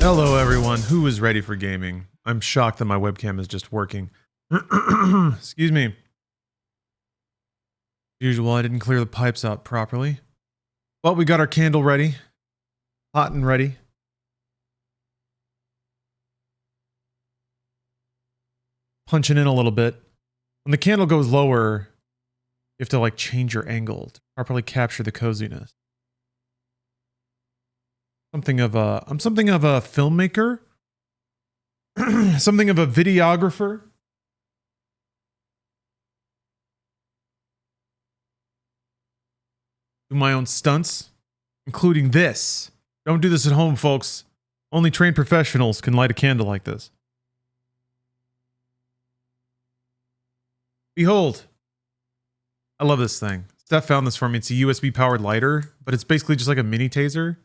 Hello everyone, who is ready for gaming? I'm shocked that my webcam is just working. Excuse me. As usual, I didn't clear the pipes out properly. But we got our candle ready. Hot and ready. Punching in a little bit. When the candle goes lower, you have to like change your angle to properly capture the coziness. I'm something of a filmmaker. Something of a videographer. Do my own stunts, including this. Don't do this at home, folks. Only trained professionals can light a candle like this. Behold. I love this thing. Steph found this for me. It's a USB powered lighter, but it's basically just like a mini taser.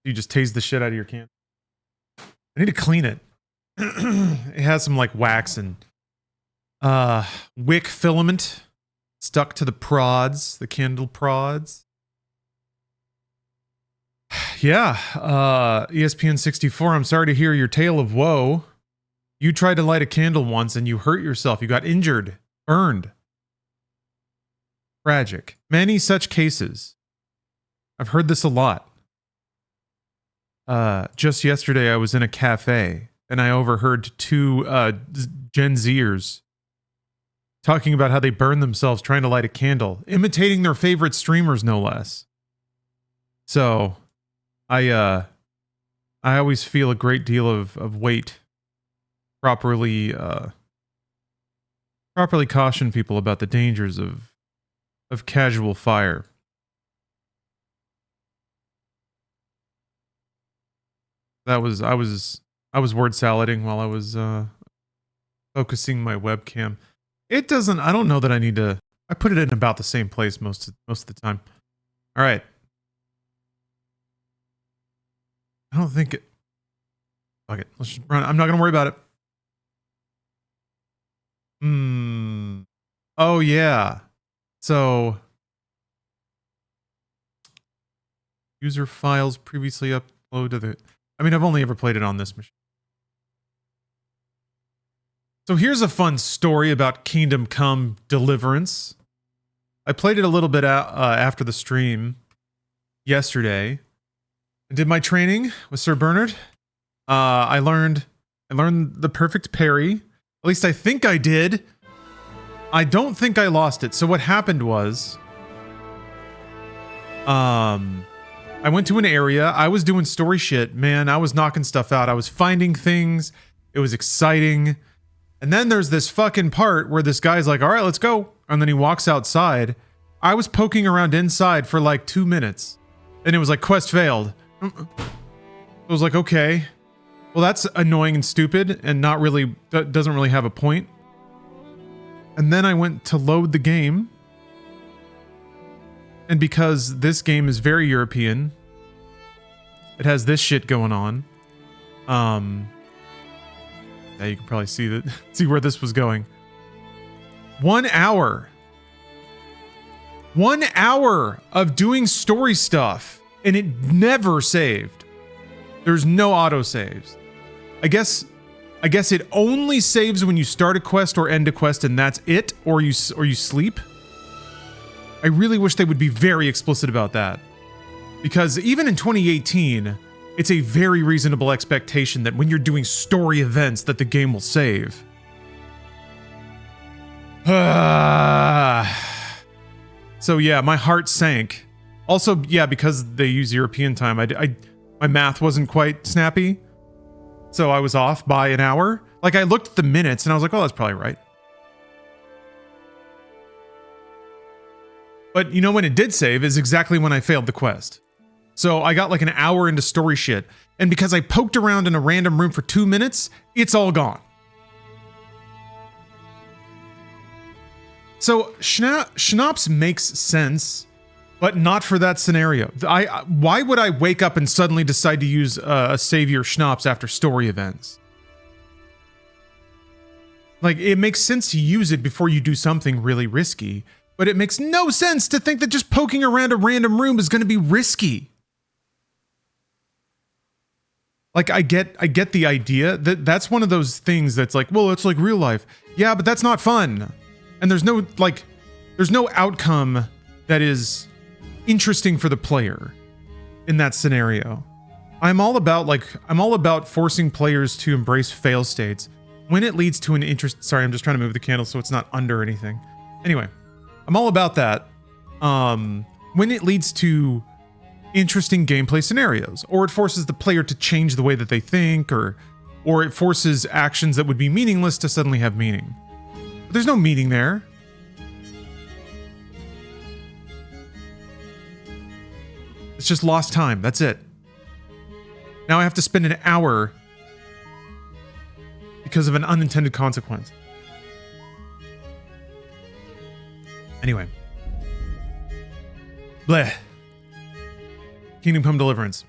You just tase the shit out of your candle. I need to clean it. It has some like wax and wick filament stuck to the prods, the candle prods. Yeah, ESPN 64, I'm sorry to hear your tale of woe. You tried to light a candle once and you hurt yourself. You got injured, burned. Tragic. Many such cases. I've heard this a lot. Just yesterday I was in a cafe and I overheard two Gen Zers talking about how they burn themselves trying to light a candle, imitating their favorite streamers, no less. So, I always feel a great deal of weight. Properly caution people about the dangers of casual fire. I was word salading while I was focusing my webcam. It doesn't. I don't know that I need to. I put it in about the same place most of the time. All right. I don't think it. Fuck it. Let's just run. I'm not gonna worry about it. Oh yeah. So user files previously uploaded to the. I mean, I've only ever played it on this machine. So here's a fun story about Kingdom Come Deliverance. I played it a little bit after the stream yesterday. I did my training with Sir Bernard. I learned the perfect parry. At least I think I did. I don't think I lost it. So what happened was, I went to an area. I was doing story shit, man. I was knocking stuff out. I was finding things. It was exciting. And then there's this fucking part where this guy's like, all right, let's go. And then he walks outside. I was poking around inside for like 2 minutes. And it was like, quest failed. I was like, okay. Well, that's annoying and stupid and not really, doesn't really have a point. And then I went to load the game. And because this game is very European, it has this shit going on. Yeah, you can probably see where this was going. 1 hour. 1 hour of doing story stuff, and it never saved. There's no autosaves. I guess it only saves when you start a quest or end a quest, and that's it, or you sleep. I really wish they would be very explicit about that. Because even in 2018, it's a very reasonable expectation that when you're doing story events that the game will save. So yeah, my heart sank. Also, yeah, because they use European time, my math wasn't quite snappy. So I was off by an hour. Like I looked at the minutes and I was like, oh, that's probably right. But you know when it did save is exactly when I failed the quest. So I got like an hour into story shit. And because I poked around in a random room for 2 minutes, it's all gone. So Schnapps makes sense, but not for that scenario. Why would I wake up and suddenly decide to use a savior Schnapps after story events? Like, it makes sense to use it before you do something really risky, but it makes no sense to think that just poking around a random room is going to be risky. Like I get the idea that's one of those things that's like, well, it's like real life. Yeah, but that's not fun. And there's no outcome that is interesting for the player in that scenario. I'm all about forcing players to embrace fail states when it leads to an interest. Sorry, I'm just trying to move the candle so it's not under anything. Anyway, I'm all about that. When it leads to interesting gameplay scenarios, or it forces the player to change the way that they think, or it forces actions that would be meaningless to suddenly have meaning. But there's no meaning there. It's just lost time. That's it. Now I have to spend an hour because of an unintended consequence. Anyway. Bleh. Kingdom Come Deliverance.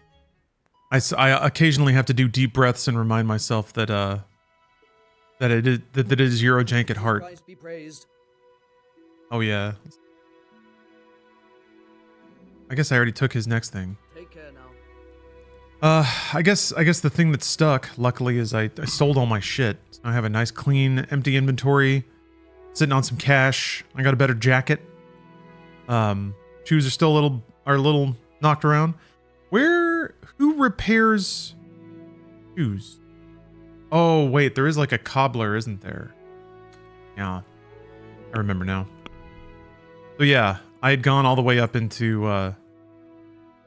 I occasionally have to do deep breaths and remind myself that it is Eurojank at heart. Christ be praised. Oh yeah. I guess I already took his next thing. Take care now. I guess the thing that stuck, luckily, is I sold all my shit. So I have a nice, clean, empty inventory, sitting on some cash. I got a better jacket. Shoes are still a little knocked around. Who repairs shoes? Oh wait, there is like a cobbler, isn't there? Yeah, I remember now. So yeah, I had gone all the way up into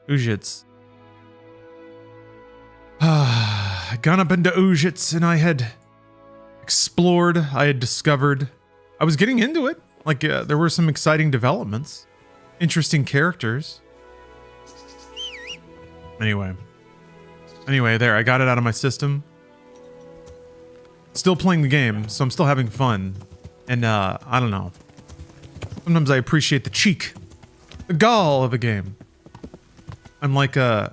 Ujits. I'd gone up into Ujits and I had explored, I had discovered. I was getting into it. Like, there were some exciting developments. Interesting characters. Anyway, there, I got it out of my system. Still playing the game, so I'm still having fun. And, I don't know. Sometimes I appreciate the cheek. The gall of a game. I'm like a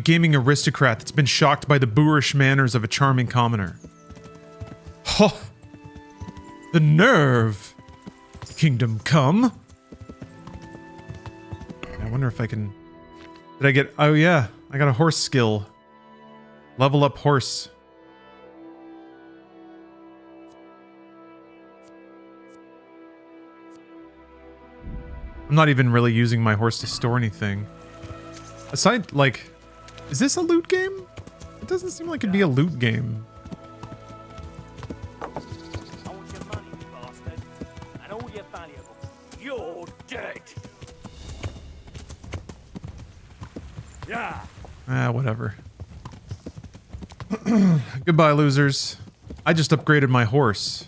gaming aristocrat that's been shocked by the boorish manners of a charming commoner. Oh, the nerve! Kingdom Come. I wonder if I can... Did I get... Oh yeah, I got a horse skill. Level up horse. I'm not even really using my horse to store anything. Aside, like... Is this a loot game? It doesn't seem like it'd be a loot game. I want your money, you bastard. And all your valuables. You're dead. Yeah. Whatever. Goodbye, losers. I just upgraded my horse.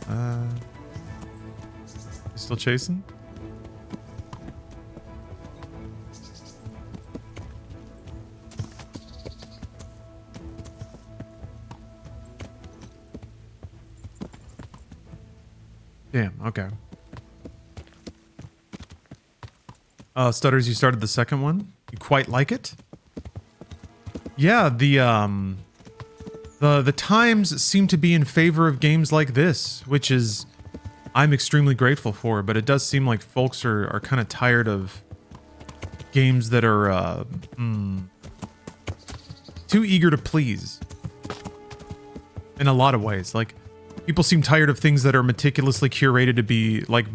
You still chasing? Damn, okay. Stutters, you started the second one? You quite like it? Yeah, the times seem to be in favor of games like this, which is I'm extremely grateful for, but it does seem like folks are kind of tired of games that are too eager to please. In a lot of ways. Like, people seem tired of things that are meticulously curated to be, like,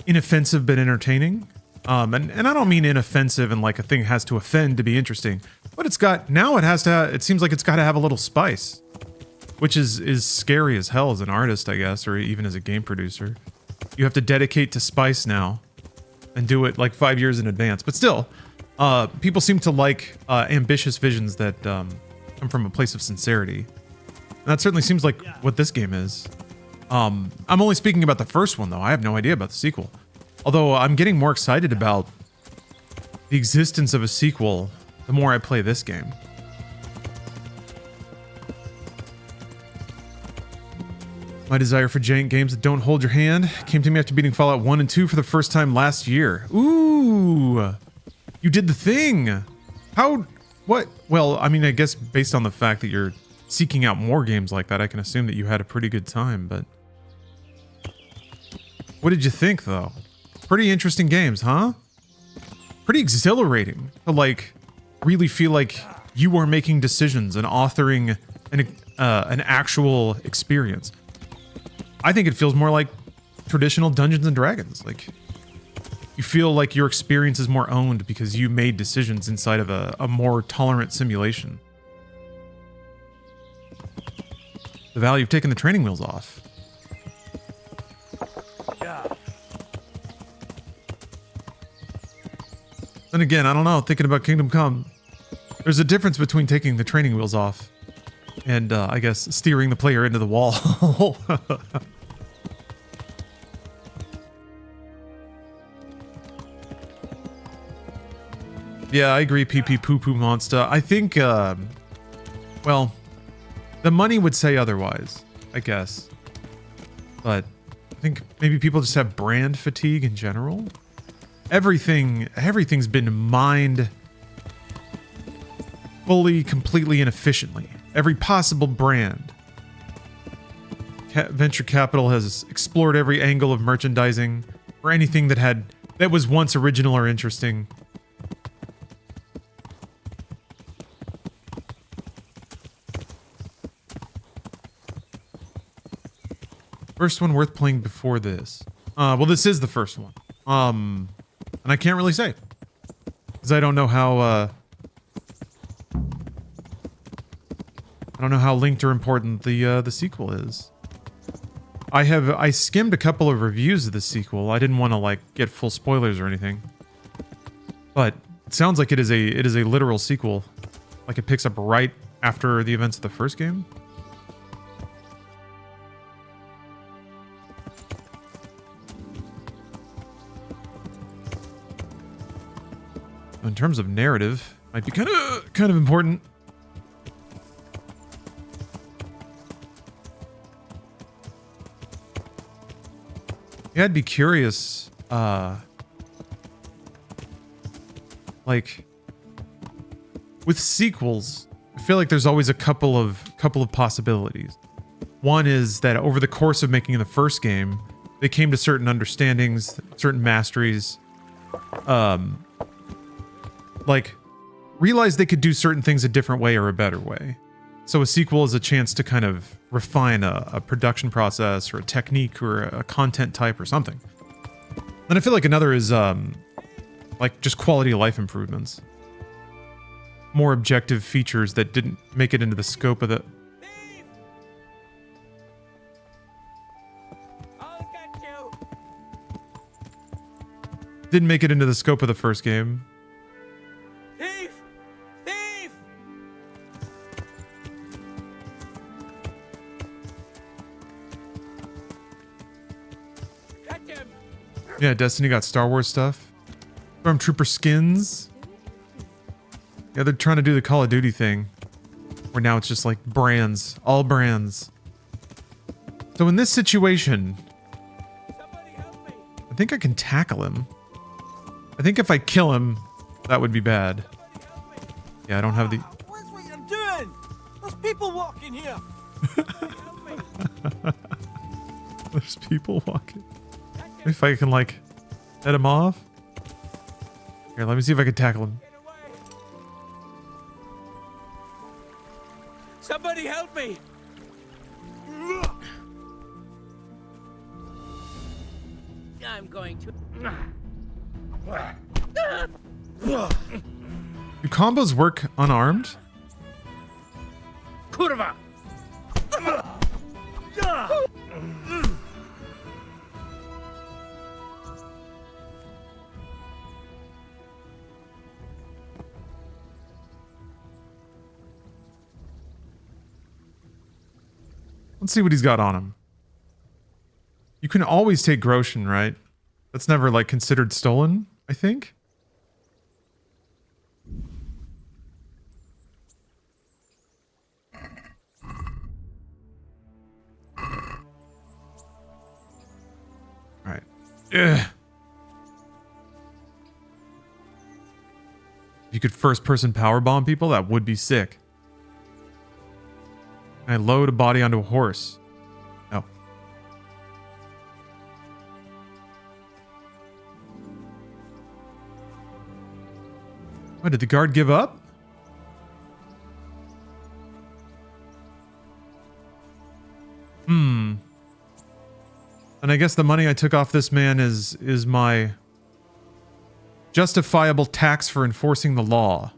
inoffensive but entertaining. And I don't mean inoffensive and like a thing has to offend to be interesting, but it seems like it's got to have a little spice, which is scary as hell as an artist, I guess, or even as a game producer. You have to dedicate to spice now and do it like 5 years in advance. But still, people seem to like ambitious visions that come from a place of sincerity. And that certainly seems like what this game is. I'm only speaking about the first one, though. I have no idea about the sequel. Although I'm getting more excited about the existence of a sequel the more I play this game. My desire for giant games that don't hold your hand came to me after beating Fallout 1 and 2 for the first time last year. Ooh! You did the thing! How? What? Well, I mean, I guess based on the fact that you're seeking out more games like that, I can assume that you had a pretty good time, but... What did you think, though? Pretty interesting games, huh? pretty exhilarating to like really feel like you are making decisions and authoring an actual experience. I think it feels more like traditional Dungeons and Dragons. Like you feel like your experience is more owned because you made decisions inside of a more tolerant simulation. The value of taking the training wheels off. Then again, I don't know, thinking about Kingdom Come, there's a difference between taking the training wheels off and, I guess, steering the player into the wall. Yeah, I agree, PP Poo Poo Monster. I think, well, the money would say otherwise, I guess. But I think maybe people just have brand fatigue in general. Everything's been mined fully, completely, and efficiently. Every possible brand. Venture capital has explored every angle of merchandising or anything that was once original or interesting. First one worth playing before this. Well, this is the first one. And I can't really say because I don't know how linked or important the sequel is. I skimmed a couple of reviews of the sequel. I didn't want to like get full spoilers or anything, but it sounds like it is a literal sequel. Like it picks up right after the events of the first game. In terms of narrative, might be kind of important. Yeah, I'd be curious, like with sequels, I feel like there's always a couple of possibilities. One is that over the course of making the first game, they came to certain understandings, certain masteries, like realized they could do certain things a different way or a better way. So a sequel is a chance to kind of refine a production process or a technique or a content type or something. And I feel like another is like just quality of life improvements. More objective features that didn't make it into the scope of the... I'll get you. Didn't make it into the scope of the first game. Thief! Thief! Catch him! Yeah, Destiny got Star Wars stuff. Stormtrooper skins. Yeah, they're trying to do the Call of Duty thing. Where now it's just like brands. All brands. So in this situation, Somebody help me! I think I can tackle him. I think if I kill him, that would be bad. Somebody help me! Yeah, I don't have the... What's what I'm doing? There's people walking here! Somebody help me! There's people walking. Catch him! If I can like head him off. Here, let me see if I can tackle him. Get away! Somebody help me! I'm going to... Do combos work unarmed? Kurva! Let's see what he's got on him. You can always take Groshin, right? That's never like considered stolen, I think. All right. Ugh. If you could first person powerbomb people, that would be sick. Can I load a body onto a horse? No. What, did the guard give up? And I guess the money I took off this man is my justifiable tax for enforcing the law.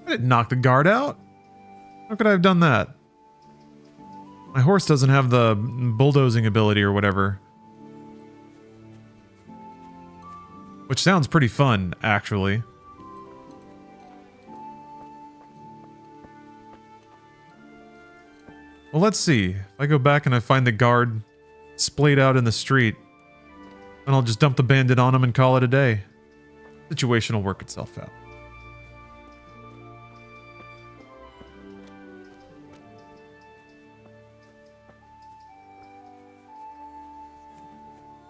I didn't knock the guard out. How could I have done that? My horse doesn't have the bulldozing ability or whatever. Which sounds pretty fun, actually. Well, let's see. If I go back and I find the guard splayed out in the street, then I'll just dump the bandit on him and call it a day. Situation will work itself out.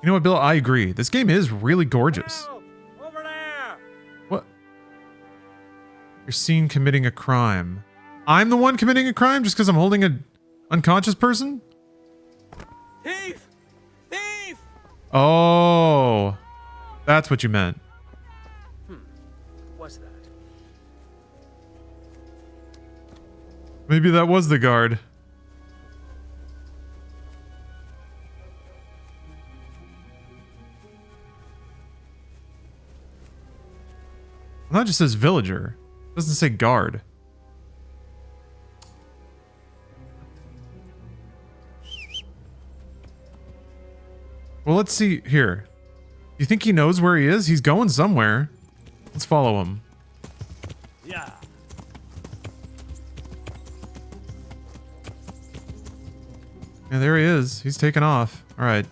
You know what, Bill? I agree. This game is really gorgeous. Help! Over there! What? You're seen committing a crime. I'm the one committing a crime just because I'm holding a unconscious person? Thief! Thief! Oh, that's what you meant. What's that? Maybe that was the guard. Well, that just says villager. It doesn't say guard. Well, let's see here. You think he knows where he is? He's going somewhere. Let's follow him. Yeah. Yeah, there he is. He's taking off. All right.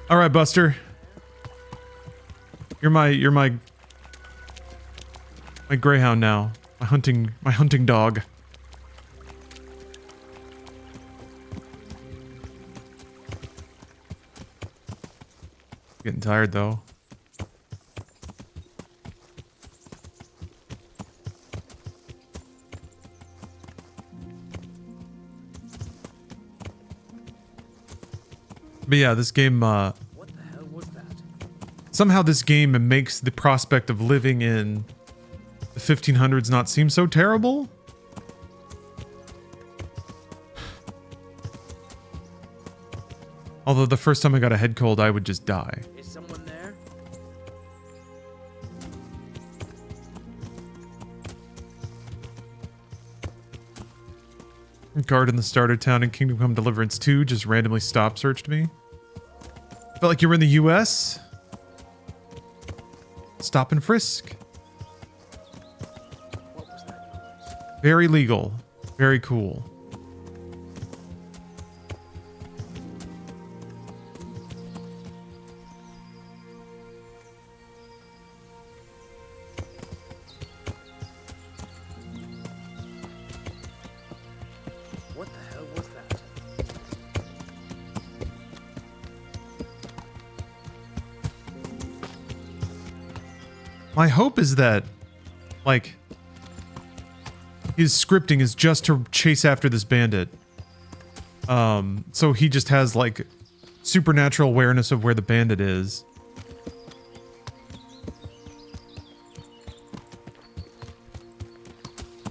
All right, Buster. You're my greyhound now. My hunting dog. Getting tired though. But yeah, this game, What the hell was that? somehow this game makes the prospect of living in the 1500s not seem so terrible. Although the first time I got a head cold, I would just die. Is someone there? Guard in the starter town in Kingdom Come Deliverance 2 just randomly stop searched me. Felt like you were in the US. Stop and frisk. What was that noise? Very legal. Very cool. What the hell was that? My hope is that, like, his scripting is just to chase after this bandit. So he just has, like, supernatural awareness of where the bandit is.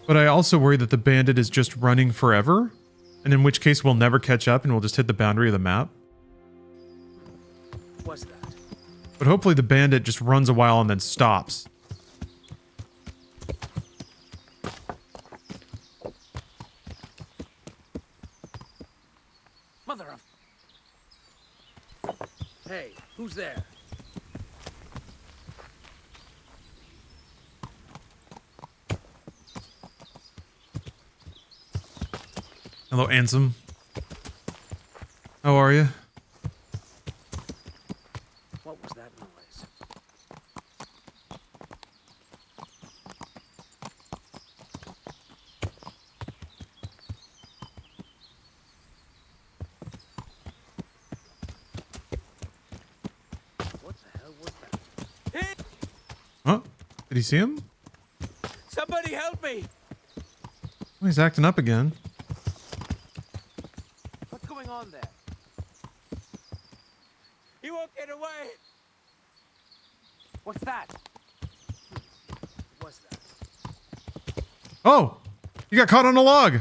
But I also worry that the bandit is just running forever, and in which case we'll never catch up and we'll just hit the boundary of the map. What's that? But hopefully the bandit just runs a while and then stops. Mother of... Hey, who's there? Hello, Ansem. How are you? What was that noise? What the hell was that? Hey, Huh? Did he see him? somebody help me! Oh, he's acting up again. What's going on? on there? He won't get away. What's that? What's that? Oh, you got caught on a log.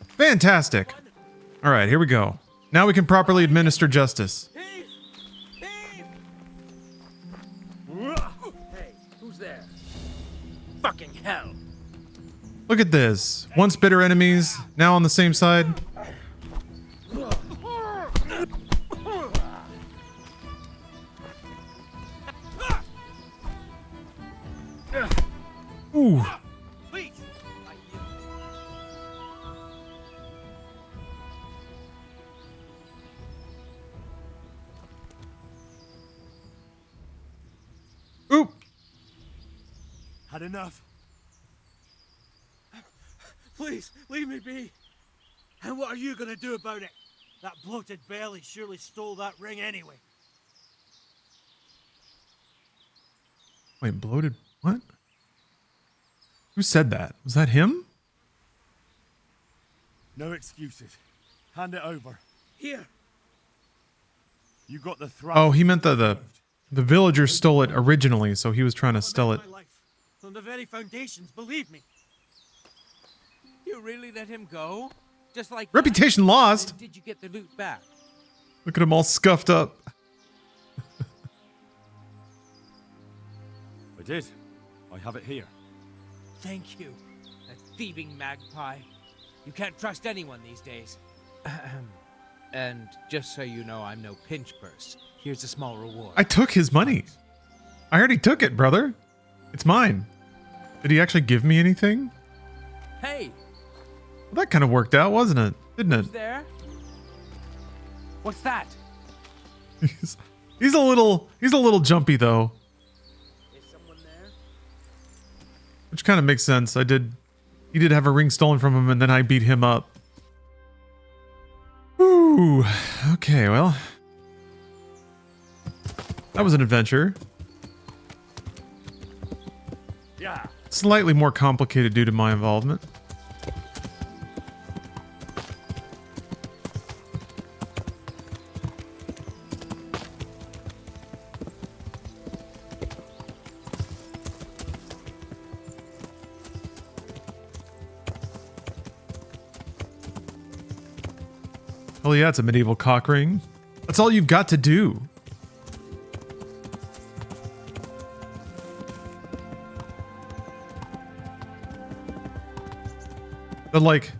Fantastic. All right, here we go. Now we can properly administer justice. Thief! Thief! Hey, who's there? Fucking hell. Look at this. Once bitter enemies, now on the same side. Ooh. Please. Oop. Had enough. Please, leave me be. And what are you gonna do about it? That bloated belly surely stole that ring anyway. Wait, bloated what? Who said that? Was that him? No excuses. Hand it over. Here. You got the thrust. Oh, he meant the villagers stole it originally, so he was trying to steal it. My life. From the very foundations, believe me. You really let him go? Just like Reputation that? lost. Then did you get the loot back? Look at him all scuffed up. I did. I have it here. Thank you. That thieving magpie. You can't trust anyone these days. And just so you know, I'm no pinch purse. Here's a small reward. I took his money. I already took it, brother. It's mine. Did he actually give me anything? Hey, Well, that kind of worked out, wasn't it? Didn't it? who's there? What's that? He's a little jumpy though, Is someone there? which kind of makes sense. He did have a ring stolen from him, and then I beat him up. Ooh, okay, well, that was an adventure. Yeah. Slightly more complicated due to my involvement. Oh yeah, it's a medieval cock ring. That's all you've got to do. But like,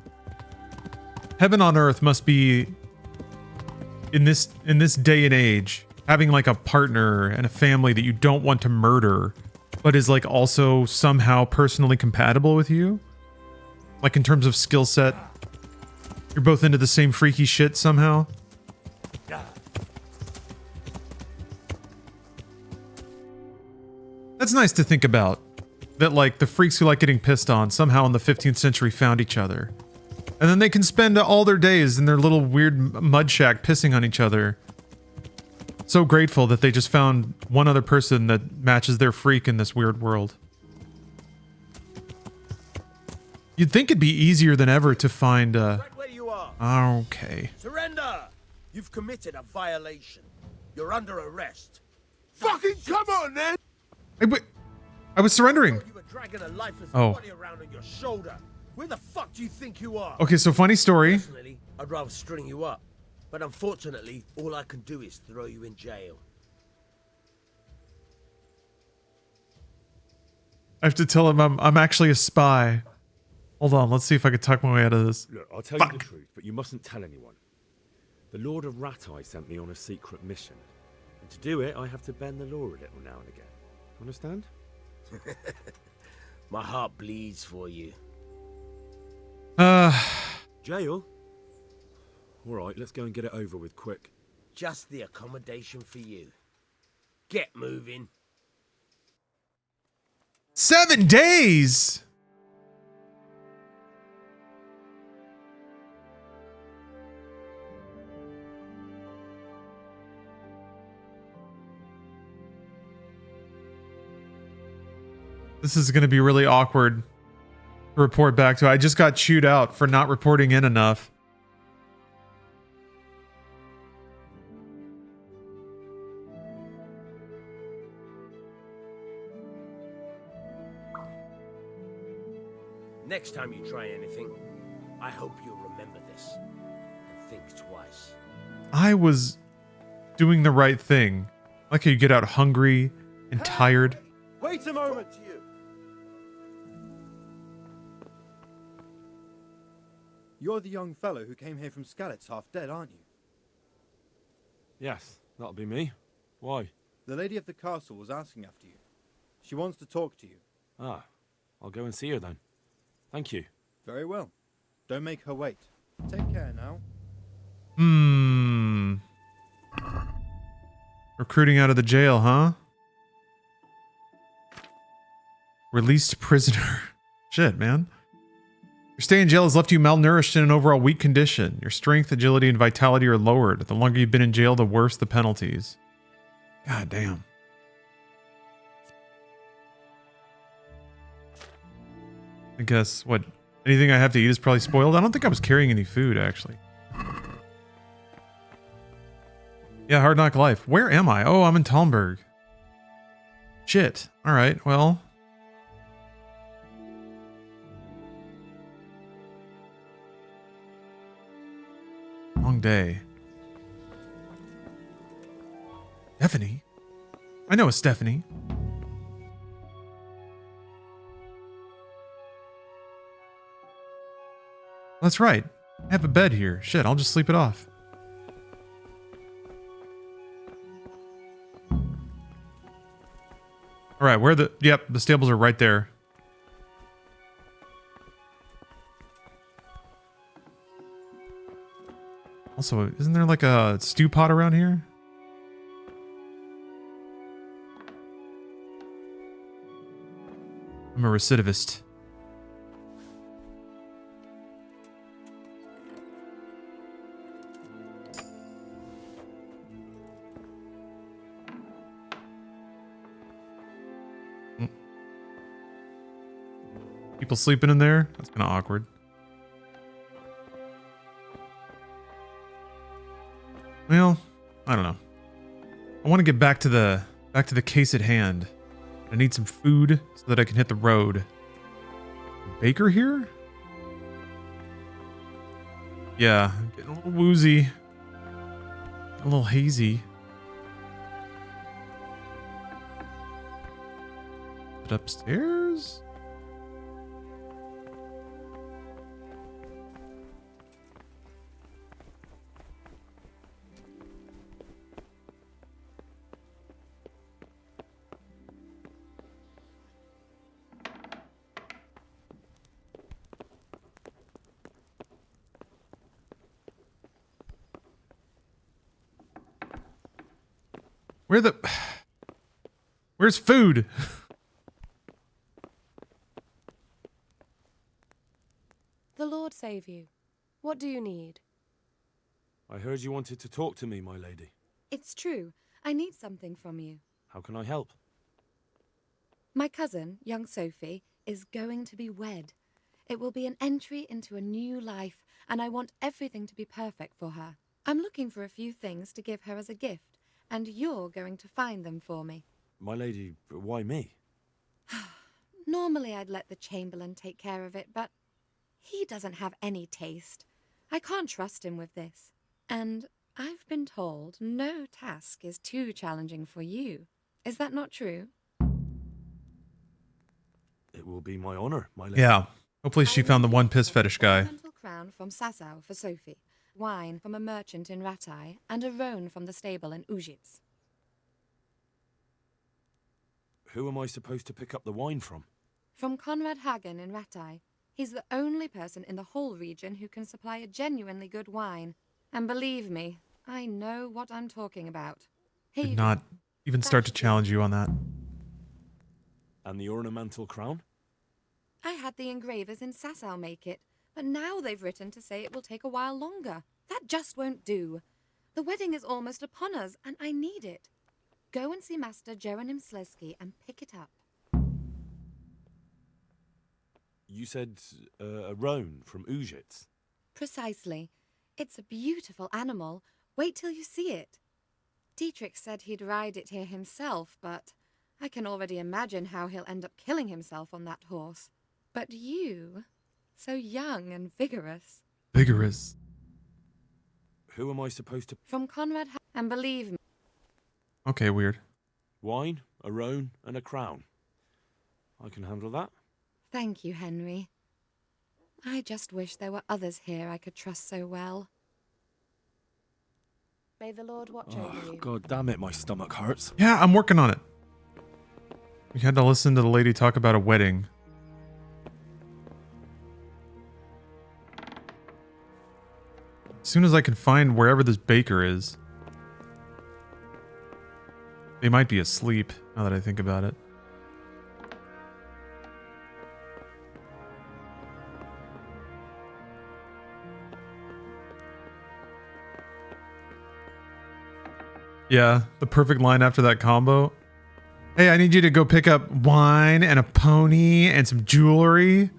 heaven on earth must be in this day and age, having like a partner and a family that you don't want to murder, but is like also somehow personally compatible with you. Like in terms of skill set. You're both into the same freaky shit somehow. That's nice to think about. That like the freaks who like getting pissed on somehow in the 15th century found each other. And then they can spend all their days in their little weird mud shack pissing on each other. So grateful that they just found one other person that matches their freak in this weird world. You'd think it'd be easier than ever to find Right where you are. Okay. Surrender! You've committed a violation. You're under arrest. Fucking come on, then! I was surrendering. You were dragging a lifeless Oh. body around on your shoulder. Where the fuck do you think you are? Okay, so funny story. Personally, I'd rather string you up. But unfortunately, all I can do is throw you in jail. I have to tell him I'm actually a spy. Hold on, let's see if I can talk my way out of this. Look, I'll tell you the truth, but you mustn't tell anyone. The Lord of Ratai sent me on a secret mission. And to do it, I have to bend the law a little now and again. Understand? My heart bleeds for you. Jail? Alright, let's go and get it over with quick. Just the accommodation for you. Get moving. 7 days! This is going to be really awkward. to report back to. I just got chewed out for not reporting in enough. Next time you try anything, I hope you'll remember this and think twice. I was doing the right thing. Like how you get out hungry and tired. Wait a moment. You're the young fellow who came here from Skalitz half dead, aren't you? Yes, that'll be me. Why? The lady of the castle was asking after you. She wants to talk to you. Ah, I'll go and see her then. Thank you. Very well. Don't make her wait. Take care now. Recruiting out of the jail, huh? Released prisoner. Shit, man. Your stay in jail has left you malnourished in an overall weak condition. Your strength, agility, and vitality are lowered. The longer you've been in jail, the worse the penalties. God damn. I guess, what, anything I have to eat is probably spoiled? I don't think I was carrying any food, actually. Yeah, hard knock life. Where am I? Oh, I'm in Talmberg. Shit. Alright, well. Long day. Stephanie? I know a Stephanie. That's right. I have a bed here. Shit, I'll just sleep it off. Alright, where the... Yep, the stables are right there. Also, isn't there like a stew pot around here? I'm a recidivist. People sleeping in there? That's kind of awkward. Well, I don't know. I want to get back to the case at hand. I need some food so that I can hit the road. Baker here? Yeah, I'm getting a little woozy. A little hazy. Is it upstairs? Where's food? The Lord save you. What do you need? I heard you wanted to talk to me, my lady. It's true. I need something from you. How can I help? My cousin, young Sophie, is going to be wed. It will be an entry into a new life, and I want everything to be perfect for her. I'm looking for a few things to give her as a gift, and you're going to find them for me. My lady, why me? Normally I'd let the Chamberlain take care of it, but he doesn't have any taste. I can't trust him with this. And I've been told no task is too challenging for you. Is that not true? It will be my honor, my lady. Yeah. Hopefully she found the one piss fetish guy. A ornamental crown from Sasau for Sophie, wine from a merchant in Ratai, and a roan from the stable in Ujitz. Who am I supposed to pick up the wine from? From Conrad Hagen in Ratai. He's the only person in the whole region who can supply a genuinely good wine. And believe me, I know what I'm talking about. Did not even start to challenge you on that. And the ornamental crown? I had the engravers in Sasau make it, but now they've written to say it will take a while longer. That just won't do. The wedding is almost upon us, and I need it. Go and see Master Jeronim Slesky and pick it up. You said a roan from Ujits. Precisely. It's a beautiful animal. Wait till you see it. Dietrich said he'd ride it here himself, but I can already imagine how he'll end up killing himself on that horse. But you, so young and vigorous. Vigorous. Who am I supposed to... From Conrad, and believe me. Okay, weird. Wine, a roan, and a crown. I can handle that. Thank you, Henry. I just wish there were others here I could trust so well. May the Lord watch over you. God damn it, my stomach hurts. Yeah, I'm working on it. We had to listen to the lady talk about a wedding. As soon as I can find wherever this baker is. They might be asleep, now that I think about it. Yeah, the perfect line after that combo. Hey, I need you to go pick up wine and a pony and some jewelry.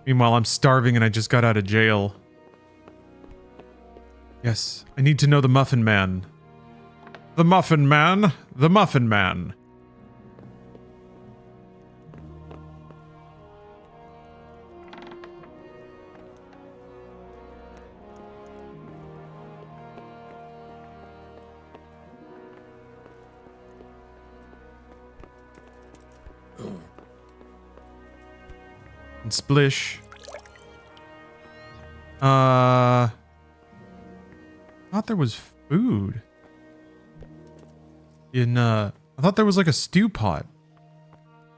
Meanwhile, I'm starving and I just got out of jail. Yes, I need to know the Muffin Man. The Muffin Man. The Muffin Man. And Splish. I thought there was food. I thought there was like a stew pot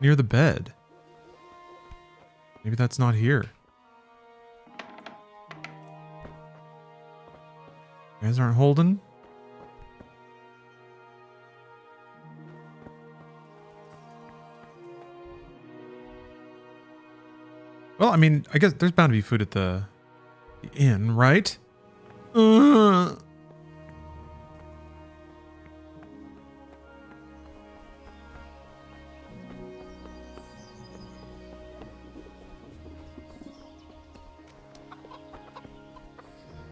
near the bed. Maybe that's not here. You guys aren't holding? Well, I mean, I guess there's bound to be food at the inn, right?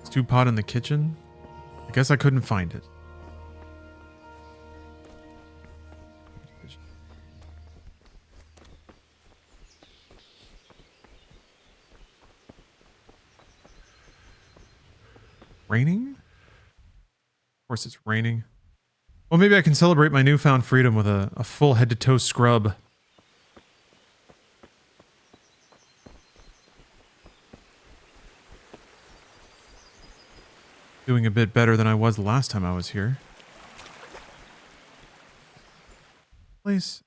Stew pot in the kitchen? I guess I couldn't find it. Raining? Of course it's raining. Well, maybe I can celebrate my newfound freedom with a full head-to-toe scrub. Doing a bit better than I was the last time I was here. Place.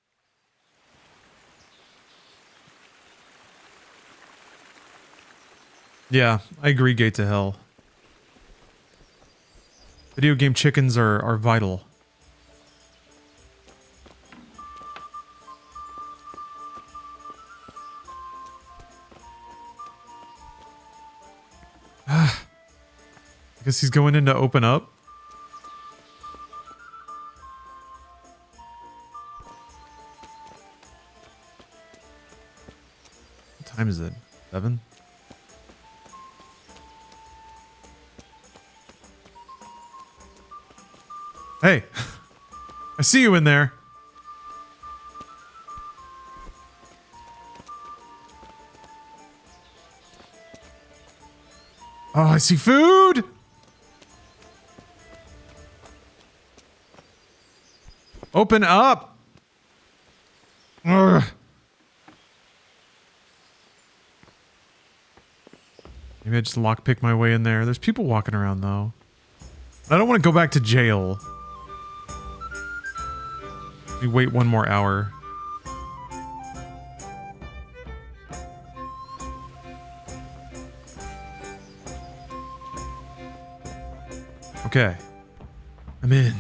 Yeah, I agree, Gate to Hell. Video game chickens are vital. I guess he's going in to open up. What time is it? 7? Hey, I see you in there. Oh, I see food. Open up. Ugh. Maybe I just lockpick my way in there. There's people walking around though. I don't want to go back to jail. We wait 1 more hour. Okay. I'm in.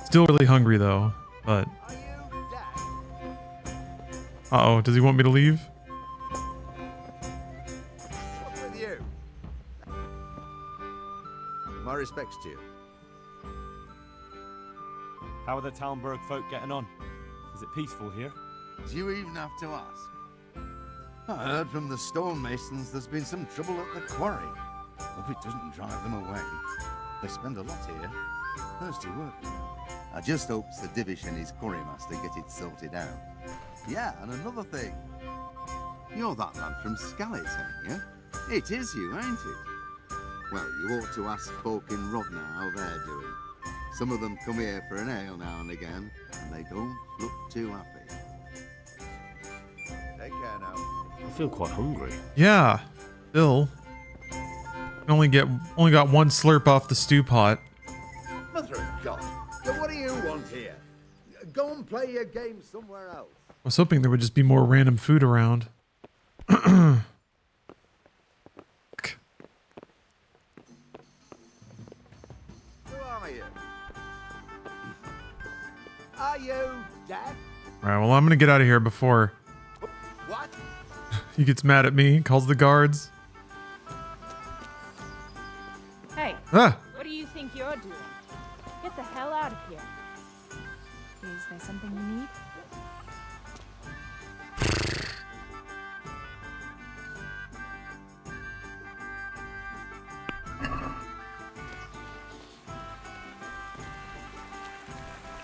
Still really hungry though, but... Uh-oh, does he want me to leave? What's with you? My respects to you. How are the Talmberg folk getting on? Is it peaceful here? Do you even have to ask? I heard from the stonemasons there's been some trouble at the quarry. Hope it doesn't drive them away. They spend a lot here. Thirsty work, you know. I just hope the Divish and his quarrymaster get it sorted out. Yeah, and another thing. You're that lad from Scallis, ain't you? It is you, ain't it? Well, you ought to ask folk in Rodna how they're doing. Some of them come here for an ale now and again, and they don't look too happy. Take care now. I feel quite hungry. Yeah, Bill. Only got one slurp off the stew pot. Mother of God, what do you want here? Go and play your game somewhere else. I was hoping there would just be more random food around. Who are you? Are you deaf? Alright, well, I'm gonna get out of here before What? he gets mad at me, calls the guards. Hey, Ah! what do you think you're doing? Get the hell out of here. Is there something you need?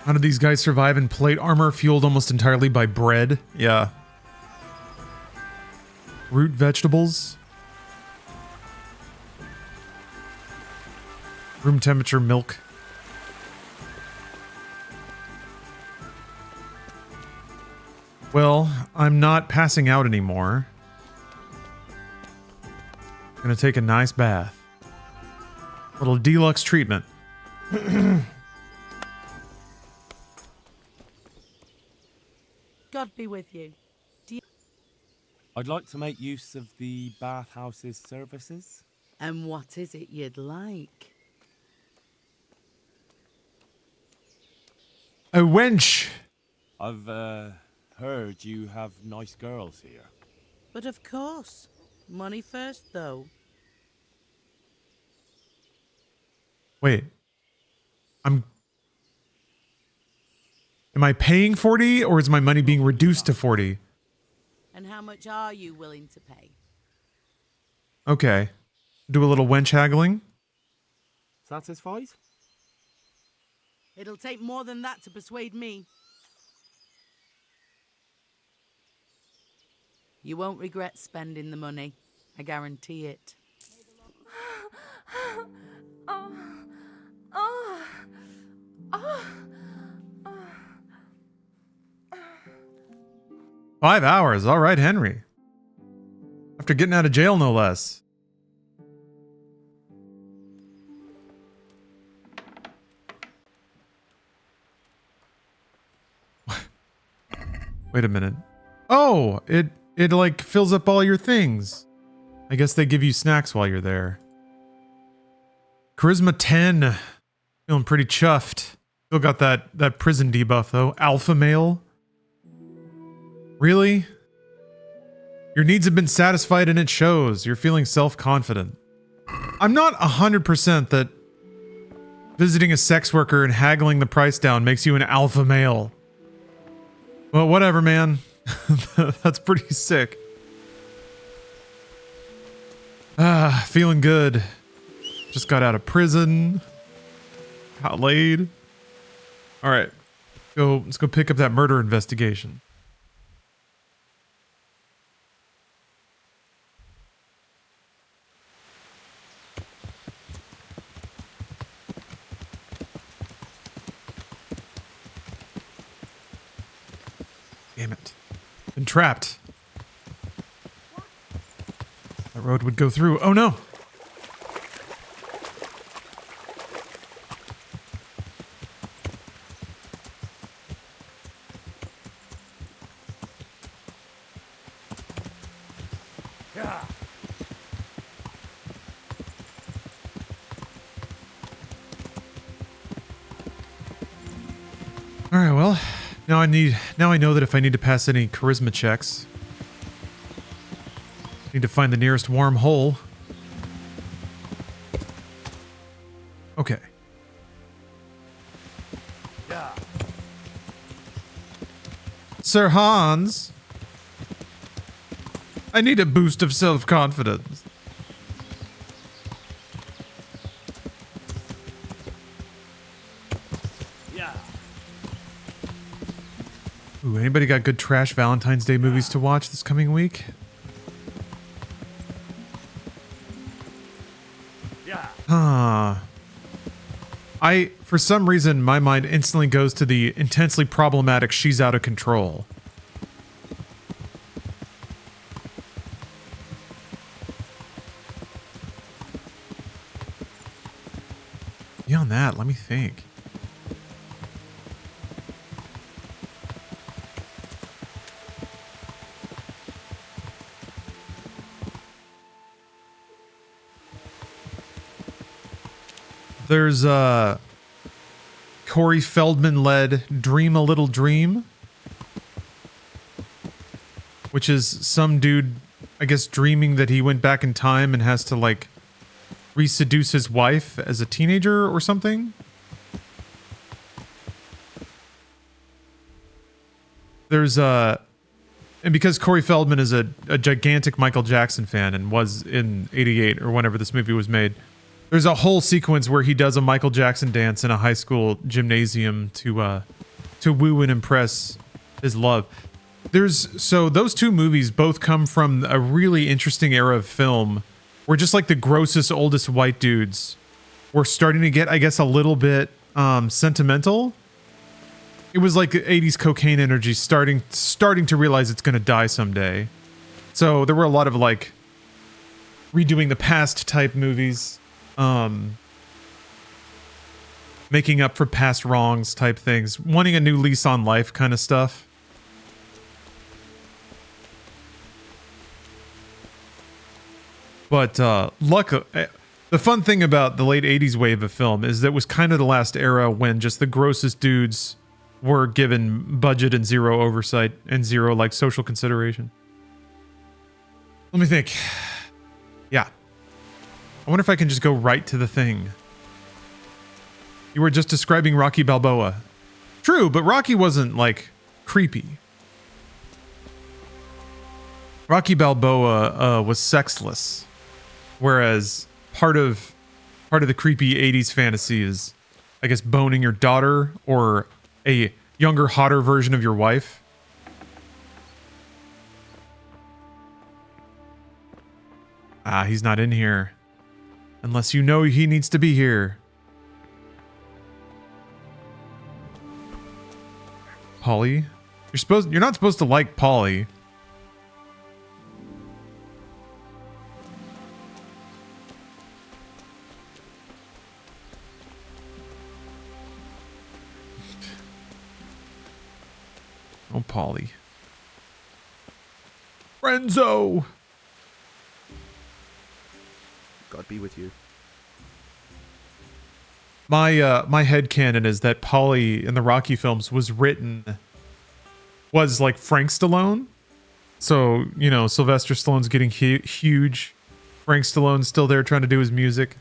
How did these guys survive in plate armor fueled almost entirely by bread? Yeah. Root vegetables. Room temperature milk. Well, I'm not passing out anymore. Gonna take a nice bath. Little deluxe treatment. God be with you. I'd like to make use of the bathhouse's services. And what is it you'd like? A wench! I've heard you have nice girls here. But of course. Money first, though. Wait. Am I paying 40 or is my money being reduced to 40? And how much are you willing to pay? Okay. Do a little wench haggling. Satisfied? It'll take more than that to persuade me. You won't regret spending the money. I guarantee it. Oh. Oh. Oh. 5 hours. All right, Henry. After getting out of jail, no less. Wait a minute. Oh, it like fills up all your things. I guess they give you snacks while you're there. Charisma 10. Feeling pretty chuffed. Still got that prison debuff though. Alpha male. Really? Your needs have been satisfied and it shows. You're feeling self-confident. I'm not 100% that visiting a sex worker and haggling the price down makes you an alpha male. Well, whatever, man. That's pretty sick. Ah, feeling good. Just got out of prison. Got laid. All right. Let's go pick up that murder investigation. Damn it. Been trapped. That road would go through. Oh no! Alright, well, now I know that if I need to pass any charisma checks, I need to find the nearest warm hole. Okay. Sir Hans. I need a boost of self-confidence. Yeah. Ooh, anybody got good trash Valentine's Day movies to watch this coming week? Yeah. For some reason, my mind instantly goes to the intensely problematic She's Out of Control. Beyond that, let me think. There's Corey Feldman-led Dream a Little Dream, which is some dude, I guess, dreaming that he went back in time and has to, like, re-seduce his wife as a teenager or something. There's and because Corey Feldman is a gigantic Michael Jackson fan and was in '88 or whenever this movie was made, there's a whole sequence where he does a Michael Jackson dance in a high school gymnasium to woo and impress his love. So those two movies both come from a really interesting era of film where just like the grossest, oldest white dudes were starting to get, I guess, a little bit sentimental. It was like 80s cocaine energy starting to realize it's going to die someday. So there were a lot of like redoing the past type movies, making up for past wrongs type things, wanting a new lease on life kind of stuff. But the fun thing about the late 80s wave of film is that it was kind of the last era when just the grossest dudes were given budget and zero oversight and zero like social consideration. Let me think. Yeah. I wonder if I can just go right to the thing. You were just describing Rocky Balboa. True, but Rocky wasn't like creepy. Rocky Balboa was sexless. Whereas part of the creepy 80s fantasy is, I guess, boning your daughter or a younger, hotter version of your wife. Ah, he's not in here. Unless you know he needs to be here. Polly? You're not supposed to like Polly. Oh, Polly. Renzo! God be with you. My headcanon is that Polly in the Rocky films was like Frank Stallone. So, you know, Sylvester Stallone's getting huge. Frank Stallone's still there trying to do his music.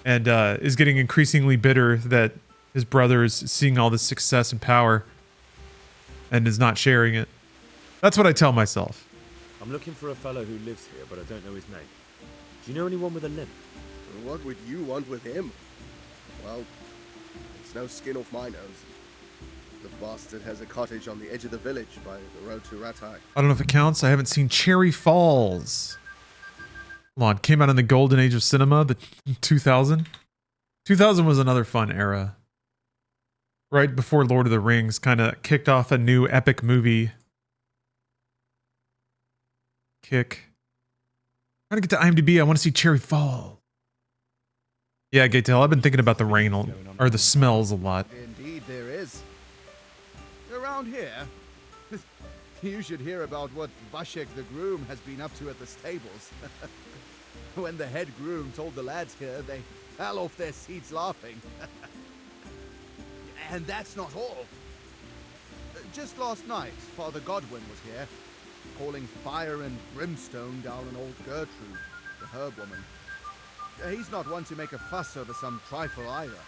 And is getting increasingly bitter that his brother is seeing all this success and power and is not sharing it. That's what I tell myself. I'm looking for a fellow who lives here, but I don't know his name. Do you know anyone with a limp? What would you want with him? Well, it's no skin off my nose. The bastard has a cottage on the edge of the village by the road to Ratai. I don't know if it counts. I haven't seen Cherry Falls. Hold on, came out in the golden age of cinema, the 2000. 2000 was another fun era. Right before Lord of the Rings kind of kicked off a new epic movie. Kick. Trying to get to IMDb, I want to see Cherry Falls. Yeah, Gatel, I've been thinking about the rain or the smells a lot. Indeed there is. Around here, you should hear about what Vashek the groom has been up to at the stables. When the head groom told the lads here, they fell off their seats laughing. And that's not all. Just last night, Father Godwin was here, calling fire and brimstone down on old Gertrude, the herb woman. He's not one to make a fuss over some trifle either.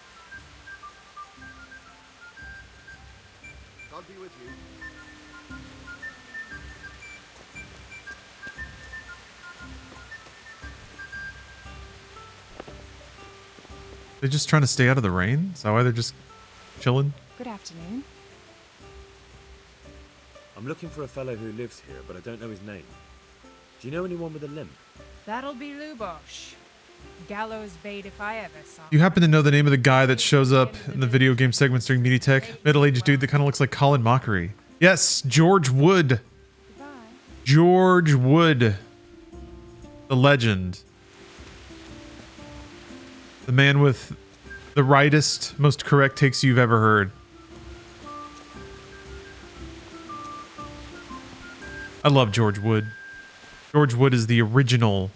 God be with you. They're just trying to stay out of the rain? Is that why they're just chilling? Good afternoon. I'm looking for a fellow who lives here, but I don't know his name. Do you know anyone with a limp? That'll be Lubosh. Gallows bait if I ever saw. You happen to know the name of the guy that shows up in the video game segments during MediaTek? Middle-aged dude that kind of looks like Colin Mockery. Yes, George Wood. Goodbye. George Wood. The legend. The man with the rightest, most correct takes you've ever heard. I love George Wood. George Wood is the original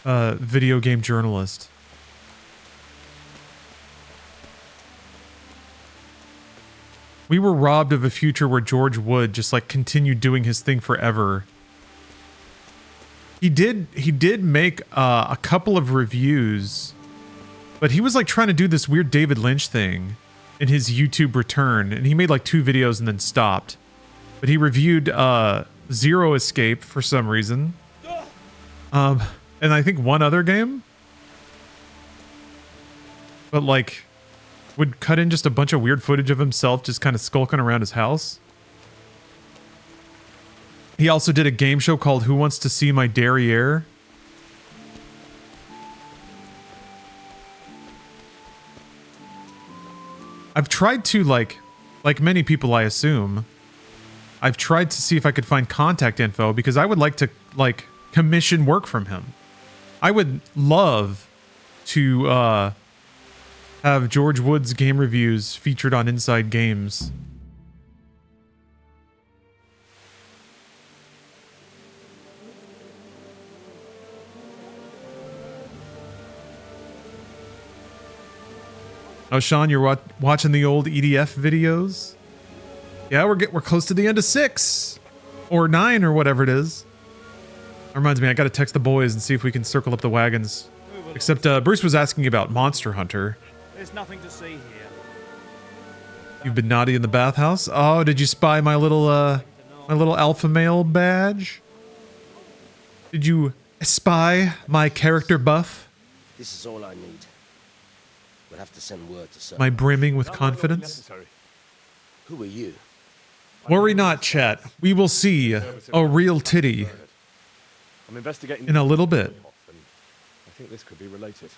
video game journalist. We were robbed of a future where George Wood just like continued doing his thing forever. He did make a couple of reviews, but he was like trying to do this weird David Lynch thing in his YouTube return, and he made like 2 videos and then stopped. But he reviewed Zero Escape for some reason. And I think one other game. But like would cut in just a bunch of weird footage of himself just kind of skulking around his house. He also did a game show called Who Wants to See My Derriere? I've tried to like many people I assume, I've tried to see if I could find contact info because I would like to like commission work from him. I would love to have George Wood's game reviews featured on Inside Games. Oh, Sean, you're watching the old EDF videos? Yeah, we're close to the end of 6 or 9 or whatever it is. That reminds me, I got to text the boys and see if we can circle up the wagons. Except Bruce was asking about Monster Hunter. There's nothing to see here. You've been naughty in the bathhouse? Oh, did you spy my little alpha male badge? Did you spy my character buff? This is all I need. We'll have to send word to Sir. My brimming with confidence? Who are you? Worry not, chat. We will see a real titty I'm investigating in a little bit. I think this could be related.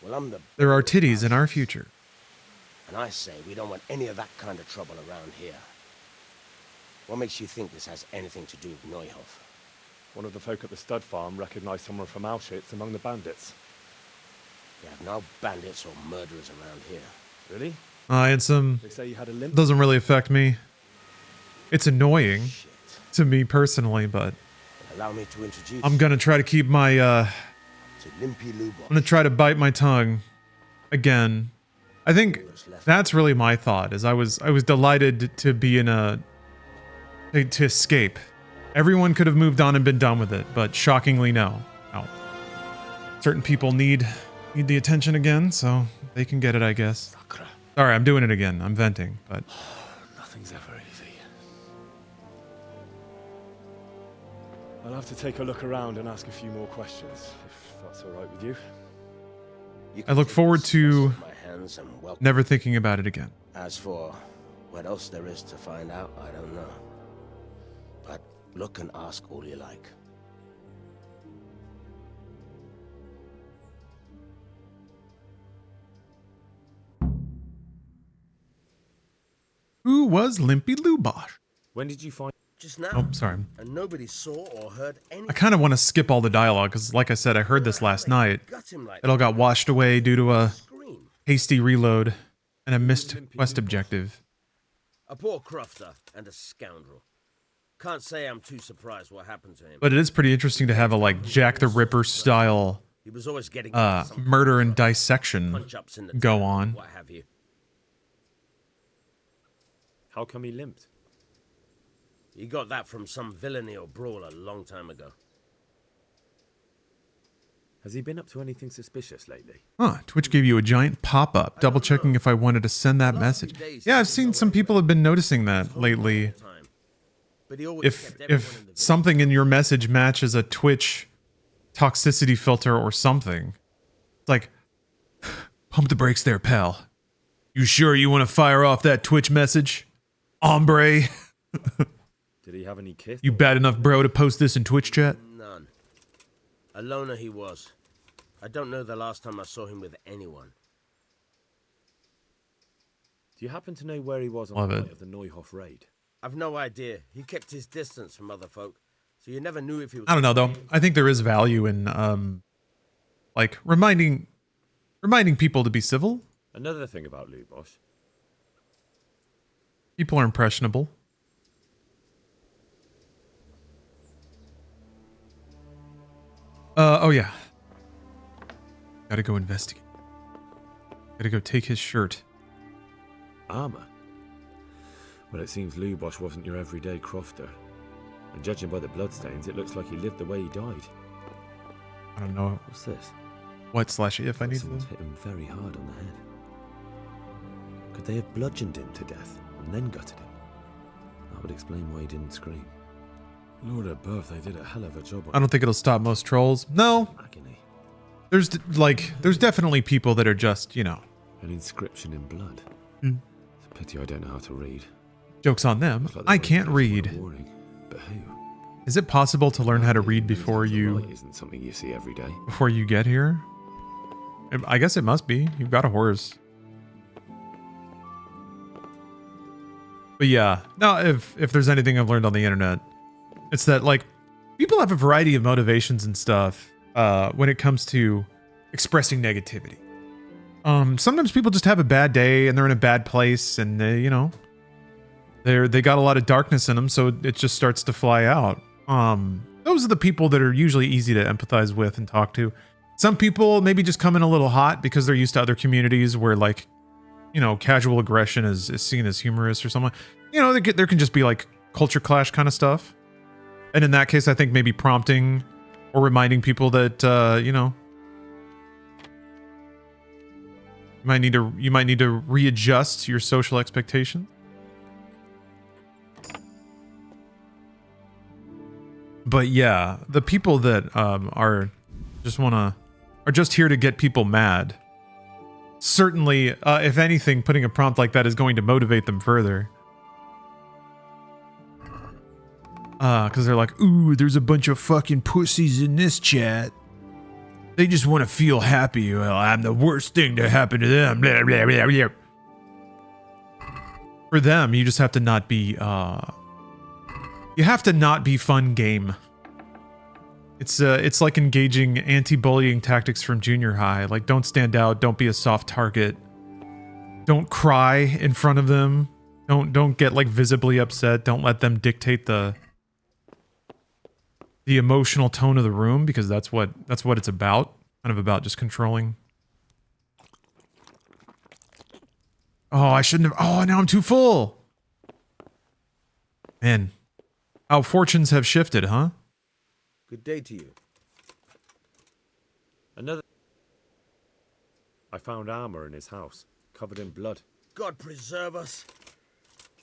Well, I'm the... There are titties in our future. And I say we don't want any of that kind of trouble around here. What makes you think this has anything to do with Neuhof? One of the folk at the stud farm recognized someone from Auschwitz among the bandits. We have no bandits or murderers around here. Really? And some... They say you had a limp? Doesn't really affect me. It's annoying Shit. to me personally, but... Allow me to introduce I'm gonna try to keep my, to Limpy Lubosh. I'm gonna try to bite my tongue again. I think that's really my thought, is I was delighted to be in to escape. Everyone could have moved on and been done with it, but shockingly no. Certain people need the attention again, so they can get it, I guess. Sorry, I'm doing it again. I'm venting, but... Nothing's ever easy. I'll have to take a look around and ask a few more questions, if that's all right with you. I look forward to never thinking about it again. As for what else there is to find out, I don't know. But look and ask all you like. Who was Limpy Lubosh? When did you find... Just now. Oh, sorry. And nobody saw or heard anything. I kind of want to skip all the dialogue, because like I said, I heard this last night. It all got washed away due to a hasty reload and a missed quest objective. A poor crofter and a scoundrel. Can't say I'm too surprised what happened to him. But it is pretty interesting to have a like Jack the Ripper style He was always getting murder and dissection punch-ups in the go town, on. What have you? How come he limped? He got that from some villainy or brawl a long time ago. Has he been up to anything suspicious lately? Huh, Twitch gave you a giant pop-up, double checking if I wanted to send that message. Yeah, I've seen some people have been noticing that lately. If something in your message matches a Twitch toxicity filter or something, it's like, Pump the brakes there, pal. You sure you want to fire off that Twitch message? Hombre. Did he have any kids? You bad enough, bro, to post this in Twitch chat? None. A loner he was. I don't know the last time I saw him with anyone. Do you happen to know where he was on Love the it. night of the Neuhoff raid? I've no idea. He kept his distance from other folk, so you never knew if he was... I don't know, though. I think there is value in, like, reminding people to be civil. Another thing about Lubosh. People are impressionable. Oh yeah. Gotta go investigate. Gotta go take his shirt. Armor? Well, it seems Lubosh wasn't your everyday crofter. And judging by the bloodstains, it looks like he lived the way he died. I don't know. What's this? What/if I need Someone's to... hit him very hard on the head. Could they have bludgeoned him to death and then gutted him? That would explain why he didn't scream. Lord above, they did a hell of a job on I don't think it'll stop most trolls. No. agony. There's definitely people that are just, you know, An inscription in blood. Hmm. It's a pity I don't know how to read. joke's on them. Looks like the I writing can't is for a read. warning. But who? Is it possible to learn how to read before Light you isn't something you see every day. get here? I guess it must be. You've got a horse. But yeah, no, if there's anything I've learned on the internet, it's that, like, people have a variety of motivations and stuff when it comes to expressing negativity. Sometimes people just have a bad day and they're in a bad place and they, you know, they got a lot of darkness in them, so it just starts to fly out. Those are the people that are usually easy to empathize with and talk to. Some people maybe just come in a little hot because they're used to other communities where, like, you know, casual aggression is seen as humorous or something. You know, there can just be like culture clash kind of stuff. And in that case, I think maybe prompting or reminding people that, you know, you might need to readjust your social expectations. But yeah, the people that are just here to get people mad. Certainly, if anything, putting a prompt like that is going to motivate them further. Because they're like, ooh, there's a bunch of fucking pussies in this chat. They just want to feel happy. Well, I'm the worst thing to happen to them. Blah, blah, blah, blah. For them, you just have to not be, you have to not be fun game. It's like engaging anti-bullying tactics from junior high. Like, don't stand out, don't be a soft target. Don't cry in front of them. Don't get, like, visibly upset. Don't let them dictate the emotional tone of the room, because that's what it's about. Kind of about just controlling. Oh, I shouldn't have. Oh, now I'm too full. Man, how fortunes have shifted, huh? Good day to you. I found armor in his house, covered in blood. God preserve us.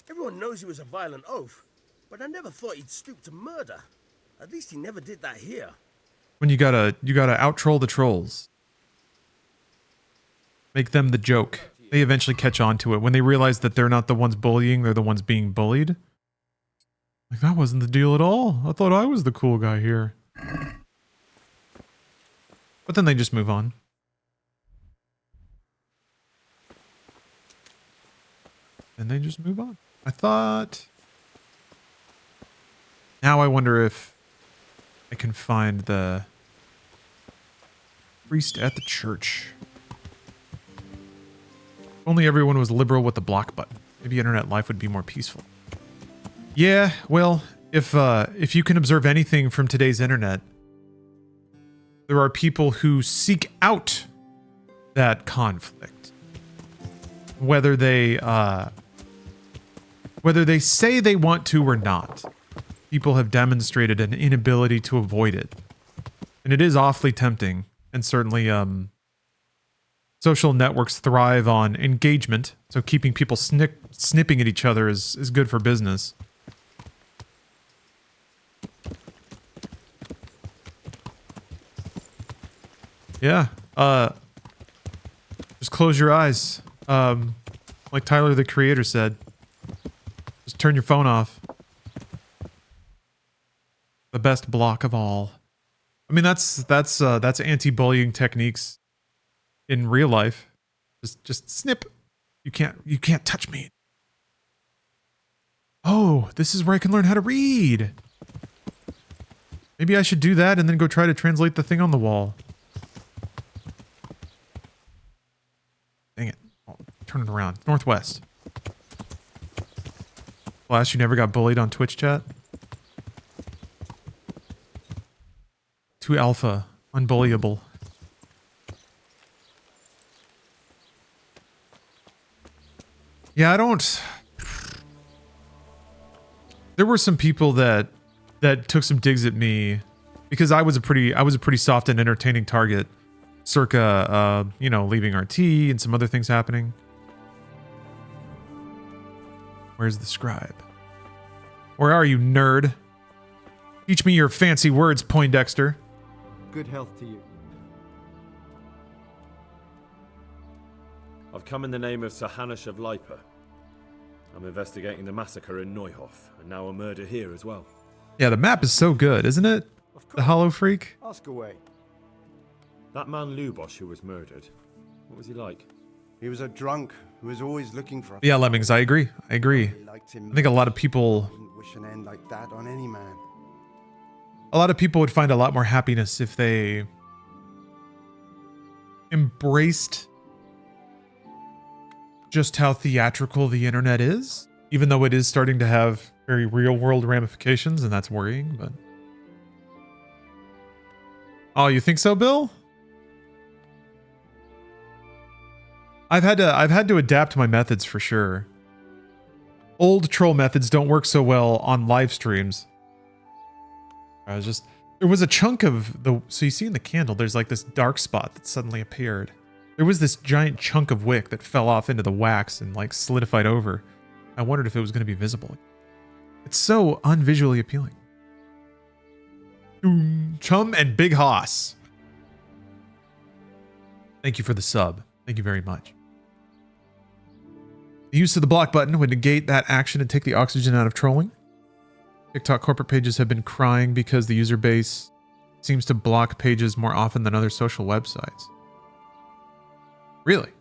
Everyone knows he was a violent oaf, but I never thought he'd stoop to murder. At least he never did that here. When you gotta out-troll the trolls. Make them the joke. They eventually catch on to it. When they realize that they're not the ones bullying, they're the ones being bullied. Like, that wasn't the deal at all. I thought I was the cool guy here. But then they just move on. And they just move on. I thought... Now I wonder if I can find the priest at the church. If only everyone was liberal with the block button. Maybe internet life would be more peaceful. Yeah, well, if you can observe anything from today's internet, there are people who seek out that conflict. Whether they say they want to or not, people have demonstrated an inability to avoid it. And it is awfully tempting, and certainly social networks thrive on engagement, so keeping people snipping at each other is good for business. Yeah. Just close your eyes. Like Tyler, the creator, said. Just turn your phone off. The best block of all. I mean, that's anti-bullying techniques in real life. Just snip. You can't touch me. Oh, this is where I can learn how to read. Maybe I should do that and then go try to translate the thing on the wall. Dang it. Oh, turn it around. Northwest. Flash, you never got bullied on Twitch chat? 2 alpha. Unbullyable. Yeah, I don't... There were some people that took some digs at me because I was a pretty soft and entertaining target, circa you know, leaving RT and some other things happening. Where's the scribe? Where are you, nerd? Teach me your fancy words, Poindexter. Good health to you. I've come in the name of Sir Hanush of Lipa. I'm investigating the massacre in Neuhof, and now a murder here as well. Yeah, the map is so good, isn't it? The Hollow Freak. Ask away. That man Lubosh who was murdered, what was he like? He was a drunk who was always looking for a... Yeah, Lemmings, I agree. I liked him. think a lot of people... Wouldn't wish an end like that on any man. A lot of people would find a lot more happiness if they embraced just how theatrical the internet is, even though it is starting to have very real world ramifications, and that's worrying, but... Oh, you think so, Bill? I've had to adapt my methods for sure. Old troll methods don't work so well on live streams. There was a chunk of the, so you see in the candle, there's like this dark spot that suddenly appeared. There was this giant chunk of wick that fell off into the wax and like solidified over. I wondered if it was going to be visible. It's so unvisually appealing. Chum and Big Hoss. Thank you for the sub. Thank you very much. The use of the block button would negate that action and take the oxygen out of trolling. TikTok corporate pages have been crying because the user base seems to block pages more often than other social websites. Really?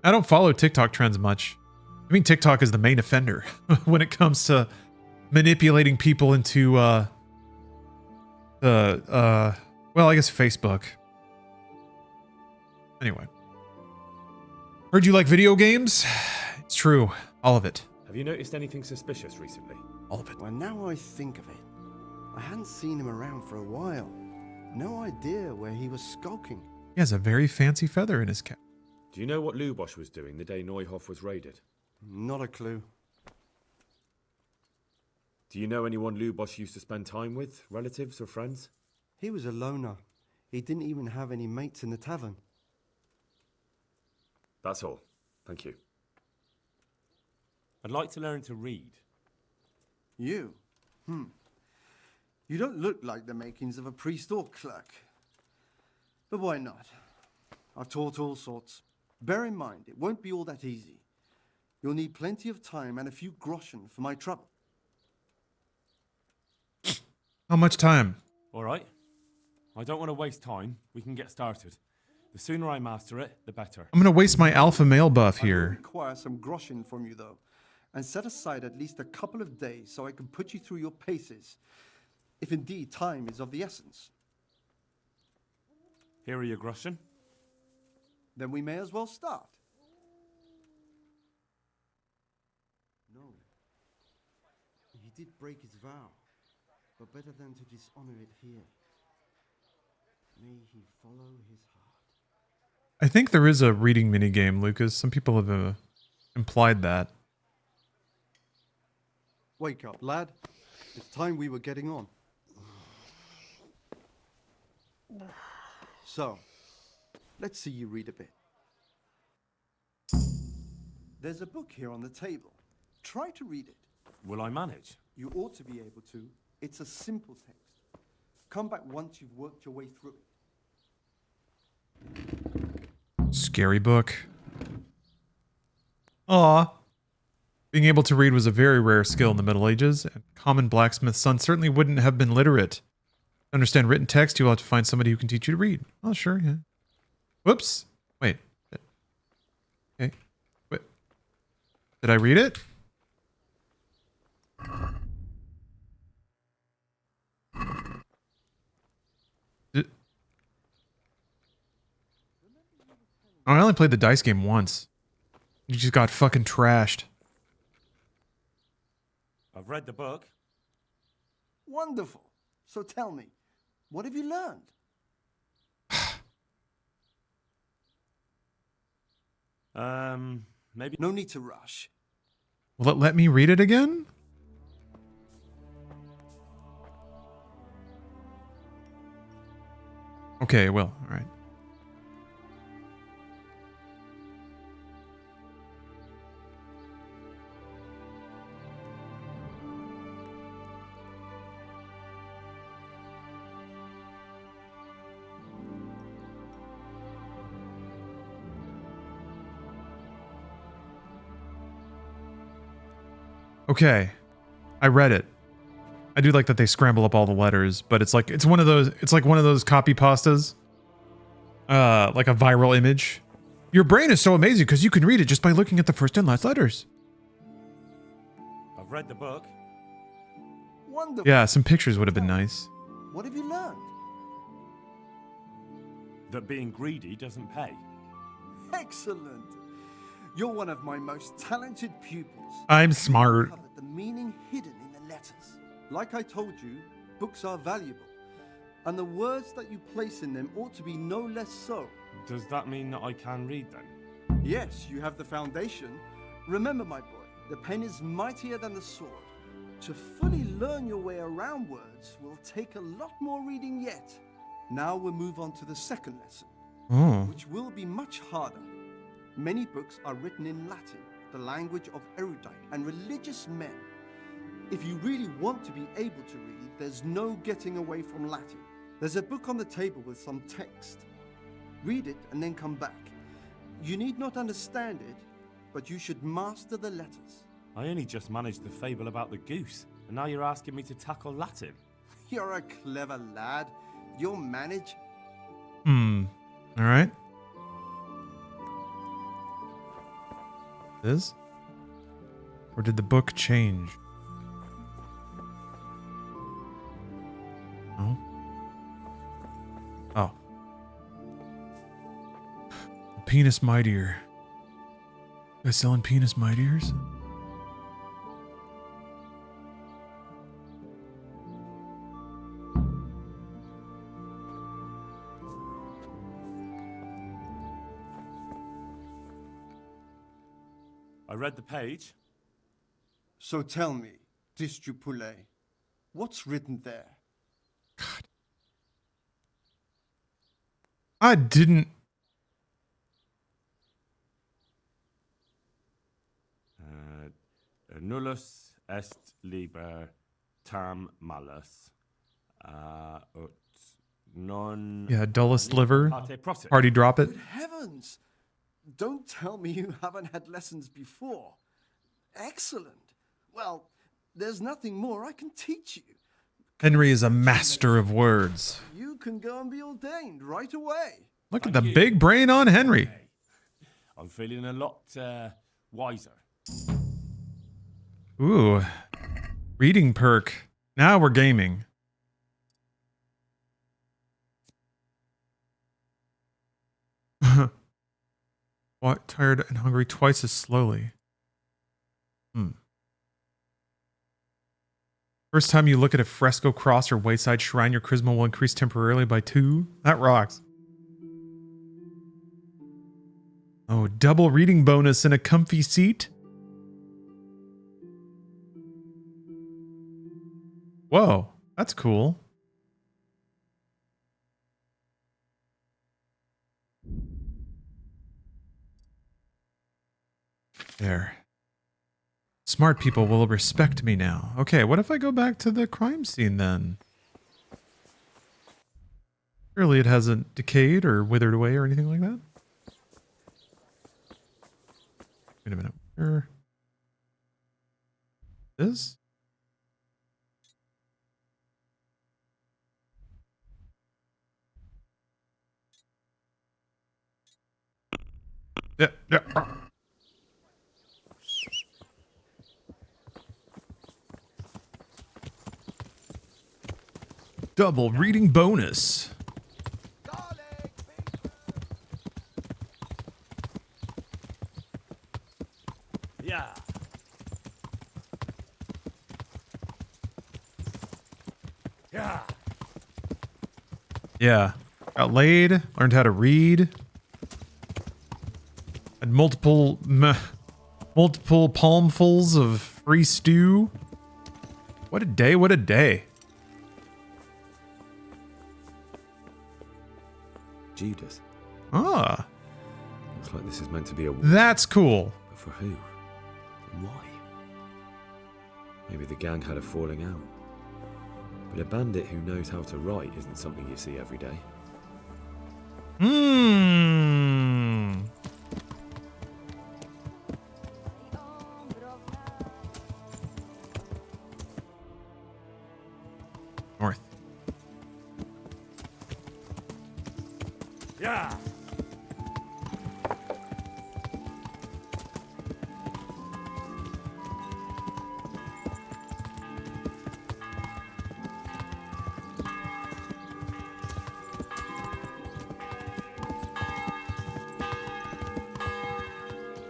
I don't follow TikTok trends much. I mean, TikTok is the main offender when it comes to manipulating people into, well, I guess Facebook. Anyway. Heard you like video games? It's true. All of it. Have you noticed anything suspicious recently? All of it. Well, now I think of it, I hadn't seen him around for a while. No idea where he was skulking. He has a very fancy feather in his cap. Do you know what Lubosh was doing the day Neuhof was raided? Not a clue. Do you know anyone Lubosh used to spend time with? Relatives or friends? He was a loner. He didn't even have any mates in the tavern. That's all. Thank you. I'd like to learn to read. You? You don't look like the makings of a priest or clerk. But why not? I've taught all sorts. Bear in mind, it won't be all that easy. You'll need plenty of time and a few groschen for my trouble. How much time? All right. I don't want to waste time. We can get started. The sooner I master it, the better. I'm going to waste my alpha male buff here. I require some groschen from you, though. And set aside at least a couple of days so I can put you through your paces, if indeed time is of the essence. Here are your groschen. Then we may as well start. No. He did break his vow, but better than to dishonor it here. May he follow his heart. I think there is a reading minigame, Lucas. Some people have implied that. Wake up, lad. It's time we were getting on. So, let's see you read a bit. There's a book here on the table. Try to read it. Will I manage? You ought to be able to. It's a simple text. Come back once you've worked your way through it. Scary book. Aw. Being able to read was a very rare skill in the Middle Ages, and common blacksmith's son certainly wouldn't have been literate. To understand written text, you will have to find somebody who can teach you to read. Oh, sure, yeah. Whoops. Wait. Okay. Wait. Did I read it? Oh, I only played the dice game once. You just got fucking trashed. I've read the book. Wonderful. So tell me, what have you learned? Maybe. No need to rush. Will it let me read it again? Okay, it will. All right. Okay, I read it. I do like that they scramble up all the letters, but it's like one of those copy pastas. Like a viral image. Your brain is so amazing because you can read it just by looking at the first and last letters. I've read the book. Wonderful. Yeah, some pictures would have been nice. What have you learned? That being greedy doesn't pay. Excellent. You're one of my most talented pupils. I'm smart. You covered the meaning hidden in the letters. Like I told you, books are valuable. And the words that you place in them ought to be no less so. Does that mean that I can read then? Yes, you have the foundation. Remember, my boy, the pen is mightier than the sword. To fully learn your way around words will take a lot more reading yet. Now we'll move on to the second lesson, which will be much harder. Many books are written in Latin, the language of erudite and religious men. If you really want to be able to read, there's no getting away from Latin. There's a book on the table with some text. Read it and then come back. You need not understand it, but you should master the letters. I only just managed the fable about the goose, and now you're asking me to tackle Latin. You're a clever lad. You'll manage. All right. This? Or did the book change? No. Oh. Penis mightier. You guys selling penis mightiers? I read the page. So tell me, Distupule, what's written there? I didn't. Nullus est liber tam malus. Ut non. Yeah, dullest liver. Party drop it. Good heavens! Don't tell me you haven't had lessons before. Excellent. Well, there's nothing more I can teach you. Henry is a master of words. You can go and be ordained right away. Look at the big brain on Henry. I'm feeling a lot wiser. Ooh. Reading perk. Now we're gaming. What? Tired and hungry twice as slowly. First time you look at a fresco cross or wayside shrine, your charisma will increase temporarily by 2. That rocks. Oh, double reading bonus in a comfy seat? Whoa, that's cool. There. Smart people will respect me now. Okay, what if I go back to the crime scene then? Surely it hasn't decayed or withered away or anything like that? Wait a minute. Where is? Yeah, yeah. Double reading bonus. Yeah. Yeah. Yeah. Got laid, learned how to read. Had multiple palmfuls of free stew. What a day, what a day. Judas. Ah. Looks like this is meant to be a war. That's cool. But for who? And why? Maybe the gang had a falling out. But a bandit who knows how to write isn't something you see every day. Hmm. North. Yeah.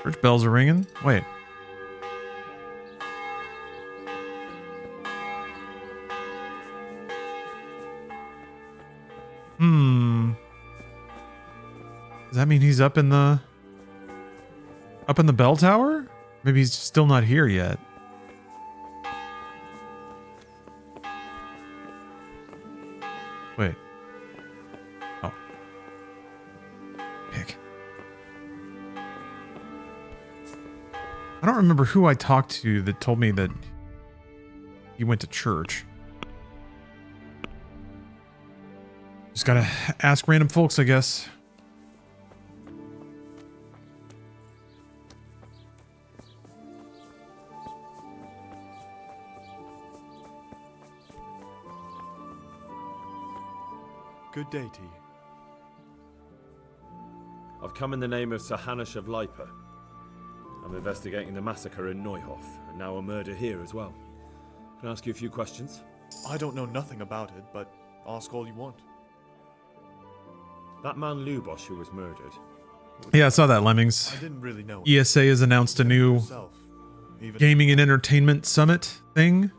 Church bells are ringing. Wait. Does that mean he's up in the bell tower? Maybe he's still not here yet. Wait. Oh. Pick. I don't remember who I talked to that told me that he went to church. Just gotta ask random folks, I guess. Good day to you. I've come in the name of Sir Hanush of Lipa. I'm investigating the massacre in Neuhof, and now a murder here as well. Can I ask you a few questions? I don't know nothing about it, but ask all you want. That man Lubosh who was murdered. Yeah, I saw that, Lemmings. I didn't really know. ESA has announced a new gaming and entertainment summit thing.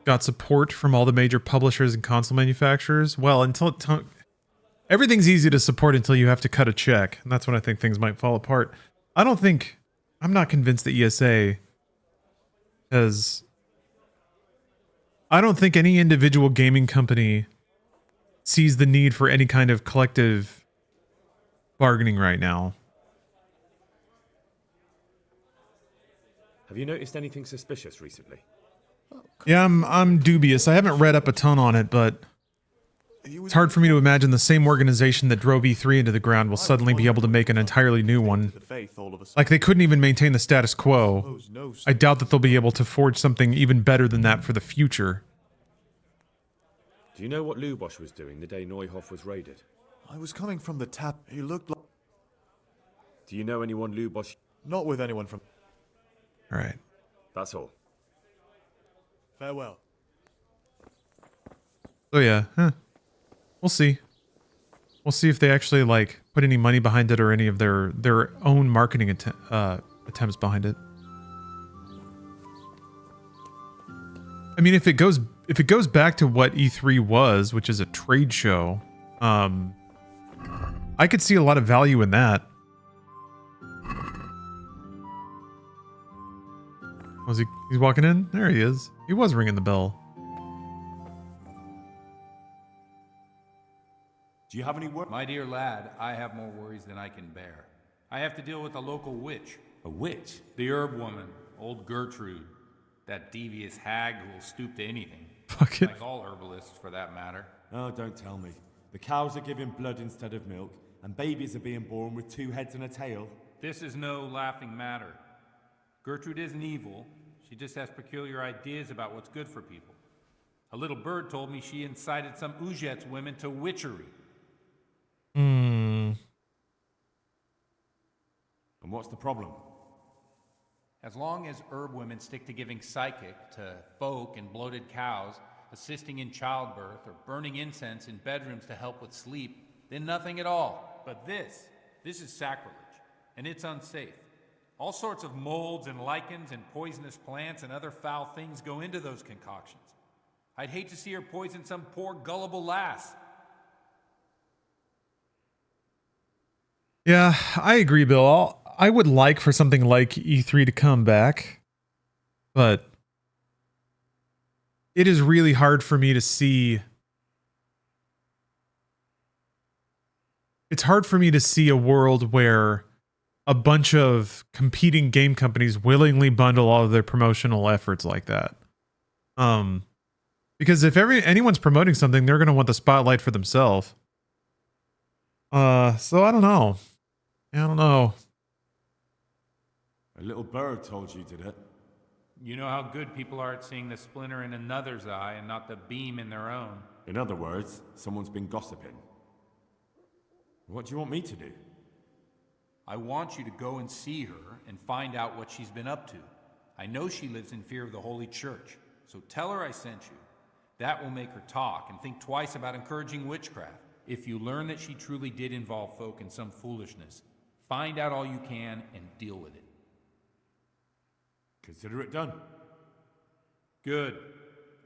Got support from all the major publishers and console manufacturers. Well, until everything's easy to support until you have to cut a check, and that's when I think things might fall apart. I'm not convinced that ESA has. I don't think any individual gaming company sees the need for any kind of collective bargaining right now. Have you noticed anything suspicious recently? Yeah, I'm dubious. I haven't read up a ton on it, but it's hard for me to imagine the same organization that drove E3 into the ground will suddenly be able to make an entirely new one. Like, they couldn't even maintain the status quo. I doubt that they'll be able to forge something even better than that for the future. Do you know what Lubosh was doing the day Neuhof was raided? I was coming from the tap. He looked like... Do you know anyone Lubosh... Not with anyone from... Alright. That's all. Farewell. Oh yeah, we'll see. We'll see if they actually like put any money behind it or any of their own marketing attempts behind it. I mean, if it goes back to what E3 was, which is a trade show, I could see a lot of value in that. He's walking in? There he is. He was ringing the bell. Do you have any work? My dear lad, I have more worries than I can bear. I have to deal with a local witch. A witch? The herb woman, old Gertrude. That devious hag who will stoop to anything. Fuck it. Like all herbalists, for that matter. Oh, don't tell me. The cows are giving blood instead of milk, and babies are being born with 2 heads and a tail. This is no laughing matter. Gertrude isn't evil. She just has peculiar ideas about what's good for people. A little bird told me she incited some Ujet's women to witchery. Hmm. And what's the problem? As long as herb women stick to giving psychic to folk and bloated cows, assisting in childbirth, or burning incense in bedrooms to help with sleep, then nothing at all. But this is sacrilege, and it's unsafe. All sorts of molds and lichens and poisonous plants and other foul things go into those concoctions. I'd hate to see her poison some poor gullible lass. Yeah, I agree, Bill. I would like for something like E3 to come back, but it is really hard for me to see. It's hard for me to see a world where a bunch of competing game companies willingly bundle all of their promotional efforts like that. Because if anyone's promoting something, they're going to want the spotlight for themselves. So I don't know. I don't know. A little bird told you, did it? You know how good people are at seeing the splinter in another's eye and not the beam in their own. In other words, someone's been gossiping. What do you want me to do? I want you to go and see her and find out what she's been up to. I know she lives in fear of the Holy Church, so tell her I sent you. That will make her talk and think twice about encouraging witchcraft. If you learn that she truly did involve folk in some foolishness, find out all you can and deal with it. Consider it done. Good.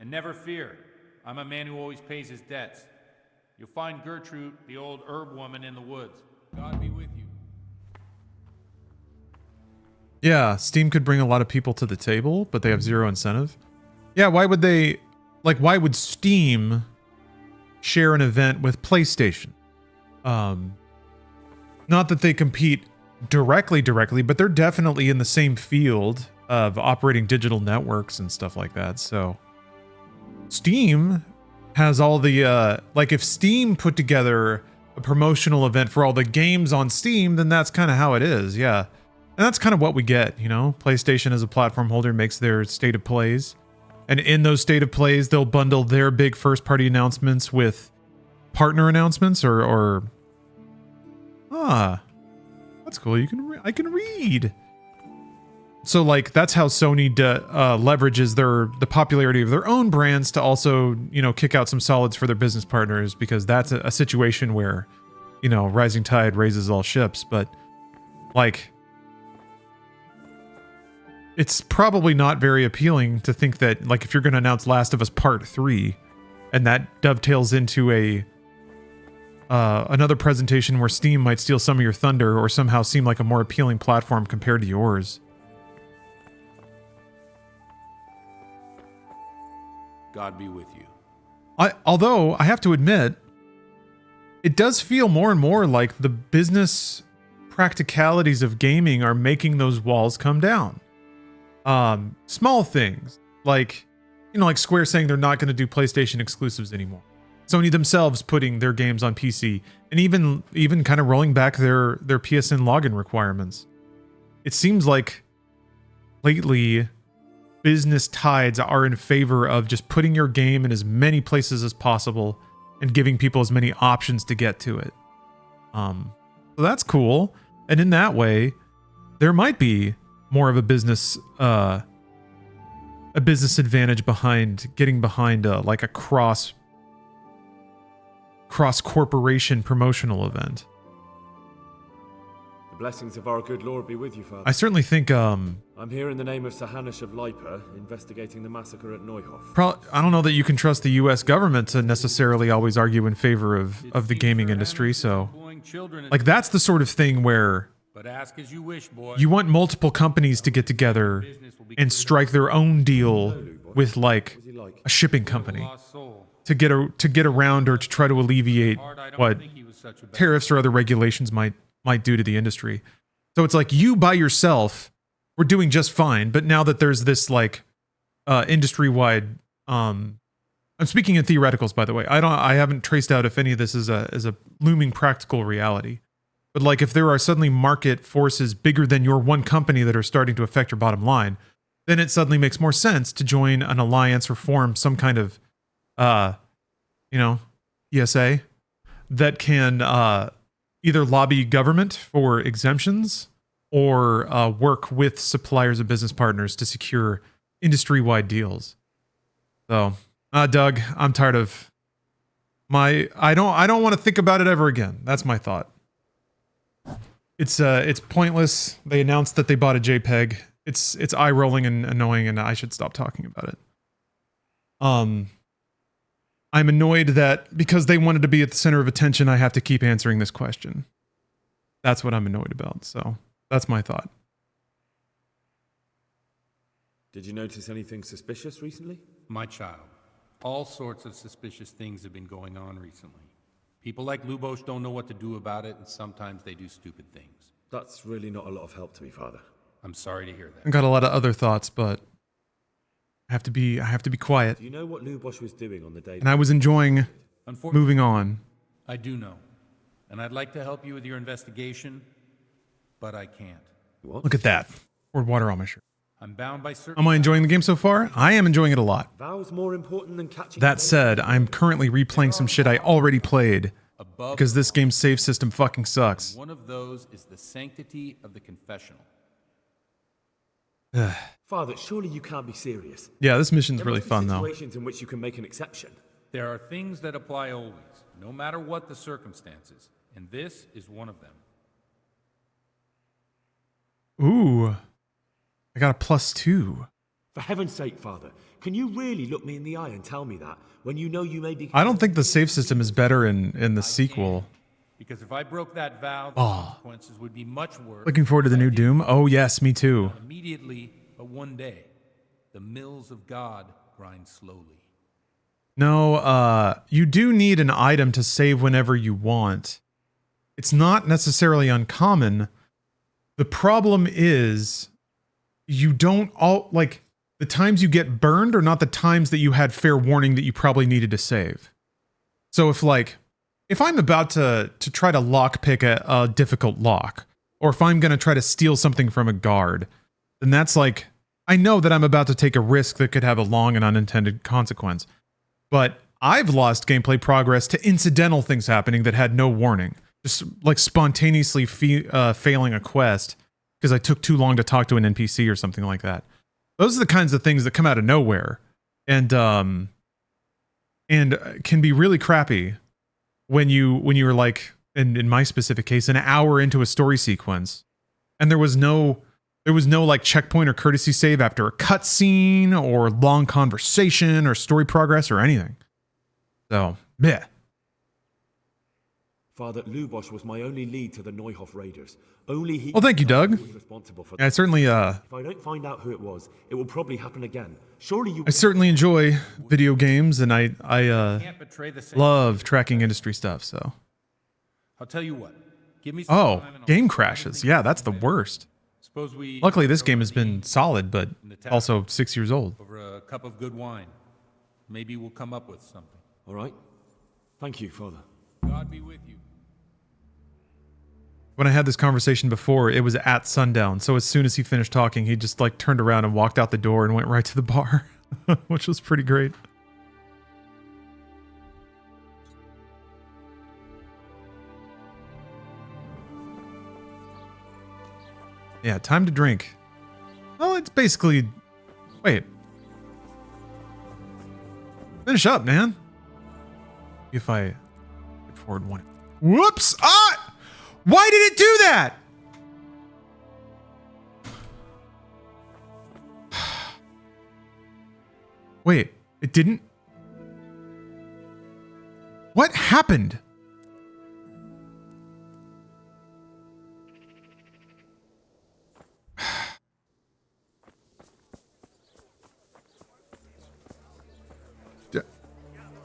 And never fear. I'm a man who always pays his debts. You'll find Gertrude, the old herb woman, in the woods. God be with you. Yeah, Steam could bring a lot of people to the table, but they have zero incentive. Yeah, why would Steam share an event with PlayStation? Not that they compete directly, but they're definitely in the same field of operating digital networks and stuff like that. So Steam has all the if Steam put together a promotional event for all the games on Steam, then that's kind of how it is. Yeah. And that's kind of what we get, you know. PlayStation as a platform holder makes their state of plays. And in those state of plays, they'll bundle their big first party announcements with partner announcements that's cool. I can read. So like that's how Sony leverages the popularity of their own brands to also, you know, kick out some solids for their business partners, because that's a situation where, you know, rising tide raises all ships. But like, it's probably not very appealing to think that, like, if you're going to announce Last of Us Part 3 and that dovetails into another presentation where Steam might steal some of your thunder or somehow seem like a more appealing platform compared to yours. God be with you. Although I have to admit, it does feel more and more like the business practicalities of gaming are making those walls come down. Small things like, you know, like Square saying they're not going to do PlayStation exclusives anymore. Sony themselves putting their games on PC, and even kind of rolling back their PSN login requirements. It seems like lately business tides are in favor of just putting your game in as many places as possible and giving people as many options to get to it. So that's cool. And in that way, there might be more of a business advantage behind getting behind like a cross corporation promotional event. The blessings of our good Lord be with you, Father. I certainly think I'm here in the name of Sahanish of Lipa, investigating the massacre at Neuhof. I don't know that you can trust the U.S. government to necessarily always argue in favor of the gaming industry. So, like, that's the sort of thing where But ask as you wish, boy. you want multiple companies to get together and strike their own deal with like a shipping company to get around or to try to alleviate what tariffs or other regulations might do to the industry. So it's like, you by yourself were doing just fine, but now that there's this like industry-wide I'm speaking in theoreticals, by the way. I haven't traced out if any of this is a looming practical reality. But like if there are suddenly market forces bigger than your one company that are starting to affect your bottom line, then it suddenly makes more sense to join an alliance or form some kind of ESA that can either lobby government for exemptions or work with suppliers and business partners to secure industry-wide deals. So, Doug, I'm tired of I don't want to think about it ever again. That's my thought. It's pointless. They announced that they bought a JPEG. It's eye-rolling and annoying, and I should stop talking about it. I'm annoyed that because they wanted to be at the center of attention, I have to keep answering this question. That's what I'm annoyed about. So that's my thought. Did you notice anything suspicious recently? My child, all sorts of suspicious things have been going on recently. People like Lubos don't know what to do about it, and sometimes they do stupid things. That's really not a lot of help to me, Father. I'm sorry to hear that. I've got a lot of other thoughts, but I have to be quiet. Do you know what Lubos was doing on the day? And I was enjoying moving on. I do know. And I'd like to help you with your investigation, but I can't. What? Look at that. Poured water on my shirt. I'm bound by certain... Am I enjoying the game so far? I am enjoying it a lot. Vow's more important than catching... That said, I'm currently replaying some shit I already played because this game's save system fucking sucks. One of those is the sanctity of the confessional. Father, surely you can't be serious. Yeah, this mission's really fun, though. Situations in which you can make an exception. There are things that apply always, no matter what the circumstances, and this is one of them. Ooh. I got a +2. For heaven's sake, Father, can you really look me in the eye and tell me that when you know you may be... I don't think the save system is better in the sequel. Because if I broke that vow, the consequences would be much worse. Looking forward to the new Doom. Oh, yes, me too. Not immediately, but one day, the mills of God grind slowly. No, you do need an item to save whenever you want. It's not necessarily uncommon. The problem is you don't the times you get burned are not the times that you had fair warning that you probably needed to save. So if I'm about to try to lockpick a difficult lock, or if I'm going to try to steal something from a guard, then that's I know that I'm about to take a risk that could have a long and unintended consequence. But I've lost gameplay progress to incidental things happening that had no warning. Just spontaneously failing a quest because I took too long to talk to an NPC or something like that. Those are the kinds of things that come out of nowhere and can be really crappy when you're in my specific case, an hour into a story sequence and there was no checkpoint or courtesy save after a cutscene or long conversation or story progress or anything. So, yeah. Father, Lubos was my only lead to the Neuhof raiders. Only he... Well, thank you, Doug. Was responsible for I certainly... If I don't find out who it was, it will probably happen again. Surely you... I certainly enjoy video games, and I love tracking industry stuff, so... I'll tell you what. Give me some time and game crashes. Yeah, that's the worst. Suppose we... Luckily, this game has been solid, but also 6 years old. Over a cup of good wine. Maybe we'll come up with something. All right. Thank you, Father. God be with you. When I had this conversation before, it was at sundown. So as soon as he finished talking, he just turned around and walked out the door and went right to the bar, which was pretty great. Yeah, time to drink. Well, it's basically... Wait. Finish up, man. If I... Get forward one... Whoops! Ah! Why did it do that? Wait, it didn't? What happened?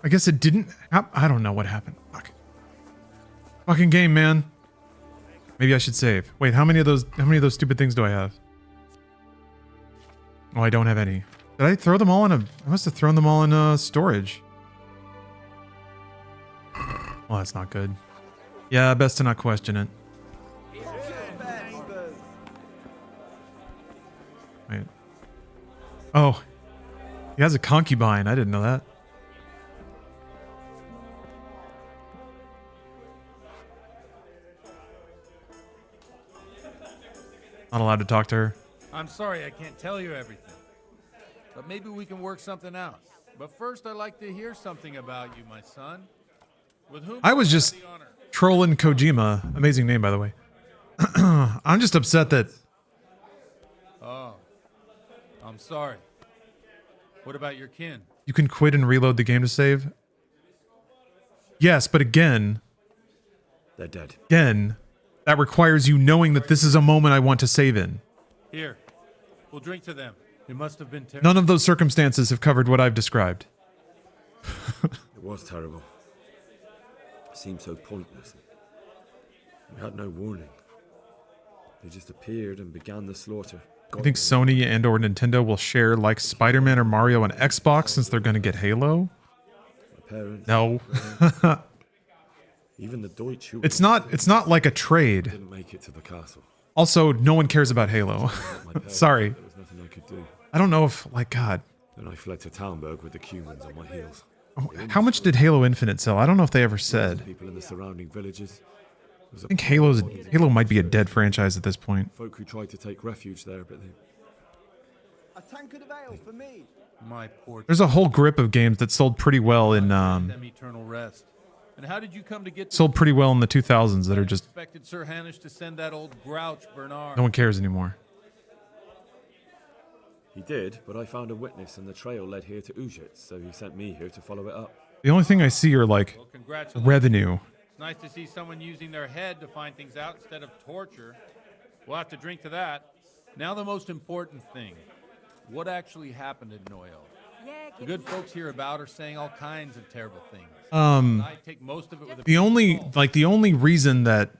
I guess it didn't. I don't know what happened. Fuck. Fucking game, man. Maybe I should save. Wait, how many of those stupid things do I have? Oh, I don't have any. Did I throw them all in I must have thrown them all in storage. Well, that's not good. Yeah, best to not question it. Wait. Oh. He has a concubine. I didn't know that. Not allowed to talk to her. I'm sorry I can't tell you everything. But maybe we can work something out. But first, I'd like to hear something about you, my son. With whom I was just trolling Kojima. Amazing name, by the way. I'm just upset that... Oh. I'm sorry. What about your kin? You can quit and reload the game to save? Yes, but again... They're dead. Again, that requires you knowing that this is a moment I want to save in. Here. We'll drink to them. It must have been terrible. None of those circumstances have covered what I've described. It was terrible. It seemed so pointless. We had no warning. They just appeared and began the slaughter. You think Sony and or Nintendo will share like Spider-Man or Mario on Xbox since they're going to get Halo? My parents, No. even the Deutsch who It's not like a trade. didn't make it to the castle. Also, no one cares about Halo. Sorry. There was nothing I could do. I don't know if, like, God. Then I fled to Talmberg with the Cumans on my heels. How much did Halo Infinite sell? I don't know if they ever said. People in the surrounding villages. I think Halo might be a dead franchise at this point. Folk who tried to take refuge there, but they... A tankard of ale for me. My poor... There's a whole grip of games that sold pretty well in them eternal rest. And how did you come to get sold pretty well in the 2000s that are just expected Sir Hanish to send that old grouch Bernard? no one cares anymore. He did, but I found a witness and the trail led here to Ujitz, so he sent me here to follow it up. The only thing I see are like Congratulations. revenue. It's nice to see someone using their head to find things out instead of torture. We'll have to drink to that. Now the most important thing. What actually happened in Noyo? The good folks here about are saying all kinds of terrible things. I take most of it with The only reason that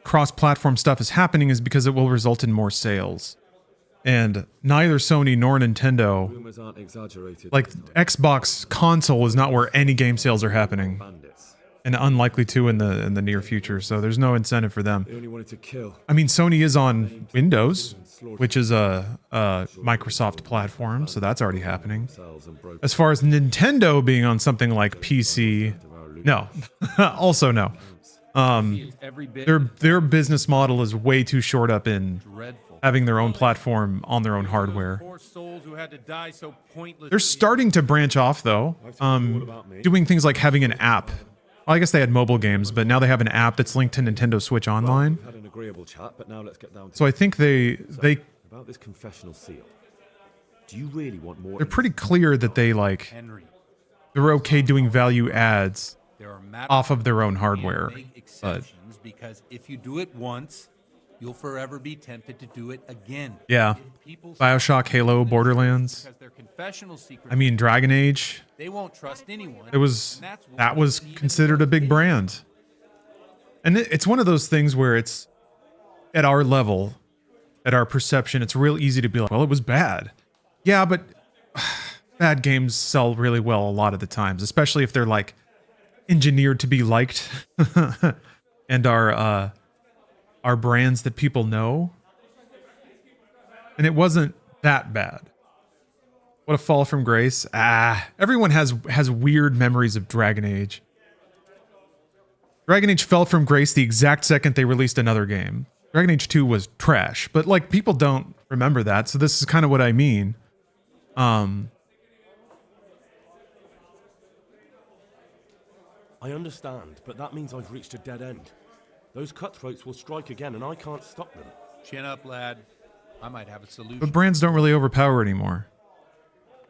cross-platform stuff is happening is because it will result in more sales. And neither Sony nor Nintendo, Rumors aren't exaggerated. like Xbox console is not where any game sales are happening. And unlikely to in the near future, so there's no incentive for them. They only wanted to kill. I mean, Sony is on Windows, which is a Microsoft platform, so that's already happening. As far as Nintendo being on something like PC, no. Also no. Their business model is way too short up in having their own platform on their own hardware. They're starting to branch off though, doing things like having an app. Well, I guess they had mobile games, but now they have an app that's linked to Nintendo Switch Online. Had an agreeable chat, but now let's get down to So I think they about this confessional seal. Do you really want more? they're pretty clear that they're okay doing value adds off of their own hardware. But because if you do it once, you'll forever be tempted to do it again. yeah, BioShock, Halo, Borderlands. I mean, Dragon Age. They won't trust anyone. That was considered a big brand. And it's one of those things where it's at our level, at our perception, it's real easy to be like, well, it was bad. Yeah, but bad games sell really well a lot of the times, especially if they're like engineered to be liked and are brands that people know. And it wasn't that bad. What a fall from grace. Everyone has weird memories of Dragon Age. Dragon Age fell from grace the exact second they released another game. Dragon Age 2 was trash, but like people don't remember that, so this is kind of what I mean. I understand, but that means I've reached a dead end. Those cutthroats will strike again, and I can't stop them. Chin up, lad. I might have a solution. But brands don't really overpower anymore.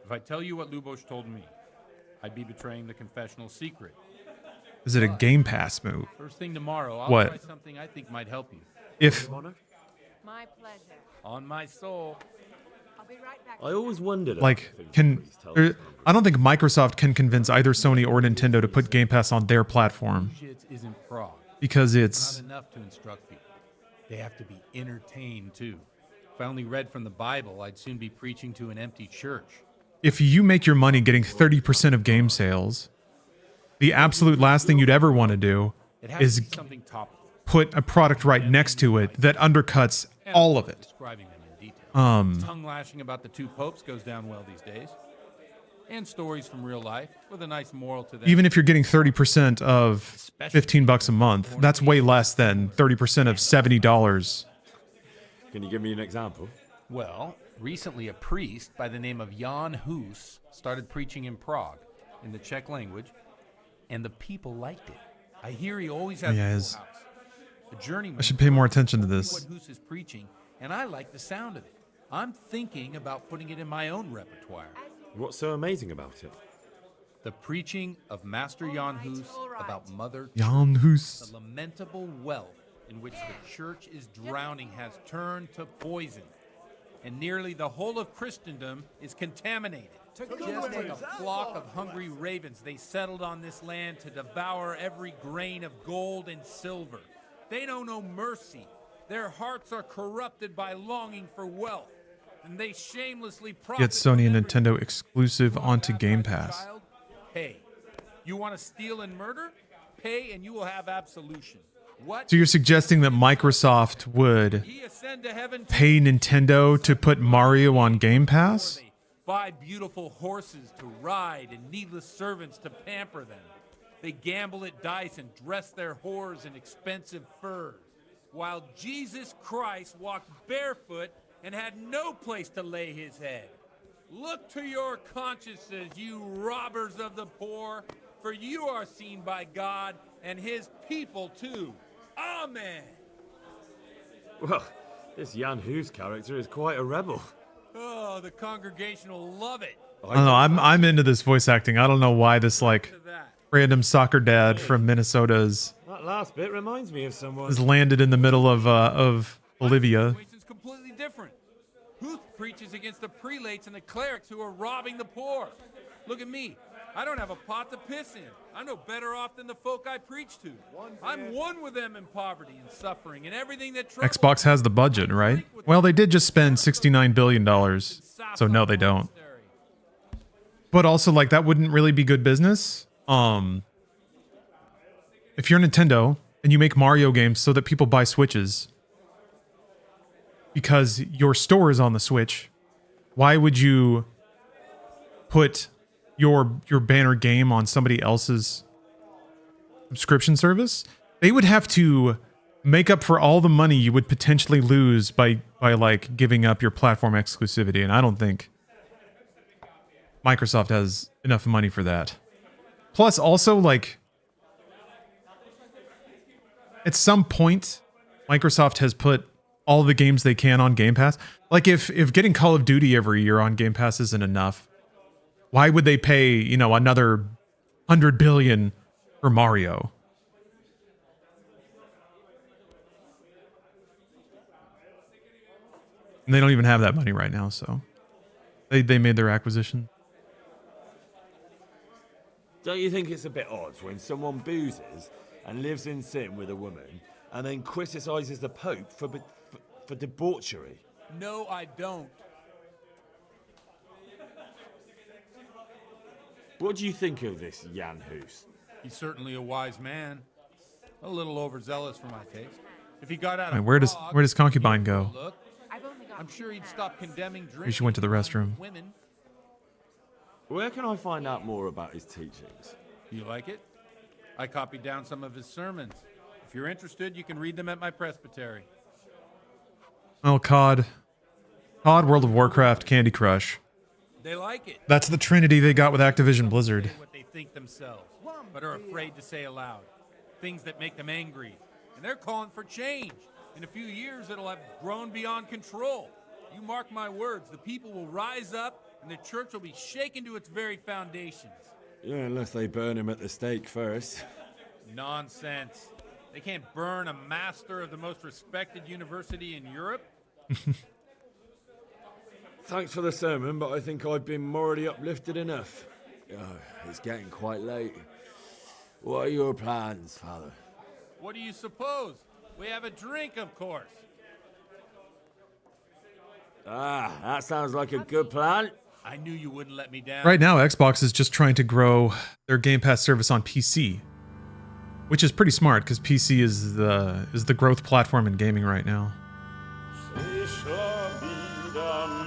If I tell you what Lubosh told me, I'd be betraying the confessional secret. Is it a Game Pass move? First thing tomorrow, I'll What? try something I think might help you. If My pleasure. On my soul. I'll be right back. I always wondered. like I don't think Microsoft can convince either Sony or Nintendo to put Game Pass on their platform Shit isn't Prague. because it's Not enough to instruct people. They have to be entertained too. If I only read from the Bible, I'd soon be preaching to an empty church. if you make your money getting 30% of game sales, the absolute last thing you'd ever want to do It has is to be something topical. put a product right next to it that undercuts all of it. Describing them in detail. Um, Tongue lashing about the two popes goes down well these days. And stories from real life with a nice moral to them. Even if you're getting 30% of $15 a month, that's way less than 30% of $70. Can you give me an example? Well, recently a priest by the name of Jan Hus started preaching in Prague in the Czech language, and the people liked it. I hear he always has Yeah, a his- full house. A journeyman. I should pay more attention to this. What Hus is preaching, and I like the sound of it. I'm thinking about putting it in my own repertoire. What's so amazing about it? The preaching of Master Jan Hus about Mother Jan Church. Hus. The lamentable wealth in which the church is drowning has turned to poison, and nearly the whole of Christendom is contaminated. Just like a flock of hungry ravens, they settled on this land to devour every grain of gold and silver. They know no mercy. Their hearts are corrupted by longing for wealth, and they shamelessly profit. Get Sony and Nintendo exclusive onto Game Pass. Pay. You want to steal and murder? Pay and you will have absolution. What? So you're suggesting that Microsoft would Ye ascend to heaven pay Nintendo to put Mario on Game Pass? buy beautiful horses to ride and needless servants to pamper them. They gamble at dice and dress their whores in expensive furs, while Jesus Christ walked barefoot and had no place to lay his head. Look to your consciences, you robbers of the poor, for you are seen by God and his people too. Amen. Well, this Jan Hus character is quite a rebel. Oh, the congregation will love it. I don't know. I'm into this voice acting. I don't know why this like random soccer dad from Minnesota is That last bit reminds me of someone. has landed in the middle of Bolivia. It's completely different. Huth preaches against the prelates and the clerics who are robbing the poor. Look at me. I don't have a pot to piss in. I'm no better off than the folk I preach to. I'm one with them in poverty and suffering and everything that troubles. Xbox has the budget, right? Well, they did just spend $69 billion, so no, they don't. But also, like, that wouldn't really be good business. If you're Nintendo and you make Mario games so that people buy Switches because your store is on the Switch, why would you put your banner game on somebody else's subscription service? They would have to make up for all the money you would potentially lose by like giving up your platform exclusivity, and I don't think Microsoft has enough money for that. Plus, also, like, at some point, Microsoft has put all the games they can on Game Pass. Like, if getting Call of Duty every year on Game Pass isn't enough, why would they pay, you know, another $100 billion for Mario? And they don't even have that money right now, so they made their acquisition. Don't you think it's a bit odd when someone boozes and lives in sin with a woman and then criticizes the Pope for debauchery? No, I don't. What do you think of this Jan Hus? He's certainly a wise man. A little overzealous for my taste. If he got out Wait, of where does Prague, Concubine go? look, I'm sure he'd stop condemning drinking. Maybe she went to the restroom. Women. Where can I find out more about his teachings? You like it? I copied down some of his sermons. If you're interested, you can read them at my presbytery. Oh, COD, World of Warcraft, Candy Crush. They like it. That's the trinity they got with Activision Blizzard. What they think themselves, but are afraid to say aloud. Things that make them angry. And they're calling for change. In a few years, it'll have grown beyond control. You mark my words, the people will rise up and the church will be shaken to its very foundations. Yeah, unless they burn him at the stake first. Nonsense. They can't burn a master of the most respected university in Europe. Thanks for the sermon, but I think I've been morally uplifted enough. Oh, it's getting quite late. What are your plans, Father? What do you suppose? We have a drink, of course. Ah, that sounds like a good plan. I knew you wouldn't let me down. Right now, Xbox is just trying to grow their Game Pass service on PC, which is pretty smart because PC is the growth platform in gaming right now.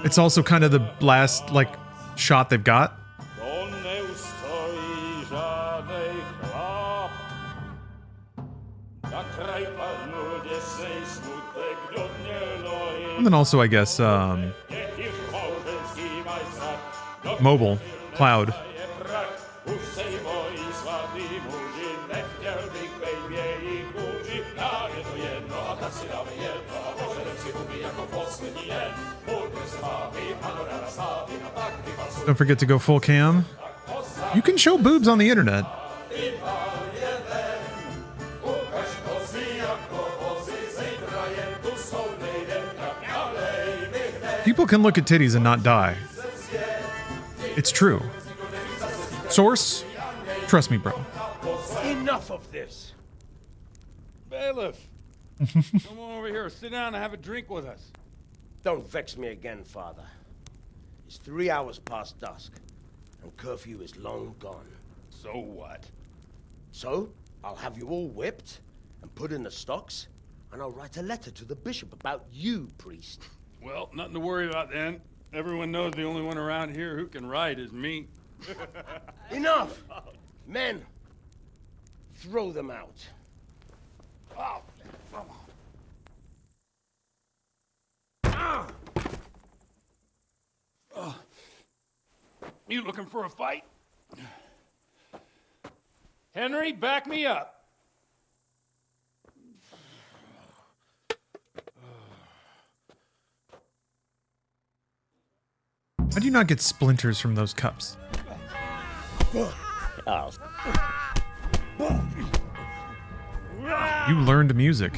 It's also kind of the last like shot they've got. And then also, I guess, mobile, cloud. Don't forget to go full cam. You can show boobs on the internet. People can look at titties and not die. It's true. Source? Trust me, bro. Enough of this. Bailiff, come on over here. Sit down and have a drink with us. Don't vex me again, Father. It's 3 hours past dusk, and curfew is long gone. So what? So, I'll have you all whipped and put in the stocks, and I'll write a letter to the bishop about you, priest. Well, nothing to worry about then. Everyone knows the only one around here who can write is me. Enough! Men, throw them out. Oh. You looking for a fight? Henry, back me up. How do you not get splinters from those cups? You learned music.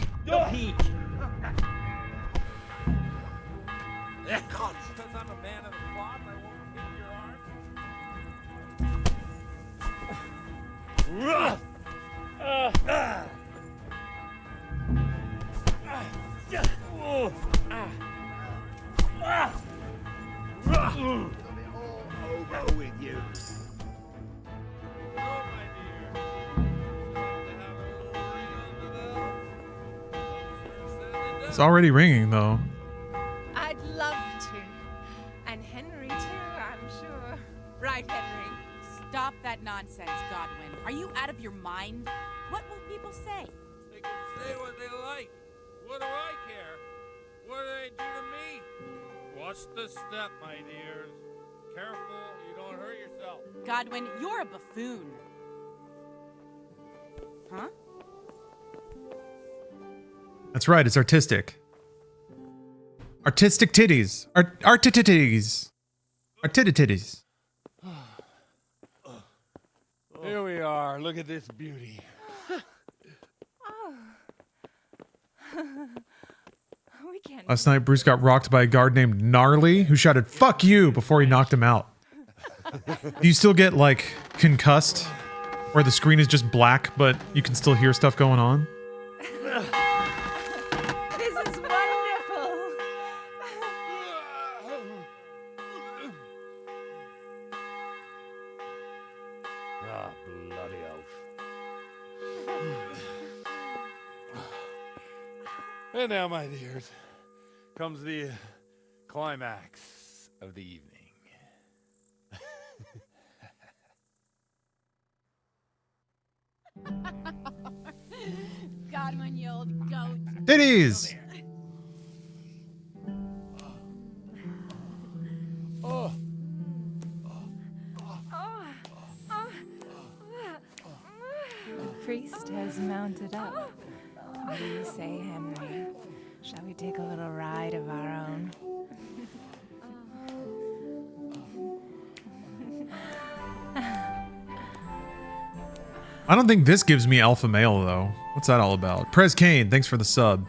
Over with you. It's already ringing, though. I'd love to. And Henry, too, I'm sure. Right, Henry? Stop that nonsense, Godwin. Are you out of your mind? What will people say? They can say what they like. What do I care? What do they do to me? Watch the step, my dears. Careful, you don't hurt yourself. Godwin, you're a buffoon. Huh? That's right, it's artistic. Artistic titties. Artititties. Artititties. Here we are. Look at this beauty. We can't. Last night, Bruce got rocked by a guard named Gnarly, who shouted, "Fuck you," before he knocked him out. Do you still get, like, concussed? Where the screen is just black, but you can still hear stuff going on? This is wonderful. Ah, bloody oath. And now, my dears, comes the climax of the evening. Godwin, you old goat. Titties! Oh. The priest has mounted up. What do you say, Henry? Shall we take a little ride of our own? I don't think this gives me alpha male, though. What's that all about? Prez Kane, thanks for the sub.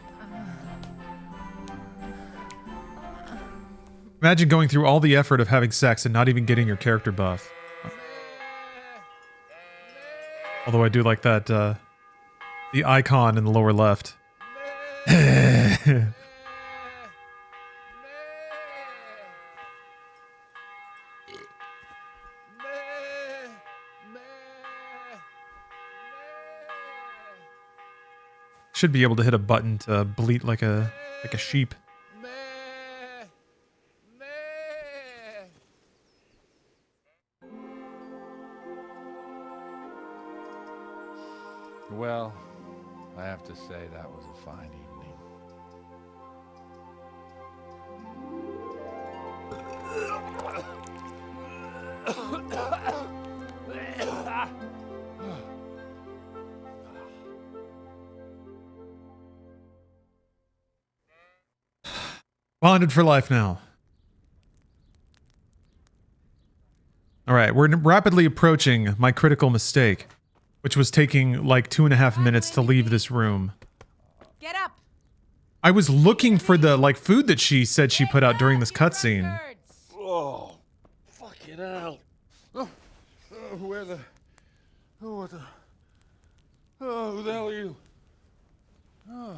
Imagine going through all the effort of having sex and not even getting your character buff. Although I do like that, the icon in the lower left. Should be able to hit a button to bleat like a sheep. Well, I have to say that was a fine evening. Bonded for life now. All right, we're rapidly approaching my critical mistake, which was taking like 2.5 minutes to leave this room. Get up. I was looking for the like food that she said she put out during this cutscene. Oh, fucking hell. Where the... Oh, what the... Oh, who the hell are you? Oh,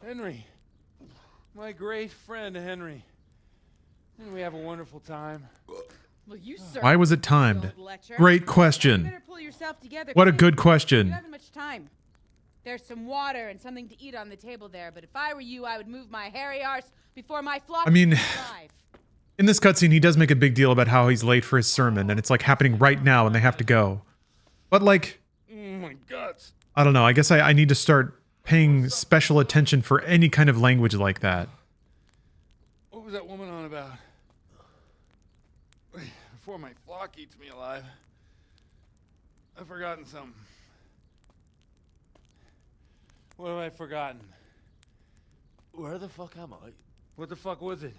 Henry. My great friend, Henry. Didn't we have a wonderful time? Well, you Why was it timed? Letcher. Great You question. better pull yourself together, What a kid. good You question. haven't much time. There's some water and something to eat on the table there, but if I were you, I would move my hairy arse before my flock. I mean, was alive. in this cutscene, he does make a big deal about how he's late for his sermon, and it's like happening right now, and they have to go. But like, Oh my guts. I don't know. I guess I need to start paying special attention for any kind of language like that. What was that woman on about? Before my flock eats me alive. I've forgotten something. What have I forgotten? Where the fuck am I? What the fuck was it?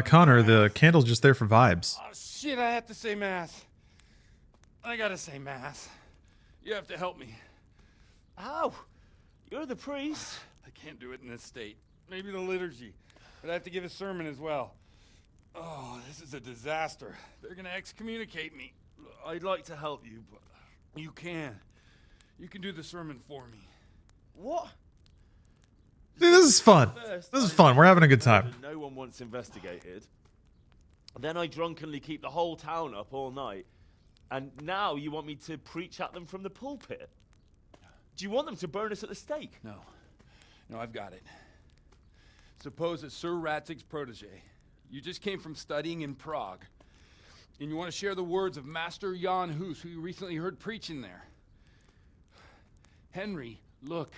Connor, the candle's just there for vibes. Oh shit, I have to say mass. I gotta say mass. You have to help me. How? You're the priest. I can't do it in this state. Maybe the liturgy. But I have to give a sermon as well. Oh, this is a disaster. They're gonna excommunicate me. I'd like to help you, but... You can. You can do the sermon for me. What? Dude, this is fun. This is fun. We're having a good time. No one once investigated. Then I drunkenly keep the whole town up all night. And now you want me to preach at them from the pulpit? Do you want them to burn us at the stake? No. No, I've got it. Suppose that Sir Ratzig's protege. You just came from studying in Prague. And you want to share the words of Master Jan Hus, who you recently heard preaching there. Henry, look.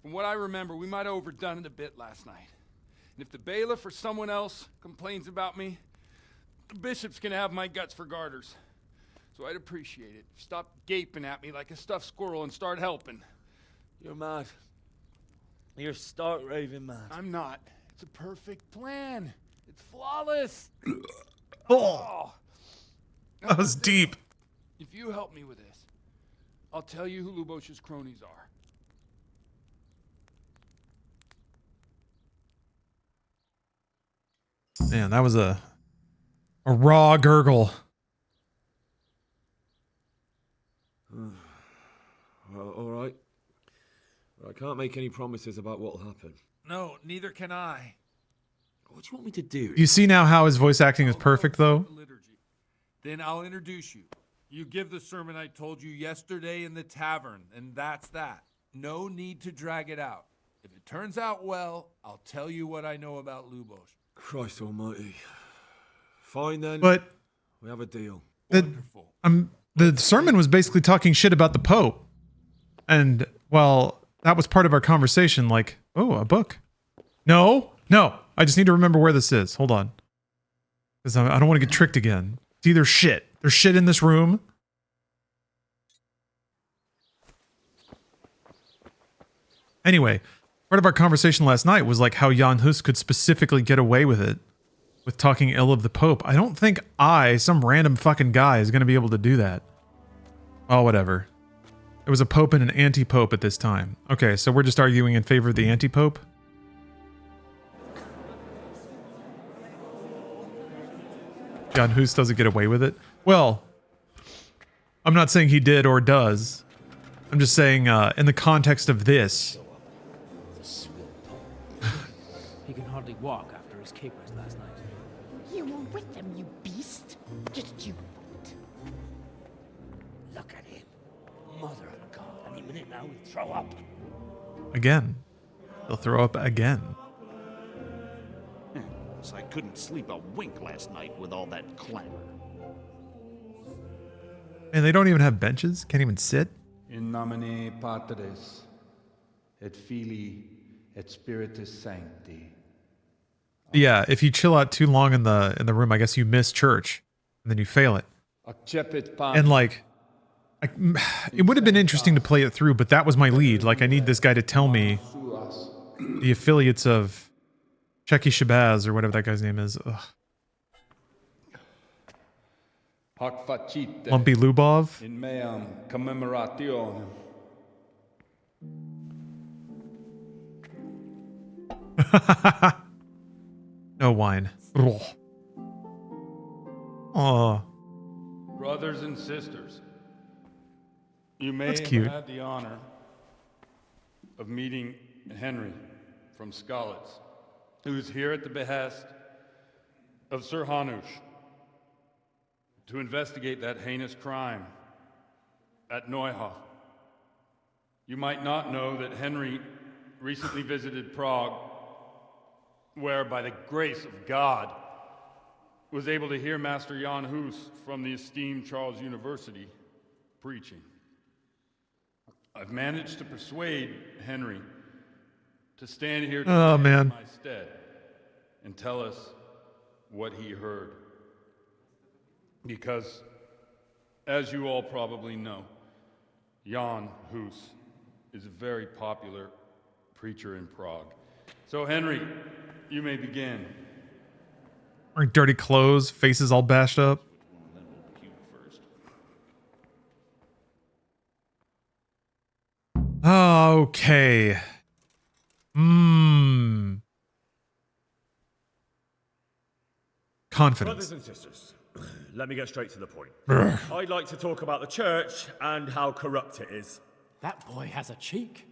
From what I remember, we might have overdone it a bit last night. And if the bailiff or someone else complains about me, the bishop's gonna have my guts for garters. So I'd appreciate it. Stop gaping at me like a stuffed squirrel and start helping. You're mad. You're stark raving mad. I'm not. It's a perfect plan. It's flawless. Oh. That was deep. If you help me with this, I'll tell you who Lubosh's cronies are. Man, that was a raw gurgle. Well, all right. Well, I can't make any promises about what'll happen. No, neither can I. What do you want me to do? You see now how his voice acting is perfect, though? Then I'll introduce you. You give the sermon I told you yesterday in the tavern, and that's that. No need to drag it out. If it turns out well, I'll tell you what I know about Lubosh. Christ almighty. Fine then. But we have a deal. The sermon was basically talking shit about the Pope. And, well, that was part of our conversation, like, oh, a book. No, I just need to remember where this is. Hold on. Because I don't want to get tricked again. See, there's shit. There's shit in this room. Anyway, part of our conversation last night was like how Jan Hus could specifically get away with it. With talking ill of the Pope. I don't think some random fucking guy, is going to be able to do that. Oh, whatever. There was a Pope and an anti-Pope at this time. Okay, so we're just arguing in favor of the anti-Pope? Jan Hus doesn't get away with it? Well, I'm not saying he did or does. I'm just saying, in the context of this. He can hardly walk after his capers last night. You were with them, you beast. Just you wait. Look at him. Mother of God, and he minute now he'll throw up. Again. He'll throw up again. So I couldn't sleep a wink last night with all that clamor. And they don't even have benches? Can't even sit? In nomine Patris, et Filii, et Spiritus Sancti. Yeah, if you chill out too long in the room, I guess you miss church. And then you fail it. And like, it would have been interesting to play it through, but that was my lead. Like, I need this guy to tell me the affiliates of Checky Shabazz or whatever that guy's name is. Ugh. Hoc facite Lumpy Lubov. in meam commemorationem. No wine. Ugh. Oh. Brothers and sisters, you may That's have cute. had the honor of meeting Henry from Skalitz, who is here at the behest of Sir Hanush to investigate that heinous crime at Neuhof. You might not know that Henry recently visited Prague, where, by the grace of God, was able to hear Master Jan Hus from the esteemed Charles University preaching. I've managed to persuade Henry to stand here today in my stead and tell us what he heard. Because, as you all probably know, Jan Hus is a very popular preacher in Prague. So, Henry, you may begin. Wearing dirty clothes, faces all bashed up. Okay. Confidence. Brothers and sisters, let me get straight to the point. I'd like to talk about the church and how corrupt it is. That boy has a cheek.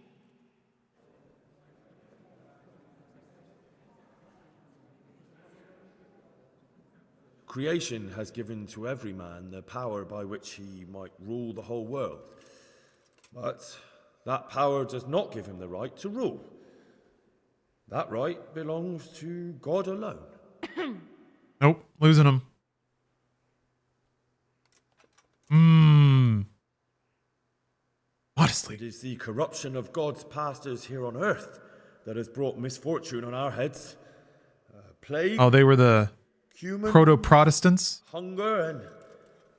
Creation has given to every man the power by which he might rule the whole world. But that power does not give him the right to rule. That right belongs to God alone. Nope, losing him. Modestly. It is the corruption of God's pastors here on earth that has brought misfortune on our heads. Plague. Oh, they were the human proto-Protestants? Hunger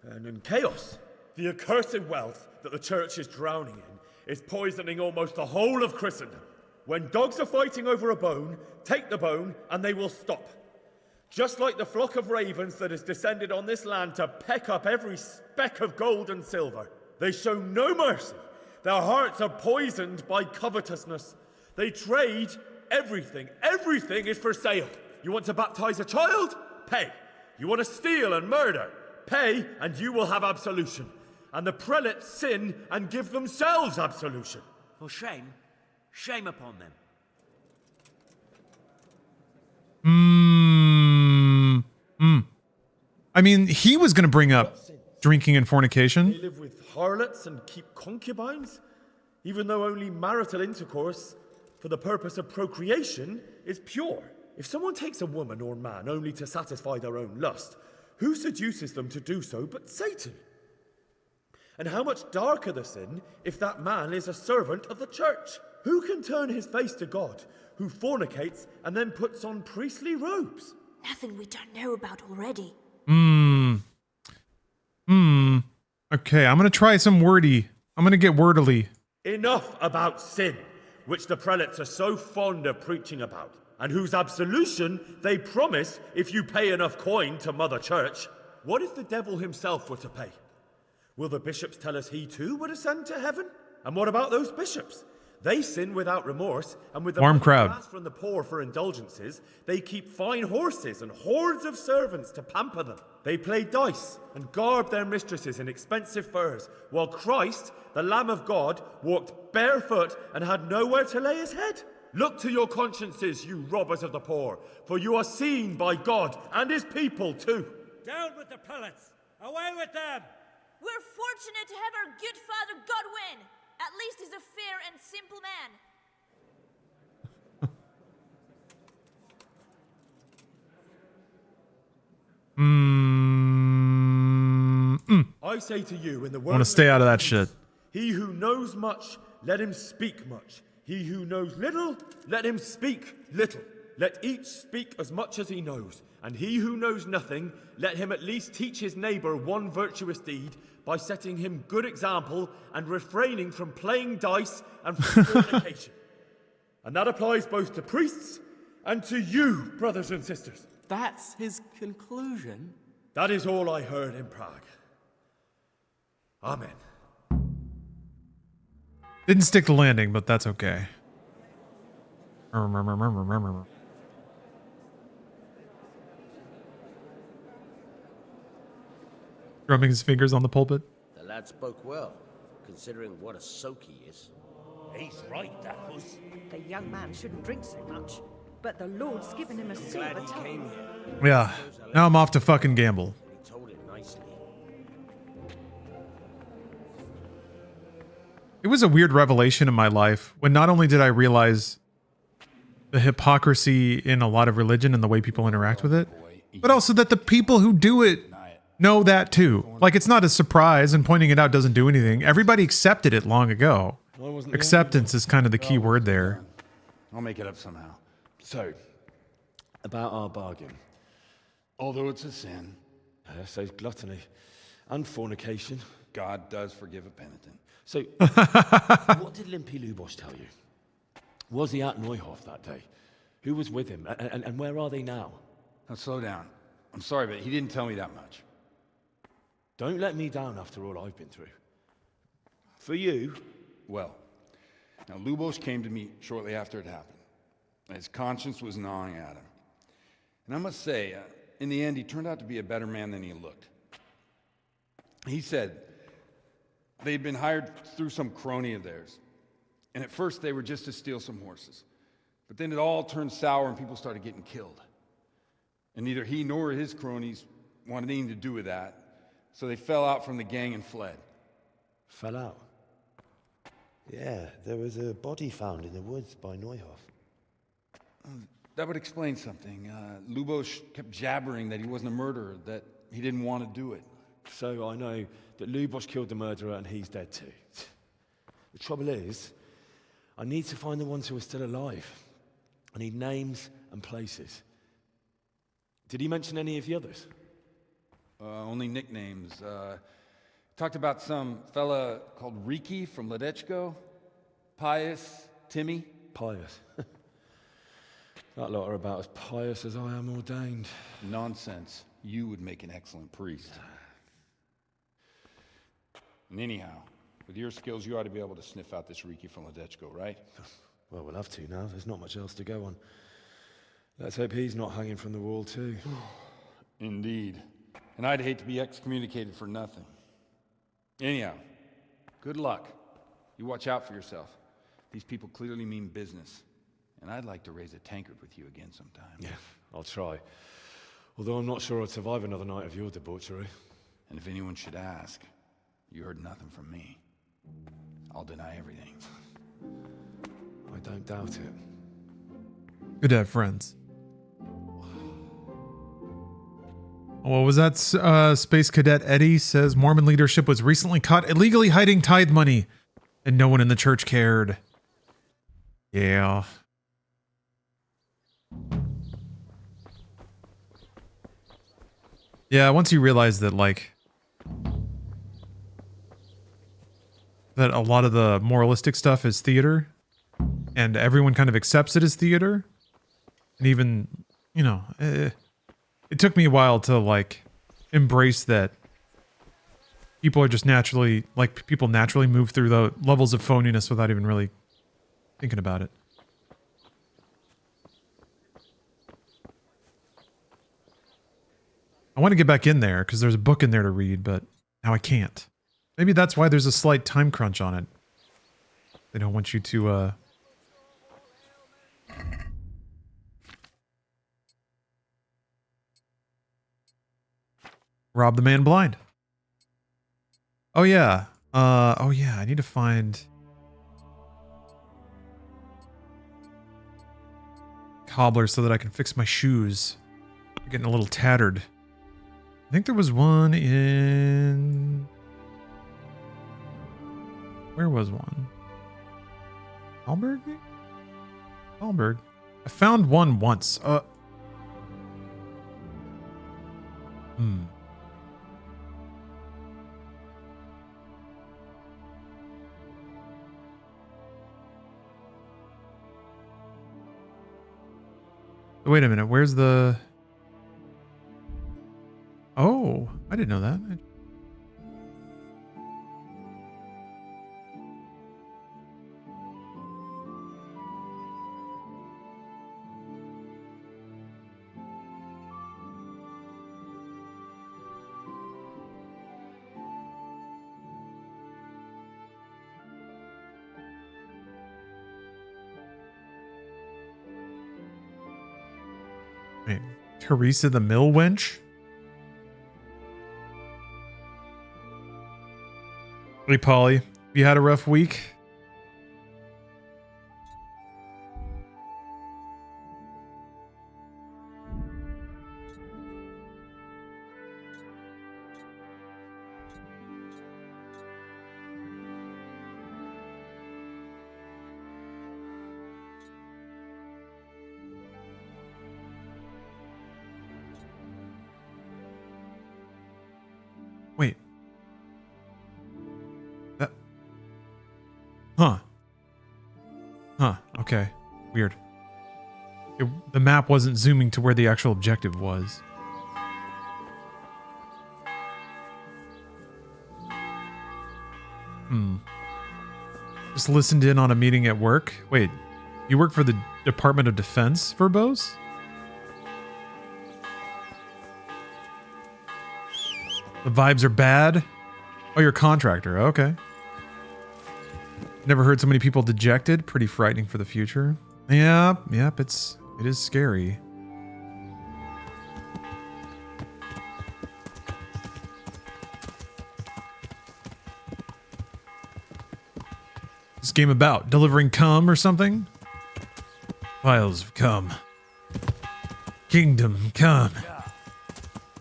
and chaos. The accursed wealth that the church is drowning in is poisoning almost the whole of Christendom. When dogs are fighting over a bone, take the bone and they will stop. Just like the flock of ravens that has descended on this land to peck up every speck of gold and silver. They show no mercy. Their hearts are poisoned by covetousness. They trade everything. Everything is for sale. You want to baptize a child? Pay. You want to steal and murder? Pay, and you will have absolution. And the prelates sin and give themselves absolution. For shame. Shame upon them. I mean, he was going to bring up drinking and fornication. They live with harlots and keep concubines, even though only marital intercourse for the purpose of procreation is pure. If someone takes a woman or man only to satisfy their own lust, who seduces them to do so but Satan? And how much darker the sin if that man is a servant of the church? Who can turn his face to God, who fornicates and then puts on priestly robes? Nothing we don't know about already. Okay, I'm going to try some wordy. I'm going to get wordily. Enough about sin, which the prelates are so fond of preaching about, and whose absolution they promise if you pay enough coin to Mother Church. What if the devil himself were to pay? Will the bishops tell us he too would ascend to heaven? And what about those bishops? They sin without remorse, and with the Warm money crowd. asked from the poor for indulgences, they keep fine horses and hordes of servants to pamper them. They play dice and garb their mistresses in expensive furs, while Christ, the Lamb of God, walked barefoot and had nowhere to lay his head. Look to your consciences, you robbers of the poor, for you are seen by God and his people too. Down with the prelates! Away with them! We're fortunate to have our good father Godwin. At least he's a I say to you in the I word want to stay out of that shit. he who knows much, let him speak much. He who knows little, let him speak little. Let each speak as much as he knows. And he who knows nothing, let him at least teach his neighbor one virtuous deed by setting him good example and refraining from playing dice and from fornication. And that applies both to priests and to you, brothers and sisters. That's his conclusion? That is all I heard in Prague. Amen. Didn't stick the landing, but that's okay. Drumming his fingers on the pulpit. The lad spoke well, considering what a soak he is. He's right, Dapples. The young man shouldn't drink so much, but the Lord's given him a silver tongue. Yeah. Now I'm off to fucking gamble. He told it nicely. It was a weird revelation in my life when not only did I realize the hypocrisy in a lot of religion and the way people interact with it, but also that the people who do it know that too. Like, it's not a surprise, and pointing it out doesn't do anything. Everybody accepted it long ago. Acceptance is kind of the key word there. I'll make it up somehow. So, about our bargain. Although it's a sin, so gluttony and fornication. God does forgive a penitent. So, what did Limpy Lubosh tell you? Was he at Neuhof that day? Who was with him? And where are they now? Now, slow down. I'm sorry, but he didn't tell me that much. Don't let me down after all I've been through. For you? Well, now Lubosh came to me shortly after it happened. His conscience was gnawing at him. And I must say, in the end, he turned out to be a better man than he looked. He said they'd been hired through some crony of theirs. And at first they were just to steal some horses. But then it all turned sour and people started getting killed. And neither he nor his cronies wanted anything to do with that. So they fell out from the gang and fled. Fell out? Yeah, there was a body found in the woods by Neuhof. That would explain something. Lubosh kept jabbering that he wasn't a murderer, that he didn't want to do it. So I know that Lubosh killed the murderer and he's dead too. The trouble is, I need to find the ones who are still alive. I need names and places. Did he mention any of the others? Only nicknames. Talked about some fella called Riki from Ledechko. Pius, Timmy. Pius. That lot are about as pious as I am ordained. Nonsense. You would make an excellent priest. And anyhow, with your skills, you ought to be able to sniff out this Riki from Ledechko, right? Well, we'll have to now. There's not much else to go on. Let's hope he's not hanging from the wall too. Indeed. And I'd hate to be excommunicated for nothing. Anyhow, good luck. You watch out for yourself. These people clearly mean business. And I'd like to raise a tankard with you again sometime. Yeah, I'll try. Although I'm not sure I'd survive another night of your debauchery. And if anyone should ask, you heard nothing from me. I'll deny everything. I don't doubt it. Good to have friends. What was that? Space Cadet Eddie says Mormon leadership was recently caught illegally hiding tithe money, and no one in the church cared. Yeah. Yeah, once you realize that, like, that a lot of the moralistic stuff is theater, and everyone kind of accepts it as theater, and even, you know, it took me a while to, like, embrace that people are just naturally, like, people naturally move through the levels of phoniness without even really thinking about it. I want to get back in there because there's a book in there to read, but now I can't. Maybe that's why there's a slight time crunch on it. They don't want you to, rob the man blind. Oh yeah. I need to find cobbler so that I can fix my shoes. They're getting a little tattered. I think there was one in Where was one? Alberg? Alberg. I found one once. Hmm. Wait a minute. Where's the... Oh, I didn't know that. Wait, Teresa the Mill Wench? Hey, Polly, you had a rough week? Wait. Huh. Huh. Okay. Weird. The map wasn't zooming to where the actual objective was. Just listened in on a meeting at work. Wait, you work for the Department of Defense, Verbose? The vibes are bad? Oh, you're a contractor. Okay. Never heard so many people dejected. Pretty frightening for the future. Yep, it is scary. This game about delivering cum or something? Vials of cum. Kingdom come.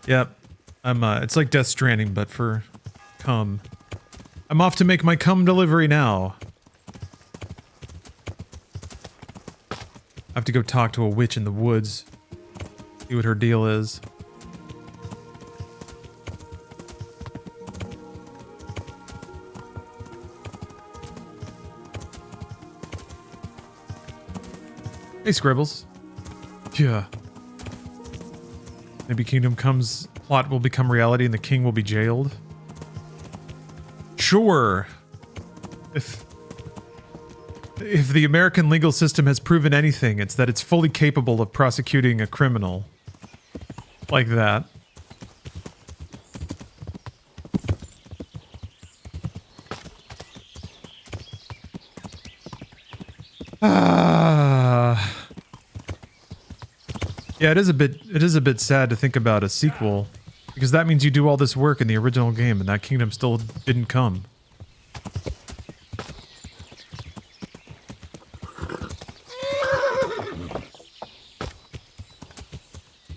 Yep. It's like Death Stranding, but for cum. I'm off to make my cum delivery now. I have to go talk to a witch in the woods. See what her deal is. Hey, Scribbles. Yeah. Maybe Kingdom Come's plot will become reality and the king will be jailed. Sure. If the American legal system has proven anything, it's that it's fully capable of prosecuting a criminal like that. Yeah, it is a bit sad to think about a sequel, because that means you do all this work in the original game and that kingdom still didn't come.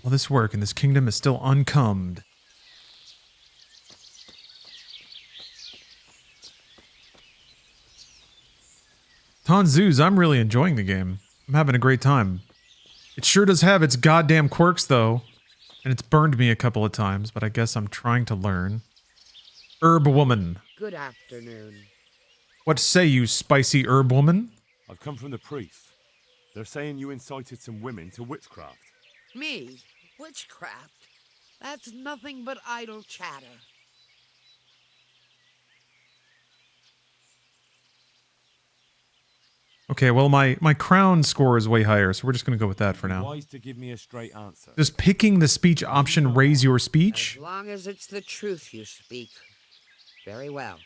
All this work and this kingdom is still uncummed. Tanzuz, I'm really enjoying the game. I'm having a great time. It sure does have its goddamn quirks, though. And it's burned me a couple of times, but I guess I'm trying to learn. Herb woman. Good afternoon. What say you, spicy herb woman? I've come from the priest. They're saying you incited some women to witchcraft. Me? Witchcraft? That's nothing but idle chatter. Okay, well, my crown score is way higher, so we're just going to go with that for now. Wise to give me a straight answer. Does picking the speech option raise your speech? As long as it's the truth you speak. Very well.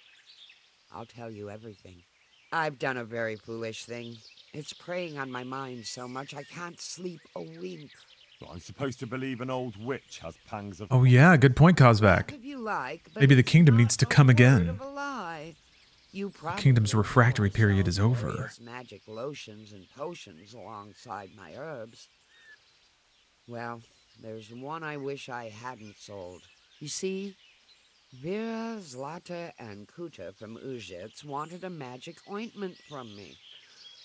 I'll tell you everything. I've done a very foolish thing. It's preying on my mind so much I can't sleep a wink. Well, I'm supposed to believe an old witch has pangs of... Oh yeah, good point, Kozvac. If you like, but Maybe the kingdom needs to come again. of a lie. You The kingdom's refractory period is over. various magic lotions and potions alongside my herbs. Well, there's one I wish I hadn't sold. You see, Vera, Zlata, and Kuta from Uzhitz wanted a magic ointment from me.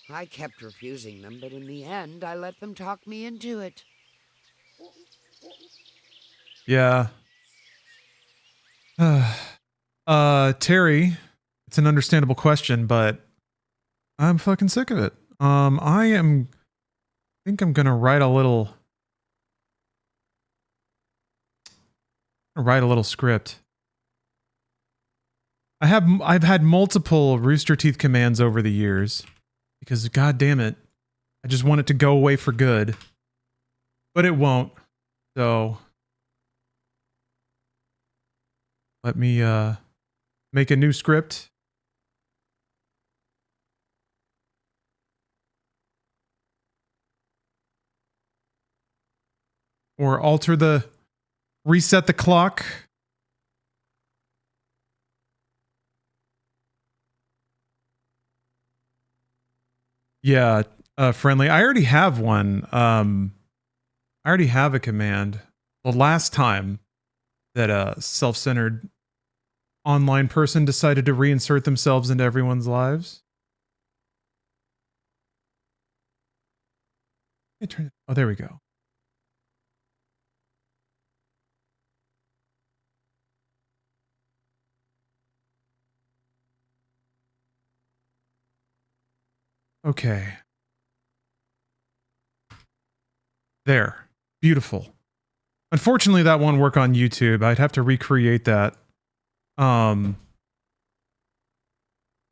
I kept refusing them, but in the end, I let them talk me into it. Yeah. Terry, it's an understandable question, but I'm fucking sick of it. I think I'm gonna write a little script. I've had multiple Rooster Teeth commands over the years because god damn it, I just want it to go away for good. But it won't. So let me make a new script. Or reset the clock. Yeah, friendly. I already have one. I already have a command. The last time that a self-centered online person decided to reinsert themselves into everyone's lives. Oh, there we go. Okay. There. Beautiful. Unfortunately, that won't work on YouTube. I'd have to recreate that. I'd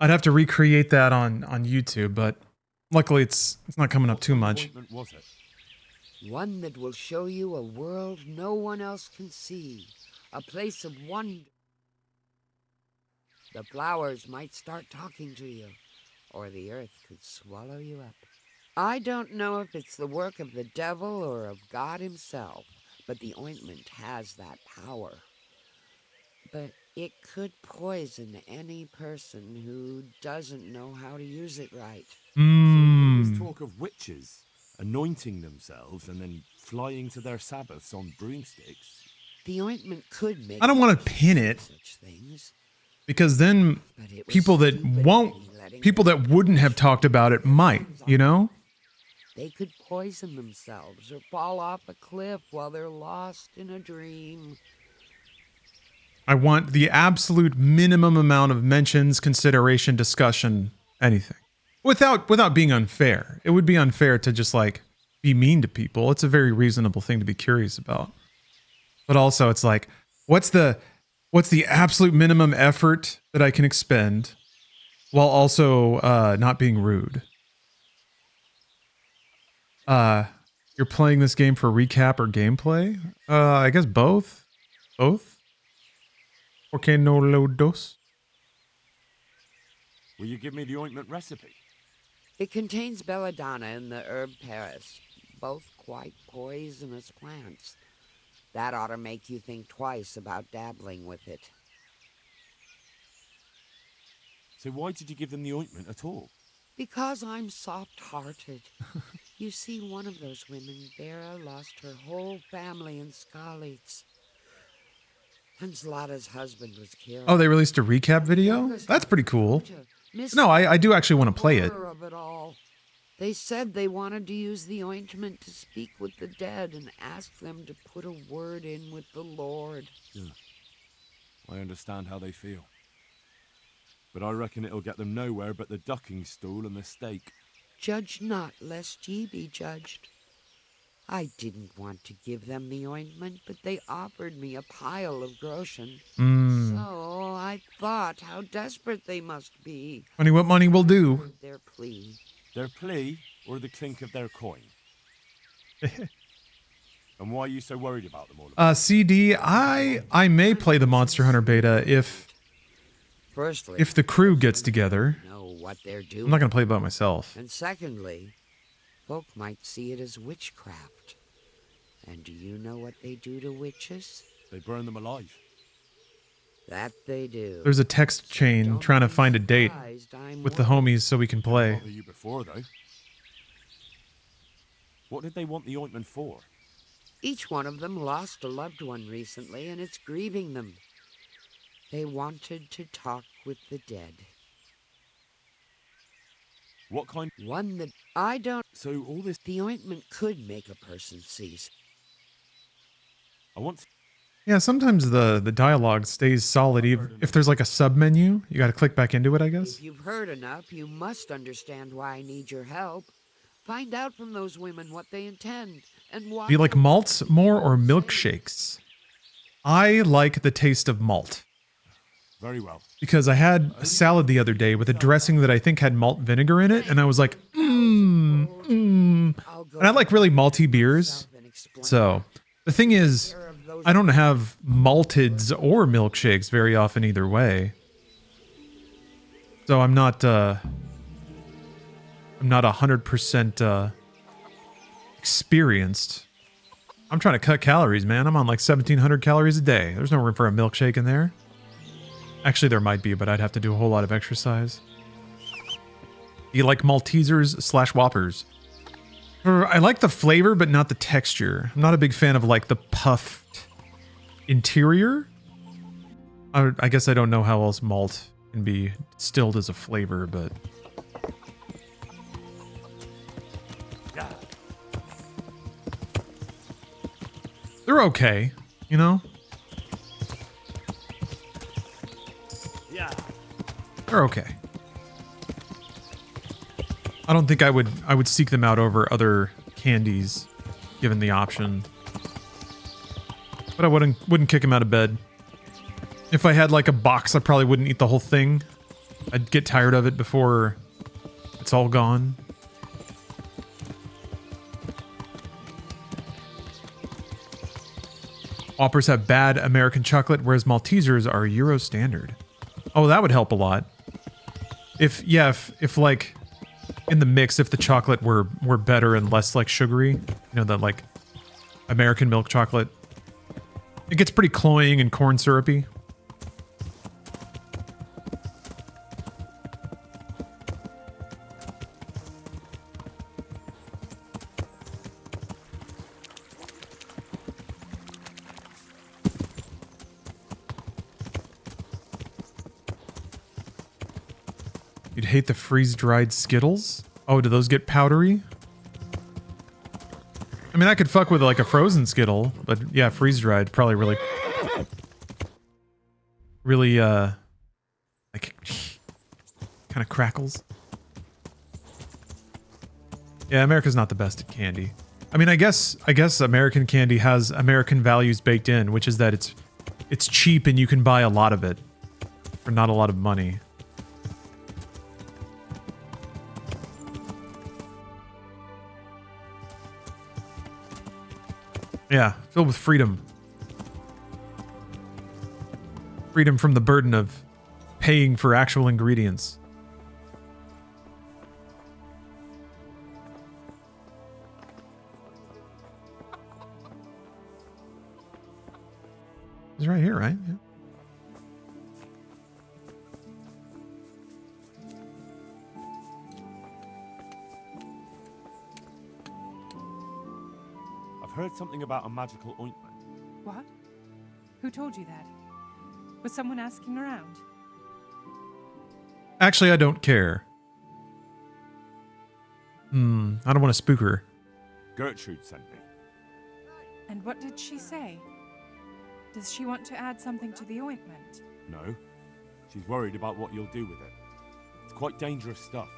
have to recreate that on YouTube, but luckily it's not coming up too much. What was it? One that will show you a world no one else can see, a place of wonder. The flowers might start talking to you, or the earth could swallow you up. I don't know if it's the work of the devil or of God himself, but the ointment has that power. But it could poison any person who doesn't know how to use it right. There's talk of witches anointing themselves and then flying to their sabbaths on broomsticks. The ointment could make I don't want to pin it such things. because then people that wouldn't have talked about it might, you know? They could poison themselves or fall off a cliff while they're lost in a dream. I want the absolute minimum amount of mentions, consideration, discussion, anything. Without being unfair. It would be unfair to just like be mean to people. It's a very reasonable thing to be curious about. But also it's like, what's the absolute minimum effort that I can expend while also not being rude? You're playing this game for recap or gameplay? I guess both. Both? Okay, no lodos. Will you give me the ointment recipe? It contains belladonna and the herb Paris, both quite poisonous plants. That ought to make you think twice about dabbling with it. So why did you give them the ointment at all? Because I'm soft-hearted. You see, one of those women, Vera, lost her whole family in Skalitz. And Zlata's husband was killed. Oh, they released a recap video? That's pretty cool. No, I do actually want to play it. Of it all. They said they wanted to use the ointment to speak with the dead and ask them to put a word in with the Lord. Yeah. I understand how they feel. But I reckon it'll get them nowhere but the ducking stool and the stake. Judge not, lest ye be judged. I didn't want to give them the ointment, but they offered me a pile of groschen. So I thought how desperate they must be. Funny what money will do. Their plea. Their plea or the clink of their coin? And why are you so worried about them all? CD, I may play the Monster Hunter beta if the crew gets together. Know what they're doing. I'm not going to play it by myself. And secondly, folk might see it as witchcraft. And do you know what they do to witches? They burn them alive. That they do. There's a text chain trying to find a date with the homies so we can play. Bother you before, though. What did they want the ointment for? Each one of them lost a loved one recently, and it's grieving them. They wanted to talk with the dead. What kind? One that I don't... So all this... The ointment could make a person cease. I want to... Yeah, sometimes the dialogue stays solid even if there's like a sub menu. You got to click back into it, I guess. If you've heard enough, you must understand why I need your help. Find out from those women what they intend and why... Do you like malts more or milkshakes? I like the taste of malt. Very well. Because I had a salad the other day with a dressing that I think had malt vinegar in it, and I was like, And I like really malty beers. So the thing is, I don't have malteds or milkshakes very often either way. So I'm not 100% experienced. I'm trying to cut calories, man. I'm on like 1,700 calories a day. There's no room for a milkshake in there. Actually, there might be, but I'd have to do a whole lot of exercise. You like Maltesers / Whoppers? I like the flavor, but not the texture. I'm not a big fan of like the puffed interior. I guess I don't know how else malt can be distilled as a flavor, but... They're okay, you know? They're okay. I don't think I would seek them out over other candies, given the option. But I wouldn't kick them out of bed. If I had like a box, I probably wouldn't eat the whole thing. I'd get tired of it before it's all gone. Whoppers have bad American chocolate, whereas Maltesers are Euro standard. Oh, that would help a lot. If like in the mix, if the chocolate were better and less like sugary, you know, that like American milk chocolate, it gets pretty cloying and corn syrupy. You'd hate the freeze-dried Skittles? Oh, do those get powdery? I mean, I could fuck with like a frozen Skittle, but yeah, freeze-dried probably really, like kind of crackles. Yeah, America's not the best at candy. I mean, I guess American candy has American values baked in, which is that it's cheap and you can buy a lot of it for not a lot of money. Yeah, filled with freedom. Freedom from the burden of paying for actual ingredients. It's right here, right? Yeah. Heard something about a magical ointment. What? Who told you that? Was someone asking around? Actually, I don't care. I don't want to spook her. Gertrude sent me. And what did she say? Does she want to add something to the ointment? No. She's worried about what you'll do with it. It's quite dangerous stuff.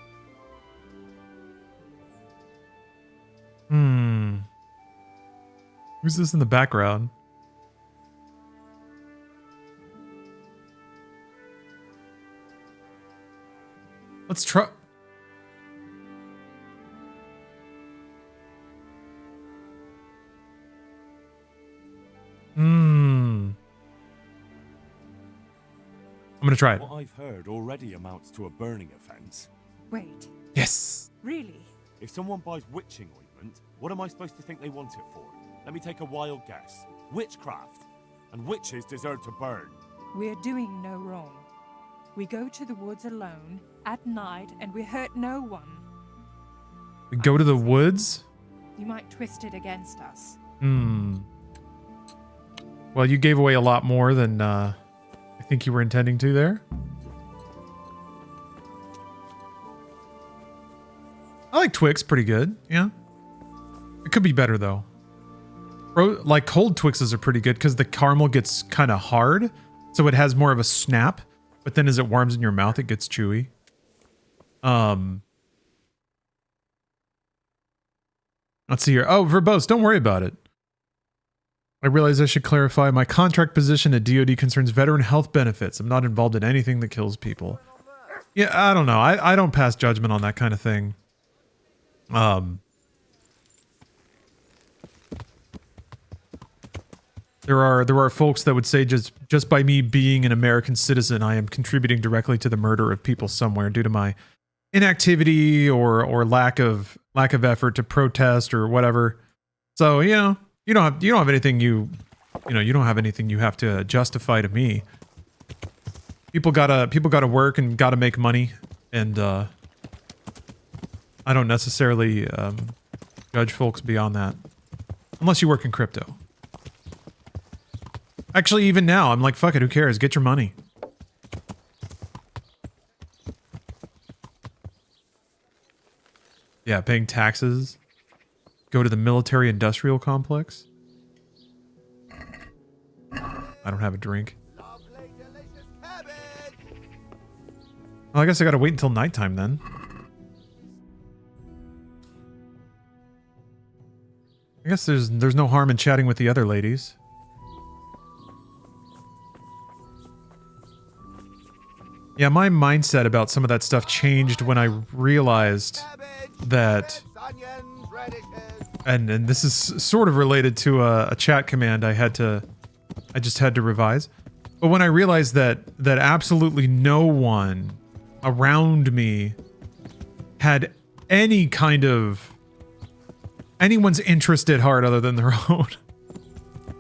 Who's this in the background? Let's try. I'm gonna try it. What I've heard already amounts to a burning offense. Wait. Yes. Really? If someone buys witching ointment, what am I supposed to think they want it for? Let me take a wild guess. Witchcraft. And witches deserve to burn. We're doing no wrong. We go to the woods alone, at night, and we hurt no one. We go to the woods? You might twist it against us. Well, you gave away a lot more than I think you were intending to there. I like Twix pretty good. Yeah. It could be better though. Like cold Twixes are pretty good because the caramel gets kind of hard. So it has more of a snap. But then as it warms in your mouth, it gets chewy. Let's see here. Oh, verbose, don't worry about it. I realize I should clarify my contract position at DoD concerns veteran health benefits. I'm not involved in anything that kills people. Yeah, I don't know. I don't pass judgment on that kind of thing. There are folks that would say just by me being an American citizen, I am contributing directly to the murder of people somewhere due to my inactivity or lack of effort to protest or whatever. So, you know, you don't have anything you don't have anything you have to justify to me. People gotta work and gotta make money, and I don't necessarily judge folks beyond that, unless you work in crypto. Actually, even now, I'm like, fuck it, who cares? Get your money. Yeah, paying taxes. Go to the military-industrial complex. I don't have a drink. Well, I guess I gotta wait until nighttime then. I guess there's no harm in chatting with the other ladies. Yeah, my mindset about some of that stuff changed when I realized that, and this is sort of related to a chat command I just had to revise. But when I realized that absolutely no one around me had any kind of anyone's interest at heart other than their own.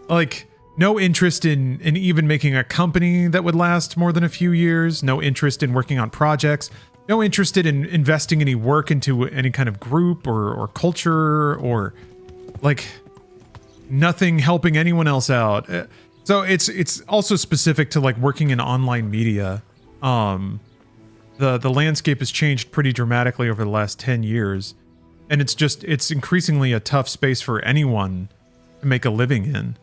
Like, no interest in even making a company that would last more than a few years. No interest in working on projects. No interest in investing any work into any kind of group or culture or like nothing helping anyone else out. So it's also specific to like working in online media. The landscape has changed pretty dramatically over the last 10 years. And it's increasingly a tough space for anyone to make a living in.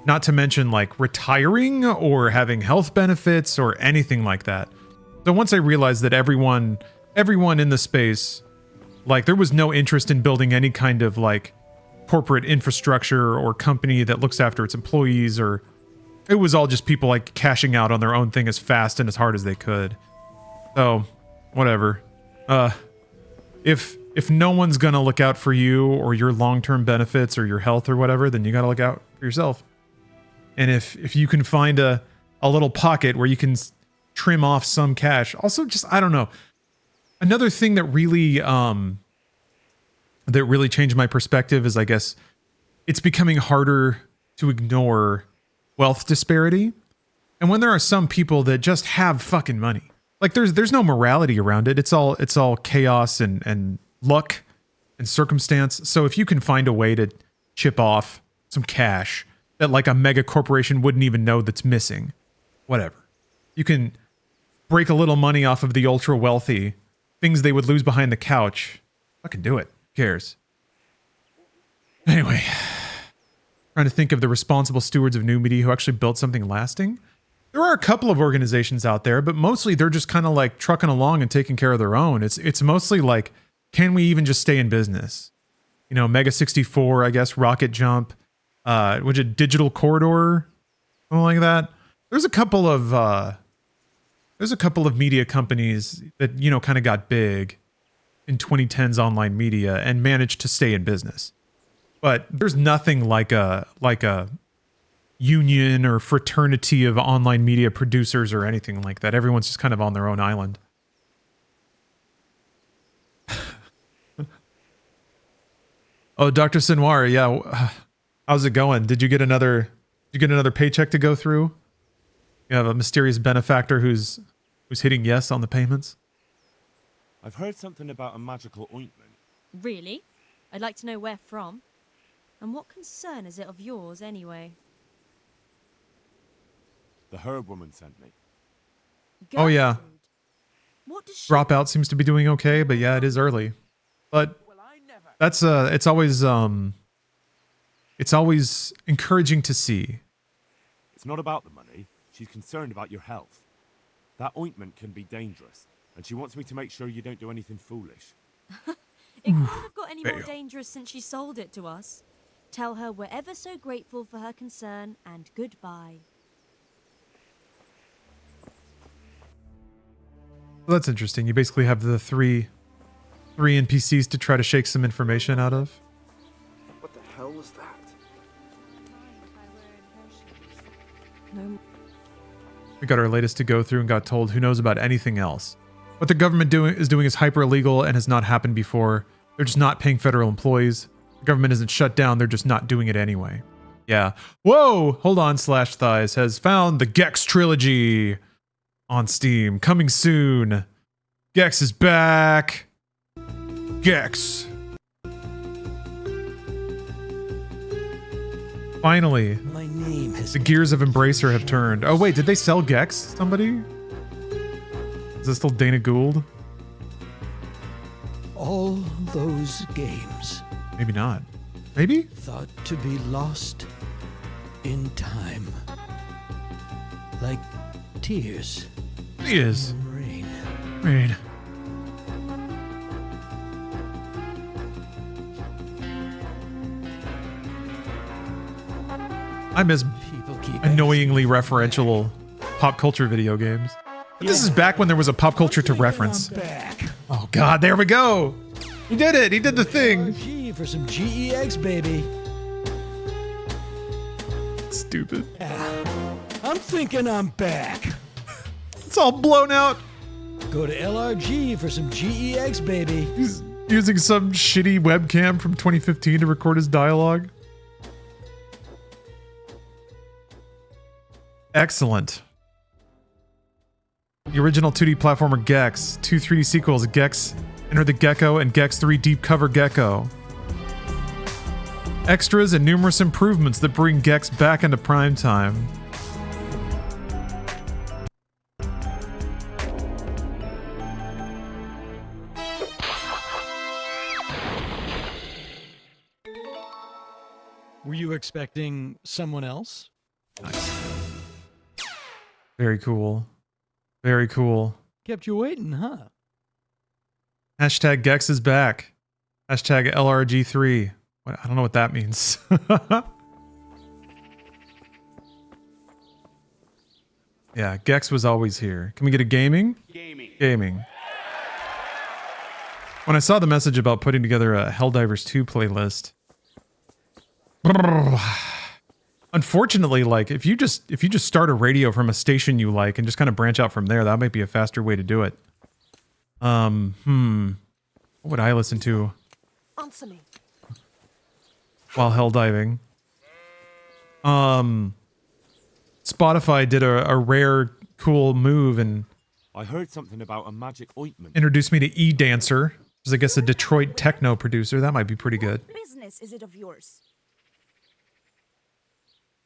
Not to mention like retiring or having health benefits or anything like that. So once I realized that everyone in the space, like there was no interest in building any kind of like corporate infrastructure or company that looks after its employees, or it was all just people like cashing out on their own thing as fast and as hard as they could. So whatever. If no one's gonna look out for you or your long-term benefits or your health or whatever, then you gotta look out for yourself. And if you can find a little pocket where you can trim off some cash. Also, just, I don't know. Another thing that really changed my perspective is, I guess, it's becoming harder to ignore wealth disparity. And when there are some people that just have fucking money, like there's no morality around it. It's all chaos and luck and circumstance. So if you can find a way to chip off some cash that like a mega corporation wouldn't even know that's missing, whatever. You can break a little money off of the ultra wealthy, things they would lose behind the couch. Fucking do it. Who cares? Anyway, trying to think of the responsible stewards of new media who actually built something lasting. There are a couple of organizations out there, but mostly they're just kind of like trucking along and taking care of their own. It's mostly like, can we even just stay in business? You know, Mega 64, I guess, Rocket Jump, which a Digital Corridor, something like that. There's a couple of media companies that, you know, kind of got big in 2010's online media and managed to stay in business. But there's nothing like a union or fraternity of online media producers or anything like that. Everyone's just kind of on their own island. Oh, Dr. Sinwar, yeah. How's it going? Did you get another paycheck to go through? You have a mysterious benefactor who's hitting yes on the payments? I've heard something about a magical ointment. Really? I'd like to know where from. And what concern is it of yours, anyway? The herb woman sent me. Oh yeah. What does she Dropout seems to be doing okay, but yeah, it is early. But that's it's always encouraging to see. It's not about the money. She's concerned about your health. That ointment can be dangerous, and she wants me to make sure you don't do anything foolish. It can't have got any more dangerous since she sold it to us. Tell her we're ever so grateful for her concern and goodbye. Well, that's interesting. You basically have the three NPCs to try to shake some information out of. What the hell was that? No. We got our latest to go through and got told who knows about anything else. What the government is doing is hyper illegal and has not happened before. They're just not paying federal employees. The government isn't shut down. They're just not doing it anyway. Yeah. Whoa! Hold on. Slash Thighs has found the Gex trilogy on Steam. Coming soon. Gex is back. Gex. Finally. My name has the gears of Embracer have turned. Oh wait, did they sell Gex? Somebody? Is this still Dana Gould? all those games. Maybe not. Maybe? Thought to be lost in time. Like tears. Tears. in rain. Rain. I miss annoyingly referential pop culture video games. But this is back when there was a pop culture to reference. Oh god, there we go! He did it! He did the thing! G for some GEX, baby. Stupid. Yeah. I'm thinking I'm back. It's all blown out. Go to LRG for some GEX, baby. He's using some shitty webcam from 2015 to record his dialogue. Excellent. The original 2D platformer Gex, 2 3D sequels, Gex Enter the Gecko and Gex 3 Deep Cover Gecko. Extras and numerous improvements that bring Gex back into prime time. Were you expecting someone else? Very cool. Very cool. Kept you waiting, huh? Hashtag Gex is back. Hashtag LRG3. I don't know what that means. Yeah, Gex was always here. Can we get a gaming? Gaming. When I saw the message about putting together a Helldivers 2 playlist, unfortunately, like if you just start a radio from a station you like and just kind of branch out from there, that might be a faster way to do it. What would I listen to Answer me. while hell diving? Spotify did a rare cool move and I heard something about a magic ointment. introduced me to E-Dancer, which is I guess a Detroit techno producer. That might be pretty good. Business is it of yours?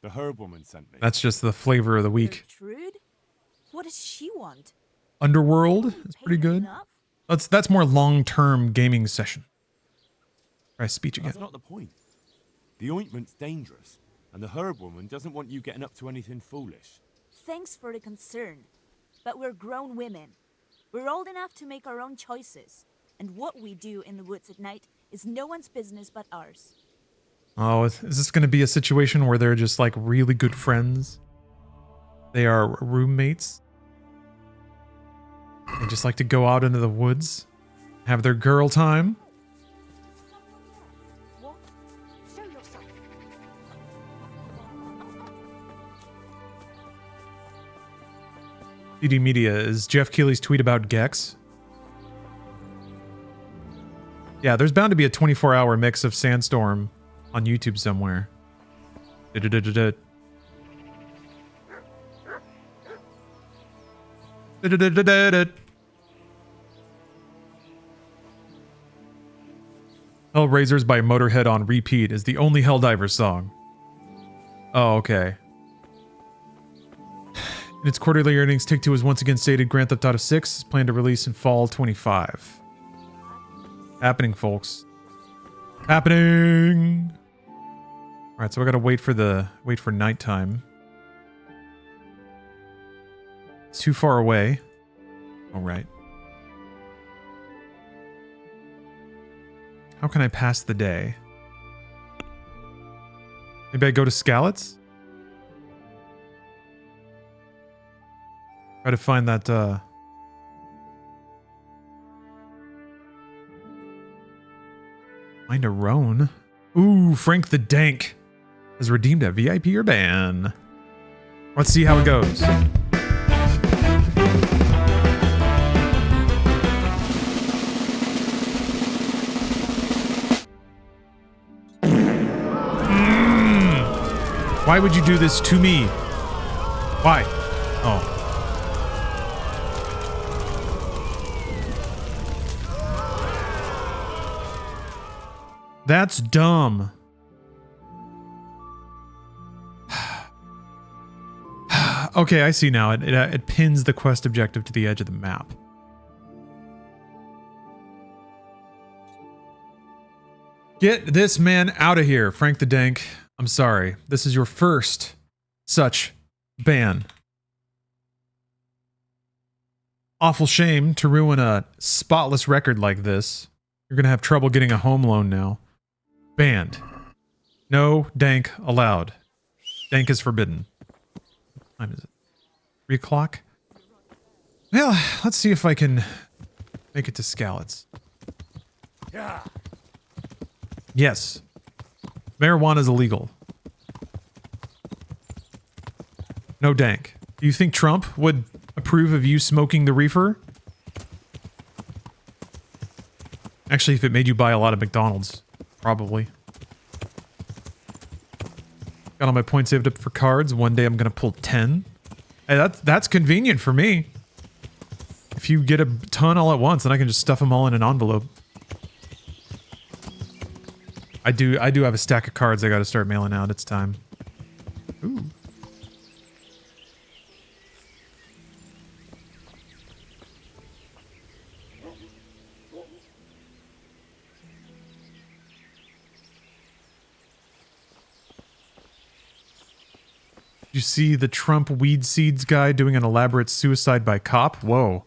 The herb woman sent me. That's just the flavor of the week. Trude? What does she want? Underworld is pretty good. That's more long-term gaming session. Try speech again. That's not the point. The ointment's dangerous, and the herb woman doesn't want you getting up to anything foolish. Thanks for the concern. But we're grown women. We're old enough to make our own choices. And what we do in the woods at night is no one's business but ours. Oh, is this going to be a situation where they're just like really good friends? They are roommates. They just like to go out into the woods, have their girl time. What? Show yourself. CD Media, is Jeff Keighley's tweet about Gex? Yeah, there's bound to be a 24-hour mix of Sandstorm on YouTube somewhere. Hellraisers by Motorhead on repeat is the only Helldivers song. Oh, okay. In its quarterly earnings, Take-Two has once again stated Grand Theft Auto 6 is planned to release in fall 25. Happening, folks. Happening! Alright, so I gotta wait for nighttime. It's too far away. Alright. How can I pass the day? Maybe I go to Skalitz? Try to find that, Find a Roan. Ooh, Frank the Dank has redeemed a VIP or ban. Let's see how it goes. Why would you do this to me? Why? Oh. That's dumb. Okay, I see now. It pins the quest objective to the edge of the map. Get this man out of here, Frank the Dank. I'm sorry. This is your first such ban. Awful shame to ruin a spotless record like this. You're gonna have trouble getting a home loan now. Banned. No dank allowed. Dank is forbidden. What time is it? 3 o'clock? Well, let's see if I can make it to Skalitz. Yeah. Yes. Marijuana is illegal. No dank. Do you think Trump would approve of you smoking the reefer? Actually, if it made you buy a lot of McDonald's, probably. Got all my points saved up for cards. One day I'm gonna pull 10. Hey, that's convenient for me. If you get a ton all at once, then I can just stuff them all in an envelope. I do have a stack of cards I gotta start mailing out. It's time. Ooh. You see the Trump weed seeds guy doing an elaborate suicide by cop? Whoa.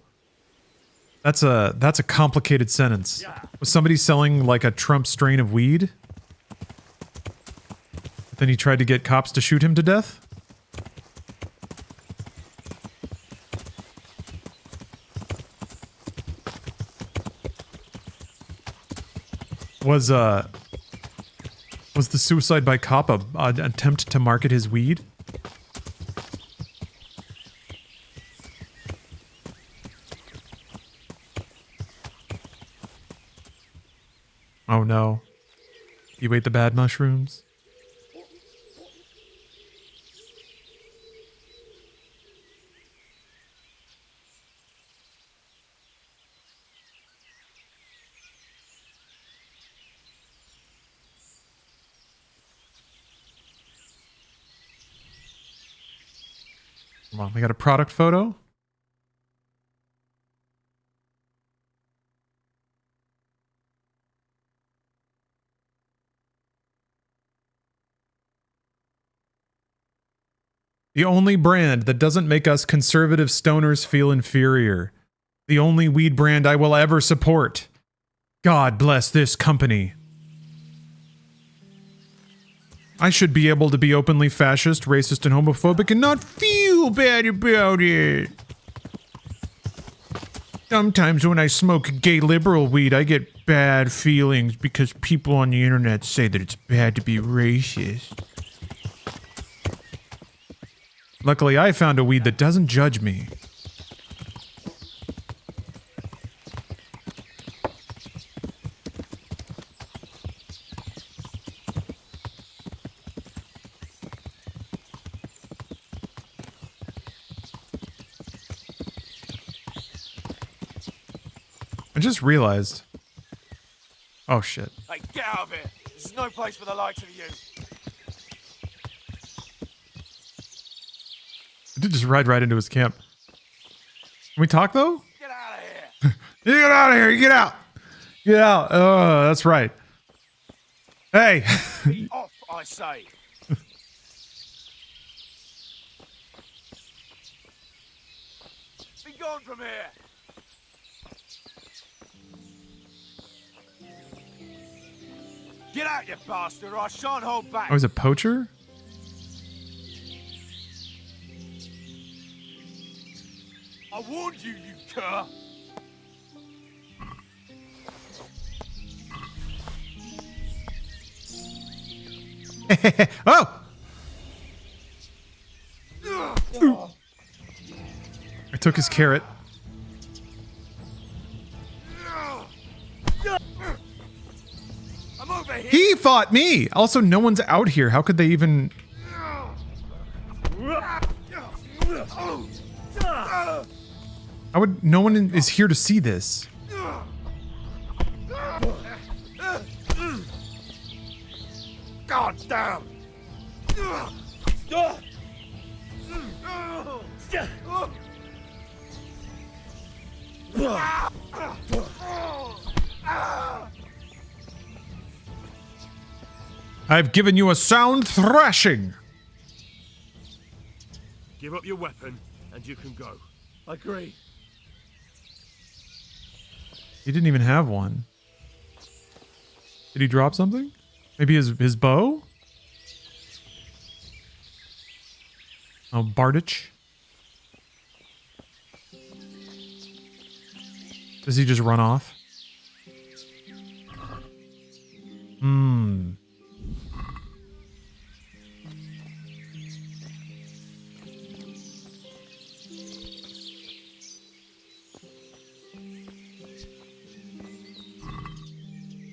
That's a complicated sentence. Was somebody selling like a Trump strain of weed? Then he tried to get cops to shoot him to death? Was the suicide by cop an attempt to market his weed? Oh no. You ate the bad mushrooms? Come on, we got a product photo? The only brand that doesn't make us conservative stoners feel inferior. The only weed brand I will ever support. God bless this company. I should be able to be openly fascist, racist, and homophobic and not feel bad about it. Sometimes when I smoke gay liberal weed, I get bad feelings because people on the internet say that it's bad to be racist. Luckily, I found a weed that doesn't judge me. I just realized. Oh shit. Hey, get out of here! This is no place for the likes of you. I did just ride right into his camp. Can we talk though? Get out of here! You get out of here! You get out! Get out! Oh, that's right. Hey! Be off, I say! Be gone from here! Get out, you bastard, or I shan't hold back! Oh, he's a poacher? I warned you, you cur! Oh! I took his carrot. I'm over here! He fought me! Also, no one's out here. How could they even... How would... No one is here to see this. God damn! I've given you a sound thrashing. Give up your weapon, and you can go. Agree. He didn't even have one. Did he drop something? Maybe his bow? Oh, Bardich. Does he just run off? Hmm.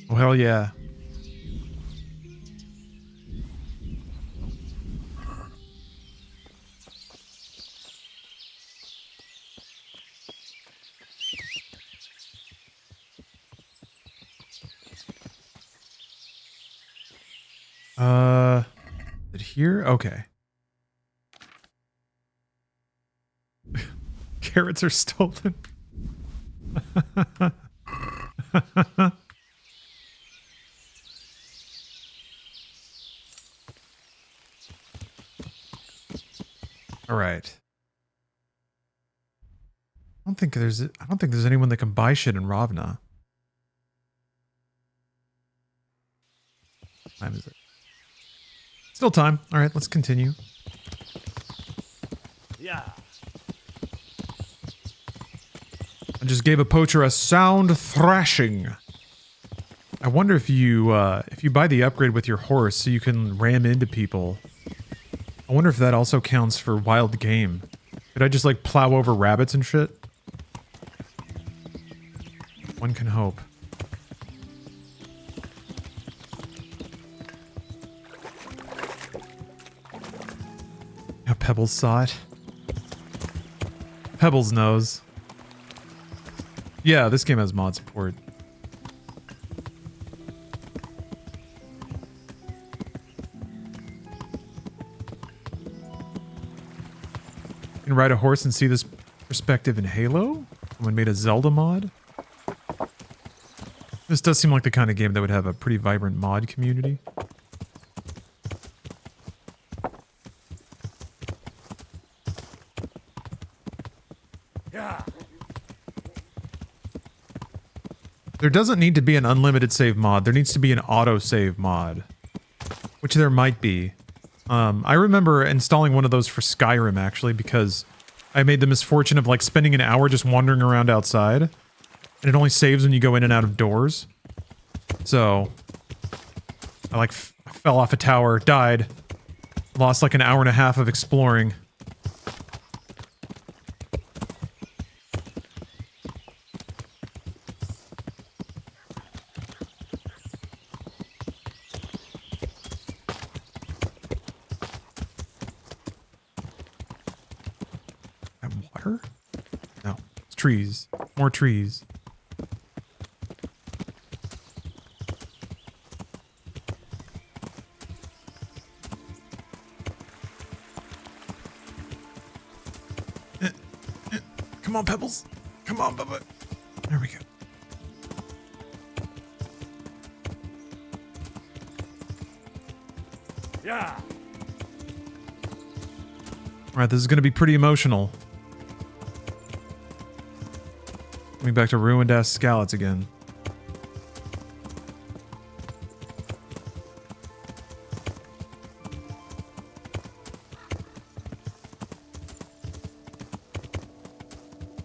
Oh, hell yeah. Is it here? Okay. Carrots are stolen. All right. I don't think there's anyone that can buy shit in Ravna. What time is it? Still time. All right, let's continue. Yeah. I just gave a poacher a sound thrashing. I wonder if you buy the upgrade with your horse so you can ram into people. I wonder if that also counts for wild game. Could I just like plow over rabbits and shit? One can hope. Yeah, Pebbles saw it. Pebbles knows. Yeah, this game has mod support. You can ride a horse and see this perspective in Halo? Someone made a Zelda mod? This does seem like the kind of game that would have a pretty vibrant mod community. Yeah. There doesn't need to be an unlimited save mod. There needs to be an auto save mod, which there might be. I remember installing one of those for Skyrim actually because I made the misfortune of like spending an hour just wandering around outside, and it only saves when you go in and out of doors. So I like fell off a tower, died, lost like an hour and a half of exploring. Water? No. It's trees. More trees. Come on, Pebbles. Come on, Bubba. There we go. Yeah. All right, this is going to be pretty emotional. Coming back to ruined ass Scallots again.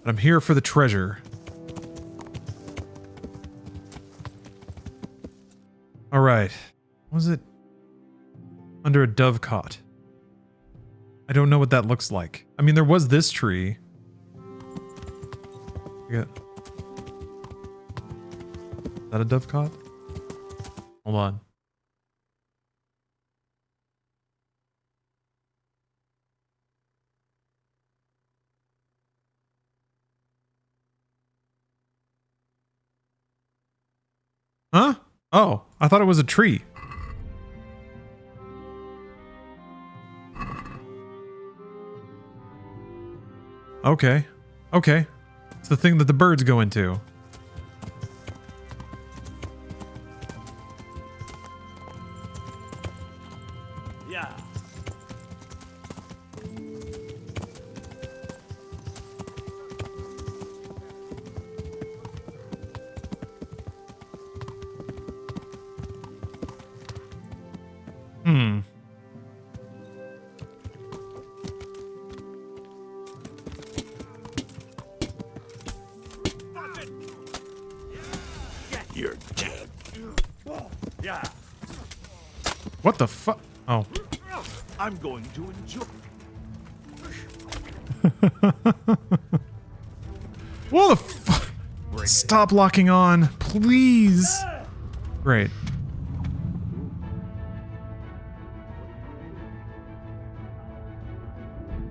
I'm here for the treasure. All right. Was it under a dovecot? I don't know what that looks like. I mean, there was this tree. Yeah. Is that a dovecot? Hold on. Huh? Oh, I thought it was a tree. Okay. Okay. It's the thing that the birds go into. Yeah. Hmm. You're dead. Yeah. What the fuck? Oh. I'm going to enjoy. What the fuck? Stop locking on, please. Great.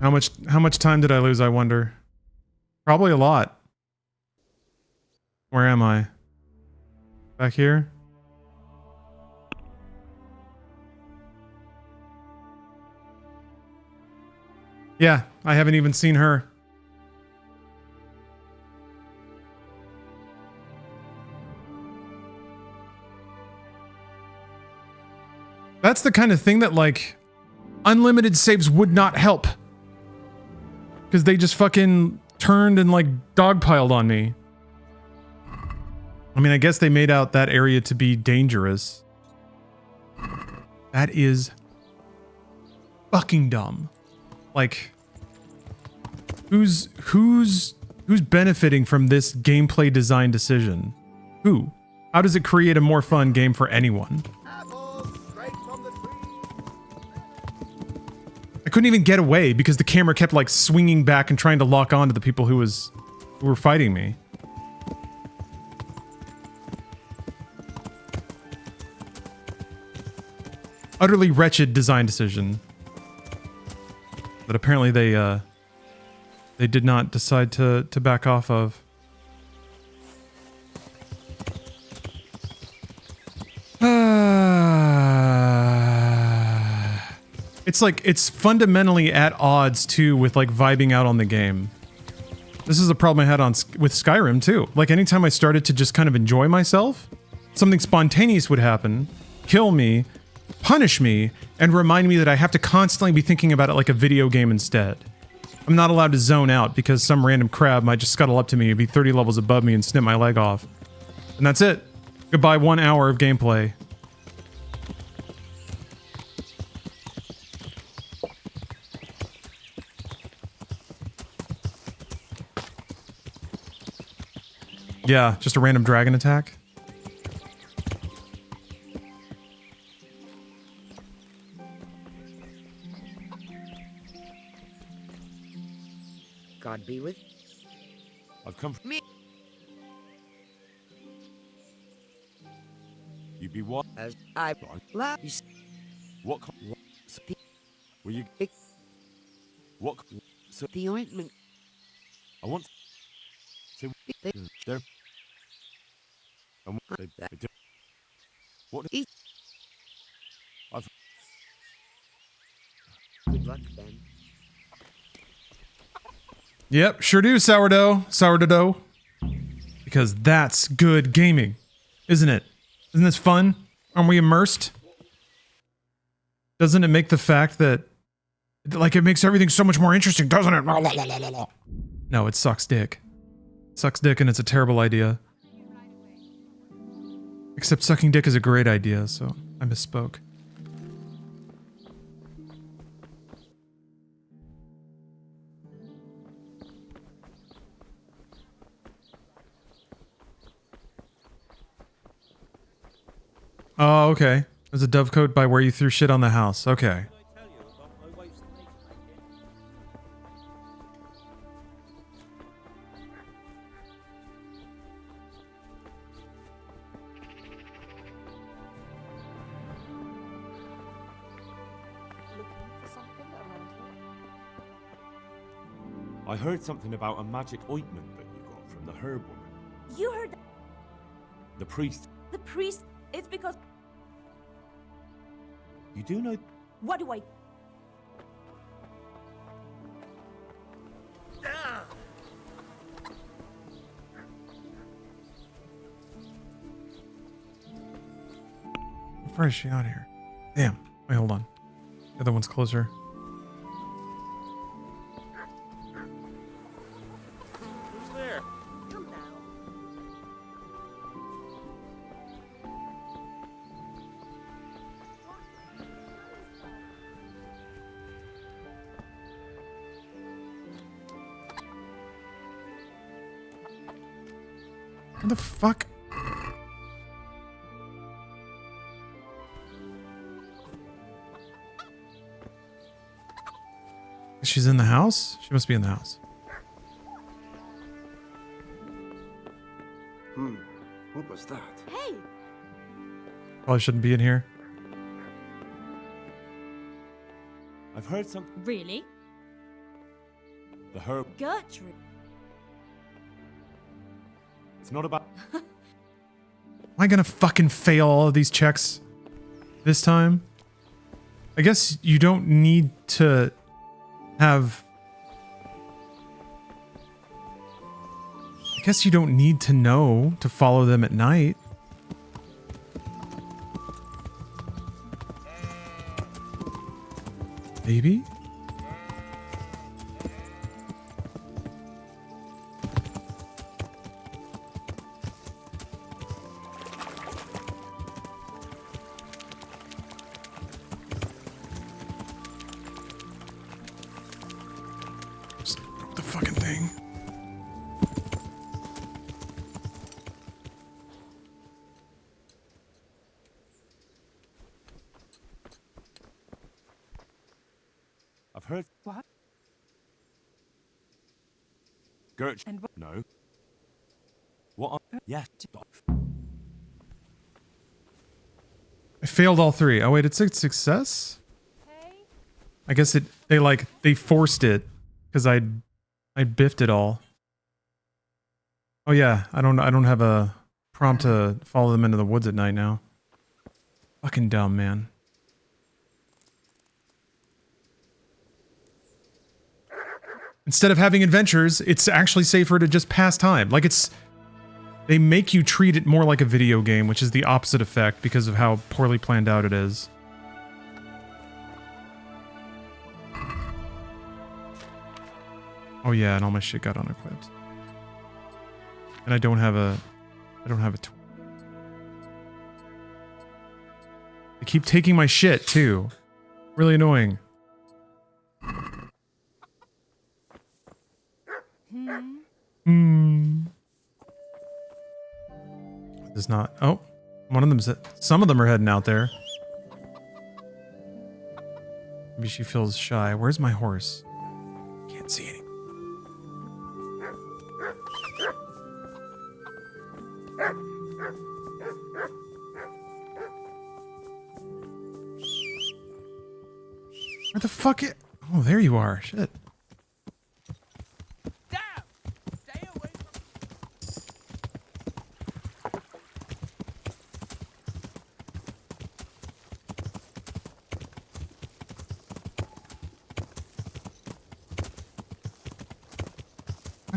How much time did I lose, I wonder? Probably a lot. Where am I? Back here? Yeah, I haven't even seen her. That's the kind of thing that, like, unlimited saves would not help. Because they just fucking turned and, like, dogpiled on me. I mean, I guess they made out that area to be dangerous. That is fucking dumb. Like, who's benefiting from this gameplay design decision? Who? How does it create a more fun game for anyone? I couldn't even get away because the camera kept like swinging back and trying to lock on to the people who were fighting me. Utterly wretched design decision. That apparently they did not decide to back off of. It's like, it's fundamentally at odds too with like vibing out on the game. This is a problem I had with Skyrim too. Like anytime I started to just kind of enjoy myself, something spontaneous would happen, kill me, punish me, and remind me that I have to constantly be thinking about it like a video game instead. I'm not allowed to zone out because some random crab might just scuttle up to me and be 30 levels above me and snip my leg off. And that's it. Goodbye 1 hour of gameplay. Yeah, just a random dragon attack. God be with I've come from me. You be what? As I love you. What? Will you? What? So the ointment. I want. So there. They do. What? I've. Good luck, Ben. Yep, sure do, sourdough. Because that's good gaming, isn't it? Isn't this fun? Aren't we immersed? Doesn't it make the fact that, like, it makes everything so much more interesting, doesn't it? No, it sucks dick. It sucks dick and it's a terrible idea. Except sucking dick is a great idea, so I misspoke. Oh, okay. There's a dovecote by where you threw shit on the house. Okay. I heard something about a magic ointment that you got from the herb woman. You heard The priest. the priest? It's because... You do know... What do I... How far is she out here? Damn. Wait, hold on. The other one's closer. Who's there? What the fuck? She's in the house? She must be in the house. What was that? Hey! Probably shouldn't be in here. I've heard something. Really? The herb. Gertrude. It's not about... Am I gonna fucking fail all of these checks this time? I guess you don't need to have... I guess you don't need to know to follow them at night. Maybe? The fucking thing. I've heard... What? Gertrude. And what? No. What? Yes. I failed all three. Oh wait, it's a success? I guess they forced it because I biffed it all. Oh yeah, I don't have a prompt to follow them into the woods at night now. Fucking dumb, man. Instead of having adventures, it's actually safer to just pass time. Like they make you treat it more like a video game, which is the opposite effect because of how poorly planned out it is. Oh yeah, and all my shit got unequipped. And I don't have a tool. They keep taking my shit too. Really annoying. Does not. Oh, one of them's. Some of them are heading out there. Maybe she feels shy. Where's my horse? Can't see any. Where the fuck it? Oh, there you are. Shit.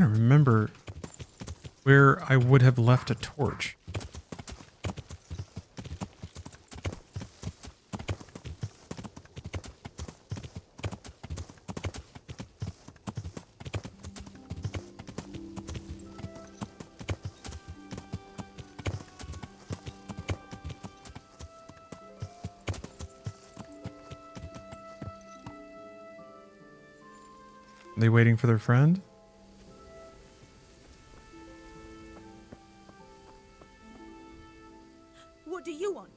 I don't remember where I would have left a torch. Are they waiting for their friend? What do you want?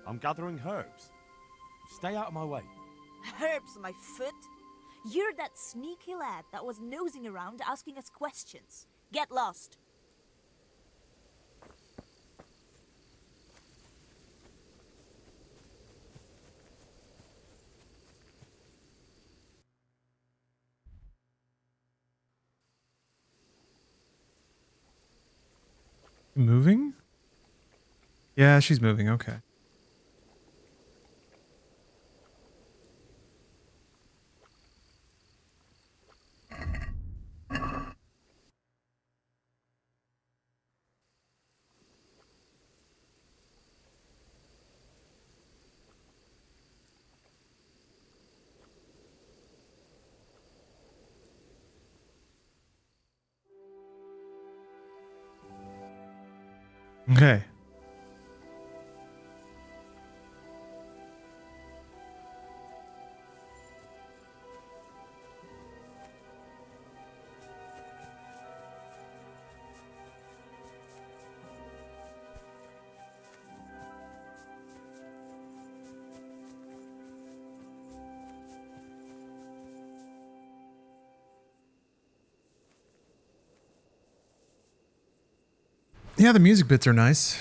I'm gathering herbs. Stay out of my way. Herbs, my foot? You're that sneaky lad that was nosing around asking us questions. Get lost. Moving? Yeah, she's moving. Okay. Okay. Yeah, the music bits are nice.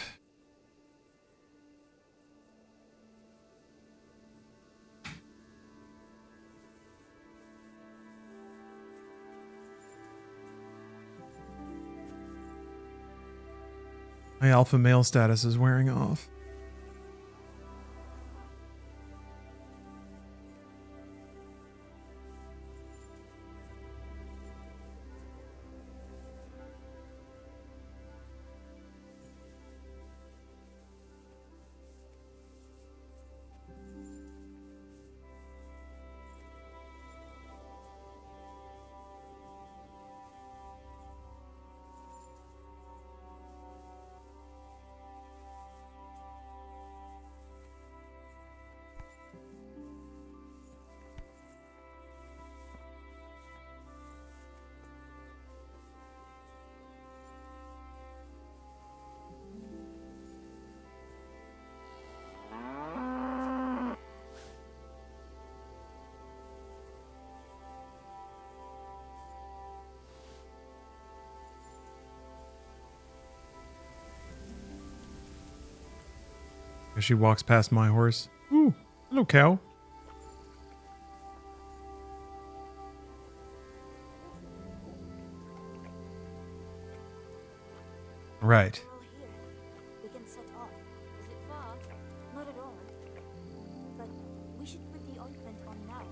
My alpha male status is wearing off. As she walks past my horse. Ooh, hello, cow. Right. We can set off. Is it far? Not at all. But we should put the ointment on now.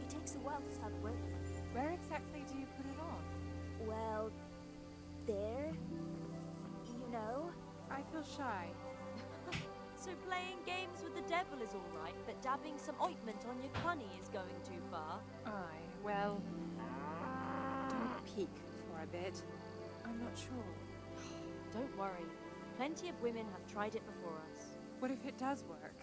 It takes a while to start working. Where exactly do you put it on? Well, there. You know. I feel shy. So playing games with the devil is all right, but dabbing some ointment on your cunny is going too far. Aye, well, don't peek for a bit. I'm not sure. Don't worry. Plenty of women have tried it before us. What if it does work?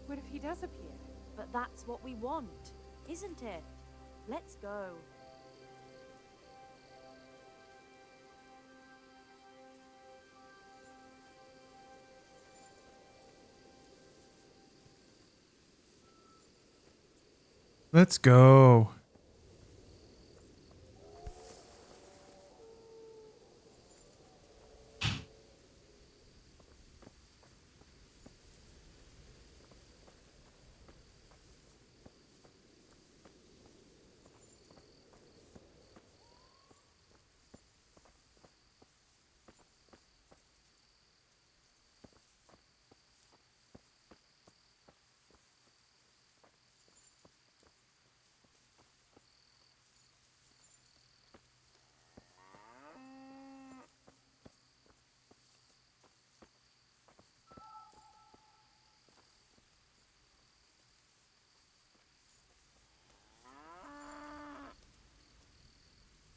What if he does appear? But that's what we want, isn't it? Let's go. Let's go.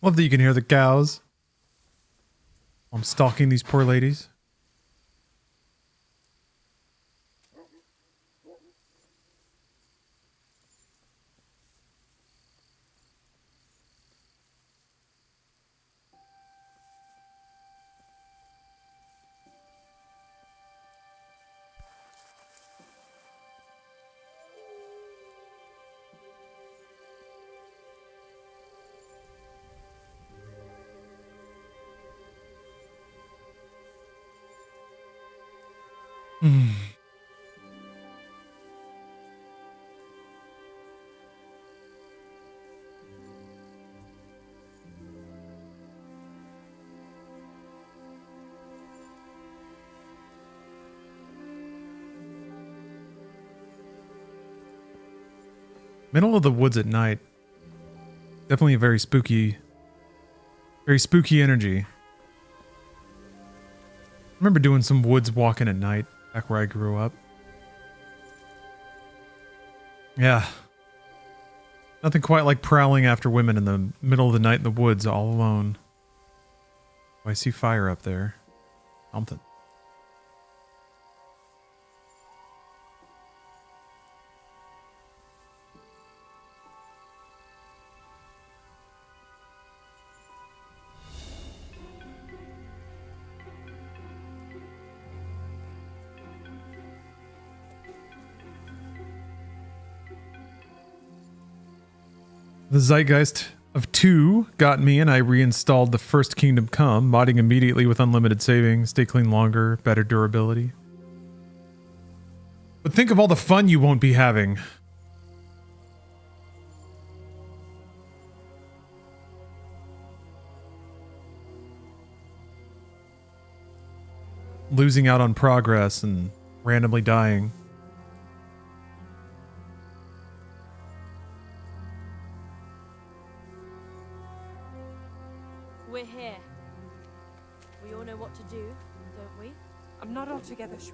Love that you can hear the cows. I'm stalking these poor ladies. Hmm. Middle of the woods at night. Definitely a very spooky energy. I remember doing some woods walking at night back where I grew up. Yeah. Nothing quite like prowling after women in the middle of the night in the woods all alone. Oh, I see fire up there. Something. The zeitgeist of 2 got me, and I reinstalled the first Kingdom Come, modding immediately with unlimited savings, stay clean longer, better durability. But think of all the fun you won't be having. Losing out on progress and randomly dying. We're here. We all know what to do, don't we? I'm not altogether sure.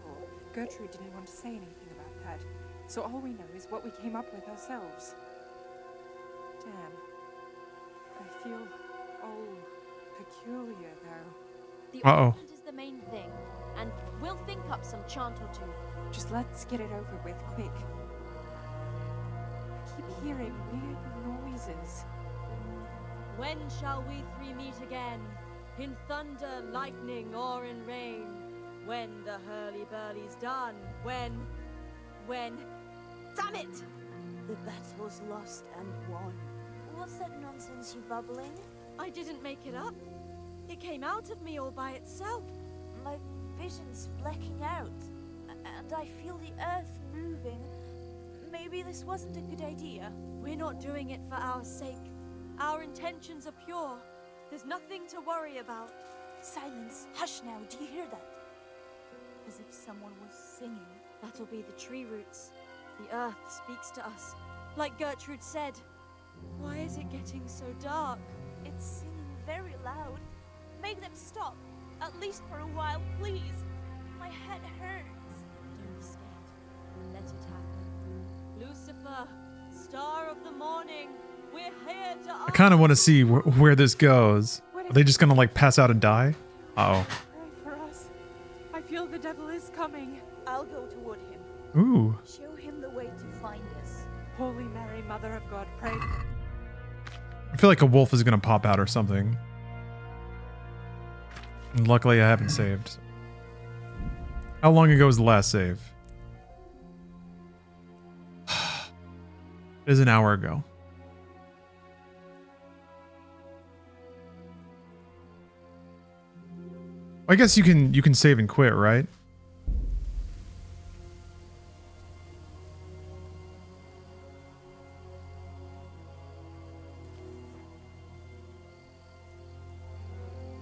Gertrude didn't want to say anything about that, so all we know is what we came up with ourselves. Damn. I feel all peculiar, though. The ornament is the main thing, and we'll think up some chant or two. Just let's get it over with, quick. I keep hearing weird noises. When shall we 3 meet again? In thunder, lightning, or in rain? When the hurly-burly's done? When... Damn it! The battle's lost and won. What's that nonsense you bubbling? I didn't make it up. It came out of me all by itself. My vision's blacking out, and I feel the earth moving. Maybe this wasn't a good idea. We're not doing it for our sake. Our intentions are pure. There's nothing to worry about. Silence. Hush now. Do you hear that? As if someone was singing. That'll be the tree roots. The earth speaks to us. Like Gertrude said. Why is it getting so dark? It's singing very loud. Make them stop. At least for a while, please. My head hurts. Don't be scared. Let it happen. Lucifer, star of the morning. We're here to I kind of want to see where this goes. Are they just gonna like pass out and die? Uh-oh. Pray for us. I feel the devil is coming. I'll go toward him. Ooh. Show him the way to find us. Holy Mary, Mother of God, pray for us. I feel like a wolf is gonna pop out or something. And luckily I haven't saved. How long ago was the last save? It is an hour ago. I guess you can save and quit, right?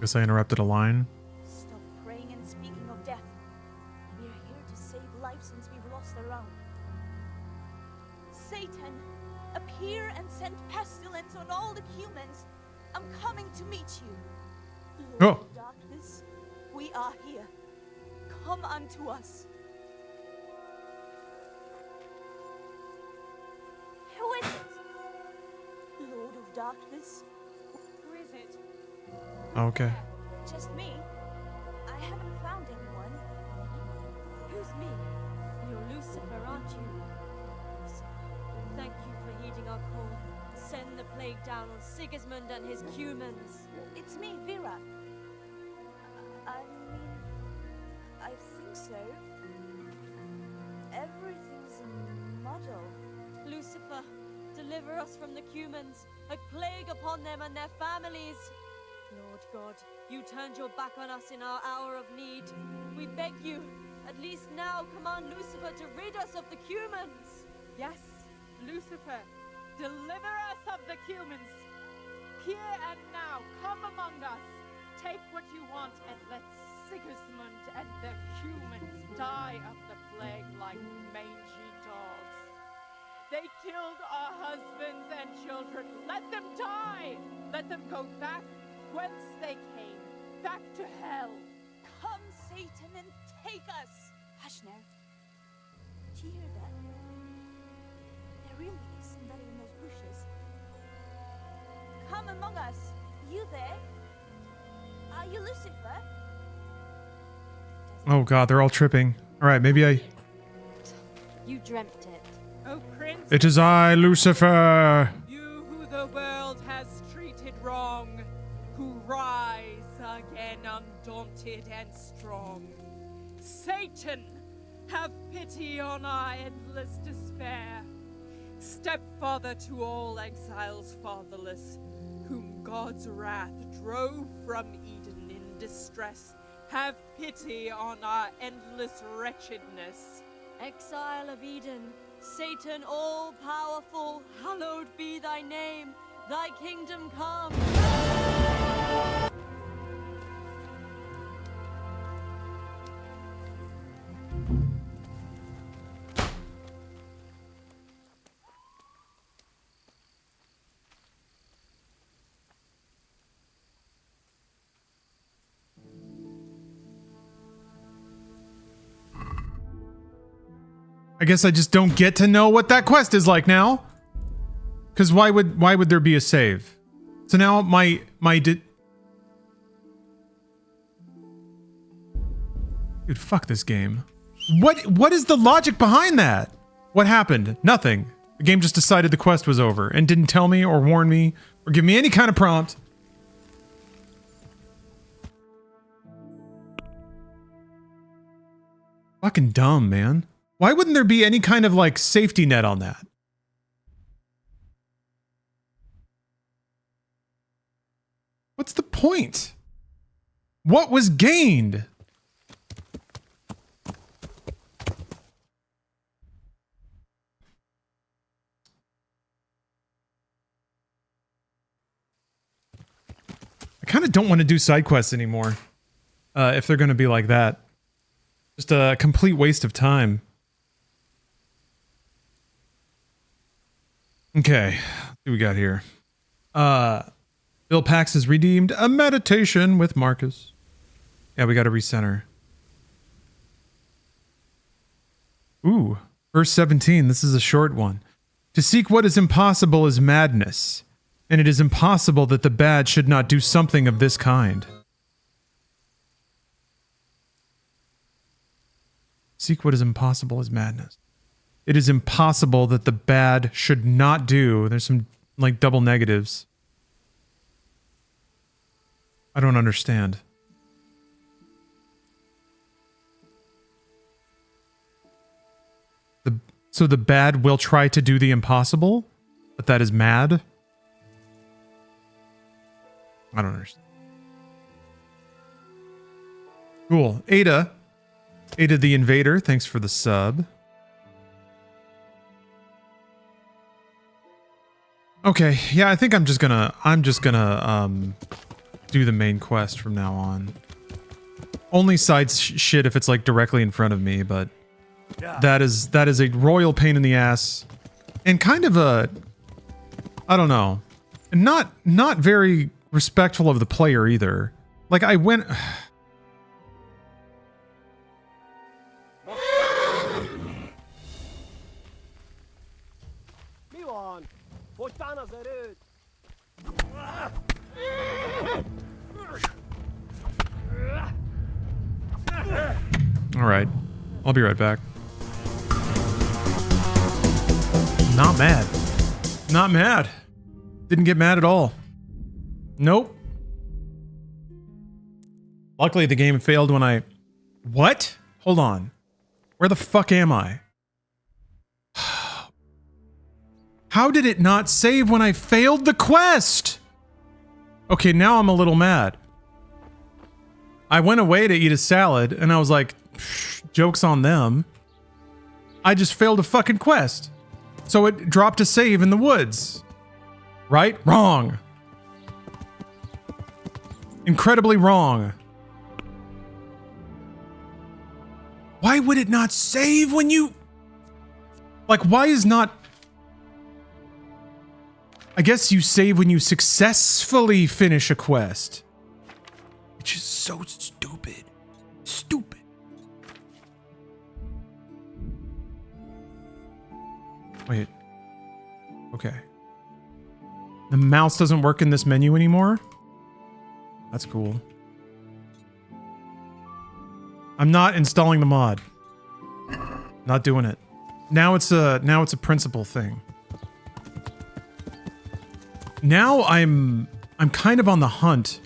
Guess I interrupted a line. Stop praying and speaking of death. We're here to save lives since we've lost our own. Satan, appear and send pestilence on all the humans. I'm coming to meet you. Lord of darkness, we are here. Come unto us. Who is it? Lord of darkness. Who is it? Okay. Just me. I haven't found anyone. Who's me? You're Lucifer, aren't you? Lucifer, thank you for heeding our call. Send the plague down on Sigismund and his humans. It's me, Vera. I mean, I think so. Everything's a muddle. Lucifer, deliver us from the humans. A plague upon them and their families. Lord God, you turned your back on us in our hour of need. We beg you, at least now command Lucifer to rid us of the humans. Yes, Lucifer, deliver us of the humans. Here and now, come among us. Take what you want and let Sigismund and the humans die of the plague like mangy dogs. They killed our husbands and children. Let them die. Let them go back whence they came, back to hell. Come, Satan, and take us. Hush now. Do you hear that? There really is somebody in those bushes. Come among us. You there? Are you Lucifer? Oh god, they're all tripping. All right, maybe I... You dreamt it. Oh, Prince. It is I, Lucifer. You who the world has treated wrong, who rise again undaunted and strong. Satan, have pity on our endless despair. Stepfather to all exiles fatherless, whom God's wrath drove from Eden in distress. Have pity on our endless wretchedness. Exile of Eden, Satan all-powerful, hallowed be thy name. Thy kingdom come. I guess I just don't get to know what that quest is like now. Because why would there be a save? So now my dude, fuck this game. What is the logic behind that? What happened? Nothing. The game just decided the quest was over and didn't tell me or warn me or give me any kind of prompt. Fucking dumb, man. Why wouldn't there be any kind of like safety net on that? What's the point? What was gained? I kind of don't want to do side quests anymore. If they're going to be like that. Just a complete waste of time. Okay, what do we got here? Bill Pax has redeemed a meditation with Marcus. Yeah, we got to recenter. Ooh, verse 17. This is a short one. To seek what is impossible is madness, and it is impossible that the bad should not do something of this kind. Seek what is impossible is madness. It is impossible that the bad should not do. There's some like double negatives. I don't understand. So the bad will try to do the impossible, but that is mad? I don't understand. Cool. Ada the Invader, thanks for the sub. Okay, yeah, I think I'm just gonna do the main quest from now on. Only side shit if it's like directly in front of me, but that is a royal pain in the ass and kind of a, I don't know, not very respectful of the player either. Like I went. All right. I'll be right back. Not mad. Not mad. Didn't get mad at all. Nope. Luckily, the game failed when I... What? Hold on. Where the fuck am I? How did it not save when I failed the quest? Okay, now I'm a little mad. I went away to eat a salad, and I was like, joke's on them. I just failed a fucking quest. So it dropped a save in the woods. Right? Wrong. Incredibly wrong. Why would it not save when you... Like, why is not... I guess you save when you successfully finish a quest. Which is so stupid. Stupid. Wait. Okay. The mouse doesn't work in this menu anymore? That's cool. I'm not installing the mod. Not doing it. Now it's a principal thing. Now I'm kind of on the hunt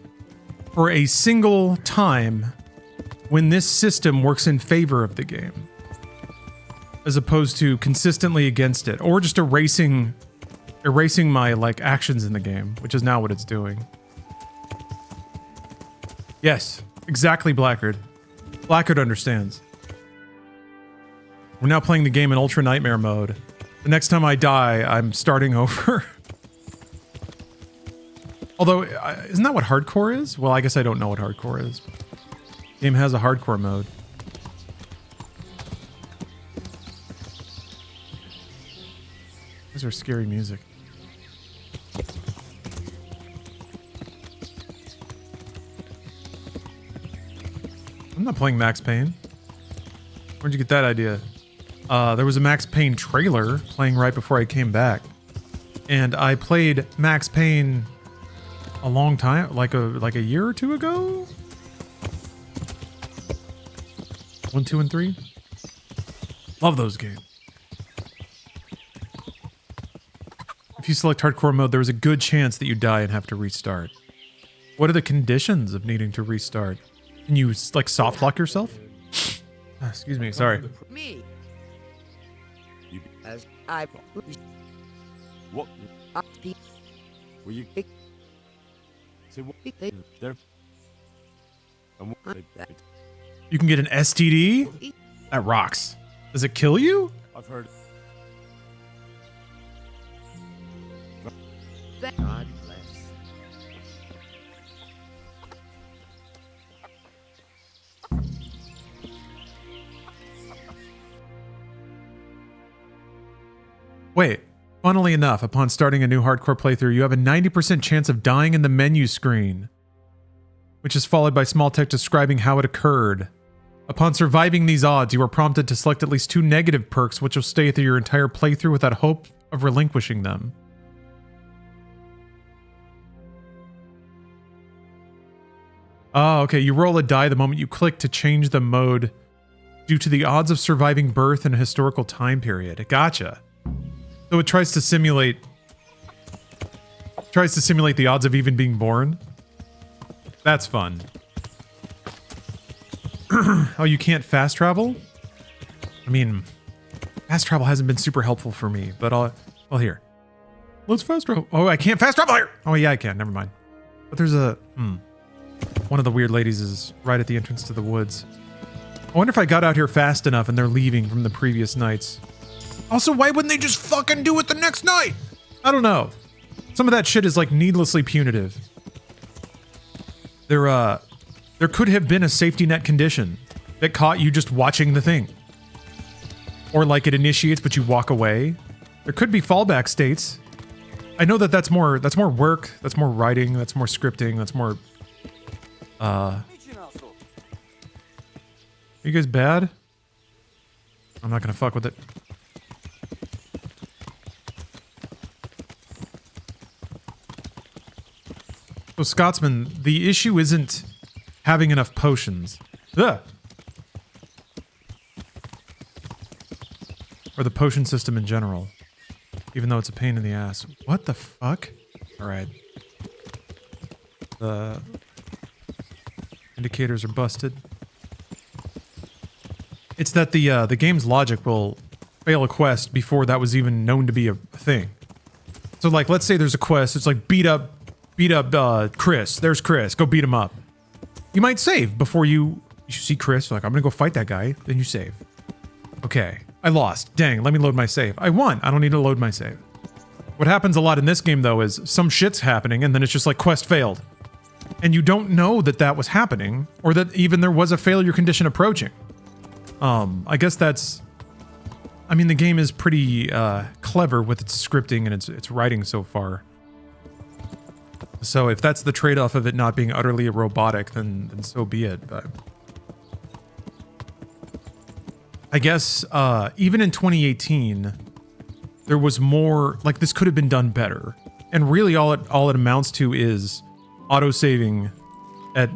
for a single time when this system works in favor of the game, as opposed to consistently against it, or just erasing my like actions in the game, which is now what it's doing. Yes, exactly, Blackard. Blackard understands. We're now playing the game in Ultra Nightmare mode. The next time I die, I'm starting over. Although, isn't that what hardcore is? Well, I guess I don't know what hardcore is. The game has a hardcore mode. These are scary music. I'm not playing Max Payne. Where'd you get that idea? There was a Max Payne trailer playing right before I came back. And I played Max Payne a long time, like a year or two ago? 1, 2, and 3? Love those games. If you select hardcore mode, there is a good chance that you die and have to restart. What are the conditions of needing to restart? Can you, like, soft lock yourself? Excuse me, sorry. Me. As I... What? Were you... Say what? There... You can get an STD? That rocks. Does it kill you? I've heard... God bless. Wait, funnily enough, upon starting a new hardcore playthrough, you have a 90% chance of dying in the menu screen, which is followed by small text describing how it occurred. Upon surviving these odds, you are prompted to select at least 2 negative perks, which will stay through your entire playthrough without hope of relinquishing them. Oh, okay. You roll a die the moment you click to change the mode due to the odds of surviving birth in a historical time period. Gotcha. So it tries to simulate the odds of even being born. That's fun. Oh, you can't fast travel? I mean, fast travel hasn't been super helpful for me, but well, here. Let's fast travel. Oh, I can't fast travel here! Oh, yeah, I can. Never mind. But there's a... One of the weird ladies is right at the entrance to the woods. I wonder if I got out here fast enough and they're leaving from the previous nights. Also, why wouldn't they just fucking do it the next night? I don't know. Some of that shit is like needlessly punitive. There could have been a safety net condition that caught you just watching the thing. Or like it initiates but you walk away. There could be fallback states. I know that that's more work, that's more writing, that's more scripting, that's more are you guys bad? I'm not gonna fuck with it. So Scotsman, the issue isn't having enough potions. Ugh. or the potion system in general, even though it's a pain in the ass. What the fuck? All right. The indicators are busted. It's that the game's logic will fail a quest before that was even known to be a thing. So like, let's say there's a quest. It's like beat up Chris. There's Chris. Go beat him up. You might save before you see Chris. You're like, I'm gonna go fight that guy. Then you save. Okay, I lost. Dang, let me load my save. I won. I don't need to load my save. What happens a lot in this game though is some shit's happening and then it's just like quest failed. And you don't know that that was happening or that even there was a failure condition approaching. I guess that's... I mean, the game is pretty clever with its scripting and its writing so far. So if that's the trade-off of it not being utterly robotic, then so be it. But I guess even in 2018, there was more... Like, this could have been done better. And really all it amounts to is auto-saving at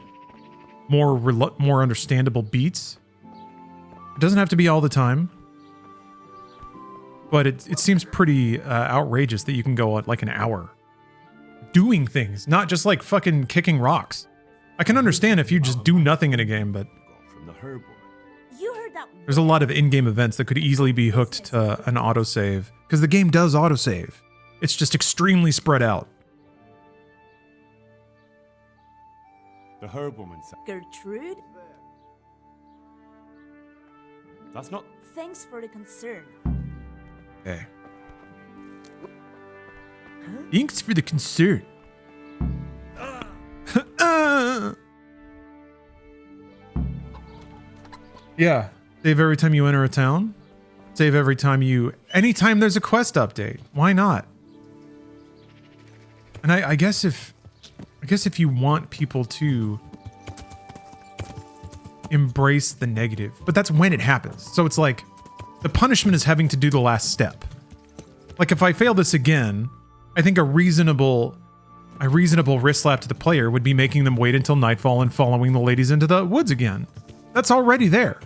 more understandable beats. It doesn't have to be all the time, but it seems pretty outrageous that you can go like an hour doing things, not just like fucking kicking rocks. I can understand if you just do nothing in a game, but You heard that. there's a lot of in-game events that could easily be hooked to an autosave, because the game does autosave. It's just extremely spread out. The herb woman said. Gertrude? That's not... Thanks for the concern. Okay. Thanks for the concern. Yeah. Save every time you enter a town. Save every time anytime there's a quest update. Why not? And I guess if you want people to embrace the negative, but that's when it happens. So it's like the punishment is having to do the last step. Like if I fail this again, I think a reasonable wrist slap to the player would be making them wait until nightfall and following the ladies into the woods again. That's already there.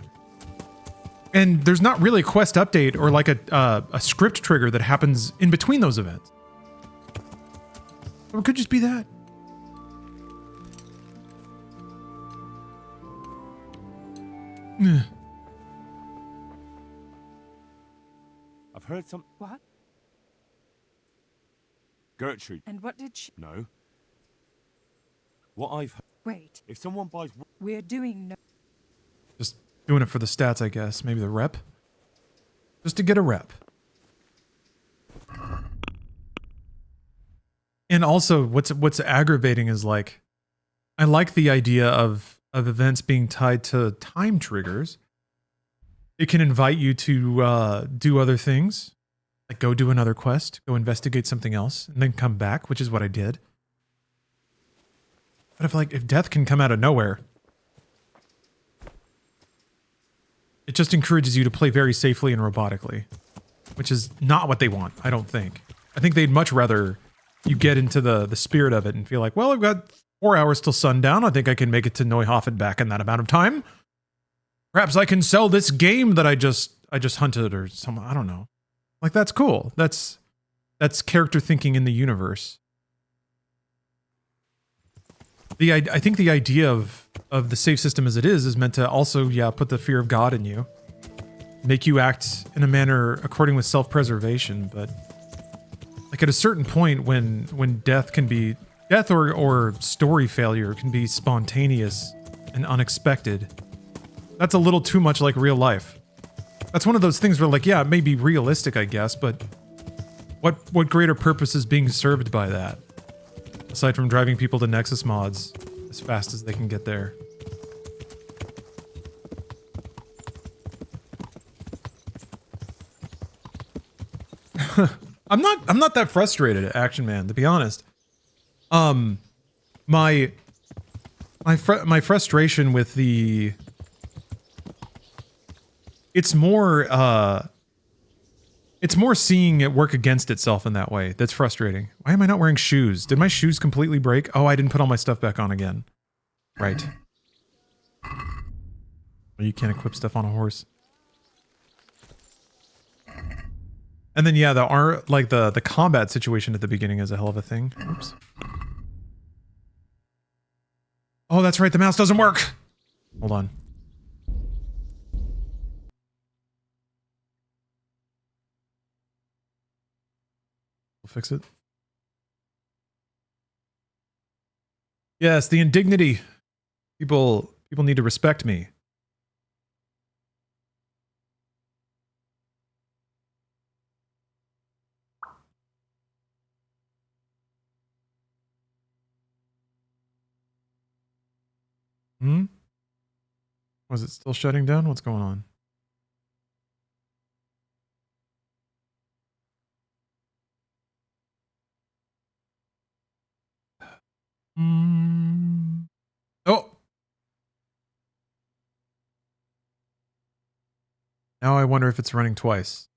And there's not really a quest update or like a script trigger that happens in between those events. Or it could just be that. I've heard some... What? Gertrude. And what did she... No. What I've heard... Wait. If someone buys... We're doing no... Just doing it for the stats, I guess. Maybe the rep. Just to get a rep. And also, what's aggravating is like, I like the idea of events being tied to time triggers. It can invite you to do other things, like go do another quest, go investigate something else, and then come back, which is what I did. But if death can come out of nowhere, it just encourages you to play very safely and robotically, which is not what they want, I don't think. I think they'd much rather you get into the spirit of it and feel like, well, I've got 4 hours till sundown. I think I can make it to Neuhofen back in that amount of time. Perhaps I can sell this game that I just hunted or some, I don't know. Like, that's cool. That's character thinking in the universe. I think the idea of the save system as it is meant to also, yeah, put the fear of God in you. Make you act in a manner according with self-preservation, but like at a certain point when death or story failure can be spontaneous and unexpected, that's a little too much like real life. That's one of those things where like, yeah, it may be realistic, I guess, but what greater purpose is being served by that? Aside from driving people to Nexus mods as fast as they can get there. I'm not that frustrated at Action Man, to be honest. My frustration with the... It's more seeing it work against itself in that way. That's frustrating. Why am I not wearing shoes? Did my shoes completely break? Oh, I didn't put all my stuff back on again. Right. You can't equip stuff on a horse. And then yeah, the combat situation at the beginning is a hell of a thing. Oops. Oh, that's right, the mouse doesn't work. Hold on. We'll fix it. Yes, the indignity. People need to respect me. Hmm? Was it still shutting down? What's going on? Oh! Now I wonder if it's running twice.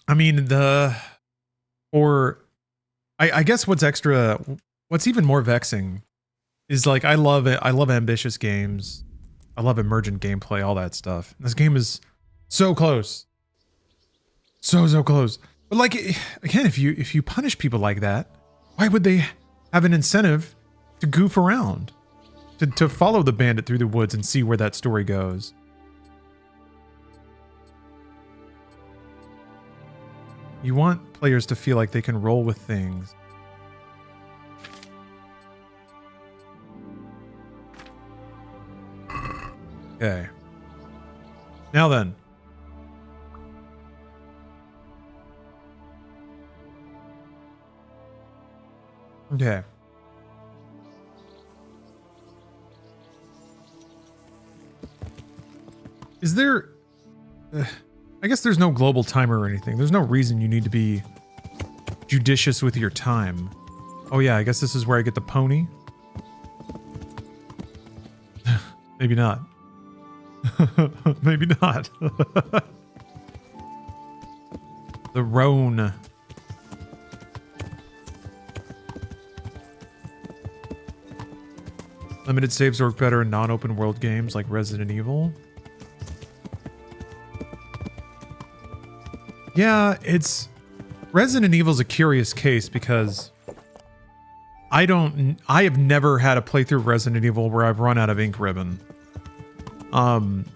I mean, I guess what's even more vexing is like, I love it. I love ambitious games. I love emergent gameplay, all that stuff. This game is so close. So close. But like, again, if you punish people like that, why would they have an incentive to goof around? To follow the bandit through the woods and see where that story goes? You want players to feel like they can roll with things. Okay. Now then. Okay. Is there... I guess there's no global timer or anything. There's no reason you need to be judicious with your time. Oh yeah, I guess this is where I get the pony. Maybe not. Maybe not. The roan. Limited saves work better in non-open world games like Resident Evil. Yeah, Resident Evil's a curious case because I have never had a playthrough of Resident Evil where I've run out of ink ribbon.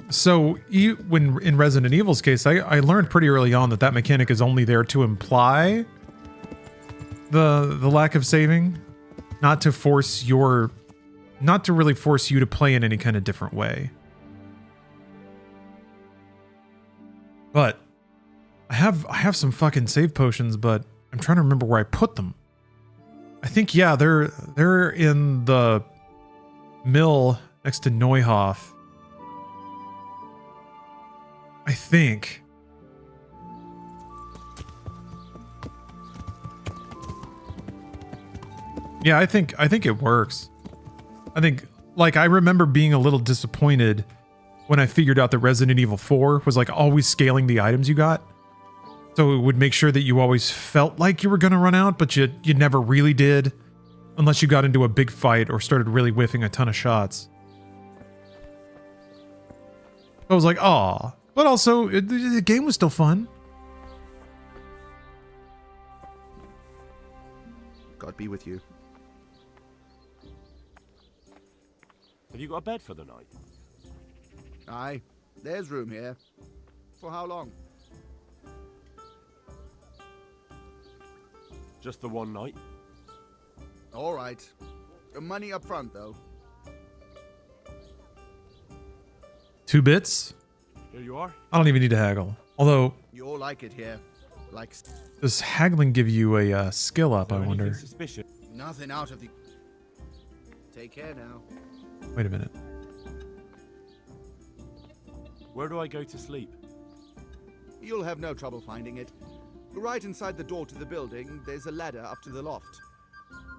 So when in Resident Evil's case, I learned pretty early on that mechanic is only there to imply the lack of saving, not to really force you to play in any kind of different way. But I have some fucking save potions, but I'm trying to remember where I put them. I think, yeah, they're in the mill next to Neuhof. I think. Yeah, I think it works. I think, like, I remember being a little disappointed when I figured out that Resident Evil 4 was like always scaling the items you got. So it would make sure that you always felt like you were going to run out, but you never really did. Unless you got into a big fight or started really whiffing a ton of shots. I was like, aw. But also, the game was still fun. God be with you. Have you got a bed for the night? Aye, there's room here. For how long? Just the one night? All right. Money up front, though. 2 bits? Here you are. I don't even need to haggle. Although, You all like it here. Like... does haggling give you a skill up, I wonder? Nothing out of the... Take care now. Wait a minute. Where do I go to sleep? You'll have no trouble finding it. Right inside the door to the building, there's a ladder up to the loft.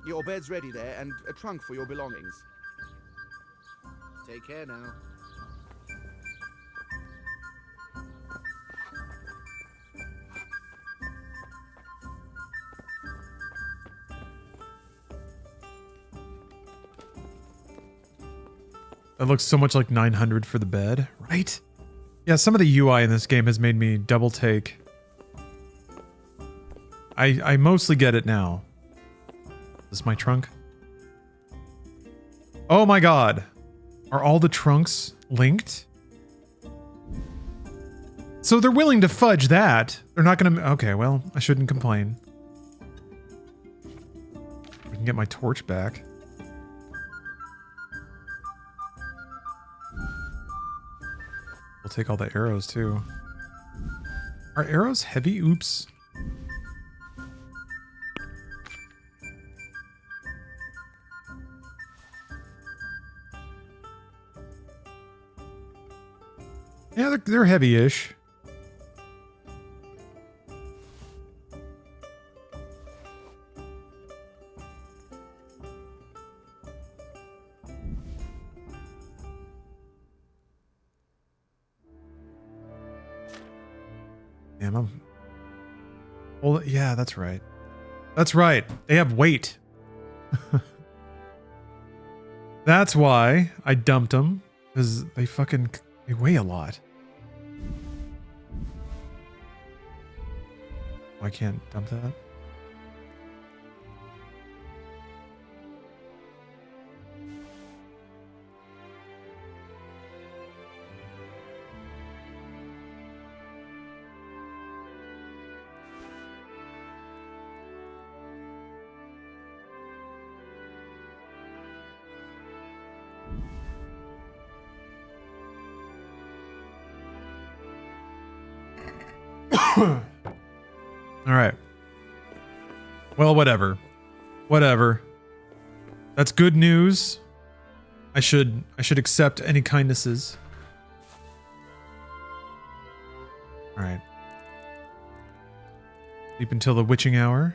Your bed's ready there, and a trunk for your belongings. Take care now. That looks so much like 900 for the bed, right? Yeah, some of the UI in this game has made me double take. I mostly get it now. Is this my trunk? Oh my god. Are all the trunks linked? So they're willing to fudge that. They're not gonna... Okay, well, I shouldn't complain. I can get my torch back. We'll take all the arrows too. Are arrows heavy? Oops. Yeah, they're heavy-ish. Damn, well, yeah, that's right. That's right. They have weight. That's why I dumped them, because they weigh a lot. I can't dump that. All right. Well, whatever. Whatever. That's good news. I should accept any kindnesses. All right. Sleep until the witching hour.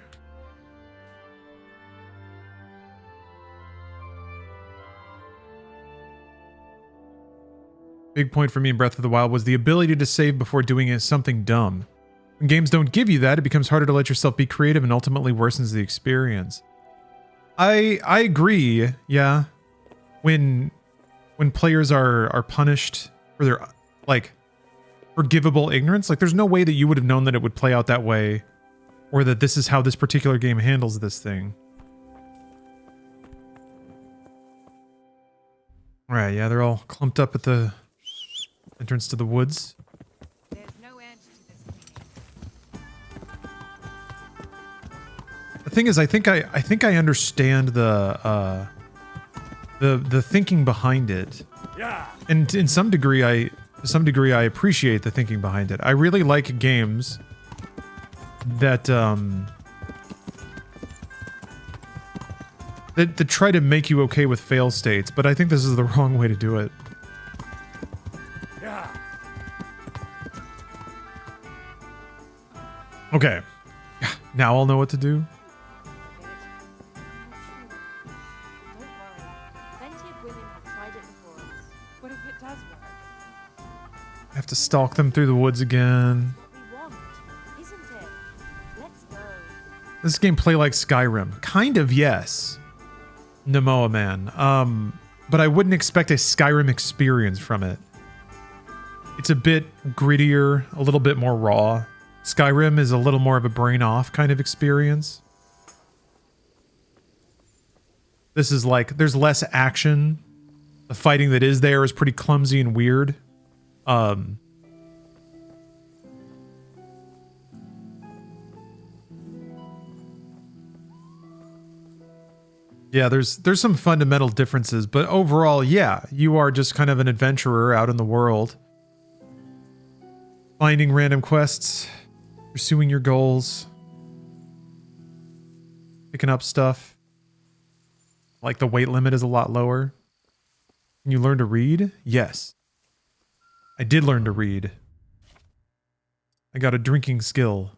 Big point for me in Breath of the Wild was the ability to save before doing something dumb. When games don't give you that, it becomes harder to let yourself be creative and ultimately worsens the experience. I agree, yeah. When players are punished for their, like, forgivable ignorance, like, there's no way that you would have known that it would play out that way, or that this is how this particular game handles this thing. Alright, yeah, they're all clumped up at the entrance to the woods. The thing is, I think I understand the thinking behind it, and to some degree I appreciate the thinking behind it. I really like games that that try to make you okay with fail states, but I think this is the wrong way to do it. Okay, now I'll know what to do. I have to stalk them through the woods again. This game play like Skyrim? Kind of, yes. Namoa man. But I wouldn't expect a Skyrim experience from it. It's a bit grittier, a little bit more raw. Skyrim is a little more of a brain off kind of experience. This is like, there's less action. The fighting that is there is pretty clumsy and weird. Yeah, there's some fundamental differences, but overall, yeah, you are just kind of an adventurer out in the world. Finding random quests, pursuing your goals, picking up stuff. Like the weight limit is a lot lower. Can you learn to read? Yes. I did learn to read. I got a drinking skill.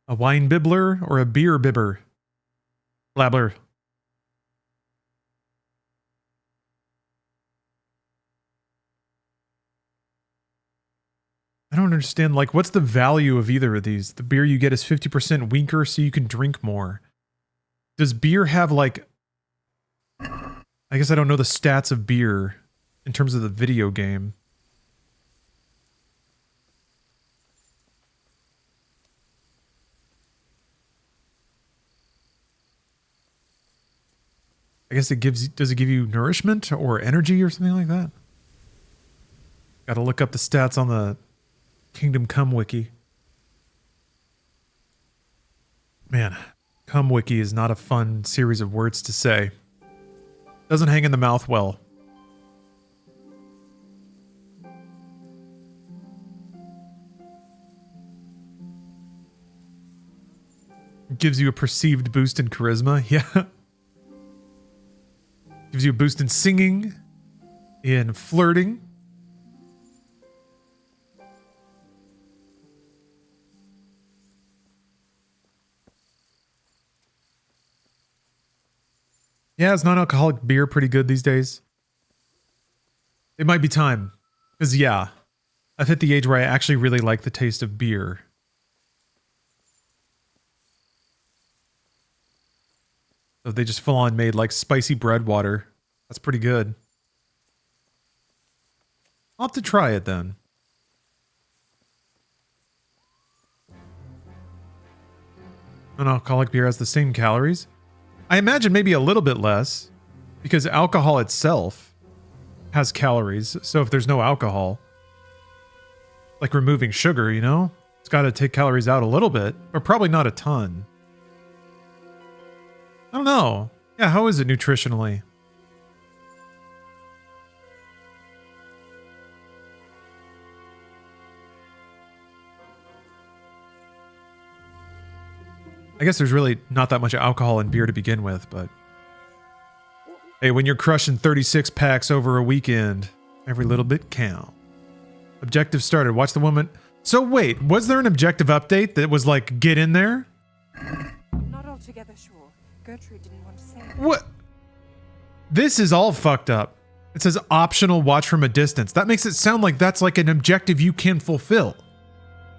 A wine bibbler or a beer bibber? Blabbler. I I don't understand, like, what's the value of either of these? The beer you get is 50% weaker so you can drink more. Does beer have, like... I guess I don't know the stats of beer in terms of the video game. I guess does it give you nourishment or energy or something like that? Gotta look up the stats on the Kingdom Come Wiki. Man, Come Wiki is not a fun series of words to say. Doesn't hang in the mouth well. Gives you a perceived boost in charisma. Yeah. Gives you a boost in singing, in flirting. Yeah, is non-alcoholic beer pretty good these days? It might be time. Because, yeah, I've hit the age where I actually really like the taste of beer. So they just full-on made, like, spicy bread water. That's pretty good. I'll have to try it, then. Non-alcoholic beer has the same calories. I imagine maybe a little bit less, because alcohol itself has calories. So if there's no alcohol, like removing sugar, you know, it's got to take calories out a little bit, but probably not a ton. I don't know. Yeah, how is it nutritionally? I guess there's really not that much alcohol in beer to begin with, but hey, when you're crushing 36 packs over a weekend, every little bit counts. Objective started. Watch the woman. So wait, was there an objective update that was like, get in there? Not altogether sure. Gertrude didn't want to say anything. What? This is all fucked up. It says optional watch from a distance. That makes it sound like that's like an objective you can fulfill.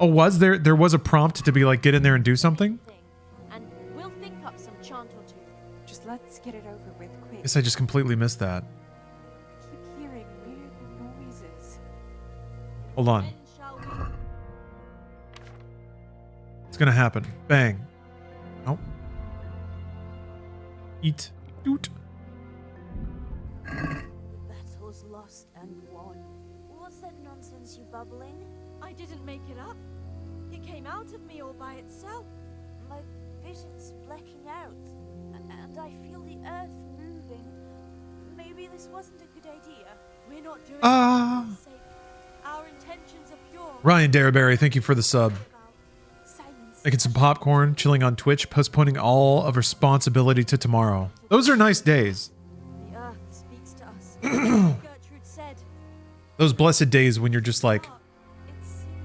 Oh, was there? There was a prompt to be like, get in there and do something? We'll think up some chant or two. Just let's get it over with quick. Guess I just completely missed that. I keep hearing weird noises. Hold on. It's gonna happen. Bang. Nope. Eat. Doot. Battle's lost and won. What's that nonsense you bubbling? I didn't make it up. It came out of me all by itself. My vision's blacking out, and I feel the earth moving. Maybe this wasn't a good idea. We're not doing it for our sake. Our intentions are pure. Ryan Daraberry, thank you for the sub. Making some popcorn, chilling on Twitch, postponing all of responsibility to tomorrow. Those are nice days. The earth speaks to us. Gertrude said. Those blessed days when you're just like,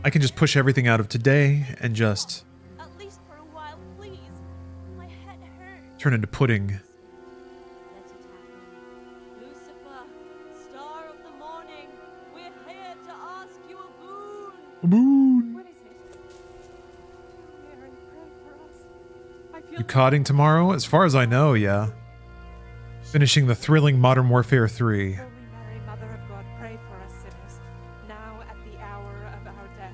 I can just push everything out of today and just At least for a while, please. My head hurts. turn into pudding. Lucifer, star of the morning, we're here to ask you a boon. A boon. What is it? Hear and pray for us. I feel You cotting tomorrow? As far as I know, yeah. Finishing the thrilling Modern Warfare 3. Holy Mary, Mother of God, pray for us sinners, now at the hour of our death.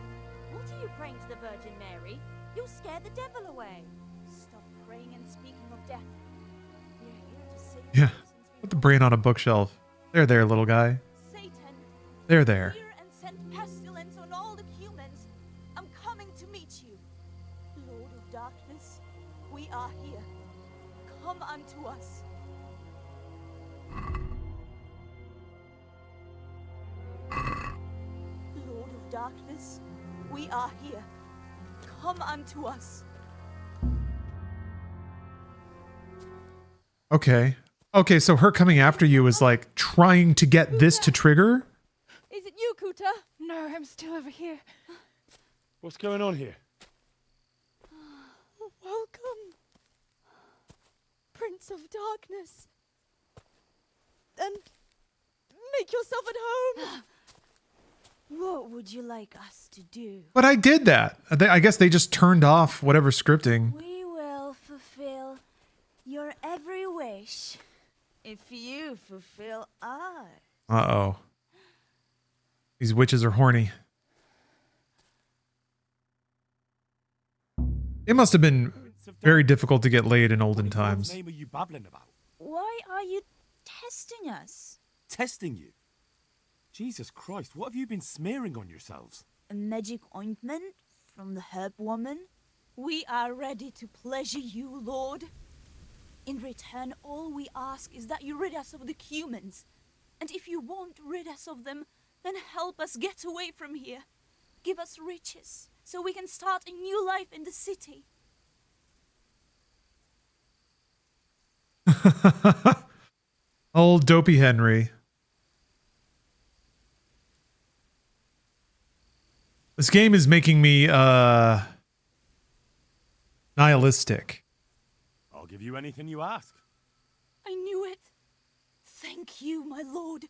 What are you praying to the Virgin Mary? You'll scare the devil away. Stop praying and speaking of death. We're here to save Yeah. Put the brain on a bookshelf. There, little guy. Satan. There. Fear and send pestilence on all the humans. I'm coming to meet you. Lord of darkness, we are here. Come unto us. Lord of darkness, we are here. Come unto us. Okay. Okay, so her coming after you is like trying to get this to trigger? Is it you, Kuta? No, I'm still over here. What's going on here? Welcome, Prince of Darkness. And make yourself at home. What would you like us to do? But I did that. I guess they just turned off whatever scripting. We will fulfill your every wish if you fulfill ours. Uh-oh. These witches are horny. It must have been very difficult to get laid in olden times. What name are you babbling about? Why are you testing us? Testing you? Jesus Christ, what have you been smearing on yourselves? A magic ointment from the herb woman? We are ready to pleasure you, Lord. In return, all we ask is that you rid us of the humans. And if you won't rid us of them, then help us get away from here. Give us riches, so we can start a new life in the city. Old dopey Henry. This game is making me nihilistic. I'll give you anything you ask. I knew it. Thank you, my lord.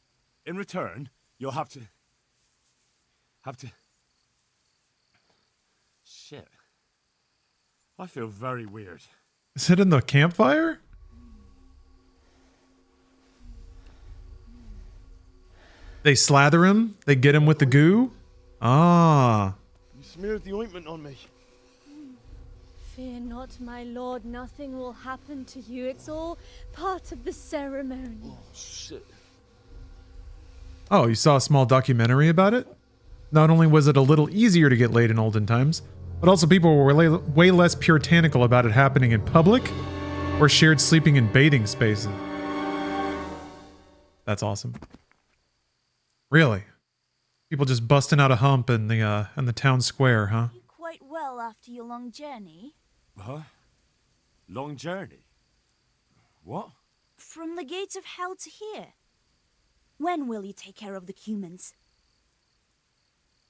In return, you'll have to... Shit. I feel very weird. Is it in the campfire? They slather him? They get him with the goo? Ah. You smeared the ointment on me. Fear not, my lord. Nothing will happen to you. It's all part of the ceremony. Oh, shit. Oh, you saw a small documentary about it? Not only was it a little easier to get laid in olden times, but also people were way less puritanical about it happening in public or shared sleeping in bathing spaces. That's awesome. Really? People just busting out a hump in the town square, huh? You quite well after your long journey? Huh? Long journey? What? From the gates of hell to here. When will you take care of the humans?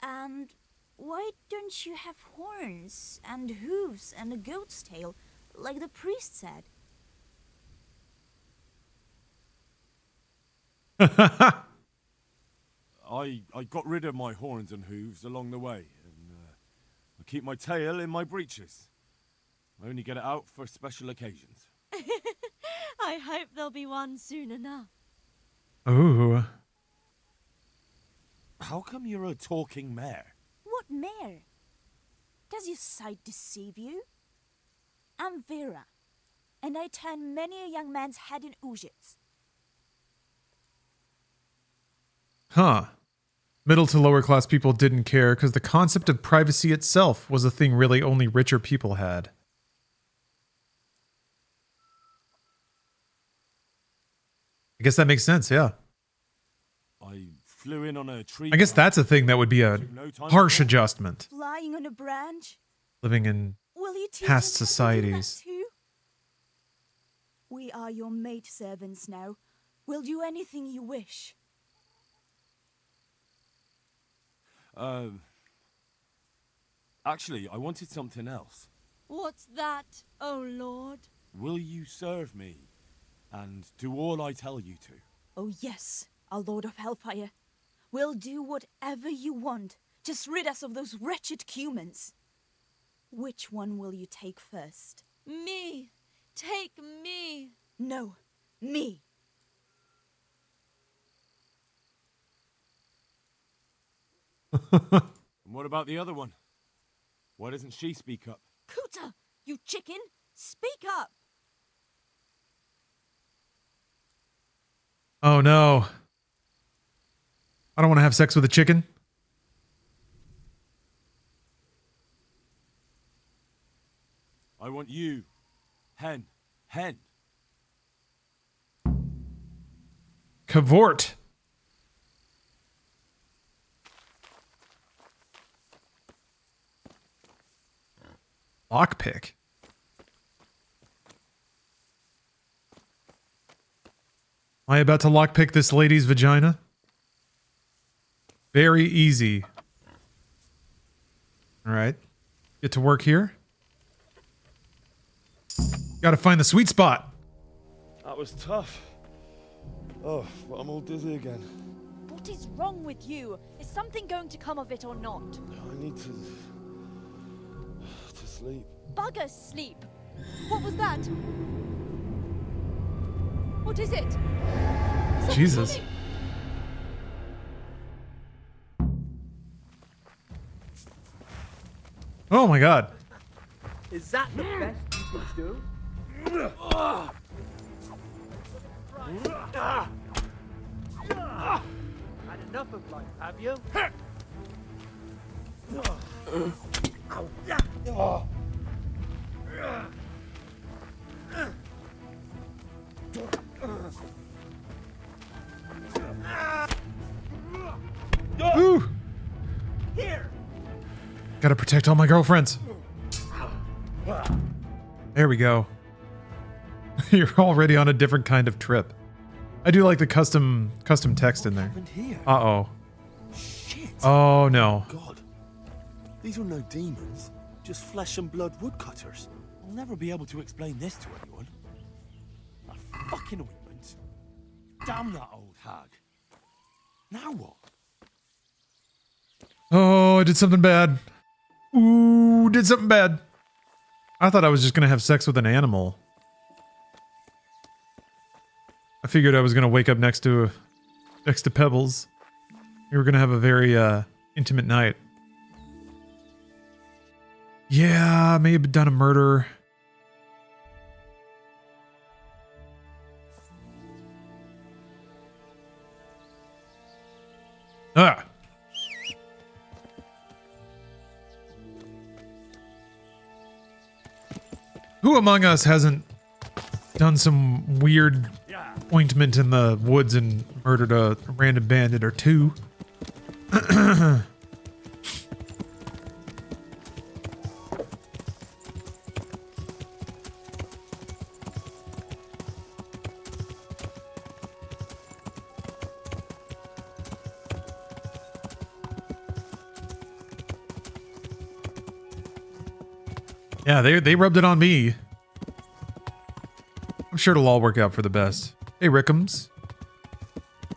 And why don't you have horns and hooves and a goat's tail, like the priest said? I got rid of my horns and hooves along the way, and I keep my tail in my breeches. I only get it out for special occasions. I hope there'll be one soon enough. Ooh. How come you're a talking mare? What mare? Does your sight deceive you? I'm Vera, and I turn many a young man's head in Ujits. Huh. Middle to lower class people didn't care because the concept of privacy itself was a thing really only richer people had. I guess that makes sense, yeah. I flew in on a tree. I guess that's a thing that would be a harsh adjustment. Flying on a branch? Living in Will you teach past us how to do societies. that too? We are your maid servants now. We'll do anything you wish. Actually, I wanted something else. What's that, oh lord? Will you serve me and do all I tell you to? Oh yes, our Lord of Hellfire. We'll do whatever you want. Just rid us of those wretched humans. Which one will you take first? Me! Take me! No, me. And what about the other one? Why doesn't she speak up? Kuta, you chicken! Speak up! Oh no. I don't want to have sex with a chicken. I want you. Hen. Hen. Cavort. Lockpick. Am I about to lockpick this lady's vagina? Very easy. All right. Get to work here. Got to find the sweet spot. That was tough. Oh, but I'm all dizzy again. What is wrong with you? Is something going to come of it or not? I need to sleep. Bugger sleep. What was that? What is it? Jesus. Something. Oh my god. Is that the best you can do? Had enough of life, have you? Ooh. Here. Gotta protect all my girlfriends. There we go. You're already on a different kind of trip. I do like the custom text in there. Uh-oh. Shit. Oh no. God. These are no demons, just flesh and blood woodcutters. I'll never be able to explain this to anyone. A fucking ointment. Damn that old hag. Now what? Oh, I did something bad. Ooh, did something bad. I thought I was just gonna have sex with an animal. I figured I was gonna wake up next to Pebbles. We were gonna have a very intimate night. Yeah, I may have done a murder. Ah. Who among us hasn't done some weird ointment in the woods and murdered a random bandit or two? Yeah, they rubbed it on me. I'm sure it'll all work out for the best. Hey, Rickums.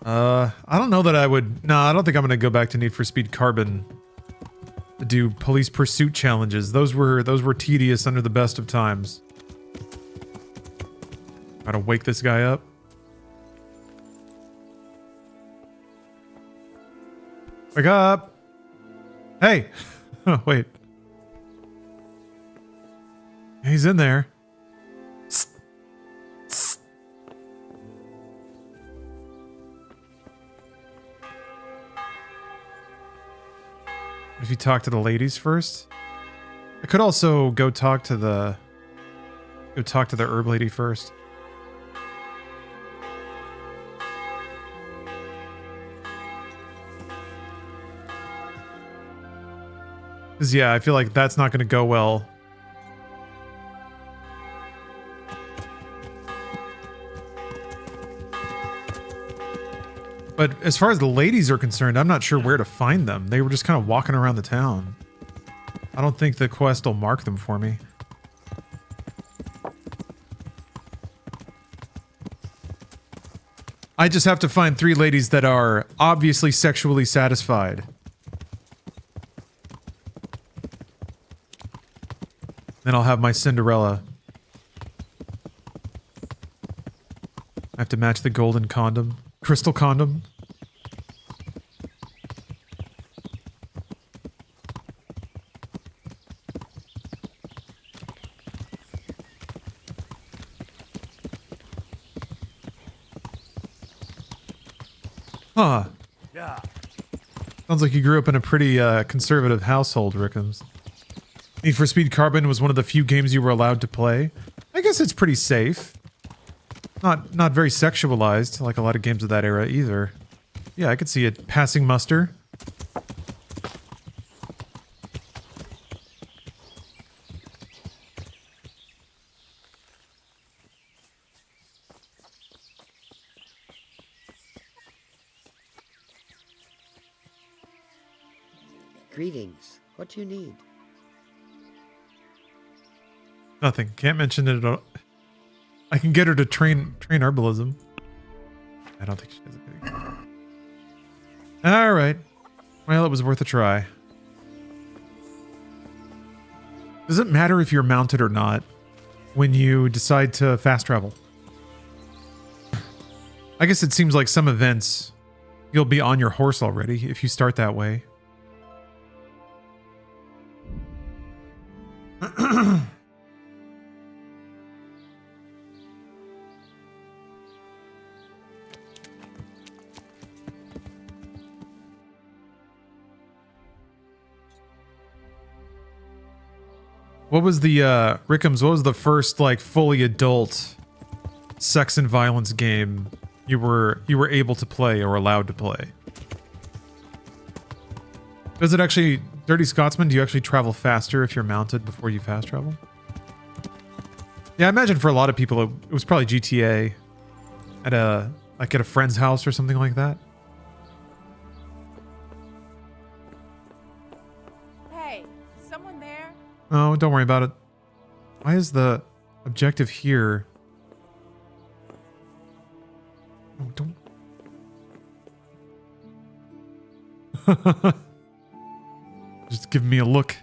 I don't know that I would... No, I don't think I'm going to go back to Need for Speed Carbon to do police pursuit challenges. Those were tedious under the best of times. Gotta wake this guy up. Wake up! Hey! Oh, wait. He's in there. If you talk to the ladies first, I could also go talk to the herb lady first. Cause yeah, I feel like that's not going to go well. But as far as the ladies are concerned, I'm not sure where to find them. They were just kind of walking around the town. I don't think the quest will mark them for me. I just have to find 3 ladies that are obviously sexually satisfied. Then I'll have my Cinderella. I have to match the golden condom. Crystal condom. Huh. Yeah. Sounds like you grew up in a pretty conservative household, Rickums. Need for Speed Carbon was one of the few games you were allowed to play. I guess it's pretty safe. Not very sexualized, like a lot of games of that era either. Yeah, I could see it passing muster. Greetings. What do you need? Nothing. Can't mention it at all. I can get her to train herbalism. I don't think she has a big. All right. Well, it was worth a try. Does it matter if you're mounted or not when you decide to fast travel? I guess it seems like some events you'll be on your horse already if you start that way. What was the Rickums, what was the first like fully adult sex and violence game you were able to play or allowed to play? Does it actually, Dirty Scotsman, do you actually travel faster if you're mounted before you fast travel? Yeah, I imagine for a lot of people it was probably GTA at a friend's house or something like that. Hey, someone there? Oh, don't worry about it. Why is the objective here? Oh, don't. Just give me a look.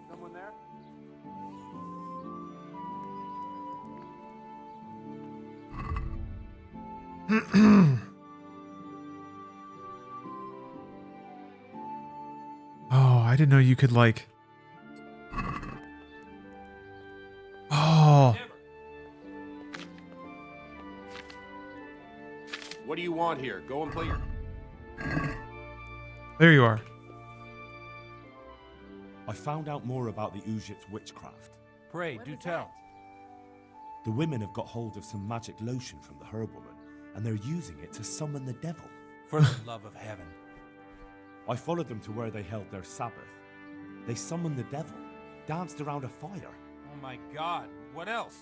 Someone there? Oh, I didn't know you could like. Oh. What do you want here? Go and play your... There you are. I found out more about the Ujit's witchcraft. Pray, do tell. The women have got hold of some magic lotion from the herbwoman, and they're using it to summon the devil. For the love of heaven. I followed them to where they held their Sabbath. They summoned the devil, danced around a fire. Oh my God, what else?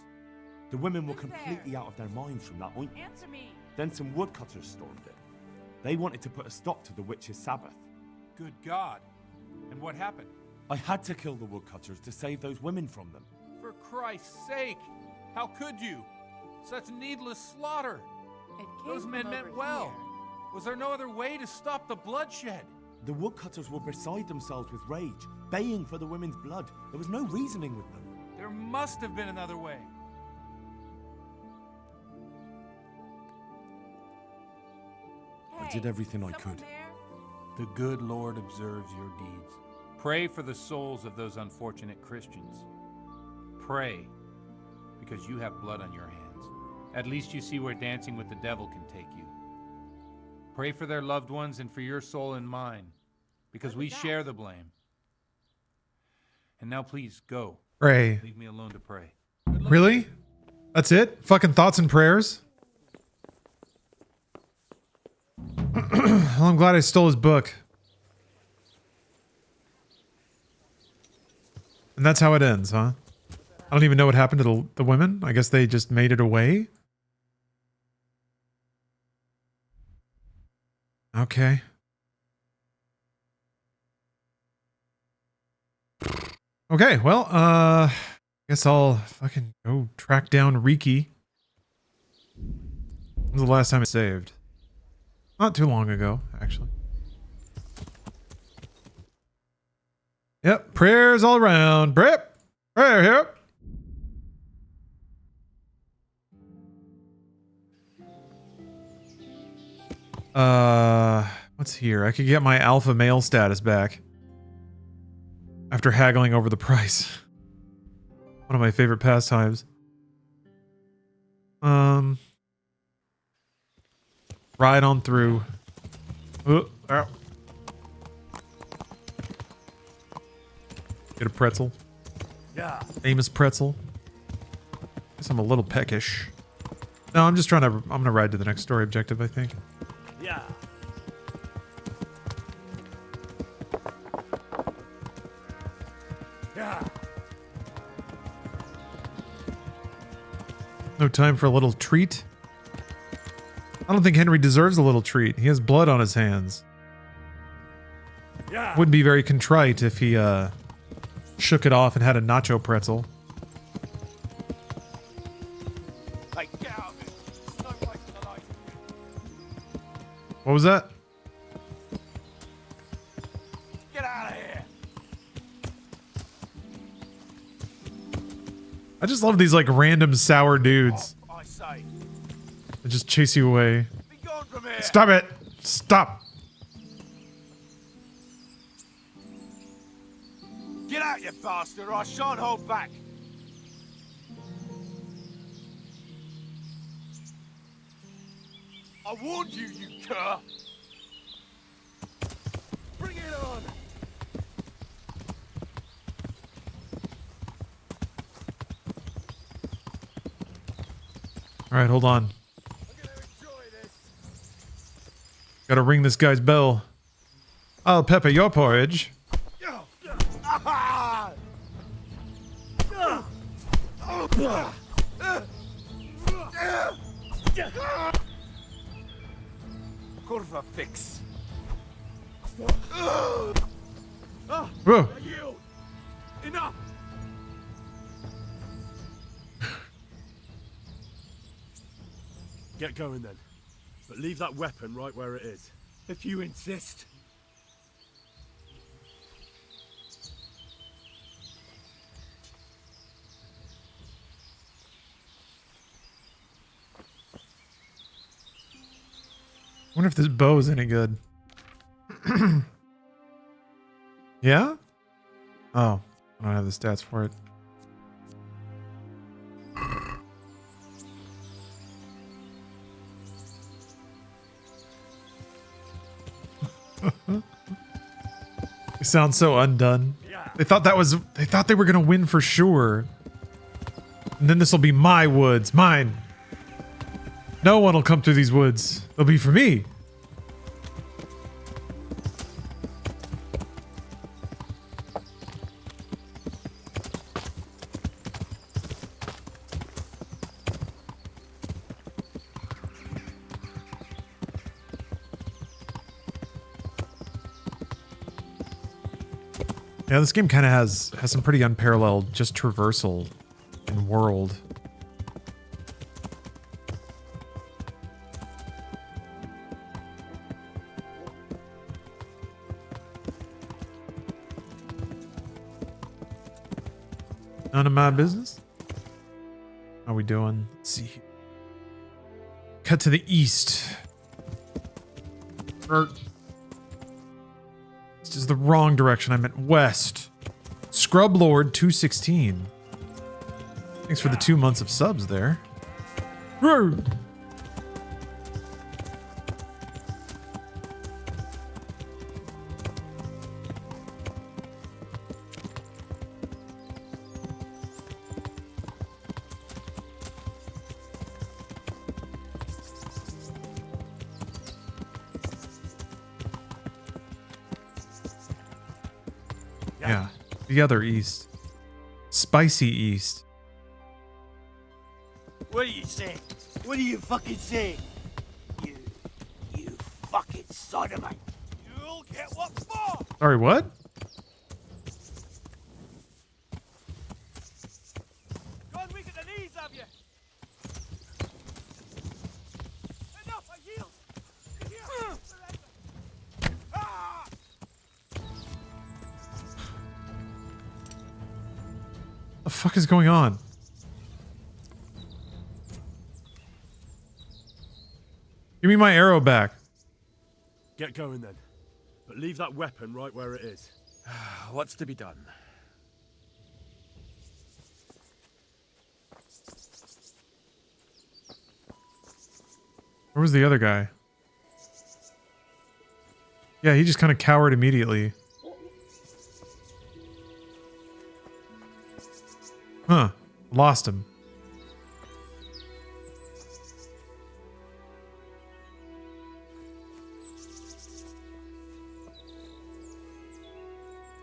The women were completely out of their minds from that ointment. Answer me. Then some woodcutters stormed in. They wanted to put a stop to the witch's Sabbath. Good God. And what happened? I had to kill the woodcutters to save those women from them. For Christ's sake! How could you? Such needless slaughter! Those men meant well. Was there no other way to stop the bloodshed? The woodcutters were beside themselves with rage, baying for the women's blood. There was no reasoning with them. There must have been another way. I did everything I could. The good Lord observes your deeds. Pray for the souls of those unfortunate Christians. Pray, because you have blood on your hands. At least you see where dancing with the devil can take you. Pray for their loved ones and for your soul and mine, because we share the blame. And now please, go. Pray. Leave me alone to pray. Really? That's it? Fucking thoughts and prayers? Well, I'm glad I stole his book. And that's how it ends, huh? I don't even know what happened to the women. I guess they just made it away. Okay. Okay, well, guess I'll fucking go track down Riki. When was the last time I saved? Not too long ago, actually. Yep, prayers all around. Prayer here. What's here? I could get my alpha male status back after haggling over the price. One of my favorite pastimes. Ride on through. Ow. Get a pretzel. Yeah. Famous pretzel. Guess I'm a little peckish. No, I'm just trying to. I'm gonna ride to the next story objective, I think. Yeah. Yeah. No time for a little treat? I don't think Henry deserves a little treat. He has blood on his hands. Yeah. Wouldn't be very contrite if he shook it off and had a nacho pretzel. What was that? I just love these like random sour dudes. I say. They just chase you away. Be gone from here. Stop it! Stop! Get out, you bastard, or I shan't hold back. I warned you, you cur. Bring it on. All right, hold on. Gotta ring this guy's bell. I'll pepper your porridge. Curva fix. Whoa. Enough. Get going then. But leave that weapon right where it is. If you insist. I wonder if this bow is any good. Yeah? Oh, I don't have the stats for it. They sound so undone. They thought they were gonna win for sure. And then this will be my woods, mine. No one will come through these woods. They'll be for me. Yeah, this game kind of has some pretty unparalleled just traversal in world. None of my business. How we doing? Let's see. Cut to the east. This is the wrong direction. I meant west. Scrub Lord 216. Thanks for the 2 months of subs there. Roar. Yeah, the other east. Spicy east. What do you say? What do you fucking say? You fucking sodomite. You'll get what for? Sorry, what? Gone weak at the knees, have you? Enough, I yield. Ah! The fuck is going on? Give me my arrow back. Get going then. But leave that weapon right where it is. What's to be done? Where was the other guy? Yeah, he just kind of cowered immediately. Huh. Lost him.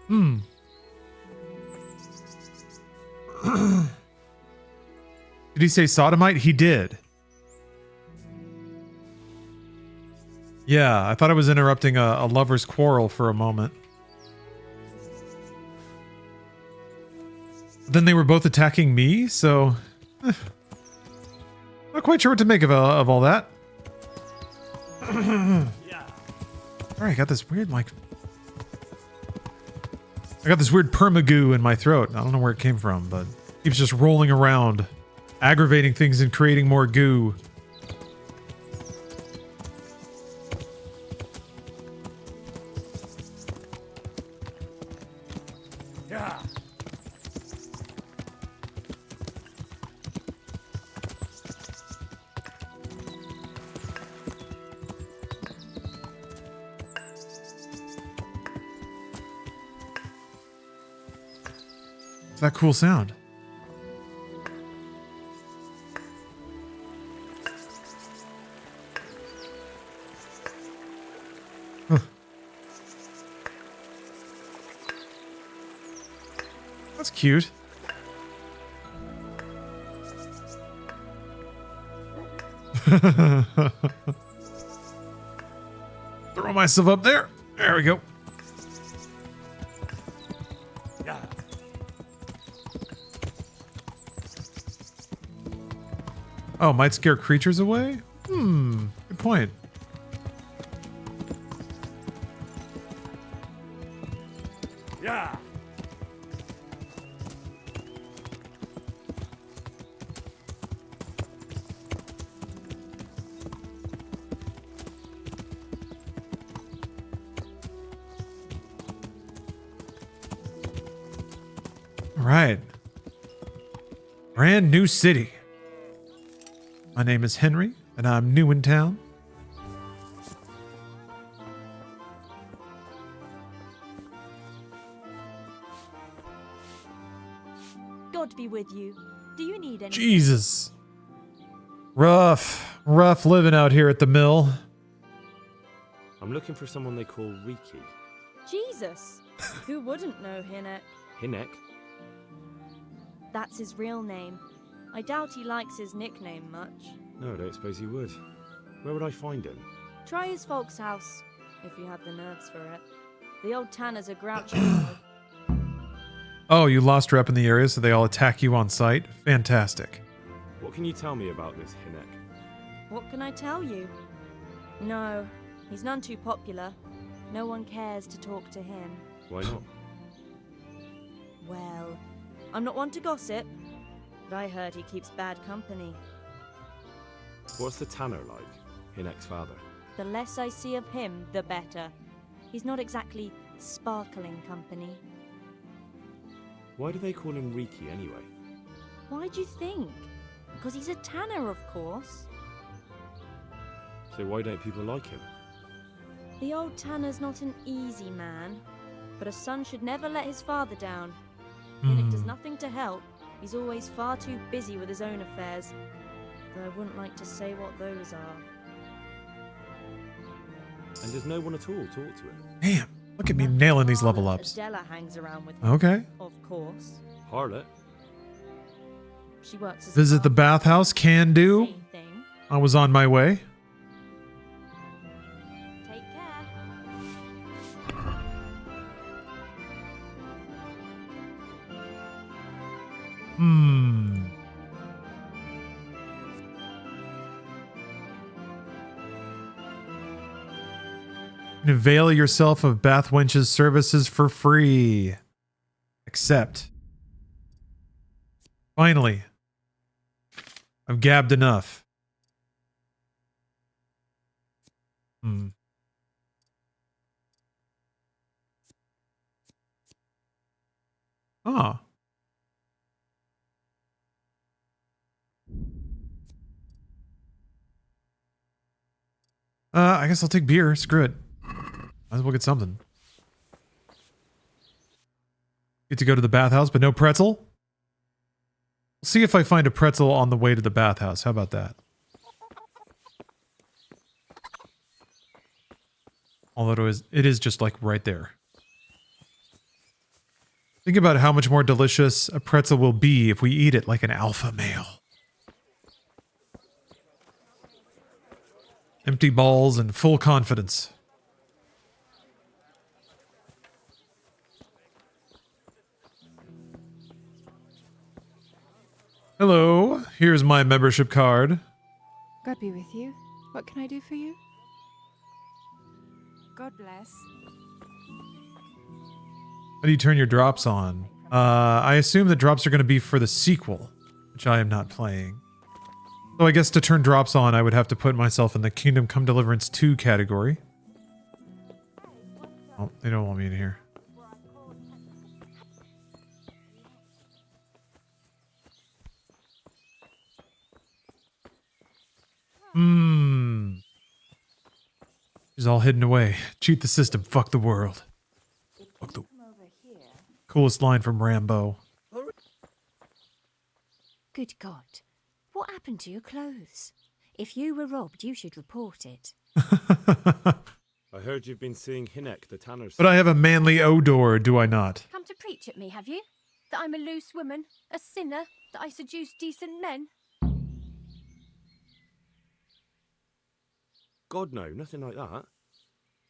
Hmm. Did he say sodomite? He did. Yeah, I thought I was interrupting a lover's quarrel for a moment. Then they were both attacking me, so... not quite sure what to make of all that. Alright, I got this weird, like... I got this weird permagoo in my throat. I don't know where it came from, but... Keeps just rolling around, aggravating things and creating more goo. Yeah. What's that cool sound? Huh. That's cute. Throw myself up there. There we go. Yeah. Oh, might scare creatures away? Good point. Yeah. All right. Brand new city. My name is Henry, and I'm new in town. God be with you. Do you need any? Jesus. Rough living out here at the mill. I'm looking for someone they call Riki. Jesus. Who wouldn't know Hinek? Hinek? That's his real name. I doubt he likes his nickname much. No, I don't suppose he would. Where would I find him? Try his folks' house, if you have the nerves for it. The old tanners are grouchy. Oh, you lost rep in the area, so they all attack you on sight? Fantastic. What can you tell me about this Hinek? What can I tell you? No, he's none too popular. No one cares to talk to him. Why not? Well, I'm not one to gossip, but I heard he keeps bad company. What's the tanner like? Hinek's father. The less I see of him, the better. He's not exactly sparkling company. Why do they call him Riki anyway? Why do you think? Because he's a tanner, of course. So why don't people like him? The old tanner's not an easy man, but a son should never let his father down. Hinek does nothing to help. He's always far too busy with his own affairs, though I wouldn't like to say what those are. And does no one at all talk to him? Damn, look at me nailing these level ups. Adela hangs around with him. Okay. Of course. Harlot? She works as Visit the bathhouse, can do. Same thing. I was on my way. Take care. You can avail yourself of Bathwench's services for free. Accept. Finally. I've gabbed enough. Ah. I guess I'll take beer. Screw it. Might as well get something. Get to go to the bathhouse, but no pretzel? We'll see if I find a pretzel on the way to the bathhouse. How about that? Although it is just like right there. Think about how much more delicious a pretzel will be if we eat it like an alpha male. Empty balls and full confidence. Hello, here's my membership card. God be with you. What can I do for you? God bless. How do you turn your drops on? I assume the drops are going to be for the sequel, which I am not playing. So I guess to turn drops on, I would have to put myself in the Kingdom Come Deliverance 2 category. Oh, they don't want me in here. She's all hidden away. Cheat the system. Fuck the world. Fuck the... Coolest line from Rambo. Good God. What happened to your clothes? If you were robbed, you should report it. I heard you've been seeing Hinek, the tanner's. But I have a manly odor, do I not? Come to preach at me, have you? That I'm a loose woman, a sinner, that I seduce decent men? God, no, nothing like that.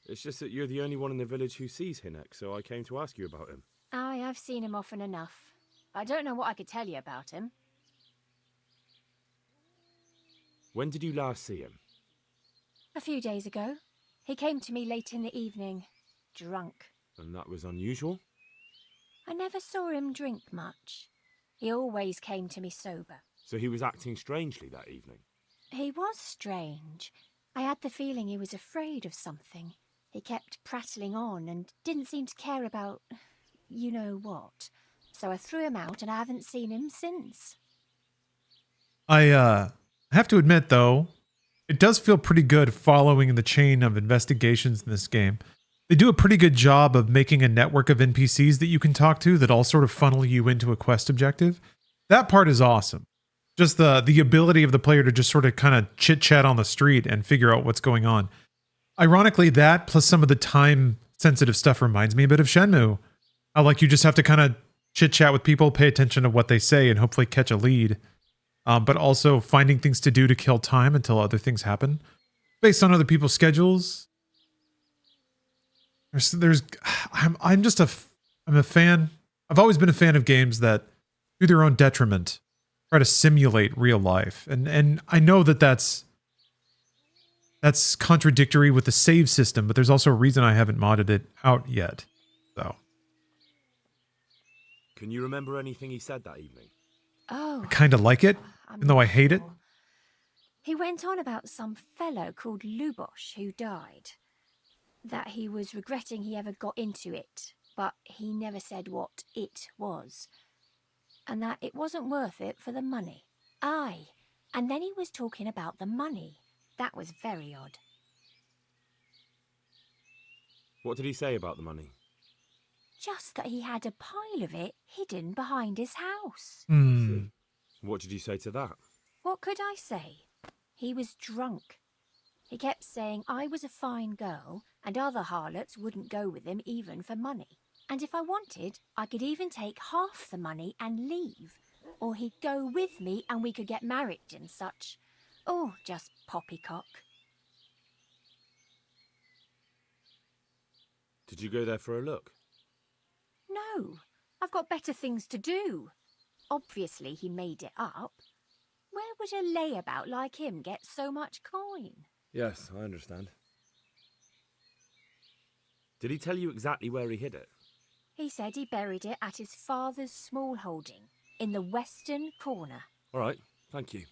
It's just that you're the only one in the village who sees Hinek, so I came to ask you about him. Aye, I've seen him often enough. I don't know what I could tell you about him. When did you last see him? A few days ago. He came to me late in the evening, drunk. And that was unusual? I never saw him drink much. He always came to me sober. So he was acting strangely that evening? He was strange. I had the feeling he was afraid of something. He kept prattling on and didn't seem to care about you know what. So I threw him out and I haven't seen him since. I have to admit, though, it does feel pretty good following the chain of investigations in this game. They do a pretty good job of making a network of NPCs that you can talk to that all sort of funnel you into a quest objective. That part is awesome. Just the ability of the player to just sort of kind of chit-chat on the street and figure out what's going on. Ironically, that plus some of the time-sensitive stuff reminds me a bit of Shenmue. How, like, you just have to kind of chit-chat with people, pay attention to what they say, and hopefully catch a lead. But also finding things to do to kill time until other things happen. Based on other people's schedules. I'm a fan. I've always been a fan of games that, to their own detriment, try to simulate real life. And I know that that's contradictory with the save system, but there's also a reason I haven't modded it out yet. So. Can you remember anything he said that evening? Oh. I kind of like it, even though I hate it. He went on about some fellow called Lubosh who died. That he was regretting he ever got into it, but he never said what it was. And that it wasn't worth it for the money. Aye, and then he was talking about the money. That was very odd. What did he say about the money? Just that he had a pile of it hidden behind his house. What did you say to that? What could I say? He was drunk. He kept saying I was a fine girl and other harlots wouldn't go with him even for money. And if I wanted, I could even take half the money and leave. Or he'd go with me and we could get married and such. Oh, just poppycock. Did you go there for a look? No, I've got better things to do. Obviously he made it up. Where would a layabout like him get so much coin? Yes, I understand. Did he tell you exactly where he hid it? He said he buried it at his father's small holding, in the western corner. All right, thank you.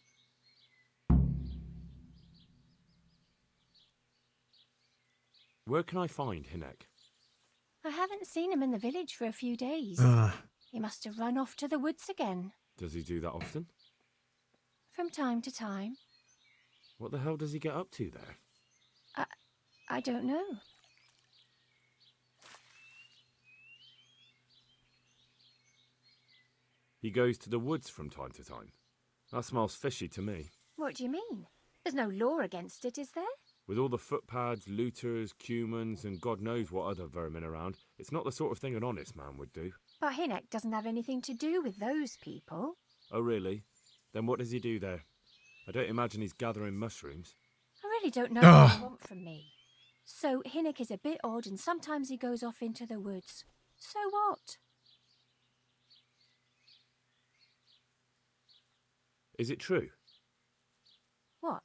Where can I find Hinek? I haven't seen him in the village for a few days. He must have run off to the woods again. Does he do that often? From time to time. What the hell does he get up to there? I don't know. He goes to the woods from time to time. That smells fishy to me. What do you mean? There's no law against it, is there? With all the footpads, looters, cumans, and God knows what other vermin around, it's not the sort of thing an honest man would do. But Hinek doesn't have anything to do with those people. Oh, really? Then what does he do there? I don't imagine he's gathering mushrooms. I really don't know what you want from me. So Hinek is a bit odd and sometimes he goes off into the woods. So what? Is it true? What?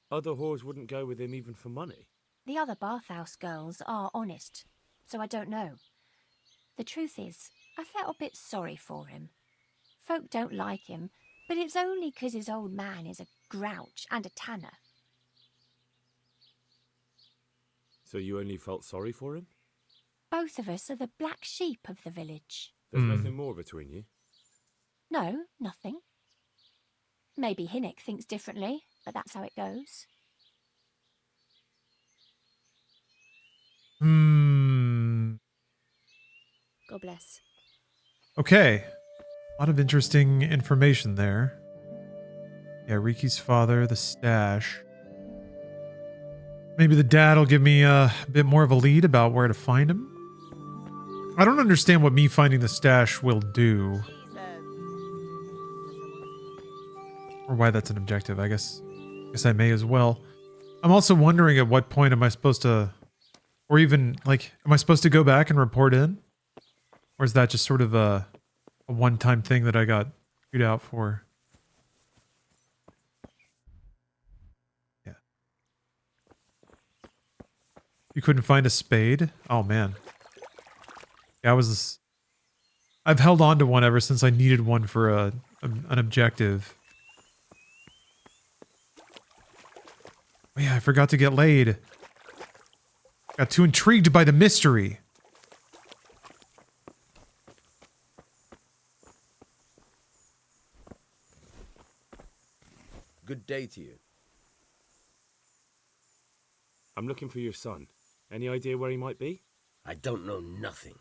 Other whores wouldn't go with him even for money. The other bathhouse girls are honest, so I don't know. The truth is, I felt a bit sorry for him. Folk don't like him, but it's only 'cause his old man is a grouch and a tanner. So you only felt sorry for him? Both of us are the black sheep of the village. There's nothing more between you? No, nothing. Maybe Hinnick thinks differently, but that's how it goes. God bless. Okay. A lot of interesting information there. Yeah, Riki's father, the stash. Maybe the dad will give me a bit more of a lead about where to find him. I don't understand what me finding the stash will do. Or why that's an objective, I guess I may as well. I'm also wondering at what point am I supposed to, or even like, am I supposed to go back and report in? Or is that just sort of a one-time thing that I got chewed out for? Yeah. You couldn't find a spade? Oh man. Yeah, I've held on to one ever since I needed one for an objective. Oh yeah, I forgot to get laid. Got too intrigued by the mystery. Good day to you. I'm looking for your son. Any idea where he might be? I don't know nothing.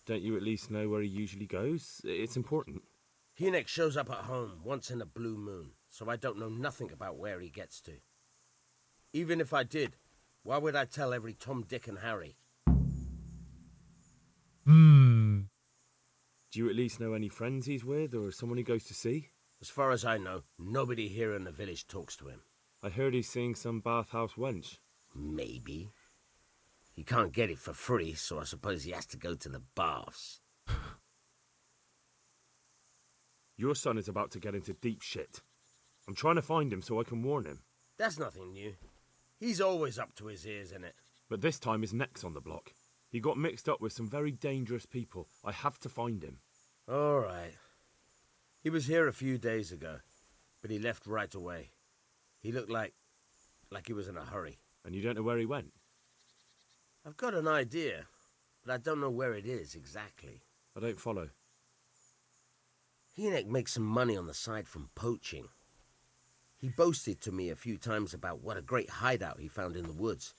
Don't you at least know where he usually goes? It's important. Hinnick shows up at home once in a blue moon, so I don't know nothing about where he gets to. Even if I did, why would I tell every Tom, Dick, and Harry? Do you at least know any friends he's with, or someone he goes to see? As far as I know, nobody here in the village talks to him. I heard he's seeing some bathhouse wench. Maybe. He can't get it for free, so I suppose he has to go to the baths. Your son is about to get into deep shit. I'm trying to find him so I can warn him. That's nothing new. He's always up to his ears in it. But this time his neck's on the block. He got mixed up with some very dangerous people. I have to find him. All right. He was here a few days ago, but he left right away. He looked like he was in a hurry. And you don't know where he went? I've got an idea, but I don't know where it is exactly. I don't follow. Hinnick makes some money on the side from poaching. He boasted to me a few times about what a great hideout he found in the woods,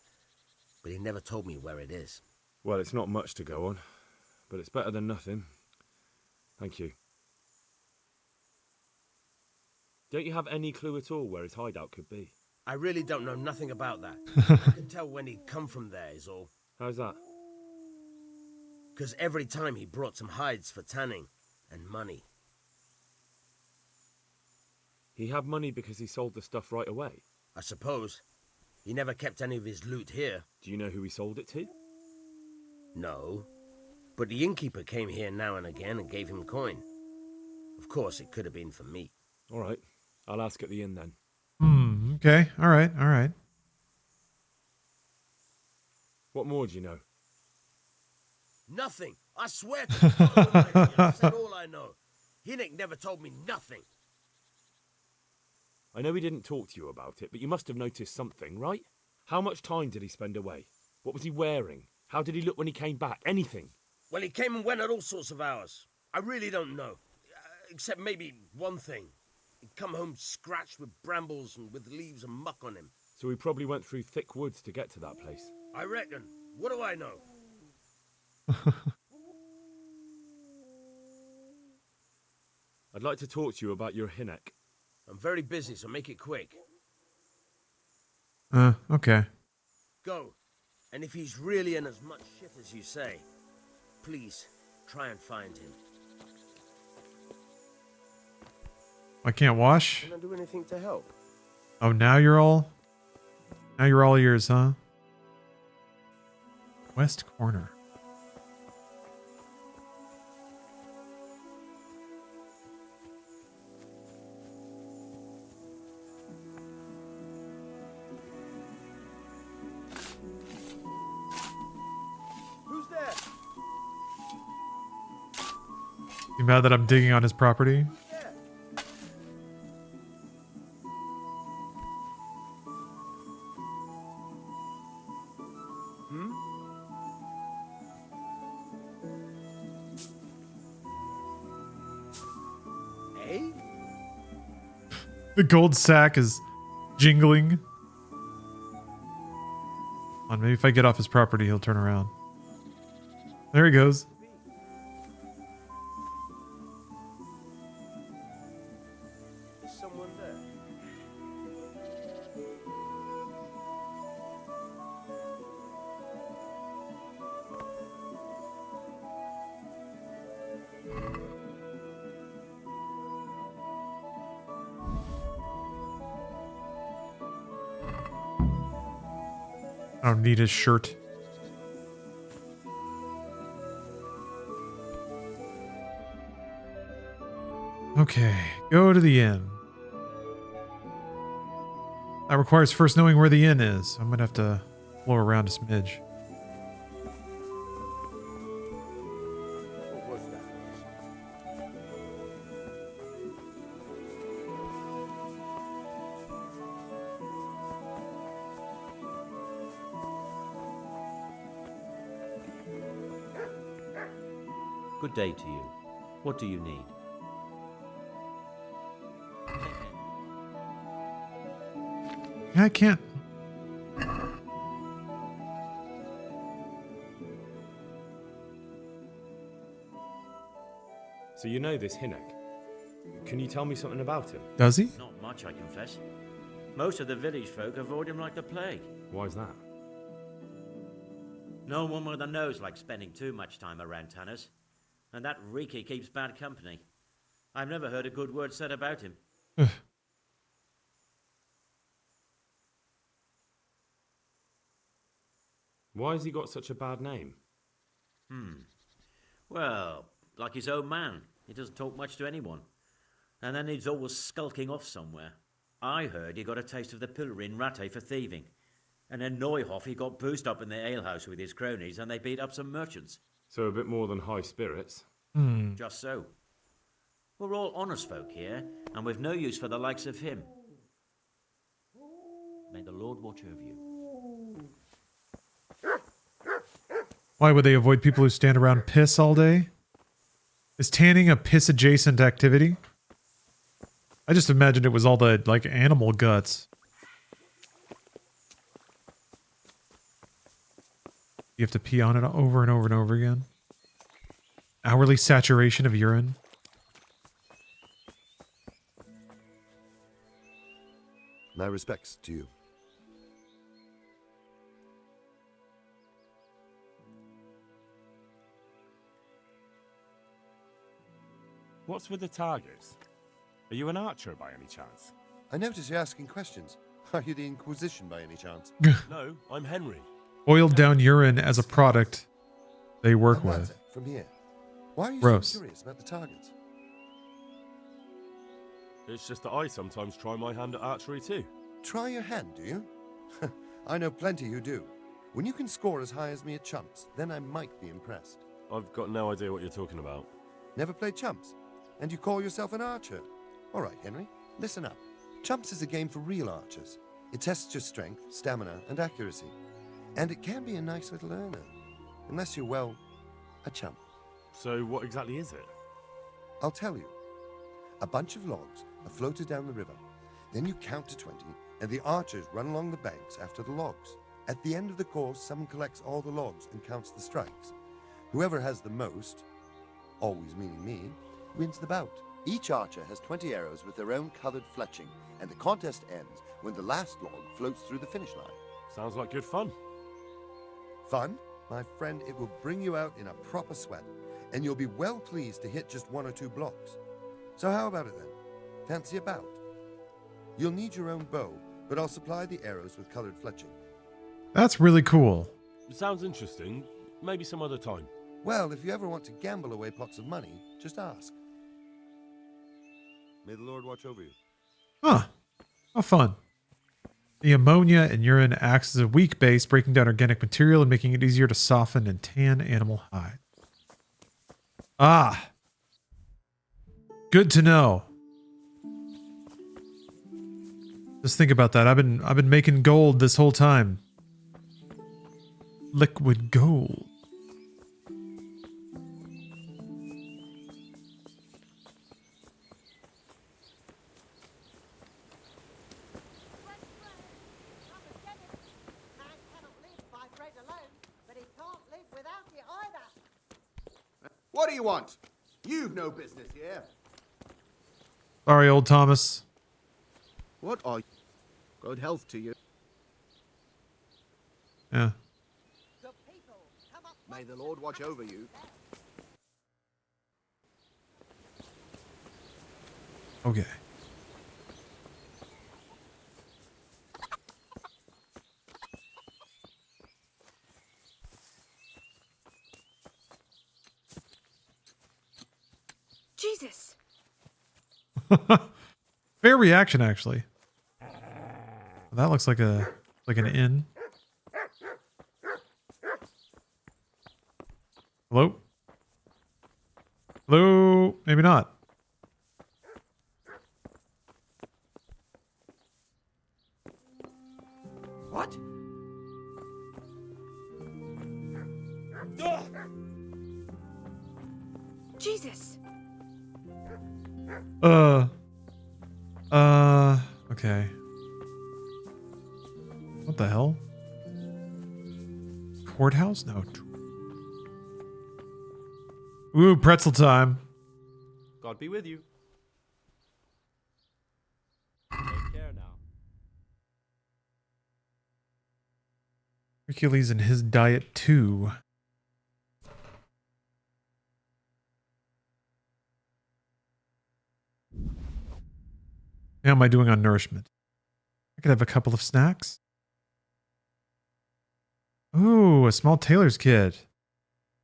but he never told me where it is. Well, it's not much to go on, but it's better than nothing. Thank you. Don't you have any clue at all where his hideout could be? I really don't know nothing about that. I can tell when he'd come from there is all. How's that? Because every time he brought some hides for tanning and money. He had money because he sold the stuff right away? I suppose. He never kept any of his loot here. Do you know who he sold it to? No. But the innkeeper came here now and again and gave him coin. Of course, it could have been for meat. All right. I'll ask at the inn then. Okay. All right. What more do you know? Nothing. I swear to God, I said all I know. Hinnick never told me nothing. I know he didn't talk to you about it, but you must have noticed something, right? How much time did he spend away? What was he wearing? How did he look when he came back? Anything? Well, he came and went at all sorts of hours. I really don't know. Except maybe one thing. He'd come home scratched with brambles and with leaves and muck on him. So he probably went through thick woods to get to that place. I reckon. What do I know? I'd like to talk to you about your Hinnick. I'm very busy, so make it quick. Okay. Go. And if he's really in as much shit as you say, please try and find him. I can't wash? Can I do anything to help? Oh, now you're all ears, huh? West corner. Who's there? You mad that I'm digging on his property? Hey? The gold sack is jingling. On, maybe if I get off his property, he'll turn around. There he goes. Is someone there? I don't need his shirt. Okay, go to the inn. That requires first knowing where the inn is. I'm gonna have to blow around a smidge. What was that? Good day to you. What do you need? I can't. So you know this Hinek. Can you tell me something about him? Does he? Not much, I confess. Most of the village folk avoid him like the plague. Why is that? No one with a nose likes spending too much time around Tanners. And that Riki keeps bad company. I've never heard a good word said about him. Why has he got such a bad name? Well, like his own man. He doesn't talk much to anyone. And then he's always skulking off somewhere. I heard he got a taste of the pillory in Rattay for thieving. And then Neuhoff, he got boozed up in the alehouse with his cronies and they beat up some merchants. So a bit more than high spirits. Just so. We're all honest folk here, and we've no use for the likes of him. May the Lord watch over you. Why would they avoid people who stand around piss all day? Is tanning a piss-adjacent activity? I just imagined it was all the, like, animal guts. You have to pee on it over and over and over again. Hourly saturation of urine. My respects to you. What's with the targets? Are you an archer by any chance? I notice you're asking questions. Are you the Inquisition by any chance? No, I'm Henry. Oiled down urine as a product they work I'm with. Rattay, from here. Why are you Gross. so curious about the targets? It's just that I sometimes try my hand at archery too. Try your hand, do you? I know plenty who do. When you can score as high as me at chumps, then I might be impressed. I've got no idea what you're talking about. Never played chumps? And you call yourself an archer? All right, Henry, listen up. Chumps is a game for real archers. It tests your strength, stamina, and accuracy. And it can be a nice little earner. Unless you're, well, a chump. So what exactly is it? I'll tell you. A bunch of logs are floated down the river. Then you count to 20, and the archers run along the banks after the logs. At the end of the course, someone collects all the logs and counts the strikes. Whoever has the most, always meaning me, wins the bout. Each archer has 20 arrows with their own colored fletching, and the contest ends when the last log floats through the finish line. Sounds like good fun. Fun? My friend, it will bring you out in a proper sweat, and you'll be well pleased to hit just 1 or 2 blocks. So how about it then? Fancy a bout? You'll need your own bow, but I'll supply the arrows with colored fletching. That's really cool. Sounds interesting. Maybe some other time. Well, if you ever want to gamble away pots of money, just ask. May the Lord watch over you. Huh. How fun. The ammonia in urine acts as a weak base, breaking down organic material and making it easier to soften and tan animal hide. Ah. Good to know. Just think about that. I've been making gold this whole time. Liquid gold. What do you want? You've no business here. Sorry, old Thomas. What are you? Good health to you. Yeah. May the Lord watch over you. Okay. Jesus! Fair reaction, actually. That looks like an inn. Hello? Hello? Maybe not. What? Jesus! Okay. What the hell? Courthouse? No. Ooh, pretzel time. God be with you. Take care now. Hercules and his diet too. How am I doing on nourishment? I could have a couple of snacks. Ooh, a small tailor's kit.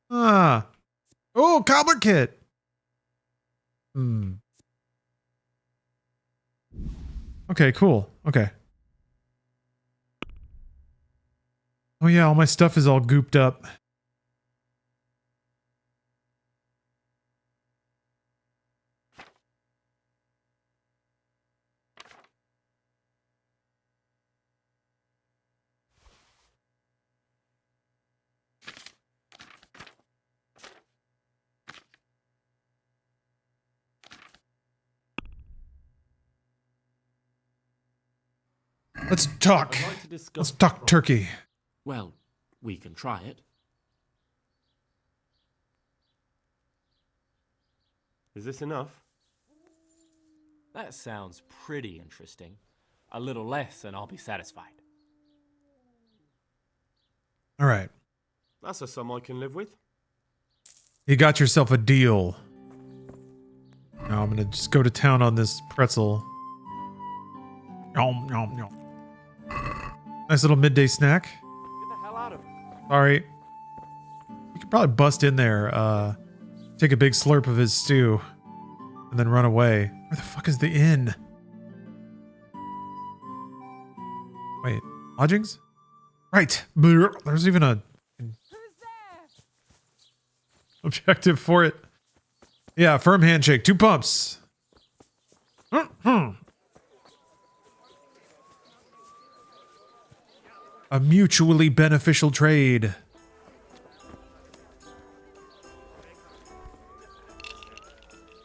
Ah. Oh, cobbler kit. Okay, cool. Okay. Oh yeah, all my stuff is all gooped up. Let's talk. I'd like to discuss Let's talk turkey. Well, we can try it. Is this enough? That sounds pretty interesting. A little less and I'll be satisfied. All right. That's a sum I can live with. You got yourself a deal. Now I'm gonna just go to town on this pretzel. Yum, yum, yum. Nice little midday snack. Get the hell out of it. Sorry. You could probably bust in there, take a big slurp of his stew, and then run away. Where the fuck is the inn? Wait, lodgings? Right. There's even a objective for it. Yeah, firm handshake, 2 pumps. A mutually beneficial trade.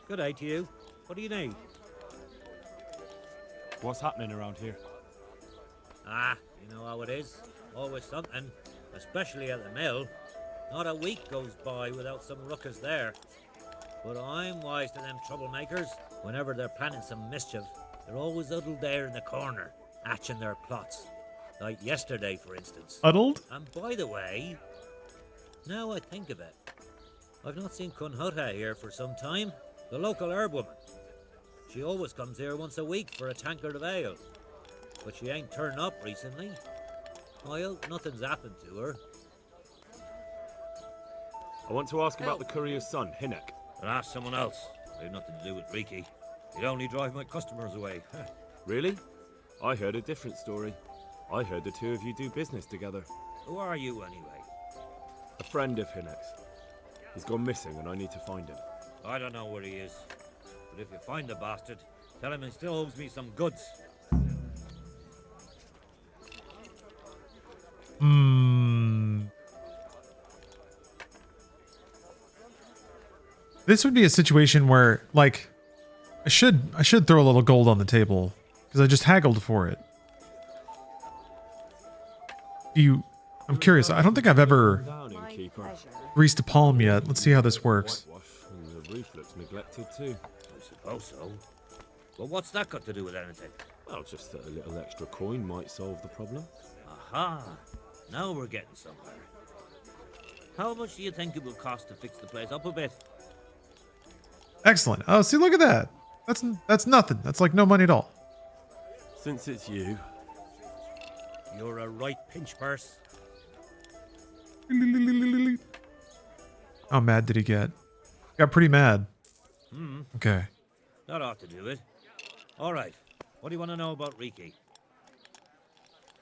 Good day to you. What do you need? What's happening around here? Ah, you know how it is. Always something, especially at the mill. Not a week goes by without some ruckus there. But I'm wise to them troublemakers. Whenever they're planning some mischief, they're always huddled there in the corner, hatching their plots. Like yesterday, for instance. Huddled? And by the way, now I think of it, I've not seen Kunhuta here for some time. The local herb woman. She always comes here once a week for a tankard of ale. But she ain't turned up recently. I hope nothing's happened to her. I want to ask about the courier's son, Hinek. I'll ask someone else. I've nothing to do with Riki. He'd only drive my customers away. Really? I heard a different story. I heard the two of you do business together. Who are you, anyway? A friend of Hinek's. He's gone missing and I need to find him. I don't know where he is. But But if you find the bastard, tell him he still owes me some goods. This would be a situation where, like, I should throw a little gold on the table because I just haggled for it. I'm curious. I don't think I've ever greased a palm yet. Let's see how this works. And the roof looks neglected too. I suppose so. Well, what's that got to do with anything? Well, just that a little extra coin might solve the problem. Aha! Now we're getting somewhere. How much do you think it will cost to fix the place up a bit? Excellent. Oh, see, look at that. That's nothing. That's like no money at all. Since it's you. You're a right pinch purse. How mad did he get? Got pretty mad. Okay. That ought to do it. All right. What do you want to know about Riki?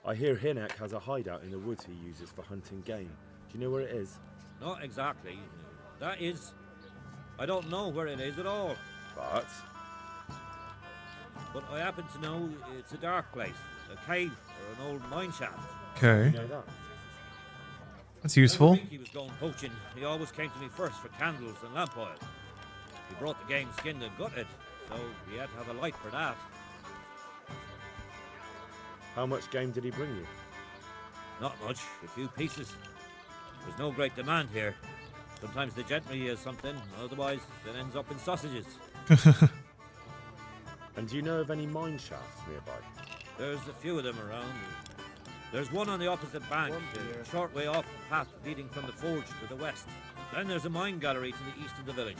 I hear Hinek has a hideout in the woods he uses for hunting game. Do you know where it is? Not exactly. That is... I don't know where it is at all. But I happen to know it's a dark place. A cave or an old mine shaft. Okay. You know that? That's useful. When Riki was going poaching, he always came to me first for candles and lamp oil. He brought the game skinned and gutted, so he had to have a light for that. How much game did he bring you? Not much, a few pieces. There's no great demand here. Sometimes the gentry hears something, otherwise it ends up in sausages. And do you know of any mine shafts nearby? There's a few of them around. There's one on the opposite bank, a short way off the path leading from the forge to the west. Then there's a mine gallery to the east of the village,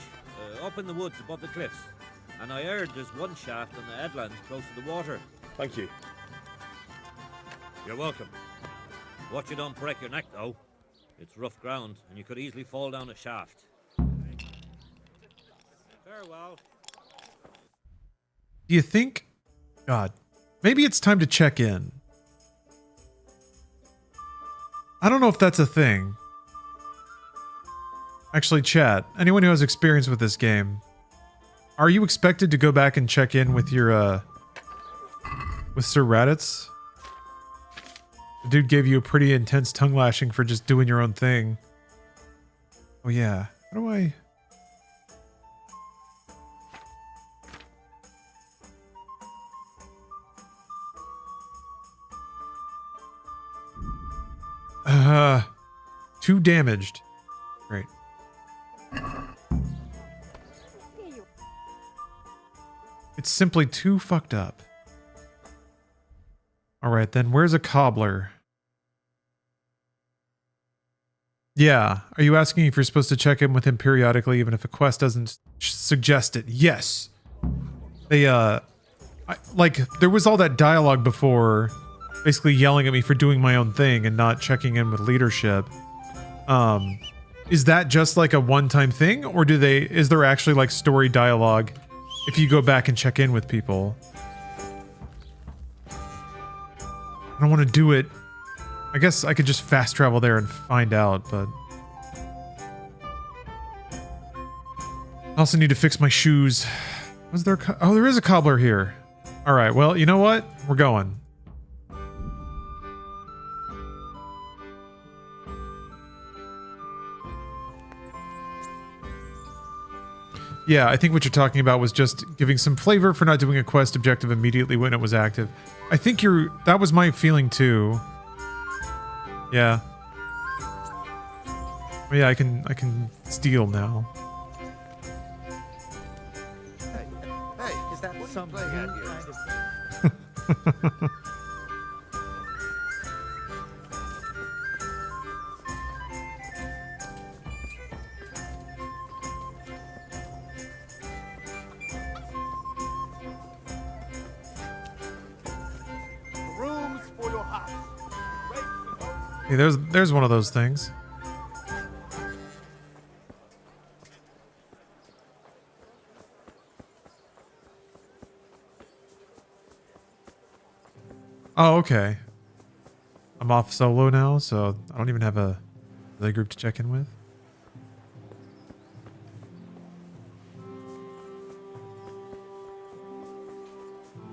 up in the woods above the cliffs. And I heard there's one shaft on the headlands close to the water. Thank you. You're welcome. Watch you don't break your neck, though. It's rough ground, and you could easily fall down a shaft. Farewell. Do you think... God. Maybe it's time to check in. I don't know if that's a thing. Actually, chat. Anyone who has experience with this game, are you expected to go back and check in with your, with Sir Raditz? The dude gave you a pretty intense tongue lashing for just doing your own thing. Oh yeah. How do I... Too damaged. Great. It's simply too fucked up. Alright then, where's a cobbler? Yeah, are you asking if you're supposed to check in with him periodically even if a quest doesn't suggest it? Yes. They, there was all that dialogue before, basically yelling at me for doing my own thing and not checking in with leadership. Is that just like a one-time thing, or is there actually like story dialogue if you go back and check in with people? I don't want to do it. I guess I could just fast travel there and find out, but... I also need to fix my shoes. Was there oh, there is a cobbler here. Alright, well, you know what? We're going. Yeah, I think what you're talking about was just giving some flavor for not doing a quest objective immediately when it was active. I think that was my feeling too. Yeah. Oh yeah, I can steal now. Hey, is that some play out here? Rooms for your house. Hey, there's one of those things. Oh, okay. I'm off solo now, so I don't even have a other group to check in with.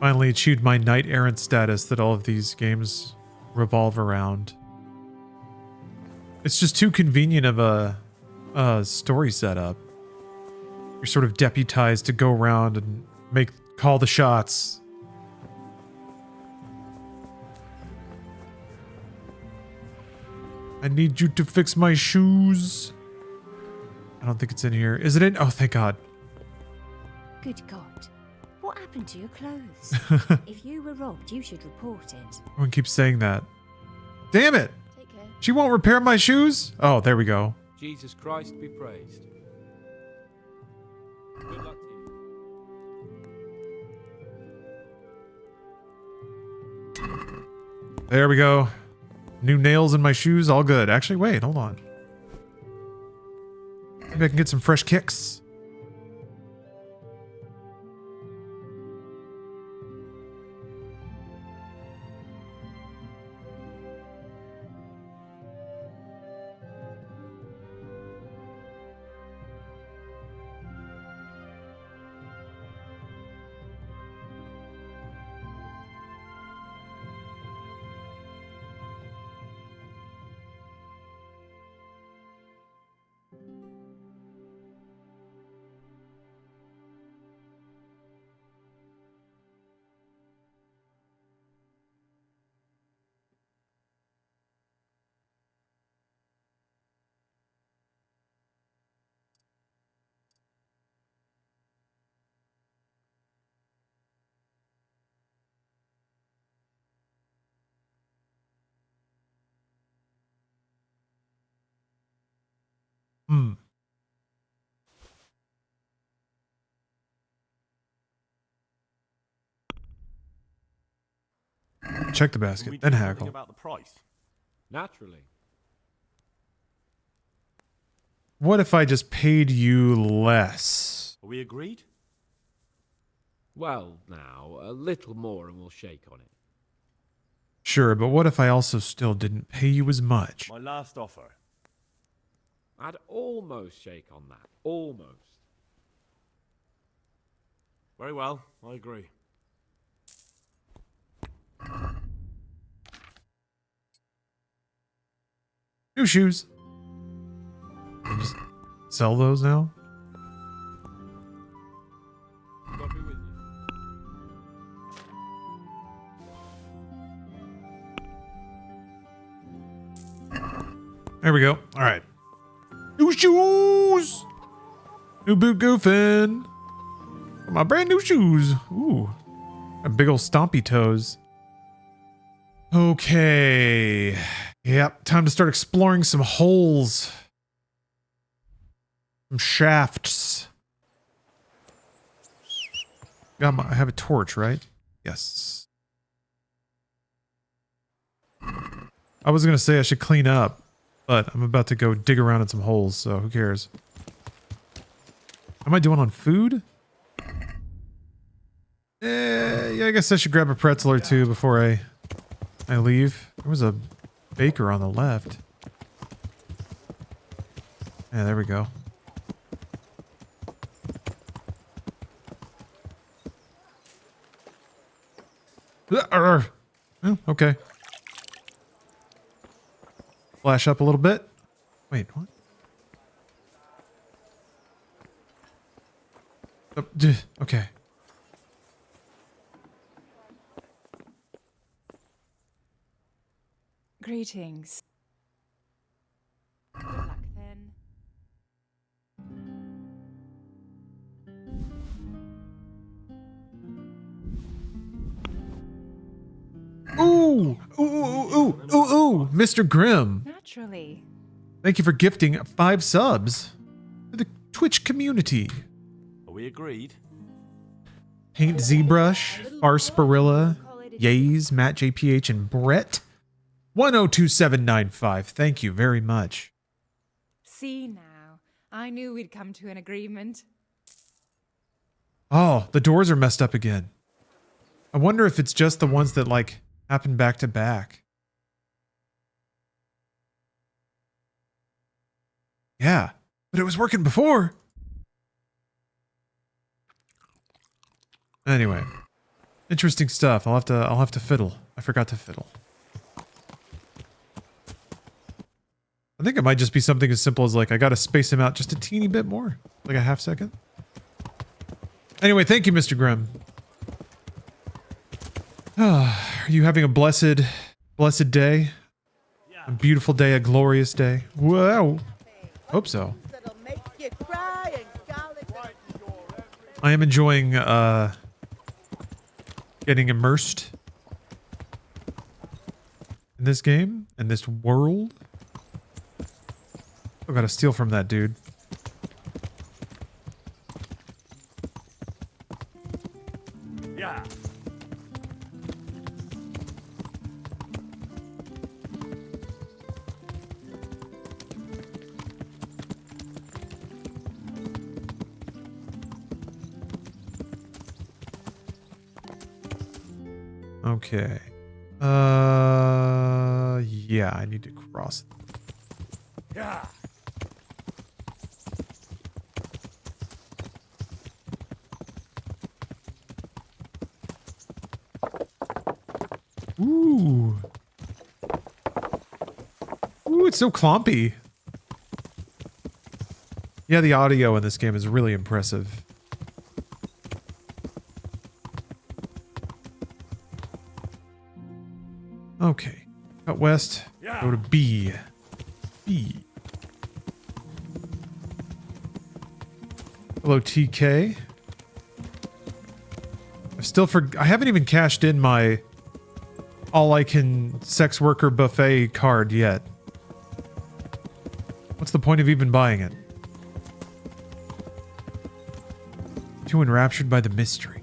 Finally achieved my knight errant status that all of these games revolve around. It's just too convenient of a story setup. You're sort of deputized to go around and call the shots. I need you to fix my shoes. I don't think it's in here. Is it in? Oh, thank God. Good God. What happened to your clothes? If you were robbed, you should report it. Everyone keeps saying that. Damn it! Take care. She won't repair my shoes? Oh, there we go. Jesus Christ be praised. Good luck to you. There we go. New nails in my shoes, all good. Actually, wait, hold on. Maybe I can get some fresh kicks. Check the basket, then haggle. About the price. Naturally. What if I just paid you less? Are we agreed? Well, now, a little more and we'll shake on it. Sure, but what if I also still didn't pay you as much? My last offer. I'd almost shake on that. Almost. Very well, I agree. New shoes. Can I just sell those now? God be with you. There we go. All right. New shoes. New boot goofing. My brand new shoes. Ooh. A big old stompy toes. Okay. Yep. Time to start exploring some holes. Some shafts. I have a torch, right? Yes. I was going to say I should clean up, but I'm about to go dig around in some holes, so who cares? Am I doing on food? Yeah, I guess I should grab a pretzel or two before I leave. There was a baker on the left. Yeah, there we go. Oh, okay. Flash up a little bit. Wait, what? Oh, okay. Greetings. Good luck then. Ooh, ooh, Mr. Grimm. Naturally. Thank you for gifting 5 subs to the Twitch community. Are we agreed? Paint ZBrush, Farsparilla, Yays, Matt JPH, and Brett. 102795. Thank you very much. See now. I knew we'd come to an agreement. Oh, the doors are messed up again. I wonder if it's just the ones that, like, happen back to back. Yeah, but it was working before. Anyway, Interesting stuff. I'll have to fiddle. I forgot to fiddle. I think it might just be something as simple as like I gotta space him out just a teeny bit more. Like a half second. Anyway, thank you, Mr. Grimm. Are you having a blessed day? A beautiful day, a glorious day. Whoa. Hope so. I am enjoying getting immersed in this game, in this world. I gotta steal from that dude. Yeah. Okay. Yeah, I need to cross. Yeah. Ooh. Ooh, it's so clumpy. Yeah, the audio in this game is really impressive. Okay. Cut west. Yeah. Go to B. B. Hello, TK. I haven't even cashed in my all-I-can sex worker buffet card yet. What's the point of even buying it? Too enraptured by the mystery.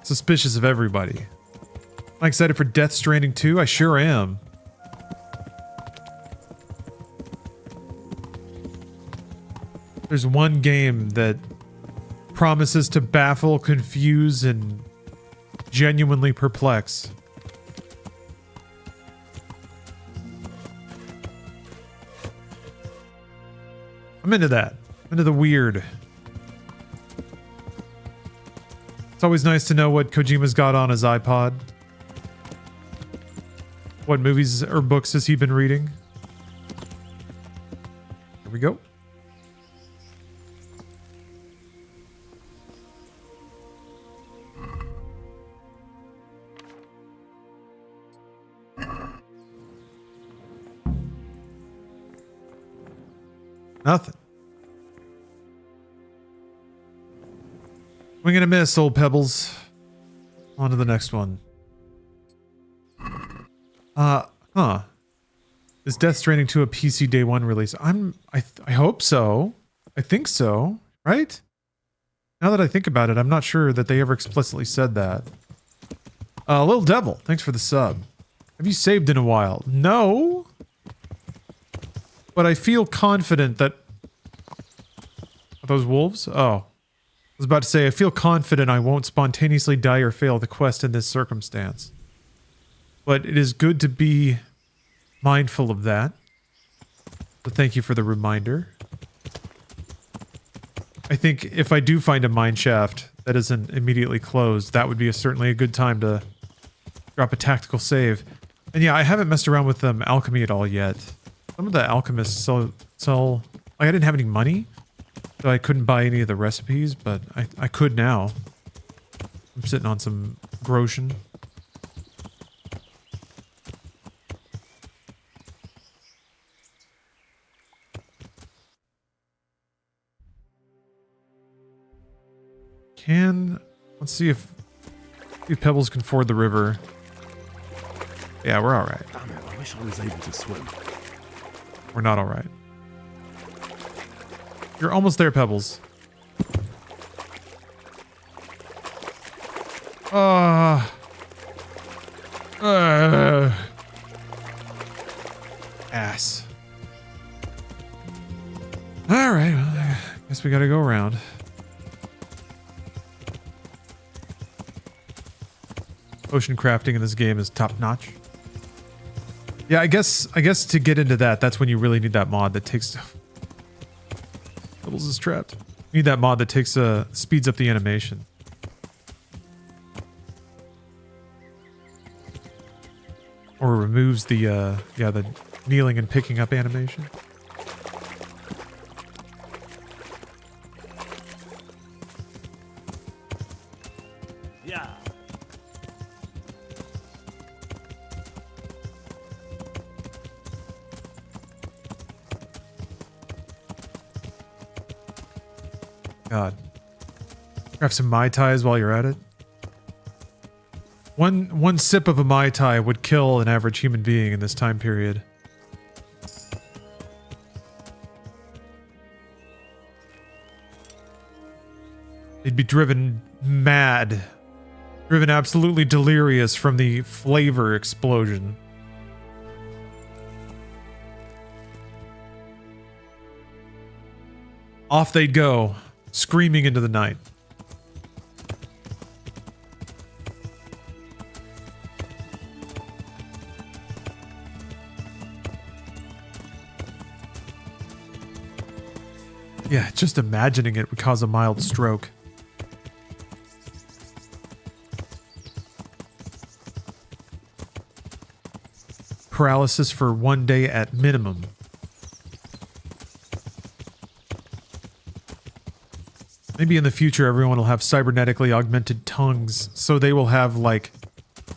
Suspicious of everybody. Am I excited for Death Stranding 2? I sure am. There's one game that promises to baffle, confuse, and genuinely perplex. I'm into that. I'm into the weird. It's always nice to know what Kojima's got on his iPod. What movies or books has he been reading? Here we go. Nothing. We're gonna miss old Pebbles. On to the next one. Huh. Is Death Stranding 2 a PC Day 1 release? I hope so. I think so, right? Now that I think about it, I'm not sure that they ever explicitly said that. Little Devil, thanks for the sub. Have you saved in a while? No. But I feel confident that... Are those wolves? Oh. I was about to say, I feel confident I won't spontaneously die or fail the quest in this circumstance. But it is good to be mindful of that. So thank you for the reminder. I think if I do find a mine shaft that isn't immediately closed, that would be certainly a good time to drop a tactical save. And yeah, I haven't messed around with alchemy at all yet. Some of the alchemists sell like I didn't have any money, so I couldn't buy any of the recipes, but I could now. I'm sitting on some groschen. Let's see if Pebbles can ford the river. Yeah, we're all right. Damn it, I wish I was able to swim. We're not all right. You're almost there, Pebbles. Ass. All right, well, I guess we gotta go around. Ocean crafting in this game is top notch. Yeah, I guess to get into that's when you really need that mod that takes... Pebbles is trapped. You need that mod that takes speeds up the animation. Or removes the kneeling and picking up animation. Yeah. God. Grab some Mai Tais while you're at it. One sip of a Mai Tai would kill an average human being in this time period. They'd be driven mad. Driven absolutely delirious from the flavor explosion. Off they'd go, screaming into the night. Yeah, just imagining it would cause a mild stroke. Paralysis for 1 day at minimum. Maybe in the future everyone will have cybernetically augmented tongues, so they will have, like,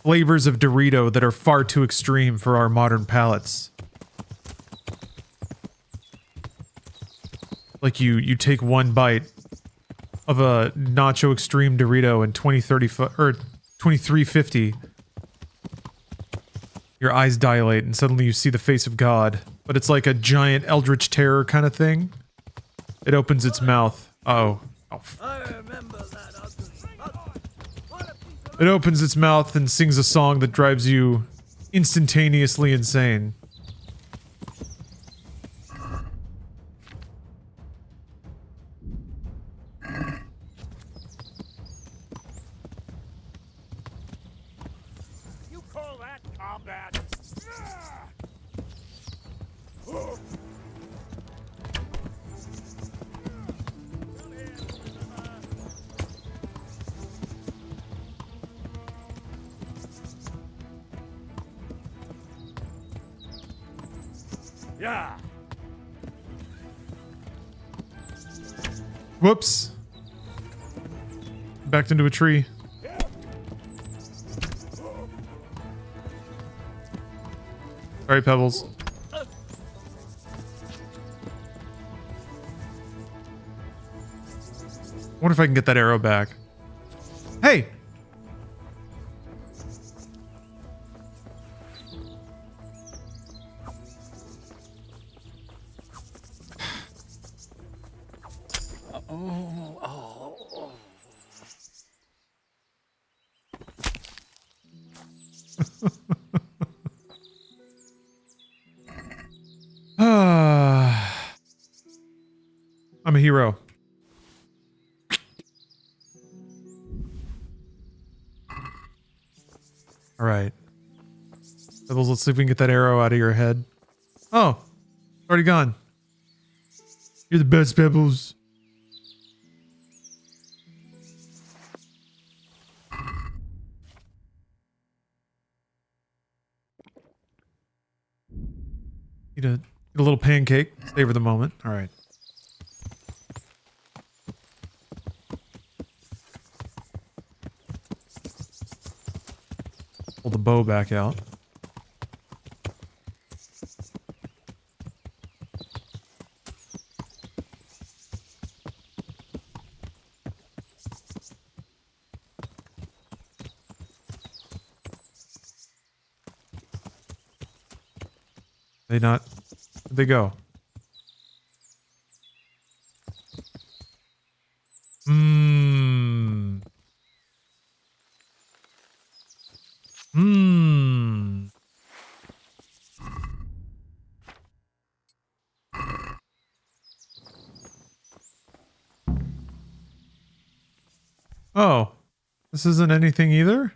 flavors of Dorito that are far too extreme for our modern palates. Like you take one bite of a Nacho Extreme Dorito in 2350. Your eyes dilate and suddenly you see the face of God. But it's like a giant eldritch terror kind of thing. It opens its mouth. Uh-oh. Oh. It opens its mouth and sings a song that drives you instantaneously insane. Yeah. Whoops. Backed into a tree. Sorry, Pebbles. Wonder if I can get that arrow back. Hey! I'm a hero. All right. Pebbles, let's see if we can get that arrow out of your head. Oh, already gone. You're the best, Pebbles. Eat a little pancake. Savor the moment. All right. Pull the bow back out. They not... Where'd they go? Hmm. Hmm. Oh. This isn't anything either?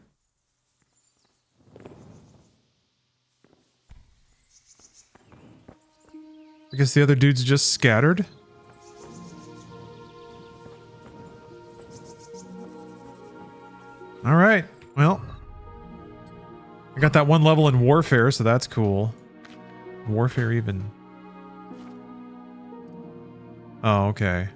guess the other dude's just scattered. All right. Well, I got that one level in Warfare, so that's cool. Warfare even. Oh, okay.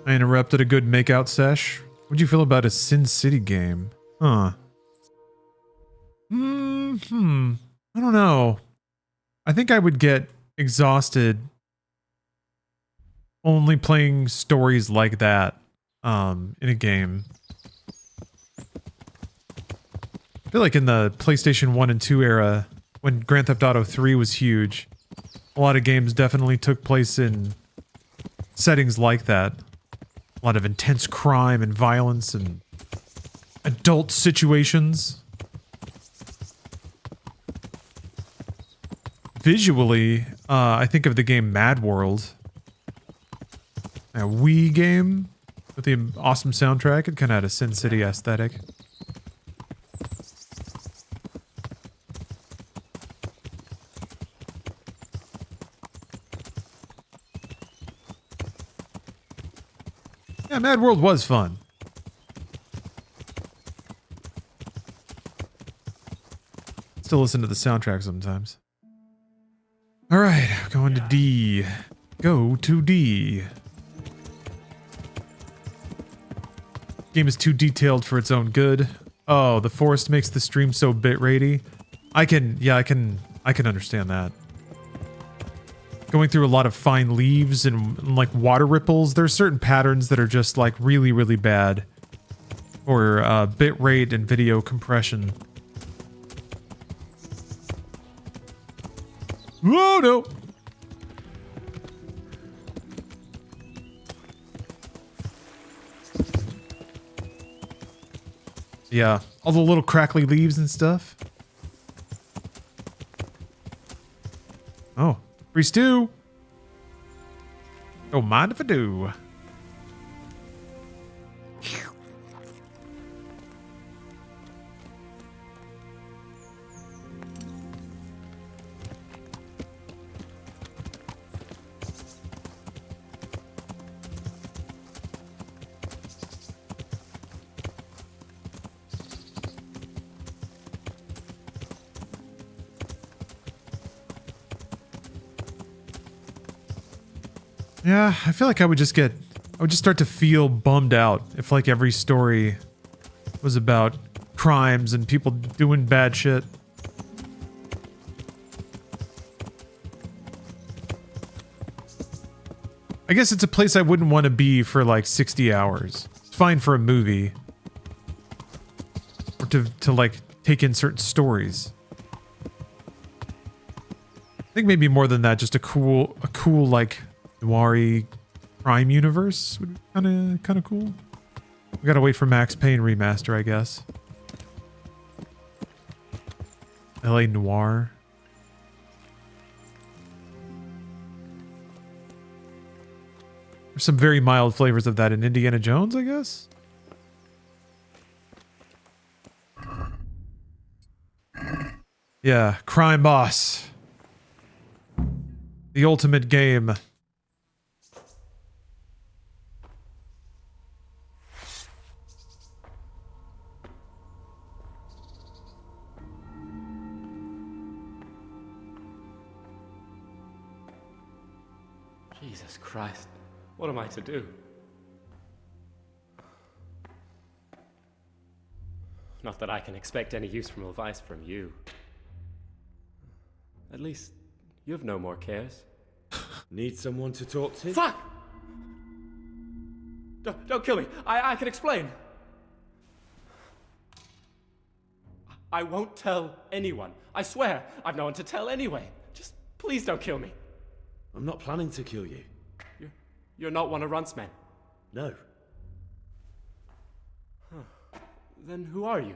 I interrupted a good makeout sesh. What'd you feel about a Sin City game? Huh. I don't know. I think I would get exhausted only playing stories like that in a game. I feel like in the PlayStation 1 and 2 era, when Grand Theft Auto 3 was huge, a lot of games definitely took place in settings like that. A lot of intense crime and violence and adult situations. Visually, I think of the game Mad World. A Wii game with the awesome soundtrack. It kind of had a Sin City aesthetic. Yeah, Mad World was fun. Still listen to the soundtrack sometimes. All right, going to D. Go to D. Game is too detailed for its own good. Oh, the forest makes the stream so bit-ratey. I can understand that. Going through a lot of fine leaves and like water ripples, there's certain patterns that are just like really, really bad. Or bit rate and video compression. Whoa, no! Yeah, all the little crackly leaves and stuff. Oh, free stew. Don't mind if I do. Yeah, I feel like I would just start to feel bummed out if like every story was about crimes and people doing bad shit. I guess it's a place I wouldn't want to be for like 60 hours. It's fine for a movie. Or to like take in certain stories. I think maybe more than that, just a cool like noir-y crime universe would be kind of cool. We gotta wait for Max Payne remaster, I guess. LA Noir. There's some very mild flavors of that in Indiana Jones, I guess? Yeah, Crime Boss. The ultimate game. Jesus Christ, what am I to do? Not that I can expect any useful advice from you. At least, you've no more cares. Need someone to talk to? Fuck! Don't kill me. I can explain. I won't tell anyone. I swear, I've no one to tell anyway. Just please don't kill me. I'm not planning to kill you. You're not one of Runt's men? No. Huh. Then who are you?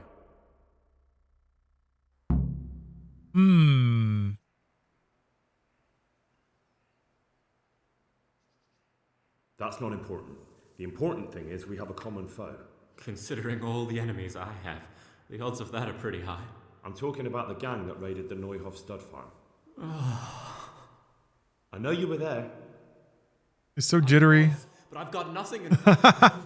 That's not important. The important thing is we have a common foe. Considering all the enemies I have, the odds of that are pretty high. I'm talking about the gang that raided the Neuhoff stud farm. I know you were there. It's so jittery. But I've got nothing in those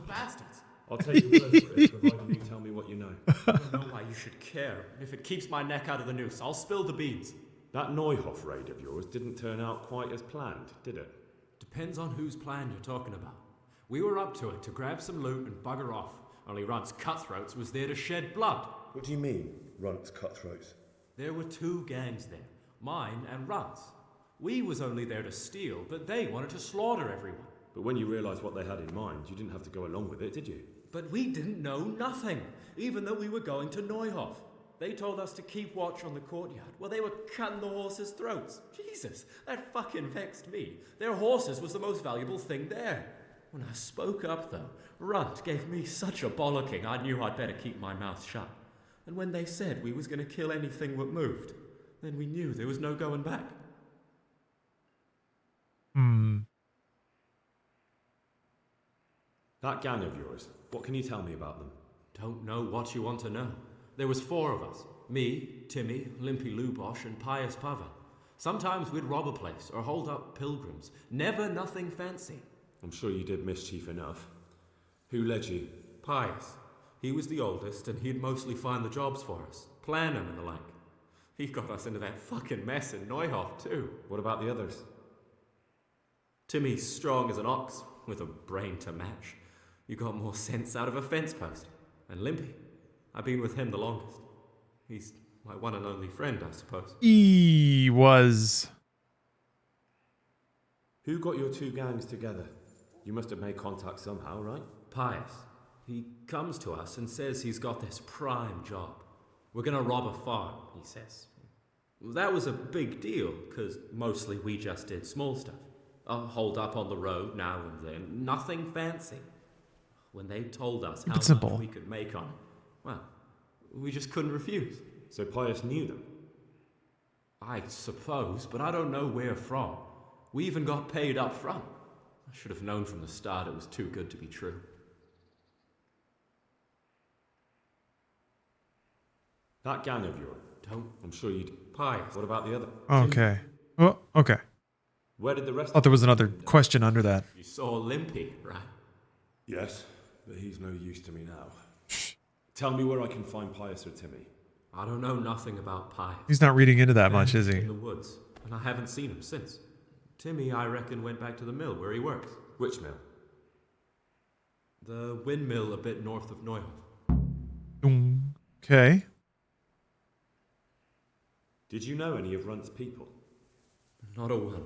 bastards. I'll take your word for it, provided you tell me what you know. I don't know why you should care. If it keeps my neck out of the noose, I'll spill the beans. That Neuhoff raid of yours didn't turn out quite as planned, did it? Depends on whose plan you're talking about. We were up to it to grab some loot and bugger off. Only Runt's cutthroats was there to shed blood. What do you mean, Runt's cutthroats? There were two gangs there, mine and Runt's. We was only there to steal, but they wanted to slaughter everyone. But when you realised what they had in mind, you didn't have to go along with it, did you? But we didn't know nothing, even though we were going to Neuhoff. They told us to keep watch on the courtyard while they were cutting the horses' throats. Jesus, that fucking vexed me. Their horses was the most valuable thing there. When I spoke up, though, Runt gave me such a bollocking I knew I'd better keep my mouth shut. And when they said we was going to kill anything that moved, then we knew there was no going back. That gang of yours, what can you tell me about them? Don't know what you want to know. There was 4 of us. Me, Timmy, Limpy Lubosh, and Pius Pava. Sometimes we'd rob a place or hold up pilgrims. Never nothing fancy. I'm sure you did mischief enough. Who led you? Pius. He was the oldest, and he'd mostly find the jobs for us. Plan them and the like. He got us into that fucking mess in Neuhoff, too. What about the others? Timmy's strong as an ox, with a brain to match. You got more sense out of a fence post. And Limpy. I've been with him the longest. He's my one and only friend, I suppose. He was. Who got your 2 gangs together? You must have made contact somehow, right? Pius. He comes to us and says he's got this prime job. We're gonna rob a farm, he says. That was a big deal, because mostly we just did small stuff. Hold up on the road now and then. Nothing fancy. When they told us how much we could make on it, well, we just couldn't refuse. So Pius knew them? I suppose, but I don't know where from. We even got paid up front. I should have known from the start it was too good to be true. That gang of yours? I'm sure you'd... Pius. What about the other? Okay. Oh, okay. Where did the rest... Thought there was another question under that. You saw Limpy, right? Yes, but he's no use to me now. Tell me where I can find Pius or Timmy. I don't know nothing about Pius. He's not reading into that much, is he? In the woods, and I haven't seen him since. Timmy, I reckon, went back to the mill where he works. Which mill? The windmill a bit north of Neuhoff. Okay. Did you know any of Runt's people? Not a one.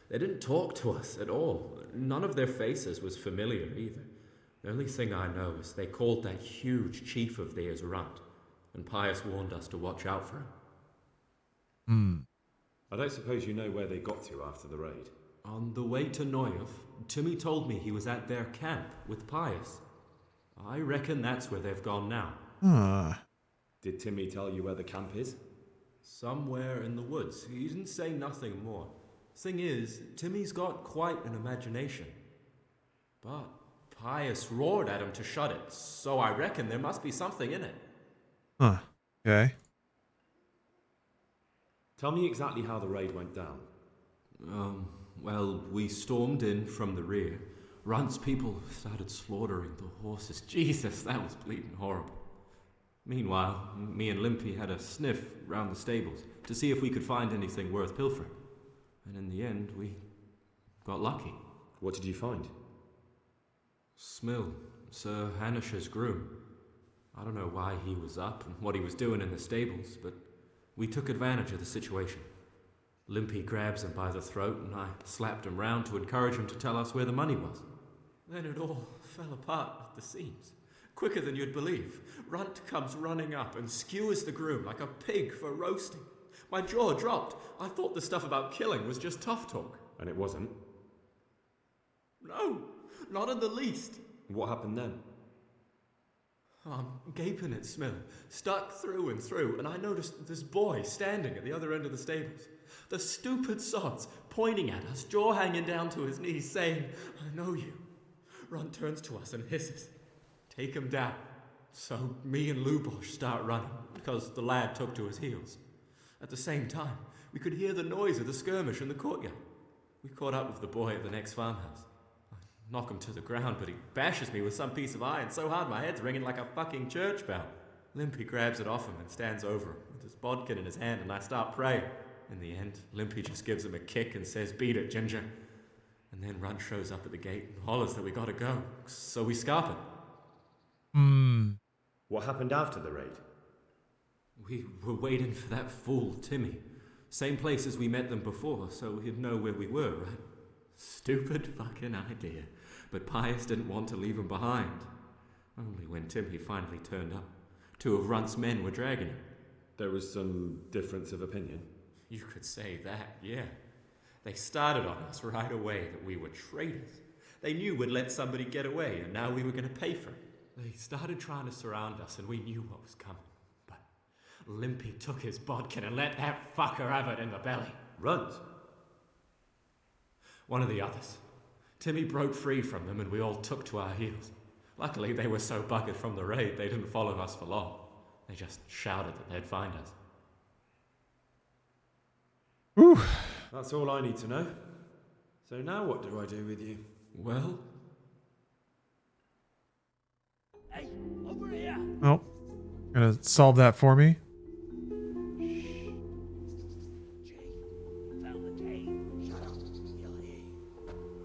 They didn't talk to us at all. None of their faces was familiar either. The only thing I know is they called that huge chief of theirs Runt, and Pius warned us to watch out for him. I don't suppose you know where they got to after the raid? On the way to Neuhoff, Timmy told me he was at their camp with Pius. I reckon that's where they've gone now. Did Timmy tell you where the camp is? Somewhere in the woods. He didn't say nothing more. Thing is, Timmy's got quite an imagination. But Pius roared at him to shut it, so I reckon there must be something in it. Okay. Tell me exactly how the raid went down. Well, we stormed in from the rear. Runt's people started slaughtering the horses. Jesus, that was bleeding horrible. Meanwhile, me and Limpy had a sniff round the stables to see if we could find anything worth pilfering. And in the end, we got lucky. What did you find? Smill, Sir Hanish's groom. I don't know why he was up and what he was doing in the stables, but we took advantage of the situation. Limpy grabs him by the throat, and I slapped him round to encourage him to tell us where the money was. Then it all fell apart at the seams. Quicker than you'd believe. Runt comes running up and skewers the groom like a pig for roasting. My jaw dropped. I thought the stuff about killing was just tough talk. And it wasn't? No, not in the least. What happened then? I'm gaping at Smill, stuck through and through, and I noticed this boy standing at the other end of the stables. The stupid sods pointing at us, jaw hanging down to his knees, saying, "I know you." Runt turns to us and hisses, "Take him down. So me and Lubosh start running, because the lad took to his heels. At the same time, we could hear the noise of the skirmish in the courtyard. We caught up with the boy at the next farmhouse. I knock him to the ground, but he bashes me with some piece of iron so hard my head's ringing like a fucking church bell. Limpy grabs it off him and stands over him with his bodkin in his hand, and I start praying. In the end, Limpy just gives him a kick and says, "Beat it, Ginger." And then Runt shows up at the gate and hollers that we gotta go, so we scarp it. What happened after the raid? We were waiting for that fool, Timmy. Same place as we met them before, so he'd know where we were, right? Stupid fucking idea. But Pius didn't want to leave him behind. Only when Timmy finally turned up, 2 of Runt's men were dragging him. There was some difference of opinion? You could say that, yeah. They started on us right away that we were traitors. They knew we'd let somebody get away, and now we were going to pay for it. They started trying to surround us, and we knew what was coming. But Limpy took his bodkin and let that fucker have it in the belly. Runt? One of the others. Timmy broke free from them, and we all took to our heels. Luckily, they were so buggered from the raid, they didn't follow us for long. They just shouted that they'd find us. Whew. That's all I need to know. So now what do I do with you? Well... Hey, over here! Oh, gonna solve that for me.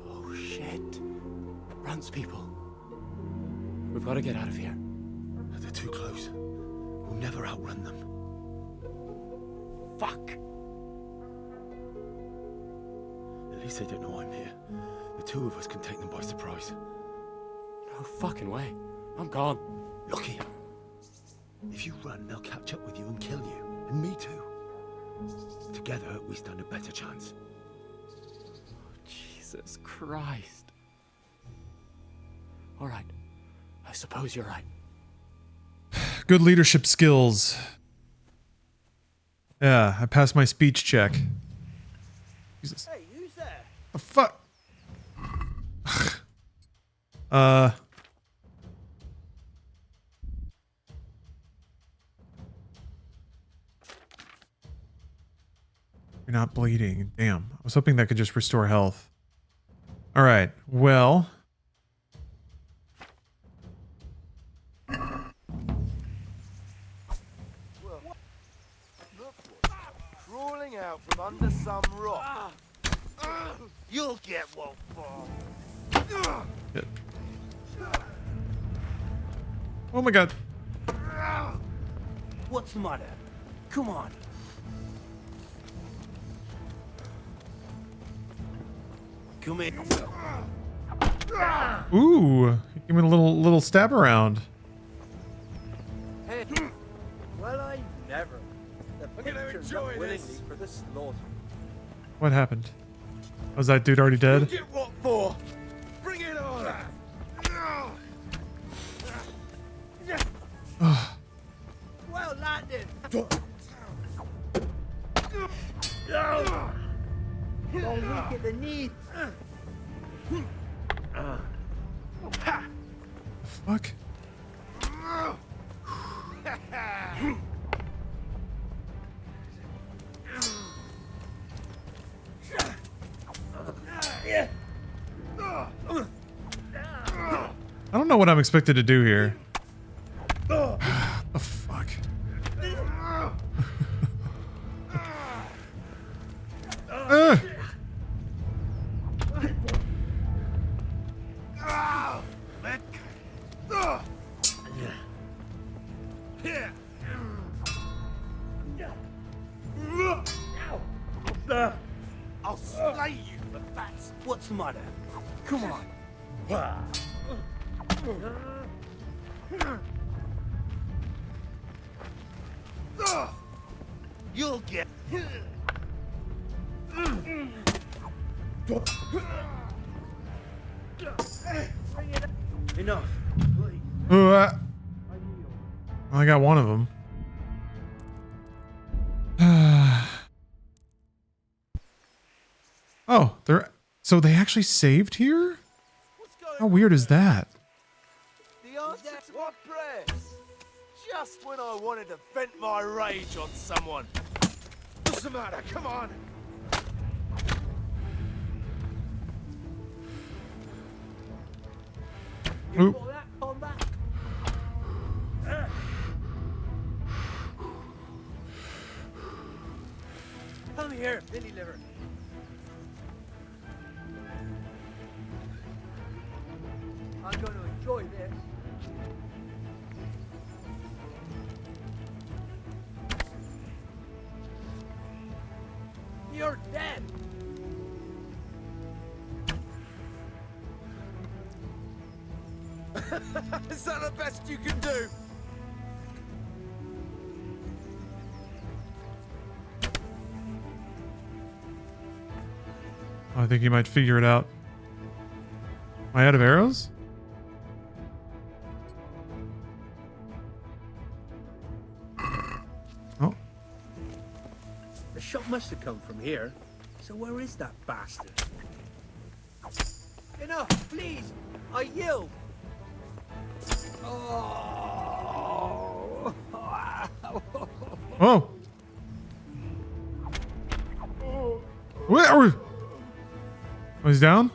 Oh shit. Runt's people. We've got to get out of here. They're too close. We'll never outrun them. Fuck! At least they don't know I'm here. The 2 of us can take them by surprise. No fucking way. I'm gone. Look here. If you run, they'll catch up with you and kill you. And me too. Together, we stand a better chance. Jesus Christ. All right. I suppose you're right. Good leadership skills. Yeah, I passed my speech check. Jesus. Hey, who's there? The fuck? You're not bleeding. Damn. I was hoping that could just restore health. All right. Well. Crawling out from under some rock. You'll get one for. Shit. Oh my god. What's the matter? Come on. Come here. Ooh. Give me a little stab around. Hey. Well, I never. The pictures up willingly for the slaughter. What happened? Was that dude already dead? Get what for? Bring it on! Well landed! You're weak at the knee. Fuck. I don't know what I'm expected to do here. Oh, fuck. I'll slay you for that. What's the matter? Come on. You'll get. Enough. Ooh, I got one of them. Oh, so they actually saved here? How weird is that? The answer to my prayers. Just when I wanted to vent my rage on someone. What's the matter? Come on. Oop. Come here, lily liver. I'm going to enjoy this. You're dead. Is that the best you can do? I think you might figure it out. Am I out of arrows? Oh. The shot must have come from here. So where is that bastard? Enough, please! I yield! Oh! Oh! Where are we? Oh, he's down?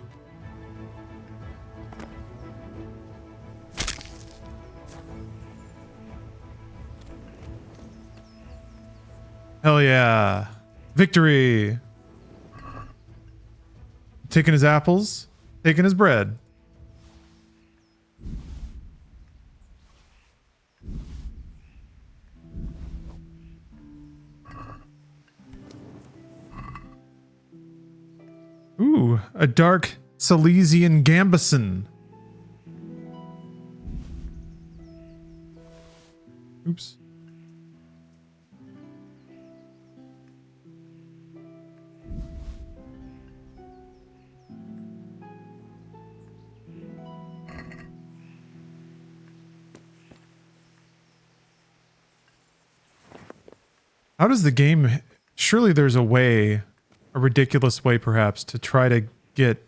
Hell yeah. Victory. Taking his apples, taking his bread. Ooh, a dark Silesian Gambison. Oops. How does the game... Surely there's a way, a ridiculous way perhaps, to try to get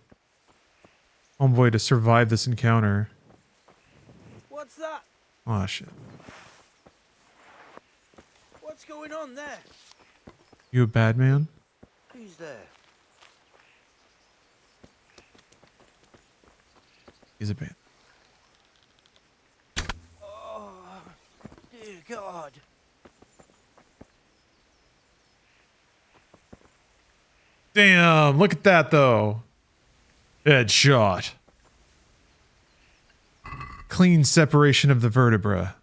Homeboy to survive this encounter. What's that? Oh shit. What's going on there? You a bad man? Who's there? He's a bad. Oh, dear God. Damn, look at that though. Headshot. Clean separation of the vertebra.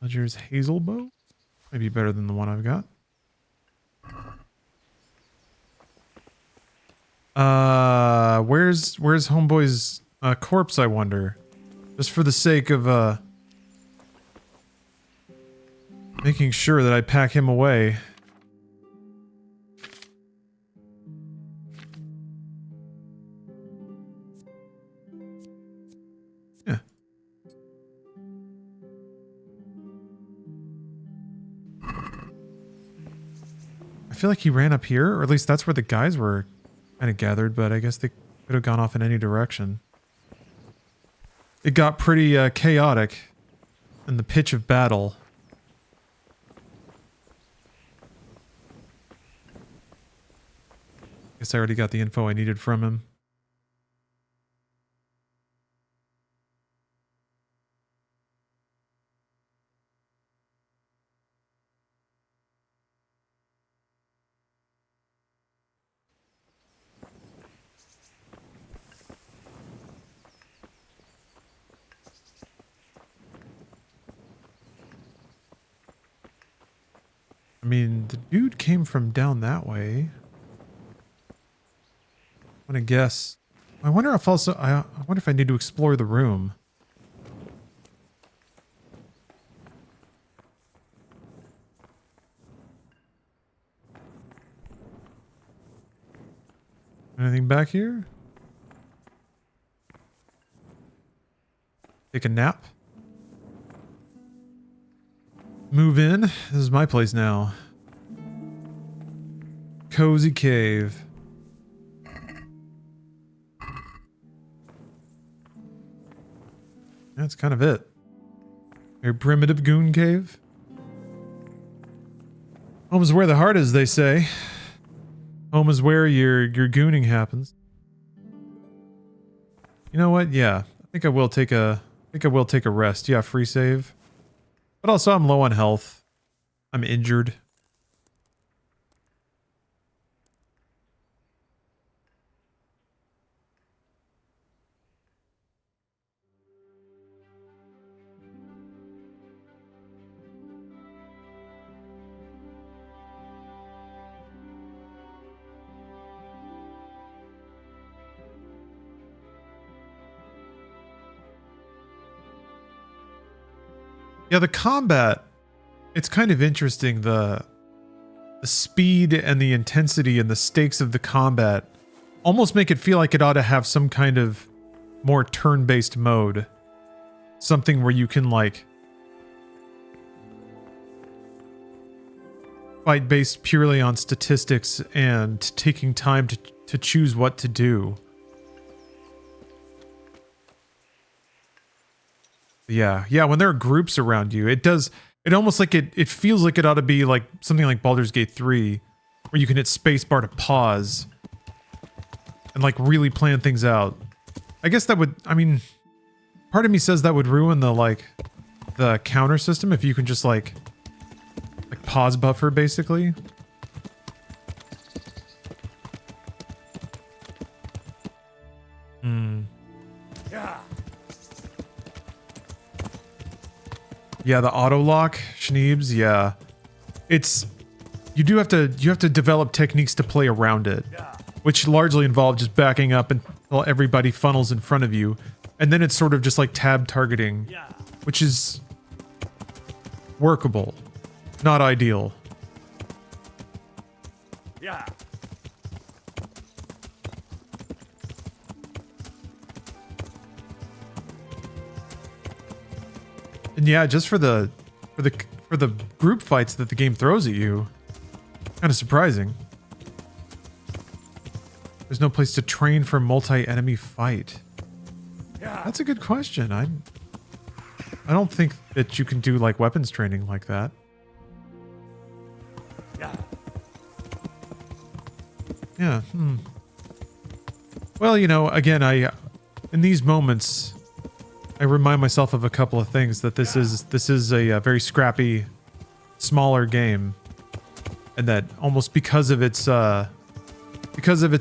Ledger's hazel bow? Maybe better than the one I've got. Where's Homeboy's corpse, I wonder? Just for the sake of making sure that I pack him away. Yeah. I feel like he ran up here, or at least that's where the guys were kind of gathered, but I guess they could have gone off in any direction. It got pretty chaotic in the pitch of battle. Guess I already got the info I needed from him. I mean, the dude came from down that way. I'm gonna guess. I wonder if also I wonder if I need to explore the room. Anything back here? Take a nap. Move in. This is my place now. Cozy cave. That's kind of it. Very primitive goon cave. Home is where the heart is, they say. Home is where your gooning happens. You know what? Yeah, I think I will take a rest. Yeah, free save. But also, I'm low on health. I'm injured. Yeah, the combat, it's kind of interesting. The speed and the intensity and the stakes of the combat almost make it feel like it ought to have some kind of more turn-based mode. Something where you can, like, fight based purely on statistics and taking time to choose what to do. Yeah, when there are groups around you, it almost like it feels like it ought to be like something like Baldur's Gate 3, where you can hit spacebar to pause and like really plan things out. I guess that would, I mean, part of me says that would ruin the counter system if you can just like pause buffer basically. Yeah, the auto lock, Schneebs, yeah. You have to develop techniques to play around it, which largely involve just backing up until everybody funnels in front of you, and then it's sort of just like tab targeting, which is workable, not ideal. Yeah. And yeah, just for the group fights that the game throws at you, kind of surprising. There's no place to train for multi-enemy fight. That's a good question. I don't think that you can do like weapons training like that. Yeah. Well, you know, again, in these moments, I remind myself of a couple of things. That this is a very scrappy, smaller game, and that almost because of its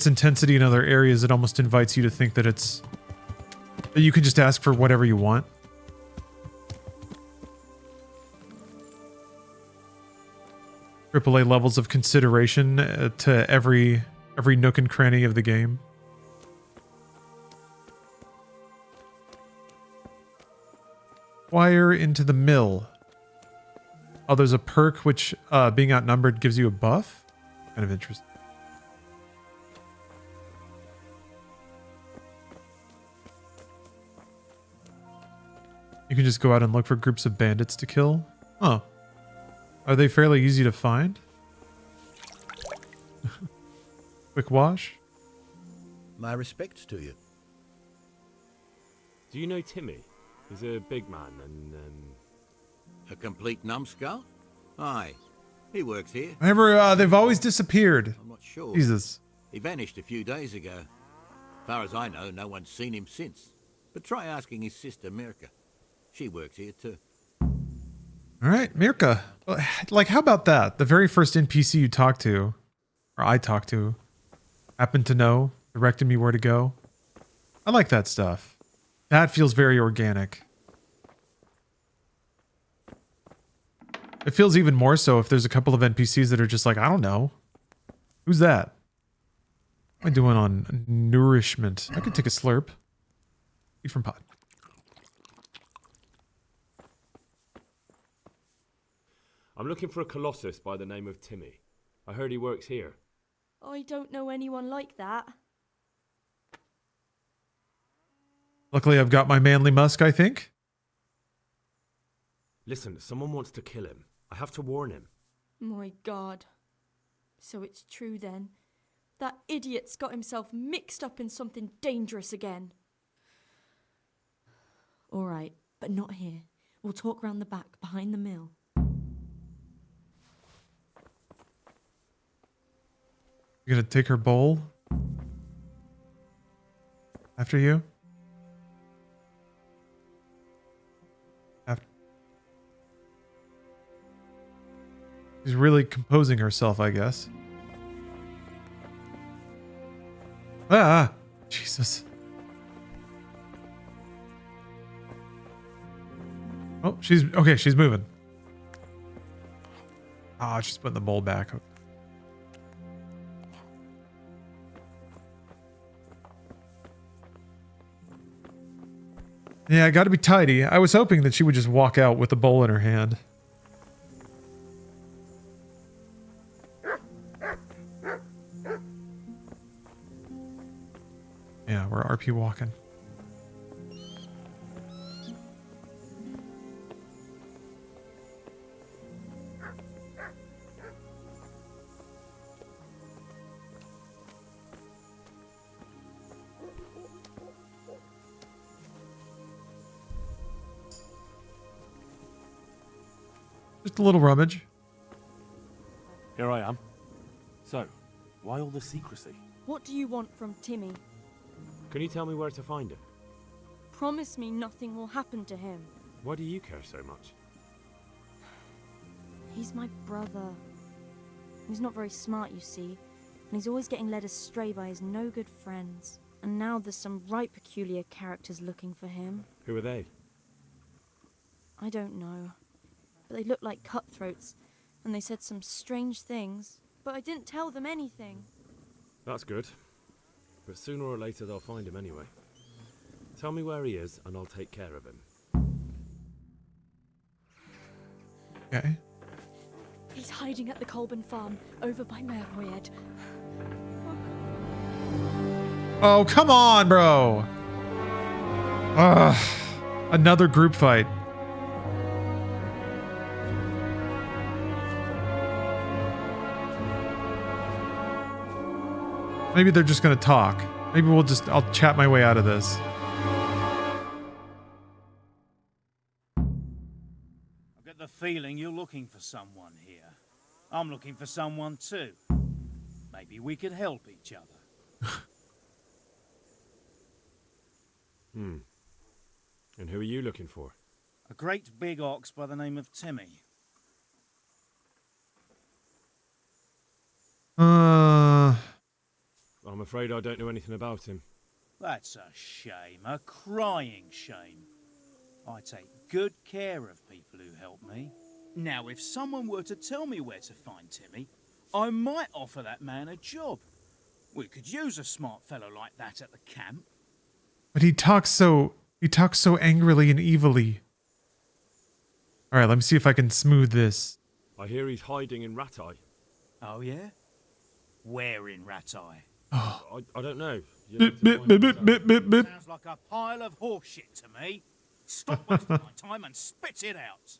intensity in other areas, it almost invites you to think that that you can just ask for whatever you want. AAA levels of consideration to every nook and cranny of the game. Wire into the mill. Oh, there's a perk which being outnumbered gives you a buff? Kind of interesting. You can just go out and look for groups of bandits to kill? Oh. Are they fairly easy to find? Quick wash? My respects to you. Do you know Timmy? He's a big man and, A complete numbskull? Aye. He works here. They've always disappeared. I'm not sure. Jesus. He vanished a few days ago. As far as I know, no one's seen him since. But try asking his sister, Mirka. She works here too. All right, Mirka. Like, how about that? The very first NPC you talked to, or I talked to, happened to know, directed me where to go. I like that stuff. That feels very organic. It feels even more so if there's a couple of NPCs that are just like, I don't know. Who's that? What am I doing on nourishment? I could take a slurp. Eat from pot. I'm looking for a colossus by the name of Timmy. I heard he works here. I don't know anyone like that. Luckily, I've got my manly musk, I think. Listen, someone wants to kill him. I have to warn him. My God. So it's true then. That idiot's got himself mixed up in something dangerous again. All right, but not here. We'll talk round the back, behind the mill. You gonna take her bowl? After you? After. She's really composing herself, I guess. Ah! Jesus. Oh, she's okay. She's moving. Ah, she's putting the bowl back. Yeah, I got to be tidy. I was hoping that she would just walk out with the bowl in her hand. Yeah, we're RP walking. Just a little rummage. Here I am. So, why all the secrecy? What do you want from Timmy? Can you tell me where to find him? Promise me nothing will happen to him. Why do you care so much? He's my brother. He's not very smart, you see, and he's always getting led astray by his no-good friends. And now there's some right peculiar characters looking for him. Who are they? I don't know. But they looked like cutthroats, and they said some strange things, but I didn't tell them anything. That's good. But sooner or later they'll find him anyway. Tell me where he is, and I'll take care of him. Okay. He's hiding at the Colburn farm, over by Merhoyed. Oh, come on, bro. Ugh. Another group fight. Maybe they're just gonna talk. Maybe I'll chat my way out of this. I get the feeling you're looking for someone here. I'm looking for someone too. Maybe we could help each other. And who are you looking for? A great big ox by the name of Timmy. I'm afraid I don't know anything about him. That's a shame, a crying shame. I take good care of people who help me. Now, if someone were to tell me where to find Timmy, I might offer that man a job. We could use a smart fellow like that at the camp. But he talks so angrily and evilly. All right, let me see if I can smooth this. I hear he's hiding in Rattay. Oh, yeah? Where in Rattay? I don't know. Sounds like a pile of horseshit to me. Stop wasting my time and spit it out.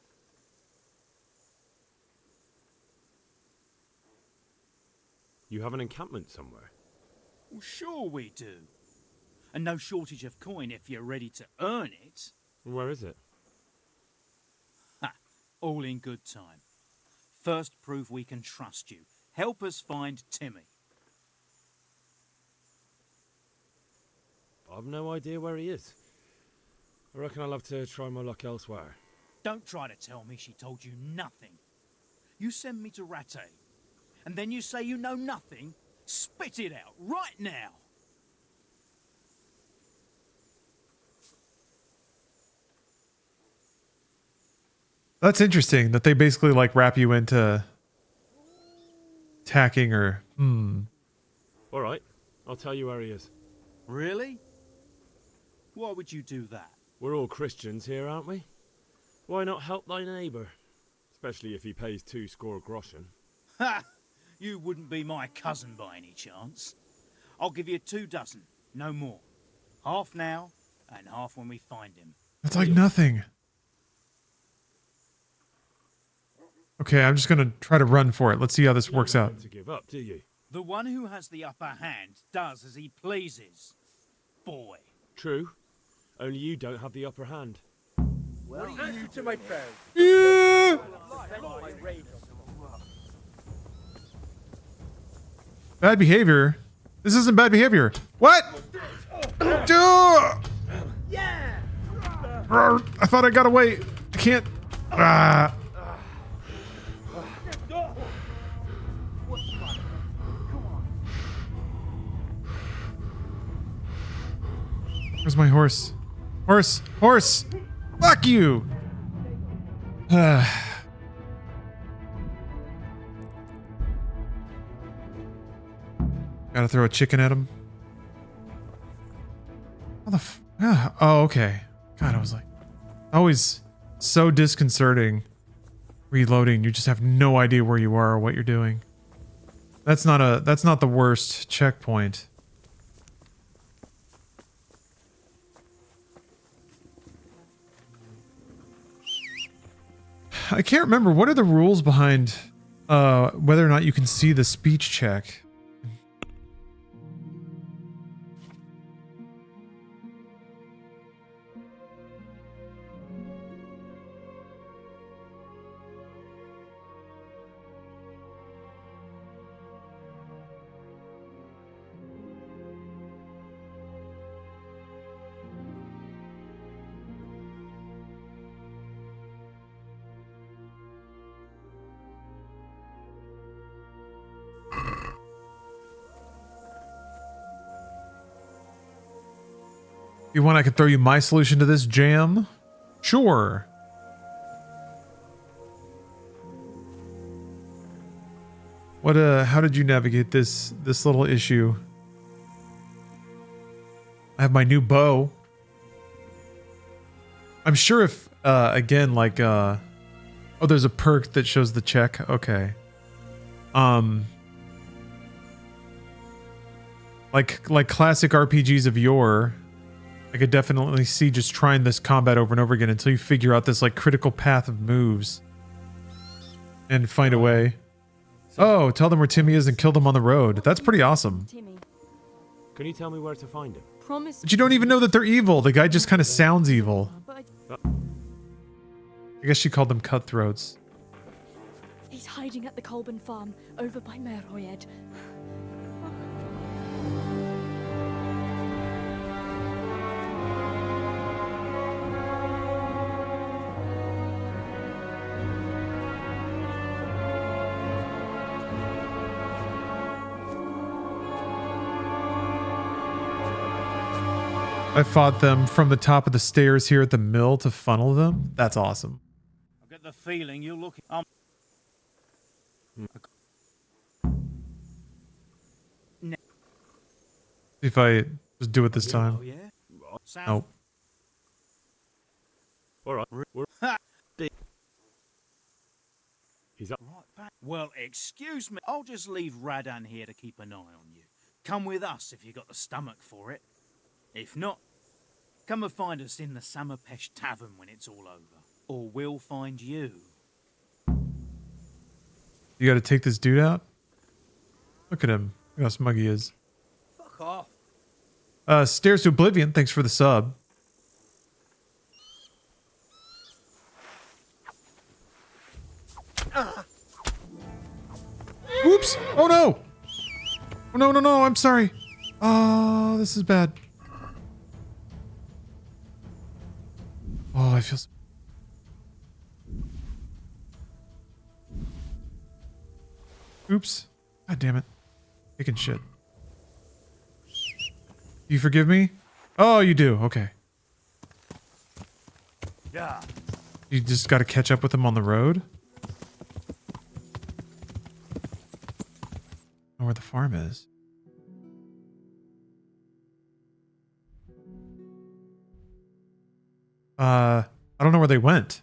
You have an encampment somewhere? Well, sure we do. And no shortage of coin if you're ready to earn it. Where is it? Ha! All in good time. First, prove we can trust you. Help us find Timmy. I've no idea where he is. I reckon I'll have to try my luck elsewhere. Don't try to tell me she told you nothing. You send me to Rattay, and then you say you know nothing? Spit it out, right now! That's interesting that they basically like wrap you into attacking or All right, I'll tell you where he is. Really? Why would you do that? We're all Christians here, aren't we? Why not help thy neighbour? Especially if he pays 2 groschen. Ha! You wouldn't be my cousin by any chance. I'll give you 2 dozen, no more. Half now, and half when we find him. That's like nothing. Okay, I'm just gonna try to run for it. Let's see how this works out. To give up, do you? The one who has the upper hand does as he pleases. Boy. True. Only you don't have the upper hand. What are you to my friend? Yeah. Bad behavior. This isn't bad behavior. What? I thought I got away. I can't. Where's my horse? Horse! Horse! Fuck you! Gotta throw a chicken at him. How the oh, okay. God, I was like, always so disconcerting. Reloading, you just have no idea where you are or what you're doing. That's not the worst checkpoint. I can't remember. What are the rules behind whether or not you can see the speech check? If you want, I could throw you my solution to this jam. Sure. What how did you navigate this little issue? I have my new bow. I'm sure if again like oh, there's a perk that shows the check. Okay. Like classic RPGs of yore, I could definitely see just trying this combat over and over again until you figure out this like critical path of moves and find a way. Oh, tell them where Timmy is and kill them on the road. That's pretty awesome. Can you tell me where to find him? Promise. But you don't even know that they're evil. The guy just kind of sounds evil. I guess she called them cutthroats. He's hiding at the Colburn farm over by Merhoyed. I fought them from the top of the stairs here at the mill to funnel them. That's awesome. I get the feeling you're looking. See if I just do it this time. Oh, yeah? Nope. All right. He's up. Right back. Well, excuse me. I'll just leave Radan here to keep an eye on you. Come with us if you got the stomach for it. If not, come and find us in the Summerpesh Tavern when it's all over. Or we'll find you. You gotta take this dude out? Look at him. Look how smug he is. Fuck off. Stairs to Oblivion, thanks for the sub. Oops! Oh no! Oh no, no, no, I'm sorry. Oh, this is bad. Oh, I feel so... Oops. God damn it. Taking shit. You forgive me? Oh, you do. Okay. Yeah. You just got to catch up with him on the road? Know where the farm is. I don't know where they went.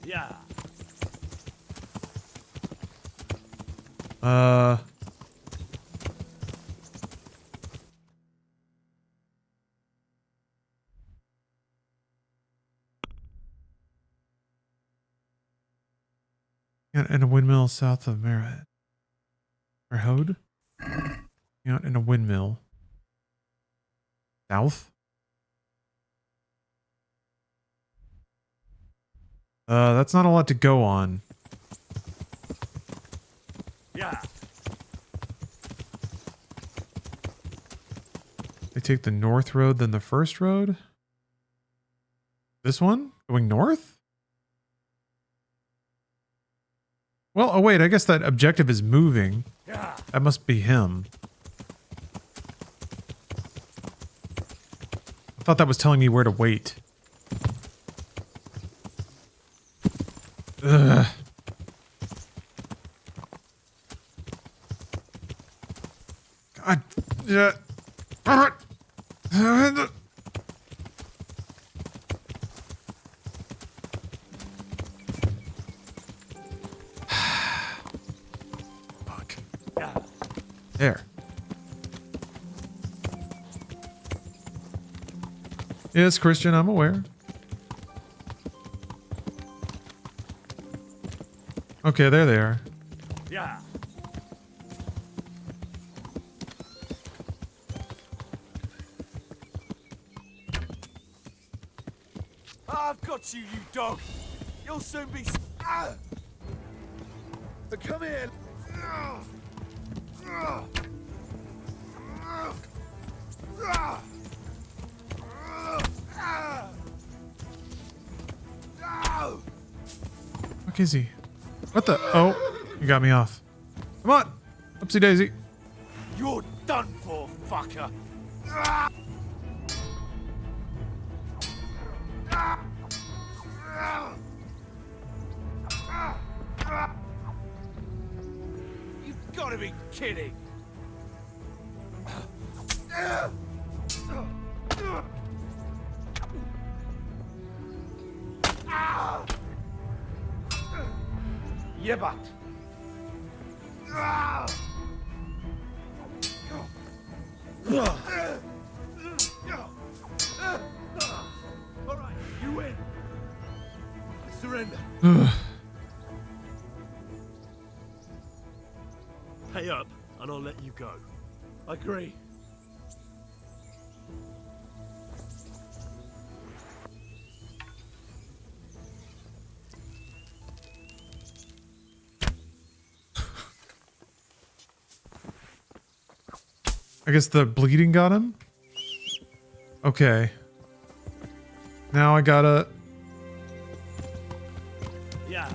Yeah. And a windmill south of Merritt. Or Hode? In a windmill. South? That's not a lot to go on. Yeah. They take the north road, then the first road? This one? Going north? Well, oh wait, I guess that objective is moving. That must be him. I thought that was telling me where to wait. Ugh. God. Yeah. Fuck. There. Yes, Christian, I'm aware. Okay, there they are. Yeah. I've got you, you dog. You'll soon be. Come here. Fuck is he? What the? Oh, you got me off. Come on. Oopsie daisy. You're done for, fucker. You've got to be kidding. Yebat. All right, you win. I surrender. Pay up, and I'll let you go. I agree. I guess the bleeding got him? Okay. Now I gotta... Yeah.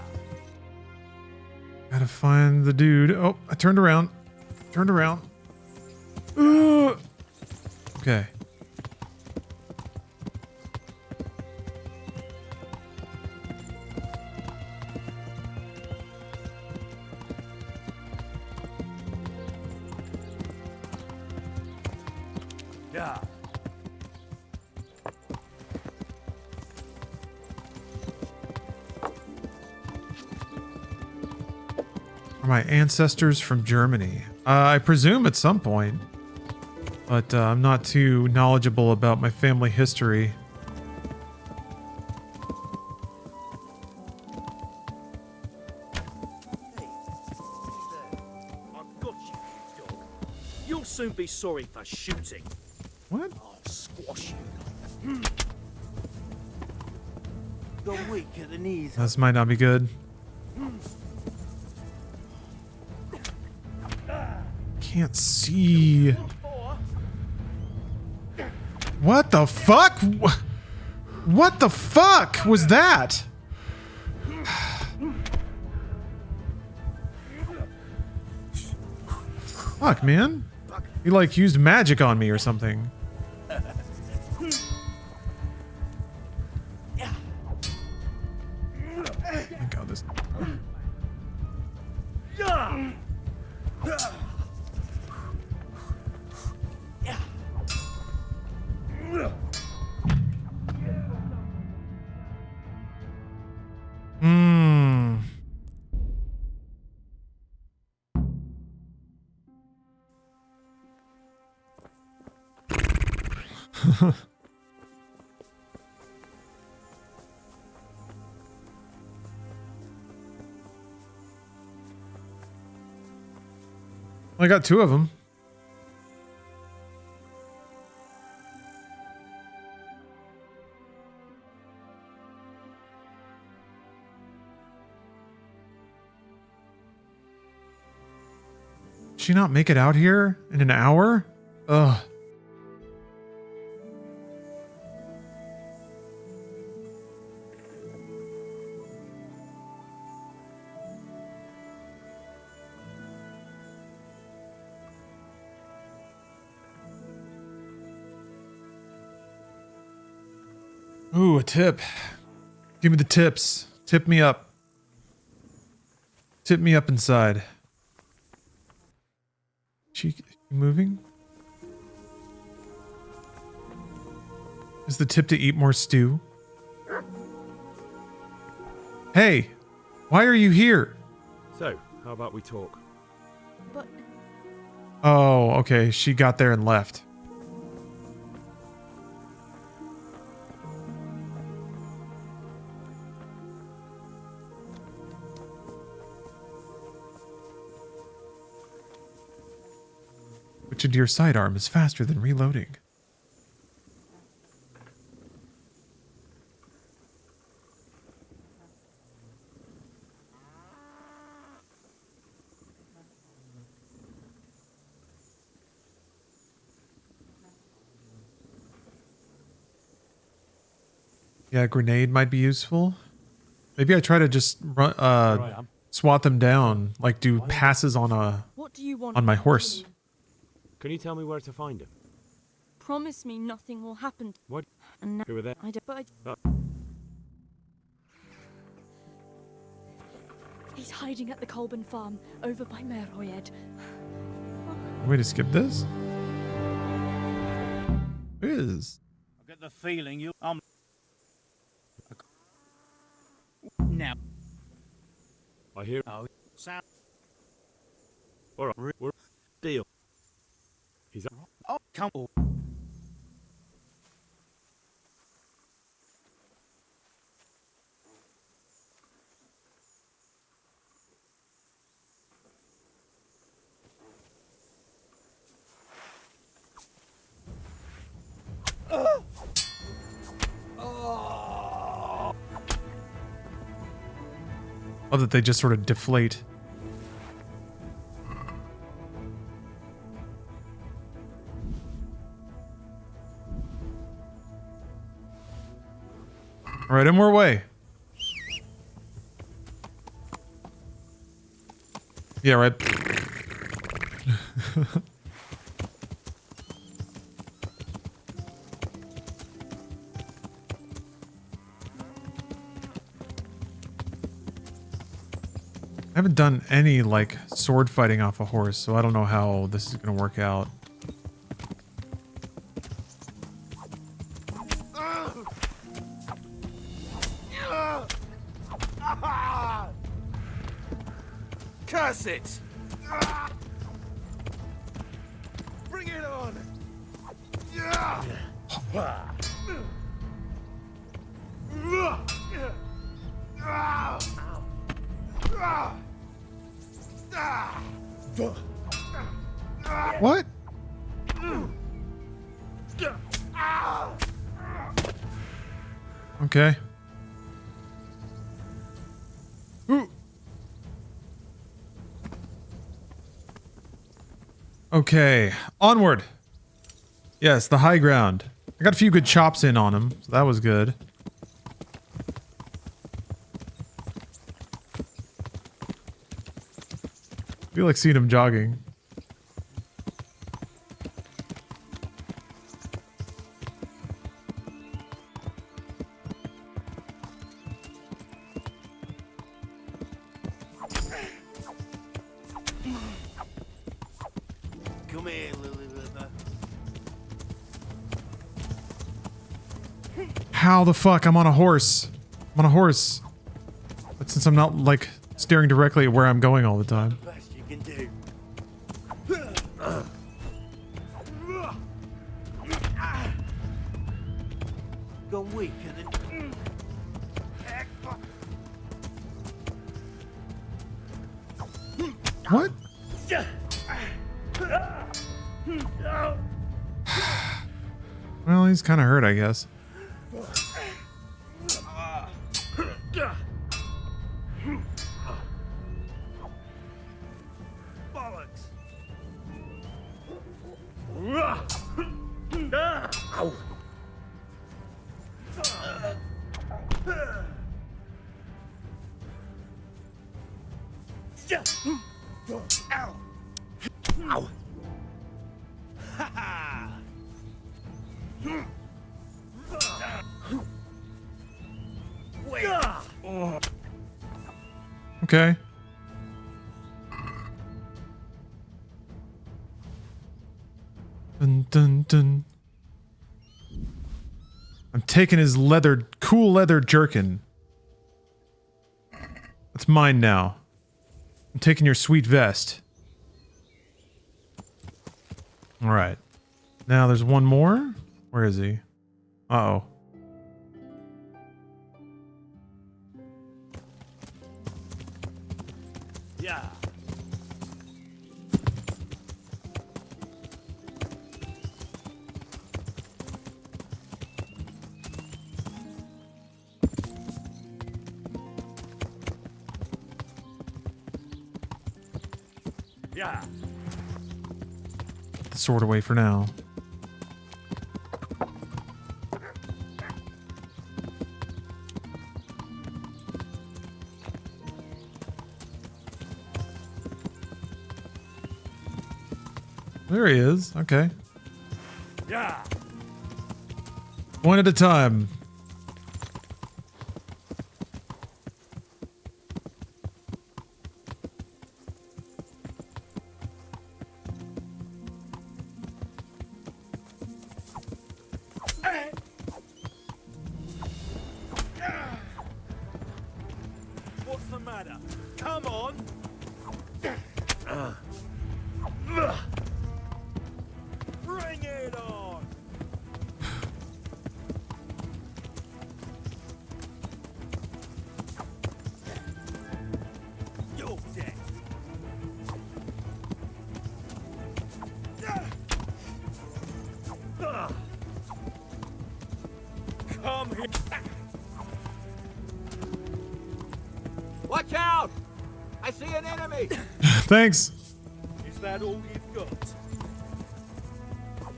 Gotta find the dude. Oh, I turned around. Turned around. Ugh. Okay. Yeah. Are my ancestors from Germany? I presume at some point. But I'm not too knowledgeable about my family history. I've got you, dog. You'll soon be sorry for shooting. What? I'll squash you. You're weak at the knees. This might not be good. Can't see. What the fuck? What the fuck was that? Fuck, man. He like used magic on me or something. Thank God this. Hmm. I got 2 of them. Did she not make it out here in an hour? Ugh. Ooh, a tip. Give me the tips. Tip me up. Tip me up inside. She moving? Is the tip to eat more stew? Hey, why are you here? So, how about we talk? But Oh, okay. She got there and left. Switching to your sidearm is faster than reloading. Yeah, a grenade might be useful. Maybe I try to just run, swat them down, like do passes on what do you want on my horse. Can you tell me where to find him? Promise me nothing will happen. What? And now Who were there? I don't. But he's hiding at the Colburn farm over by Meroyed. Way to skip this? It is. I get the feeling you. Now. I hear. Oh, sound. All right, we're deal. He's. Oh, come on. Oh, that they just sort of deflate. All right, and we're away. Yeah, right. I haven't done any, like, sword fighting off a horse, so I don't know how this is going to work out. Curse it! Bring it on! What? Okay. Ooh. Okay, onward. Yes, the high ground. I got a few good chops in on him, so that was good. I feel like seeing him jogging. Come here, Lily River. How the fuck? I'm on a horse. I'm on a horse. But since I'm not, like, staring directly at where I'm going all the time. Best you can do. Gone weak and then. What? Well, he's kind of hurt, I guess. Ow! Ha ha! Wait! Okay. Dun, dun, dun. I'm taking his cool leather jerkin. That's mine now. I'm taking your sweet vest. Alright. Now there's one more. Where is he? Uh-oh. Yeah. Yeah. Put the sword away for now. There he is. Okay. Yeah. One at a time. What's the matter? Come on. Bring it on. You're dead. Come here. Watch out! I see an enemy! Thanks. Is that all you've got?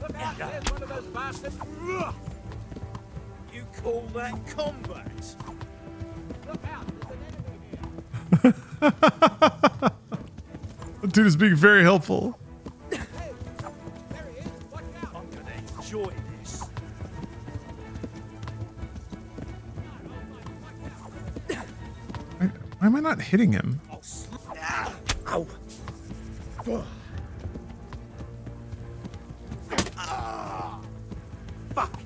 Look out, there's one of those bastards! You call that combat? Look out, there's an enemy here! That dude is being very helpful. I'm gonna enjoy this. Why am I not hitting him? Ow! Fuck it!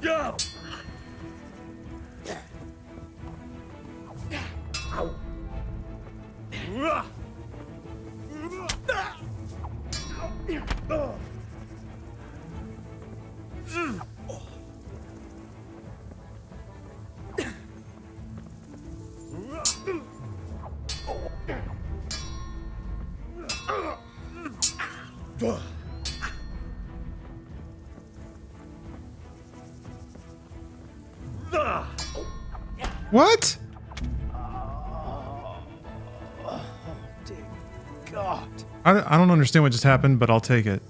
Yo! Ow! What? Dear God. I don't understand what just happened, but I'll take it.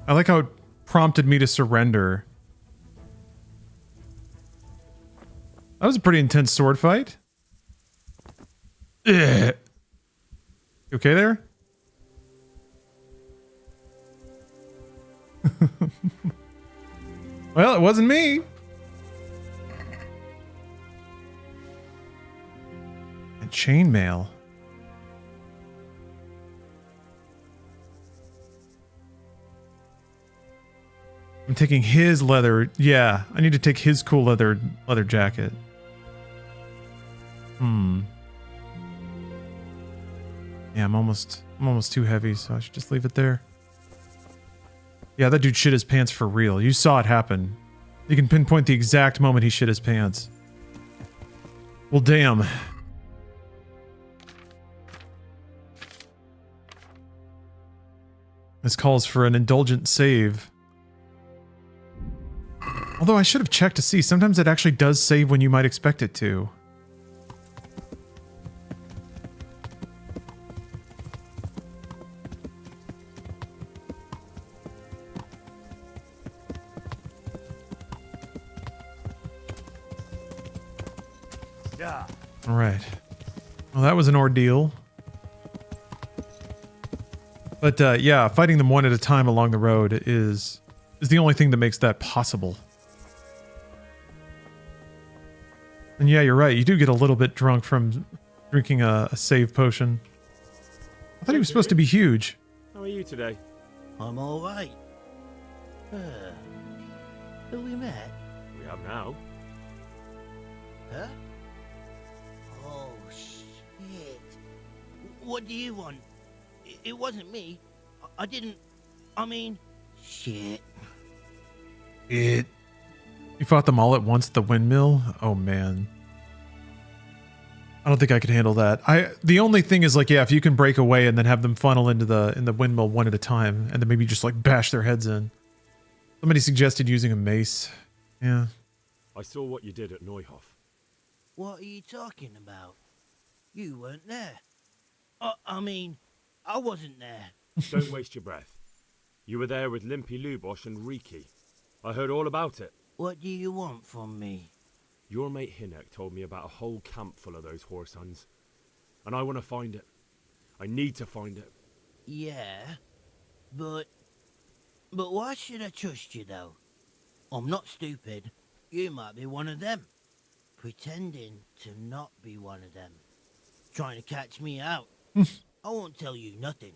I like how it prompted me to surrender. That was a pretty intense sword fight. Ugh. You okay there? Well, it wasn't me. And chainmail. I'm taking his leather. Yeah, I need to take his cool leather jacket. Yeah, I'm almost too heavy, so I should just leave it there. Yeah, that dude shit his pants for real. You saw it happen. You can pinpoint the exact moment he shit his pants. Well, damn. This calls for an indulgent save. Although I should have checked to see. Sometimes it actually does save when you might expect it to. Yeah. All right. Well, that was an ordeal. But yeah, fighting them one at a time along the road is the only thing that makes that possible. And yeah, you're right. You do get a little bit drunk from drinking a save potion. I thought he was supposed to be huge. How are you today? I'm all right. Who we met? We have now. Huh? Oh, shit. What do you want? It wasn't me. I didn't... I mean... Shit. You fought them all at once at the windmill? Oh, man. I don't think I could handle that. The only thing is, like, yeah, if you can break away and then have them funnel into the windmill one at a time, and then maybe just, like, bash their heads in. Somebody suggested using a mace. Yeah. I saw what you did at Neuhof. What are you talking about? You weren't there. I mean, I wasn't there. Don't waste your breath. You were there with Limpy Lubosh and Riki. I heard all about it. What do you want from me? Your mate Hinek told me about a whole camp full of those horse huns. And I want to find it. I need to find it. Yeah, but why should I trust you, though? I'm not stupid. You might be one of them. Pretending to not be one of them. Trying to catch me out. I won't tell you nothing.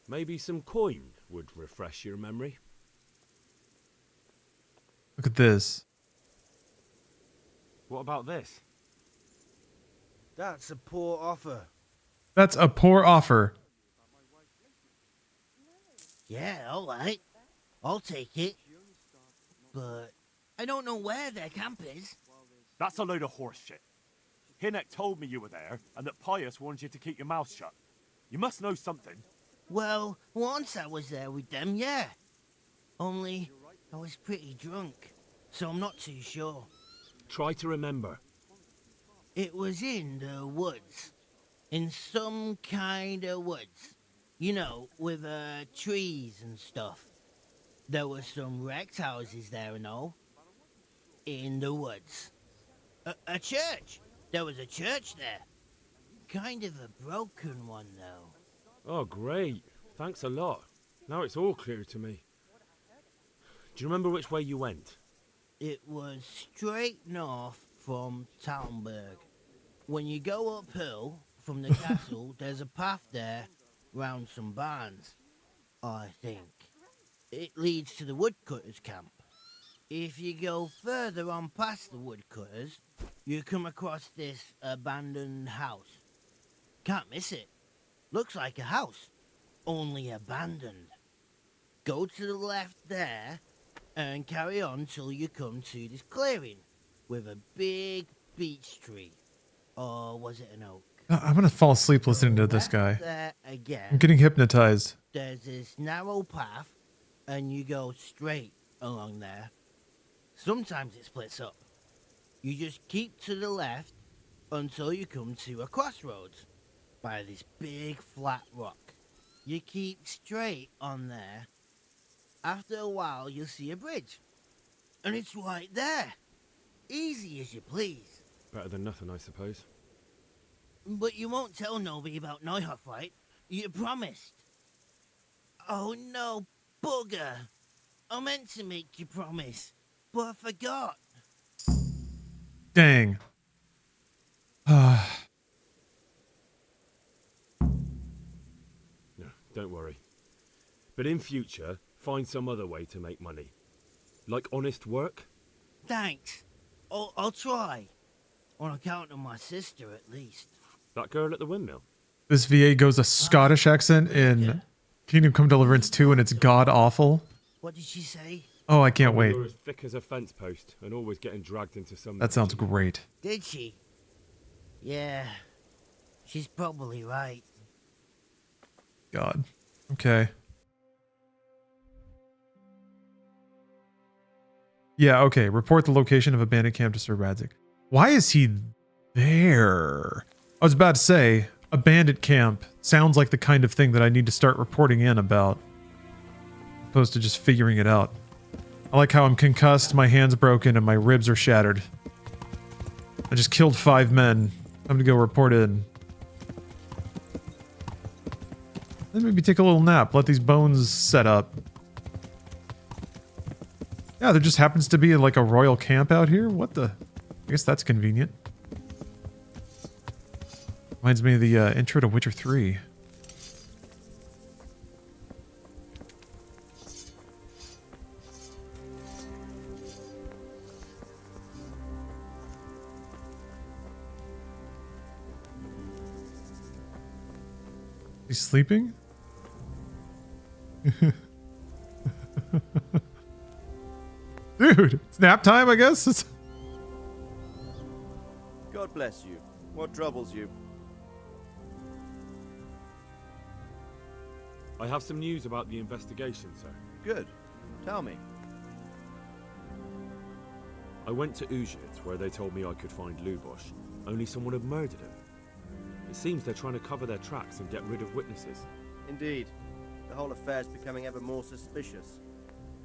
Maybe some coin would refresh your memory. Look at this. What about this? That's a poor offer. That's a poor offer. Yeah, all right. I'll take it. But I don't know where their camp is. That's a load of horse shit. Hinek told me you were there, and that Pius warned you to keep your mouth shut. You must know something. Well, once I was there with them, yeah. Only, I was pretty drunk, so I'm not too sure. Try to remember. It was in the woods. In some kind of woods. You know, with trees and stuff. There were some wrecked houses there and all. In the woods. A church! There was a church there. Kind of a broken one, though. Oh, great. Thanks a lot. Now it's all clear to me. Do you remember which way you went? It was straight north from Talmberg. When you go uphill from the castle, there's a path there round some barns, I think. It leads to the woodcutters' camp. If you go further on past the woodcutters, you come across this abandoned house. Can't miss it. Looks like a house, only abandoned. Go to the left there and carry on till you come to this clearing with a big beech tree. Or was it an oak? I'm gonna fall asleep listening to this guy. There again. I'm getting hypnotized. There's this narrow path, and you go straight along there. Sometimes it splits up. You just keep to the left until you come to a crossroads by this big flat rock. You keep straight on there. After a while, you'll see a bridge. And it's right there. Easy as you please. Better than nothing, I suppose. But you won't tell nobody about Neuhof, right? You promised. Oh no, bugger. I meant to make you promise, but I forgot. Dang. No, don't worry. But in future, find some other way to make money. Like honest work? Thanks. I'll try. On account of my sister, at least. That girl at the windmill? This VA goes a Scottish accent in Kingdom Come Deliverance 2 and it's god awful. What did she say? Oh, I can't wait. You're as thick as a fence post and always getting dragged into some... That sounds great. Did she? Yeah. She's probably right. God. Okay. Yeah, okay. Report the location of abandoned camp to Sir Radzik. Why is he there? I was about to say, abandoned camp sounds like the kind of thing that I need to start reporting in about. Opposed to just figuring it out. I like how I'm concussed, my hand's broken, and my ribs are shattered. I just killed 5 men. Time to go report in. Then maybe take a little nap. Let these bones set up. Yeah, there just happens to be like a royal camp out here. What the? I guess that's convenient. Reminds me of the intro to Witcher 3. He's sleeping? Dude, it's nap time, I guess. God bless you. What troubles you? I have some news about the investigation, sir. Good. Tell me. I went to Uzhit, where they told me I could find Lubosh, only someone had murdered him. It seems they're trying to cover their tracks and get rid of witnesses. Indeed. The whole affair's becoming ever more suspicious.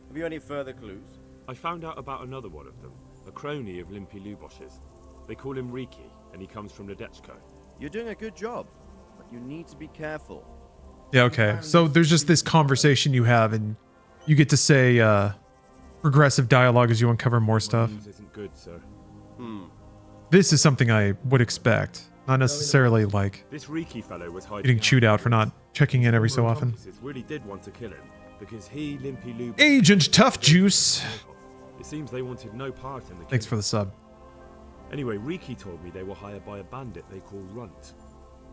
Have you any further clues? I found out about another one of them, a crony of Limpy Lubosh's. They call him Riki, and he comes from Nadechko. You're doing a good job, but you need to be careful. Yeah, okay. So there's just this conversation you have, and you get to say progressive dialogue as you uncover more stuff. News isn't good, sir. This is something I would expect. Not necessarily like This Riki fellow was hiding getting chewed out for not checking in every so often. Really did want to kill him because he, Limpy Lubosh, Agent Tough Juice. It seems they wanted no part in the killing. Thanks for the sub. Anyway, Riki told me they were hired by a bandit they call Runt.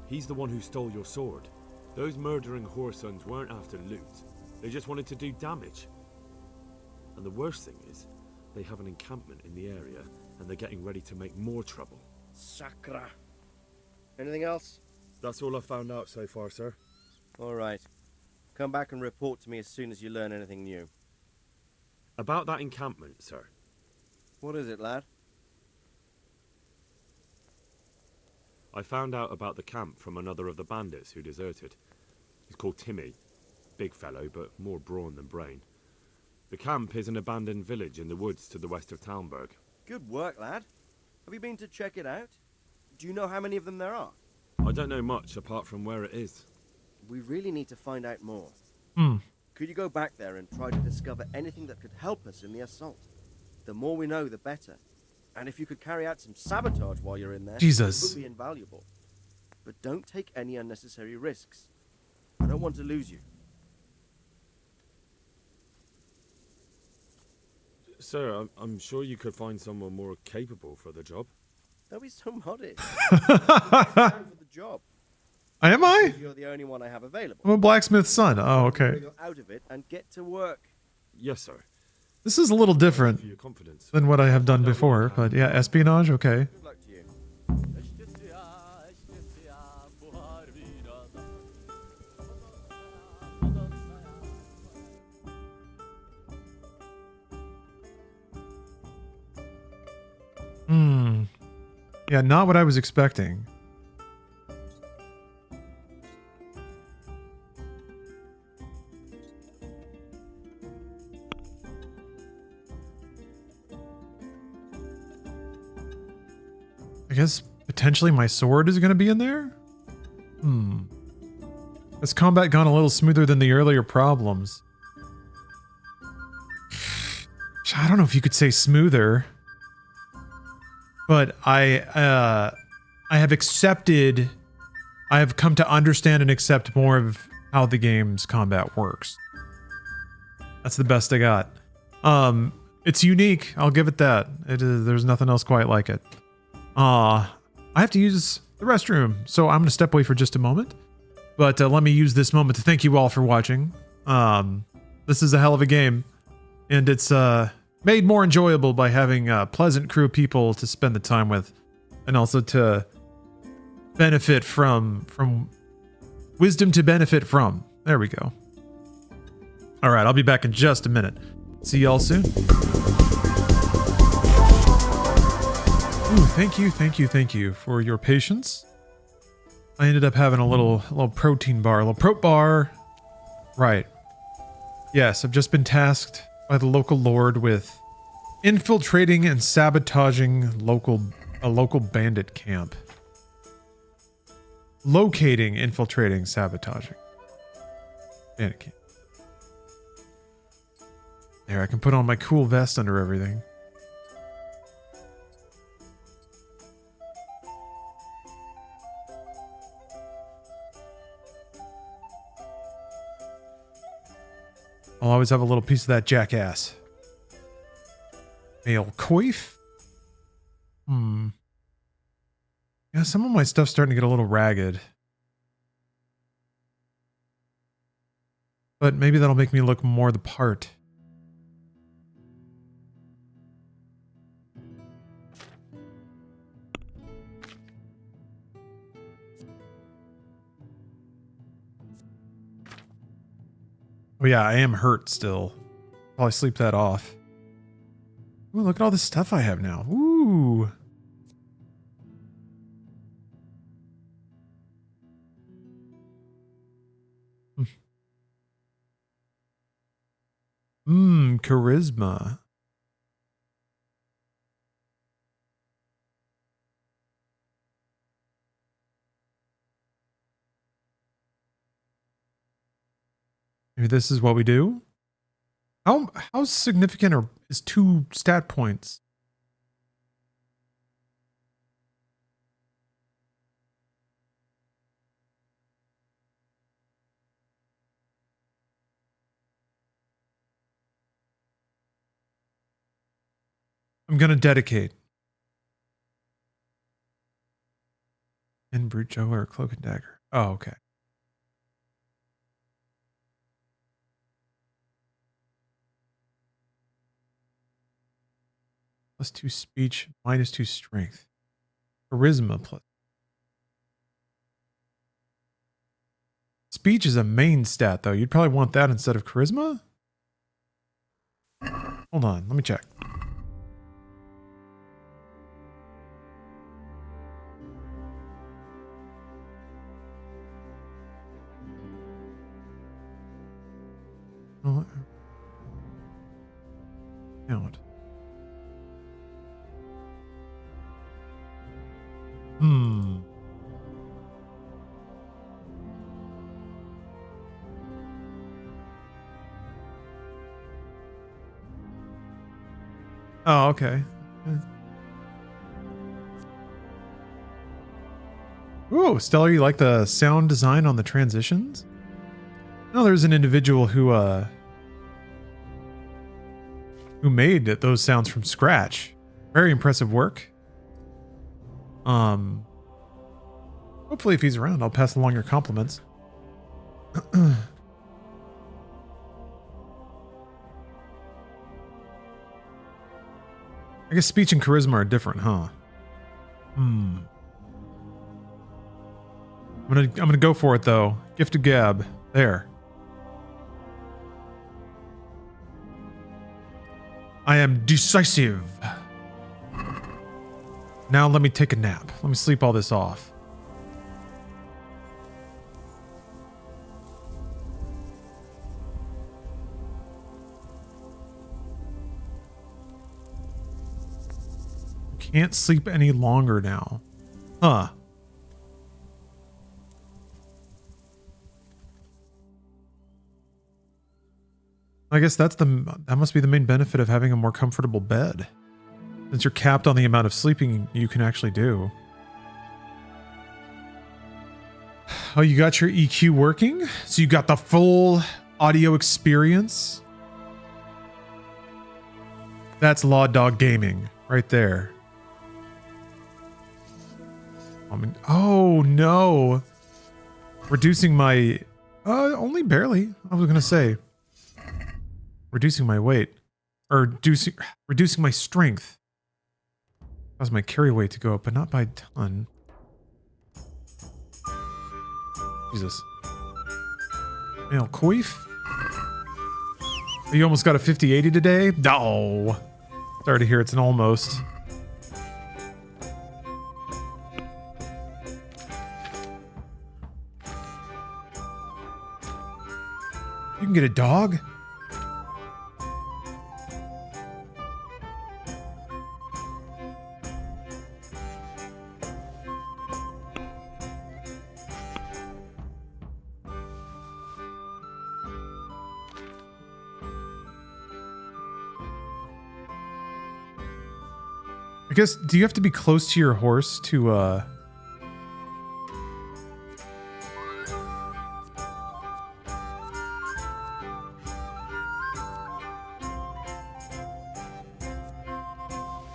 He's the one who stole your sword. Those murdering whoresons weren't after loot. They just wanted to do damage. And the worst thing is, they have an encampment in the area, and they're getting ready to make more trouble. Sakra. Anything else? That's all I've found out so far, sir. All right. Come back and report to me as soon as you learn anything new. About that encampment, sir. What is it, lad? I found out about the camp from another of the bandits who deserted. He's called Timmy. Big fellow, but more brawn than brain. The camp is an abandoned village in the woods to the west of Talmberg. Good work, lad. Have you been to check it out? Do you know how many of them there are? I don't know much apart from where it is. We really need to find out more. Hmm. Could you go back there and try to discover anything that could help us in the assault? The more we know, the better. And if you could carry out some sabotage while you're in there, Jesus. it would be invaluable. But don't take any unnecessary risks. I don't want to lose you. Sir, I'm sure you could find someone more capable for the job. Don't be so modest. Time for the job. Am I? You're the only one I have available. I'm a blacksmith's son. Oh, okay. Wriggle out of it and get to work. Yes, sir. This is a little different than what I have done before, but yeah, espionage, okay. Good luck to you. Hmm. Yeah, not what I was expecting. I guess potentially my sword is going to be in there? Hmm. Has combat gone a little smoother than the earlier problems? I don't know if you could say smoother. But I have accepted, I have come to understand and accept more of how the game's combat works. That's the best I got. It's unique. I'll give it that. It is. There's nothing else quite like it. I have to use the restroom, so I'm going to step away for just a moment. But let me use this moment to thank you all for watching. This is a hell of a game, and it's made more enjoyable by having a pleasant crew of people to spend the time with, and also to benefit from wisdom to benefit from. There we go. All right, I'll be back in just a minute. See y'all soon. Ooh, thank you for your patience. I ended up having a little protein bar, a little prot bar. Right. Yes, I've just been tasked by the local lord with infiltrating and sabotaging a local bandit camp. Locating, infiltrating, sabotaging. Bandit camp. There, I can put on my cool vest under everything. I'll always have a little piece of that jackass. Male coif? Yeah, some of my stuff's starting to get a little ragged. But maybe that'll make me look more the part. Oh yeah, I am hurt still. Probably sleep that off. Ooh, look at all the stuff I have now. Ooh. Charisma. Maybe this is what we do? How significant is 2 stat points? I'm gonna dedicate. In Brute Joe or Cloak and Dagger. Oh, okay. +2 speech, -2 strength. Charisma plus. Speech is a main stat, though. You'd probably want that instead of charisma? Hold on, let me check. Count. Oh, okay. Ooh, Stellar, you like the sound design on the transitions? No, there's an individual who made those sounds from scratch. Very impressive work. Hopefully if he's around, I'll pass along your compliments. I guess speech and charisma are different, huh? I'm gonna go for it though. Gift of Gab. There. I am decisive. Now let me take a nap. Let me sleep all this off. Can't sleep any longer now. Huh. I guess that must be the main benefit of having a more comfortable bed. Since you're capped on the amount of sleeping you can actually do. Oh, you got your EQ working? So you got the full audio experience? That's Law Dog Gaming right there. I mean, oh no. Reducing my, only barely, I was going to say. Reducing my weight. Or reducing my strength. Cause my carry weight to go up, but not by a ton. Jesus. Male Coif? You almost got a 50-80 today? No. Sorry to hear it's an almost. You can get a dog? I guess, do you have to be close to your horse to,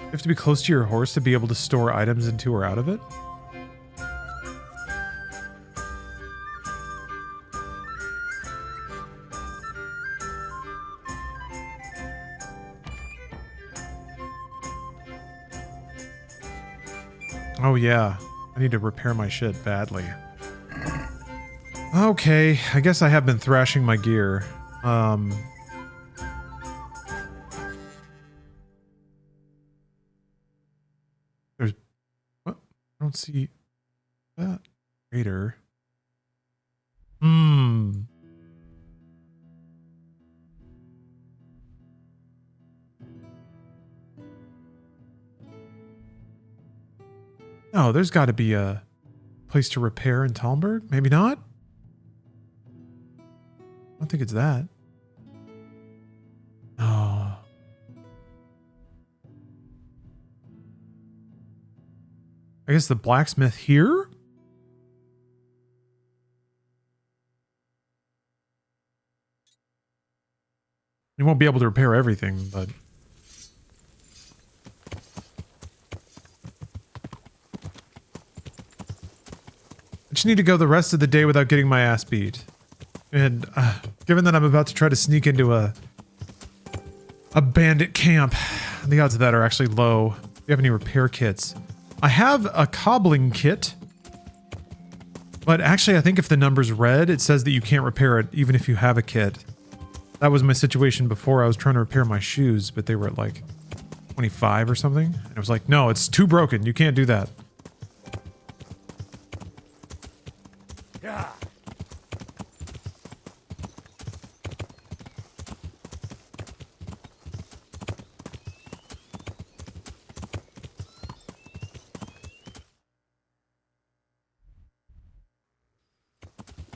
You have to be close to your horse to be able to store items into or out of it? Oh yeah, I need to repair my shit badly. Okay, I guess I have been thrashing my gear. There's... What? I don't see that. Raider. No, there's got to be a place to repair in Talmberg. Maybe not? I don't think it's that. Oh. I guess the blacksmith here? You won't be able to repair everything, but... I just need to go the rest of the day without getting my ass beat. And given that I'm about to try to sneak into a bandit camp, the odds of that are actually low. Do you have any repair kits? I have a cobbling kit. But actually, I think if the number's red, it says that you can't repair it even if you have a kit. That was my situation before. I was trying to repair my shoes, but they were at like 25 or something. And I was like, no, it's too broken. You can't do that. Yeah.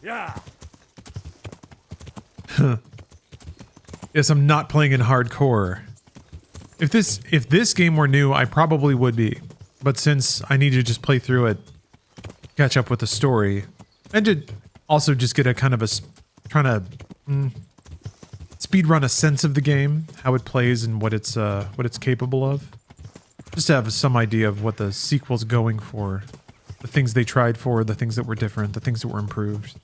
Yeah. Yes, I'm not playing in hardcore. If this game were new, I probably would be. But since I need to just play through it, catch up with the story, and to also just get a kind of a trying to speed run a sense of the game, how it plays and what it's capable of. Just to have some idea of what the sequel's going for, the things they tried for, the things that were different, the things that were improved.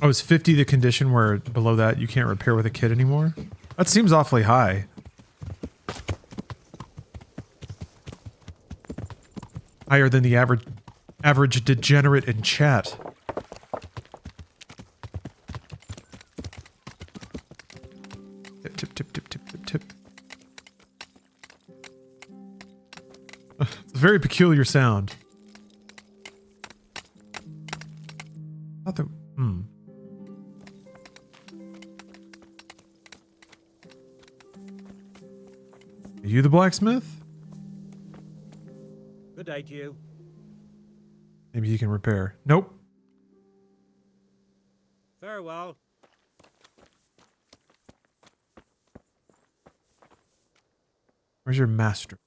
Oh, is 50 the condition where below that you can't repair with a kit anymore? That seems awfully high. Higher than the average degenerate in chat. Tip, tip, tip, tip, tip, tip, tip. It's a very peculiar sound. Not the... Are you the blacksmith? Good day to you. Maybe you can repair. Nope. Farewell. Where's your master?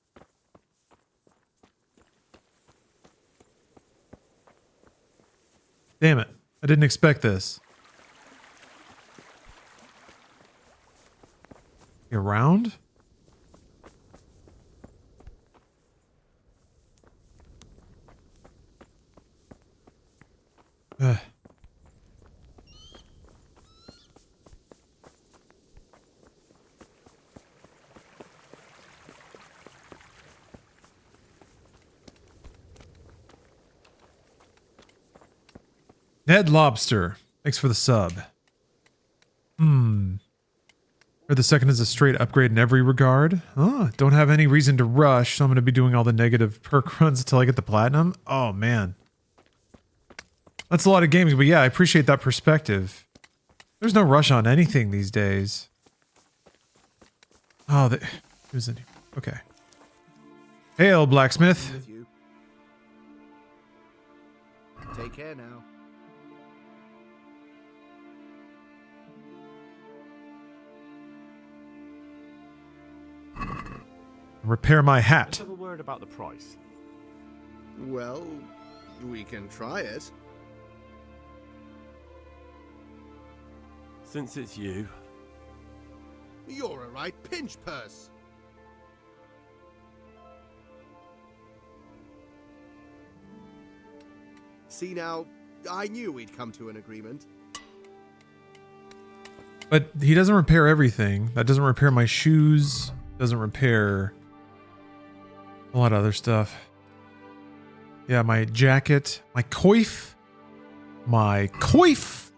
Damn it. I didn't expect this. around? Ugh. Ned Lobster. Thanks for the sub. Or the second is a straight upgrade in every regard. Oh, don't have any reason to rush, so I'm going to be doing all the negative perk runs until I get the platinum. Oh, man. That's a lot of games, but yeah, I appreciate that perspective. There's no rush on anything these days. Oh, who's in here? Okay. Hail, blacksmith. With you. Take care now. Repair my hat. Let's have a word about the price. Well, we can try it. Since it's you. You're a right pinch purse. See now, I knew we'd come to an agreement. But he doesn't repair everything. That doesn't repair my shoes. Doesn't repair a lot of other stuff. Yeah, my jacket. My coif. My coif.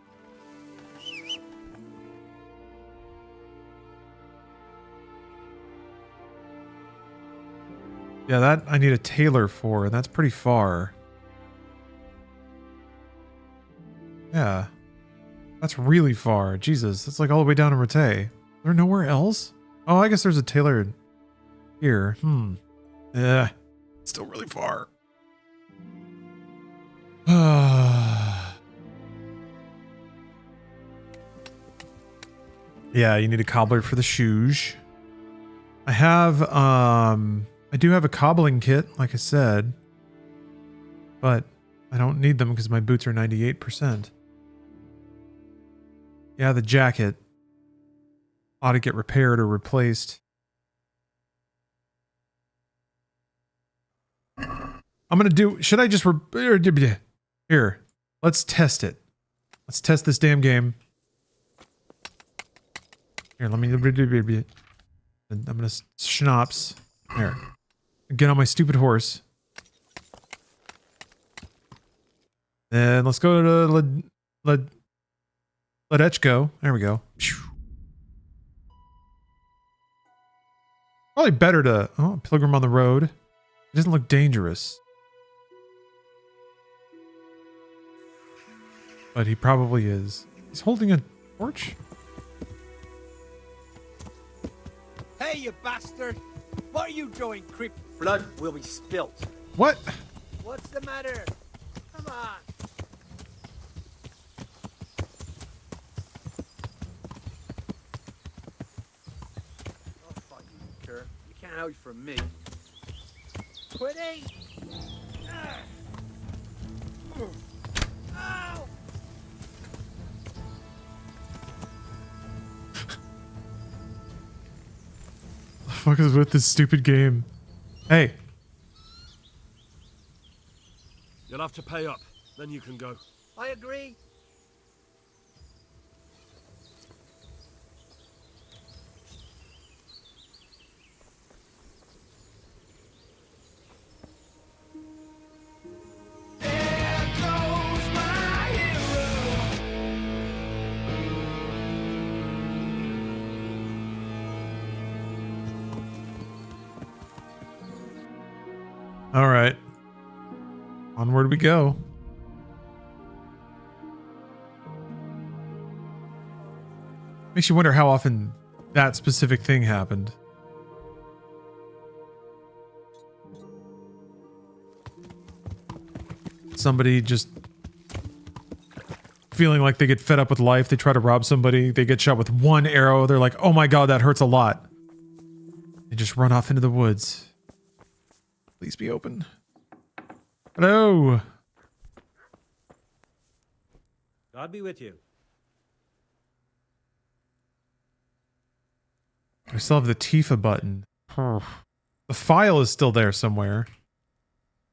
Yeah, that I need a tailor for, and that's pretty far. Yeah. That's really far. Jesus, that's like all the way down in Rete. Is there nowhere else? Oh, I guess there's a tailor here. Yeah. Still really far. Yeah, you need a cobbler for the shoes. I have, I do have a cobbling kit, like I said. But I don't need them because my boots are 98%. Yeah, the jacket ought to get repaired or replaced. I'm going to do... Should I just... Here. Let's test it. Let's test this damn game. Here, let me... I'm going to schnapps. Here. Get on my stupid horse. And let's go to Ledechko. There we go. Probably better to... Oh, Pilgrim on the Road. It doesn't look dangerous. But he probably is. He's holding a torch? Hey, you bastard! What are you doing, creep? Blood will be spilt. What? What's the matter? Come on. I'll fight you, cur. You can't hide from me. Quitting! Ow! The fuck is with this stupid game? Hey. You'll have to pay up, then you can go. I agree. All right. Onward we go. Makes you wonder how often that specific thing happened. Somebody just feeling like they get fed up with life. They try to rob somebody. They get shot with one arrow. They're like, oh my God, that hurts a lot. They just run off into the woods. Please be open. Hello. God be with you. I still have the Tifa button. The file is still there somewhere.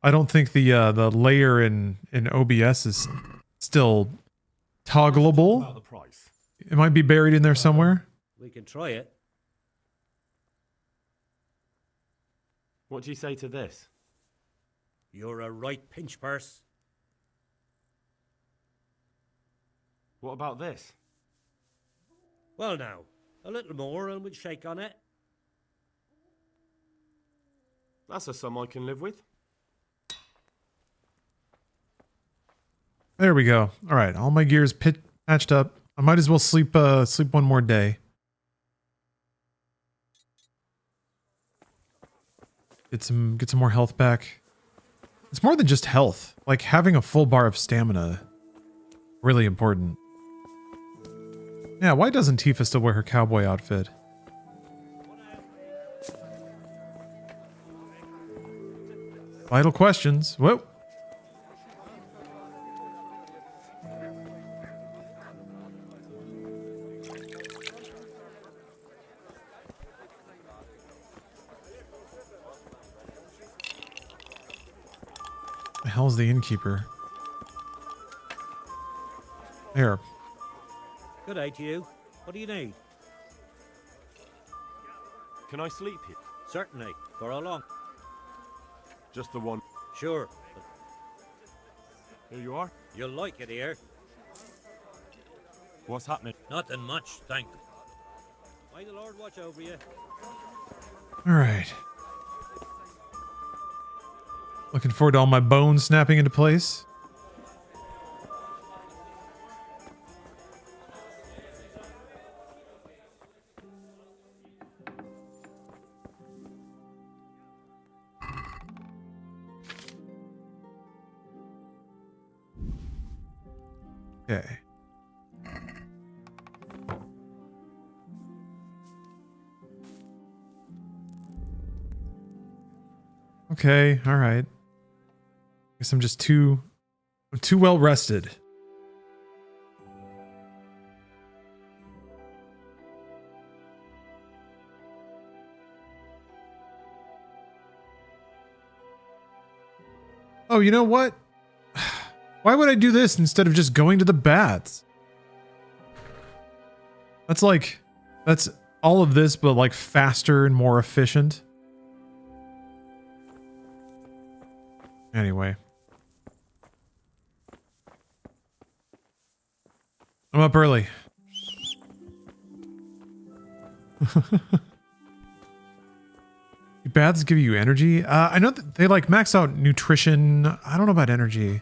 I don't think the layer in OBS is still toggleable. About the price. It might be buried in there somewhere. We can try it. What do you say to this? You're a right pinch purse. What about this? Well now, a little more and we'll shake on it. That's a sum I can live with. There we go. All right, all my gears patched up. I might as well sleep one more day. Get some more health back. It's more than just health. Like having a full bar of stamina, really important. Yeah, why doesn't Tifa still wear her cowboy outfit? Vital questions. Whoa. The hell's the innkeeper? There. Good day to you. What do you need? Can I sleep here? Certainly. For how long? Just the one. Sure. Here you are. You'll like it here. What's happening? Nothing much, thank you. May the Lord watch over you. All right. Looking forward to all my bones snapping into place. Okay. Okay, all right. Guess I'm just too well rested. Oh, you know what? Why would I do this instead of just going to the baths? That's all of this, but like faster and more efficient. Anyway. I'm up early. Baths give you energy? I know that they like max out nutrition. I don't know about energy.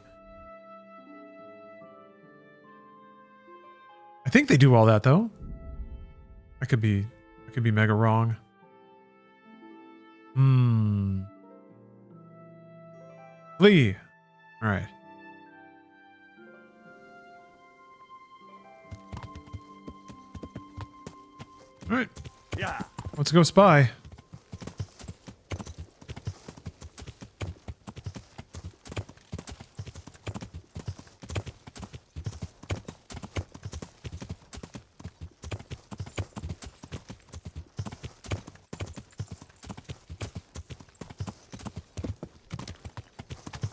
I think they do all that though. I could be mega wrong. Flee. All right. All right. Yeah. Let's go spy.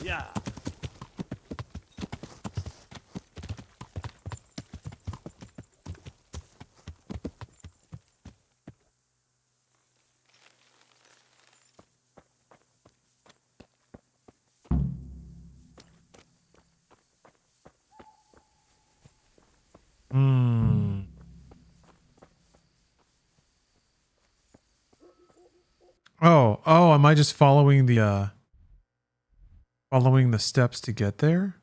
Yeah. Oh, am I just following the steps to get there?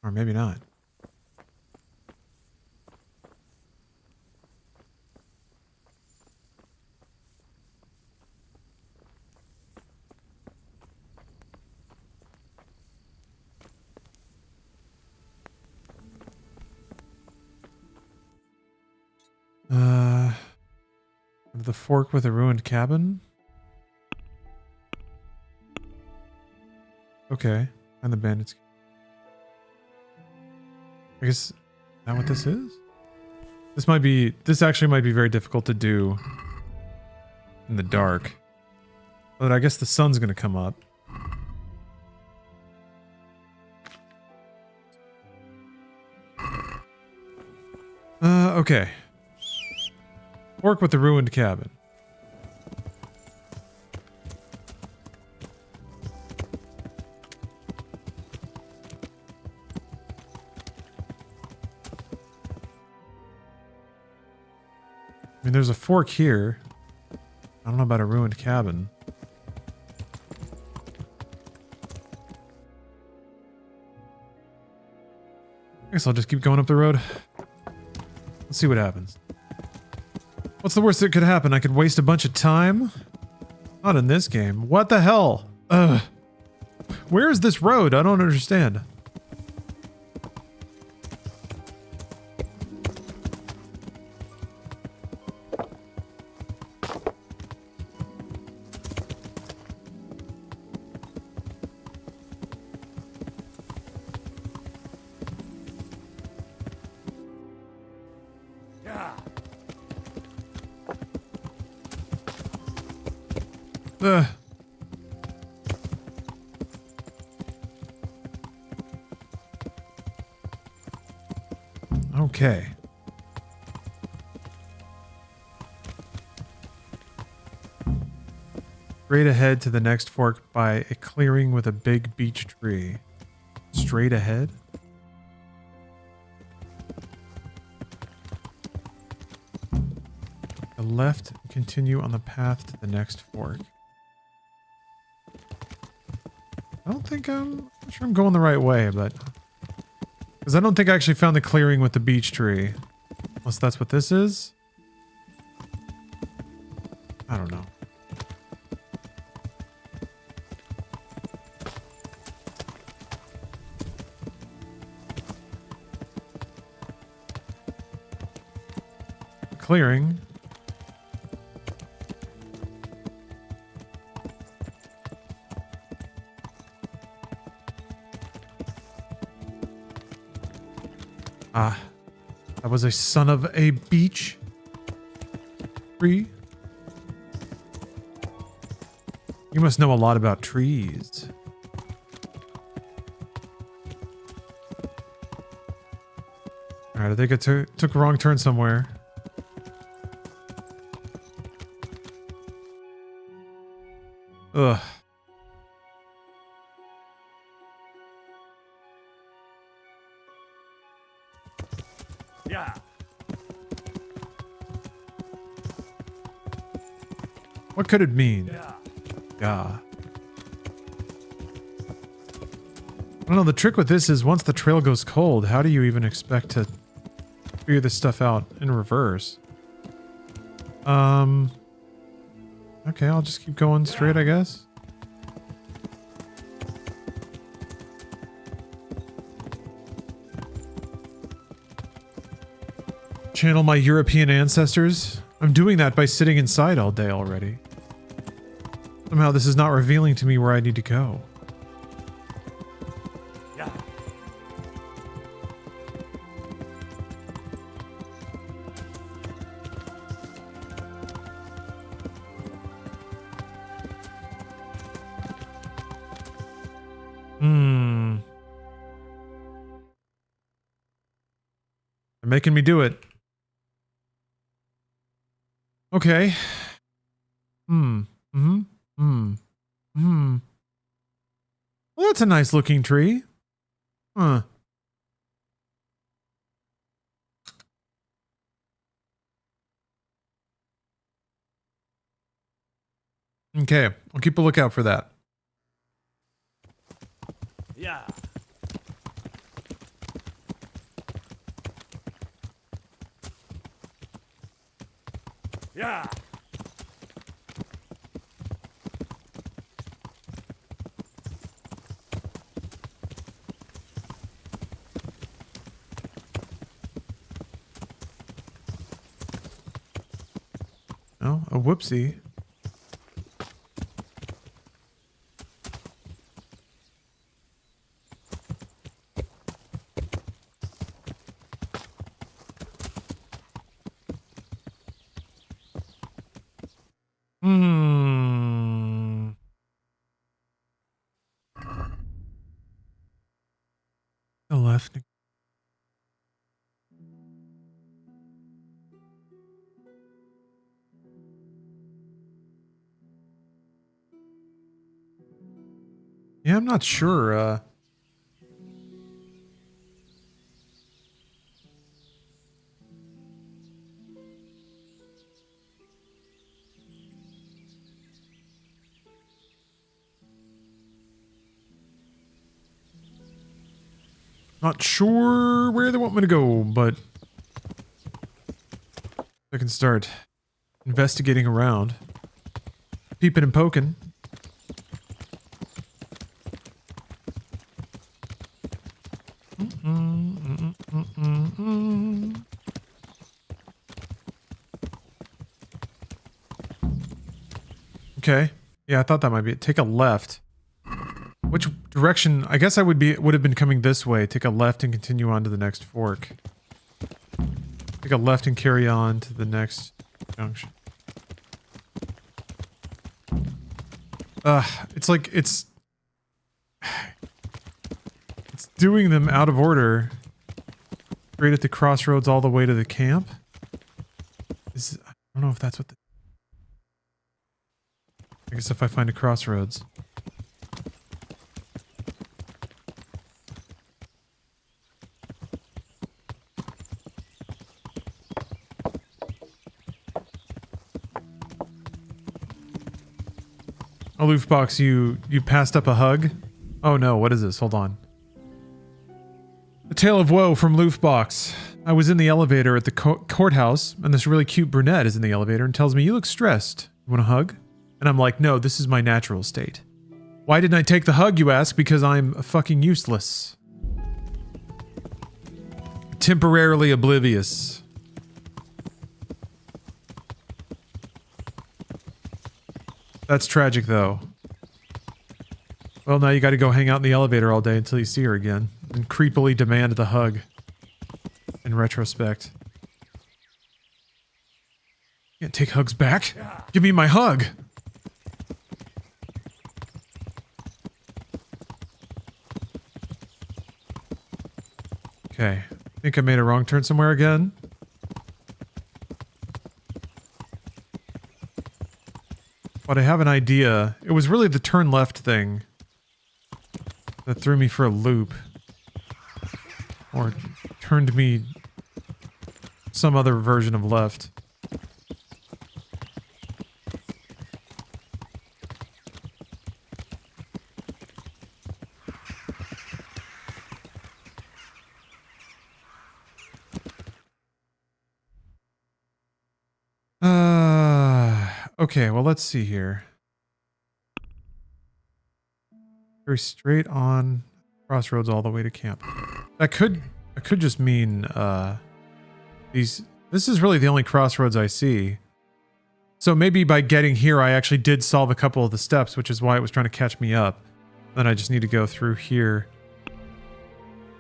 Or maybe not. The fork with a ruined cabin? Okay. And the bandits. I guess, is that what this is? This actually might be very difficult to do in the dark. But I guess the sun's gonna come up. Okay. Work with the ruined cabin. I mean, there's a fork here. I don't know about a ruined cabin. I guess I'll just keep going up the road. Let's see what happens. What's the worst that could happen? I could waste a bunch of time? Not in this game. What the hell? Ugh. Where is this road? I don't understand. Ugh. Okay. Straight ahead to the next fork by a clearing with a big beech tree. Straight ahead? The left, continue on the path to the next fork. I don't think I'm sure I'm going the right way, but because I don't think I actually found the clearing with the beech tree. Unless that's what this is. I don't know. Clearing. Ah, that was a son of a beech tree. You must know a lot about trees. Alright, I think it took a wrong turn somewhere. Ugh. Yeah. What could it mean? Yeah. I don't know, the trick with this is once the trail goes cold, how do you even expect to figure this stuff out in reverse? Okay, I'll just keep going straight, I guess. Channel my European ancestors. I'm doing that by sitting inside all day already. Somehow this is not revealing to me where I need to go. Yeah. They're making me do it. Okay. Well, that's a nice looking tree. Huh. Okay, I'll keep a lookout for that. Yeah. Yeah. Oh, a whoopsie. left. Yeah, I'm not sure. Not sure where they want me to go, but I can start investigating around. Peeping and poking. Okay. Yeah, I thought that might be it. Take a left. Which direction? I guess I would have been coming this way. Take a left and continue on to the next fork. Take a left and carry on to the next junction. It's like it's doing them out of order. Straight at the crossroads all the way to the camp. I don't know if that's what I guess if I find a crossroads. Aloof box, you passed up a hug? Oh no, what is this? Hold on. A tale of woe from Loofbox. I was in the elevator at the courthouse, and this really cute brunette is in the elevator and tells me, "You look stressed. You want a hug?" And I'm like, "No, this is my natural state." Why didn't I take the hug, you ask? Because I'm fucking useless. Temporarily oblivious. That's tragic, though. Well, now you gotta go hang out in the elevator all day until you see her again. And creepily demand the hug. In retrospect. Can't take hugs back. Give me my hug! Okay. I think I made a wrong turn somewhere again. But I have an idea. It was really the turn left thing that threw me for a loop. Or turned me some other version of left. Okay, well, let's see here. Very straight on crossroads all the way to camp. That could just mean this is really the only crossroads I see. So maybe by getting here I actually did solve a couple of the steps, which is why it was trying to catch me up. Then I just need to go through here.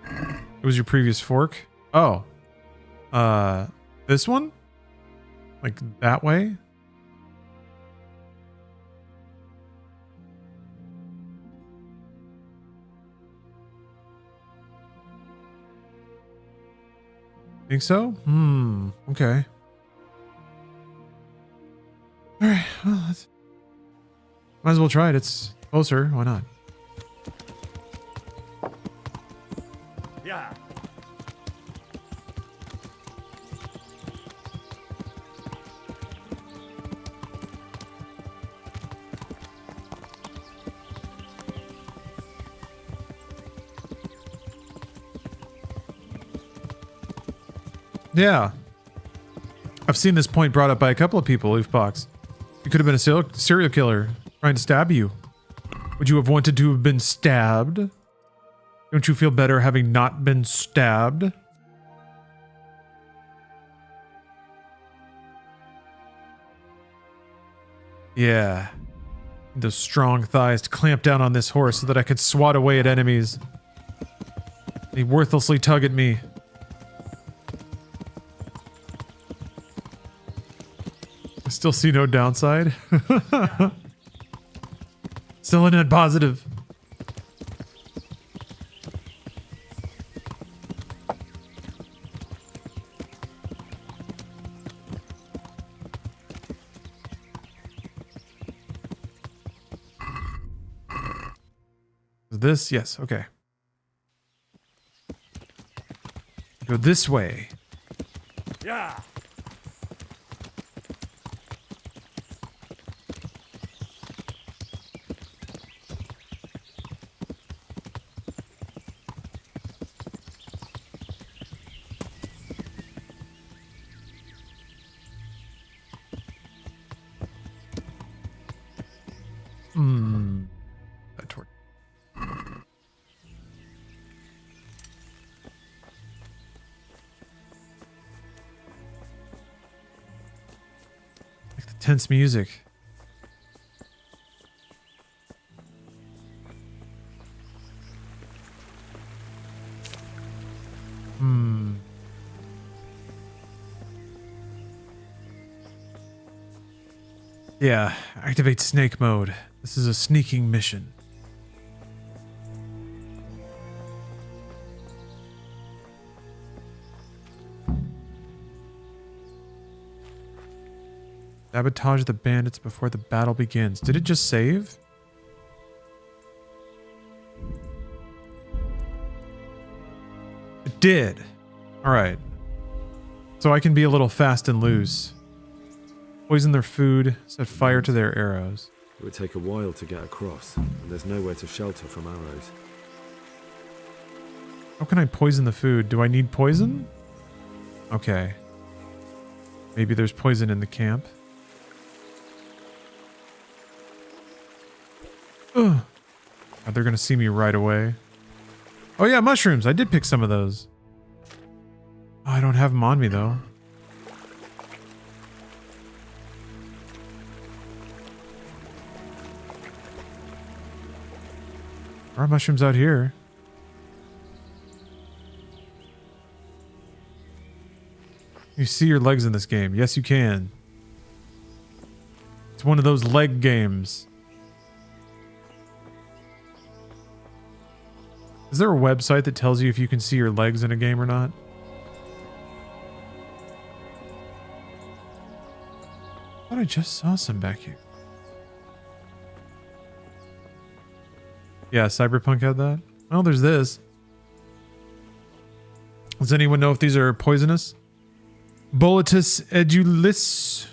It was your previous fork? Oh. This one? Like that way? Think so? Okay. Alright, well, might as well try it. It's closer. Why not? Yeah. Yeah. I've seen this point brought up by a couple of people, Loofbox. You could have been a serial killer trying to stab you. Would you have wanted to have been stabbed? Don't you feel better having not been stabbed? Yeah. Those strong thighs to clamp down on this horse so that I could swat away at enemies. They worthlessly tug at me. I still see no downside. Still a net positive. This? Yes. Okay. Go this way. Yeah. Hmm. Like the tense music. Hmm. Yeah, activate snake mode. This is a sneaking mission. Sabotage the bandits before the battle begins. Did it just save? It did. All right. So I can be a little fast and loose. Poison their food, set fire to their arrows. It would take a while to get across, and there's nowhere to shelter from arrows. How can I poison the food? Do I need poison? Okay. Maybe there's poison in the camp. Ugh. Oh, they're gonna see me right away. Oh yeah, mushrooms. I did pick some of those. Oh, I don't have them on me though. There are mushrooms out here. You see your legs in this game. Yes, you can. It's one of those leg games. Is there a website that tells you if you can see your legs in a game or not? I thought I just saw some back here. Yeah, Cyberpunk had that. Oh, there's this. Does anyone know if these are poisonous? Boletus edulis.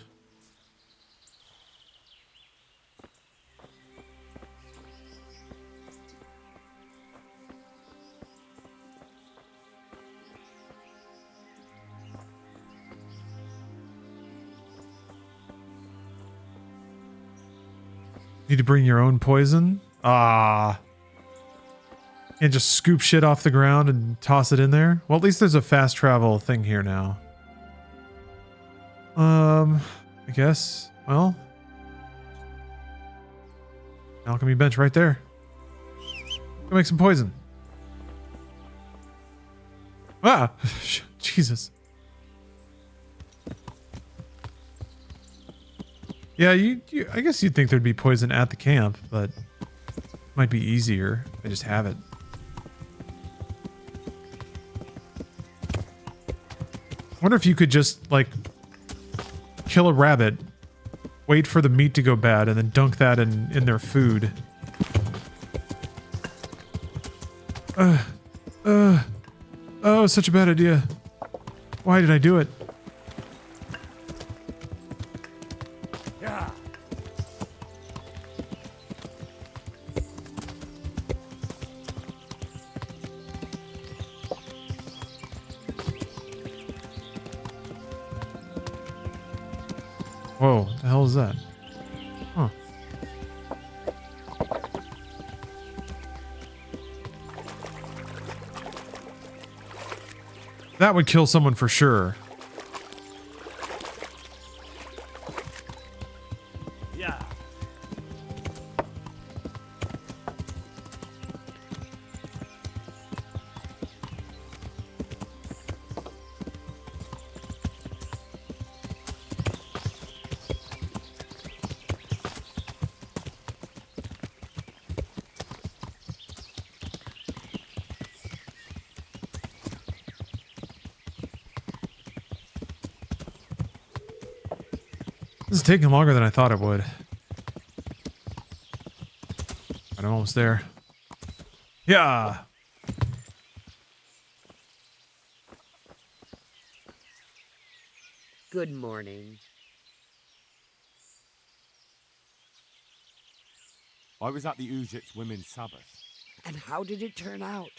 Need to bring your own poison? Ah. Can't just scoop shit off the ground and toss it in there? Well, at least there's a fast travel thing here now. I guess. Well. Alchemy bench right there. Go make some poison. Ah! Jesus. Yeah, I guess you'd think there'd be poison at the camp, but it might be easier if I just have it. I wonder if you could just, like, kill a rabbit, wait for the meat to go bad, and then dunk that in their food. Oh, such a bad idea. Why did I do it? Yeah. Whoa, the hell is that? Huh. That would kill someone for sure. Yeah. This is taking longer than I thought it would. But I'm almost there. Yeah. Good morning. I was at the Ujit's Women's Sabbath. And how did it turn out?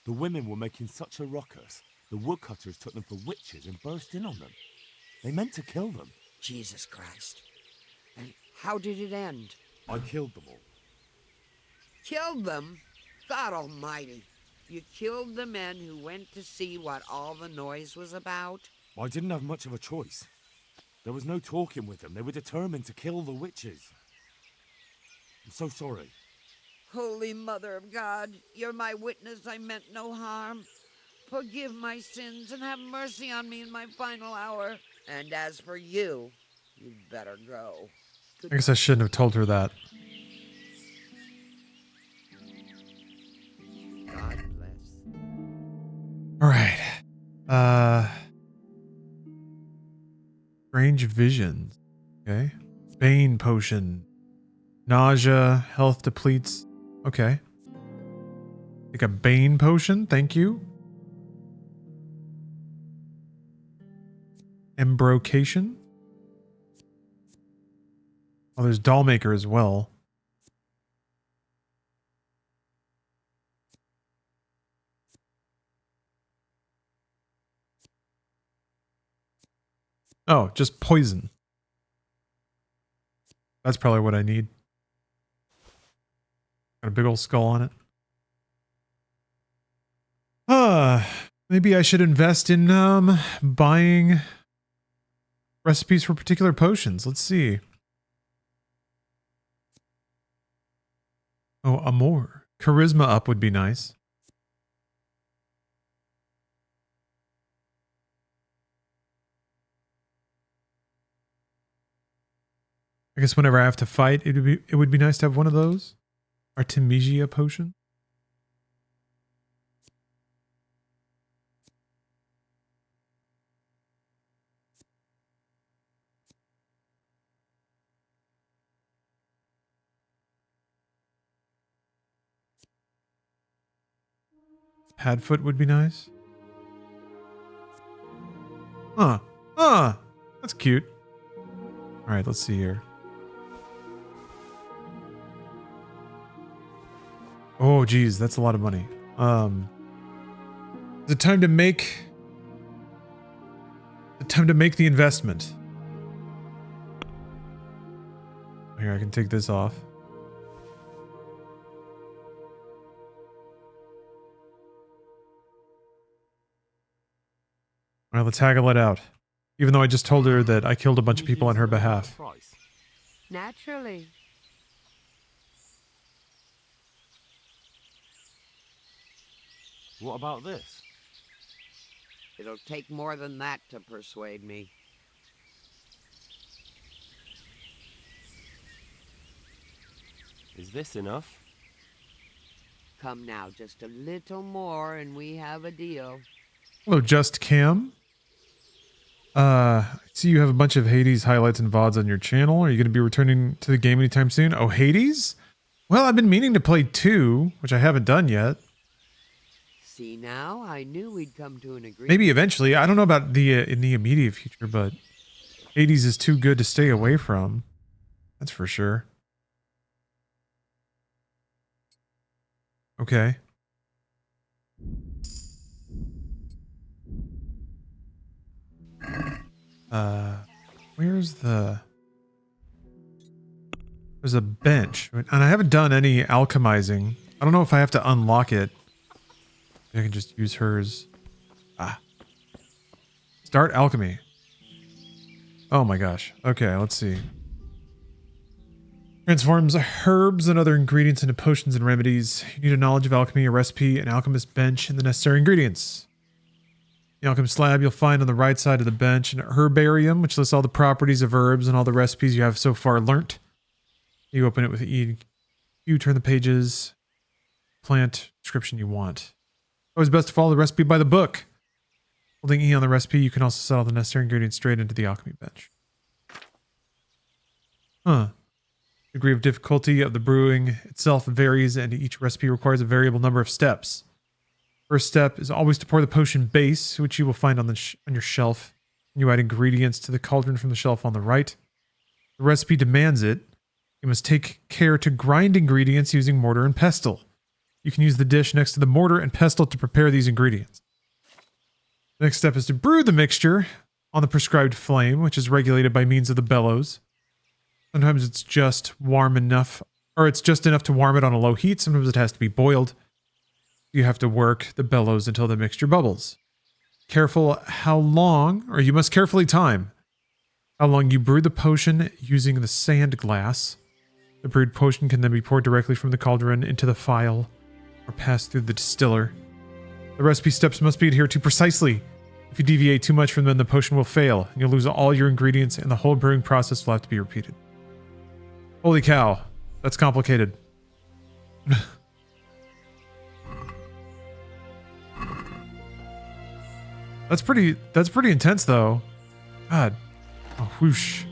The women were making such a ruckus, the woodcutters took them for witches and burst in on them. They meant to kill them. Jesus Christ. And how did it end? I killed them all. Killed them? God Almighty. You killed the men who went to see what all the noise was about? I didn't have much of a choice. There was no talking with them. They were determined to kill the witches. I'm so sorry. Holy Mother of God, you're my witness I meant no harm. Forgive my sins and have mercy on me in my final hour. And as for you, you'd better go. I guess I shouldn't have told her that. God bless. All right. Strange visions. Okay. Bane potion. Nausea. Health depletes. Okay. Take a Bane potion. Thank you. Embrocation. Oh, there's Dollmaker as well. Oh, just poison. That's probably what I need. Got a big old skull on it. Maybe I should invest in buying recipes for particular potions. Let's see. Oh, Amor. Charisma up would be nice. I guess whenever I have to fight, it would be nice to have one of those. Artemisia potion. Hadfoot would be nice. That's cute. All right, let's see here. Oh, geez, that's a lot of money. Is it time to make the investment? Here, I can take this off. All right, let's haggle it out. Even though I just told her that I killed a bunch of people on her behalf. Naturally. What about this? It'll take more than that to persuade me. Is this enough? Come now, just a little more and we have a deal. Hello, Just Cam. I see you have a bunch of Hades highlights and VODs on your channel. Are you going to be returning to the game anytime soon? Oh, Hades? Well, I've been meaning to play 2, which I haven't done yet. See now, I knew we'd come to an agreement. Maybe eventually. I don't know about the in the immediate future, but Hades is too good to stay away from. That's for sure. Okay. Where's there's a bench, and I haven't done any alchemizing. I don't know if I have to unlock it. I can just use hers. Start alchemy. Oh my gosh. Okay, let's see. Transforms herbs and other ingredients into potions and remedies. You need a knowledge of alchemy, a recipe, an alchemist bench, and the necessary ingredients. The alchemist slab you'll find on the right side of the bench, an herbarium, which lists all the properties of herbs and all the recipes you have so far learnt. You open it with E. You turn the pages, plant description you want. Always best to follow the recipe by the book. Holding E on the recipe, you can also set all the necessary ingredients straight into the alchemy bench. Huh. The degree of difficulty of the brewing itself varies, and each recipe requires a variable number of steps. First step is always to pour the potion base, which you will find on your shelf. You add ingredients to the cauldron from the shelf on the right. The recipe demands it. You must take care to grind ingredients using mortar and pestle. You can use the dish next to the mortar and pestle to prepare these ingredients. The next step is to brew the mixture on the prescribed flame, which is regulated by means of the bellows. Sometimes it's just warm enough, or it's just enough to warm it on a low heat. Sometimes it has to be boiled. You have to work the bellows until the mixture bubbles. Careful how long, or you must carefully time how long you brew the potion using the sand glass. The brewed potion can then be poured directly from the cauldron into the phial or passed through the distiller. The recipe steps must be adhered to precisely. If you deviate too much from them, the potion will fail, and you'll lose all your ingredients, and the whole brewing process will have to be repeated. Holy cow, that's complicated. That's pretty intense though. God. Oh, whoosh.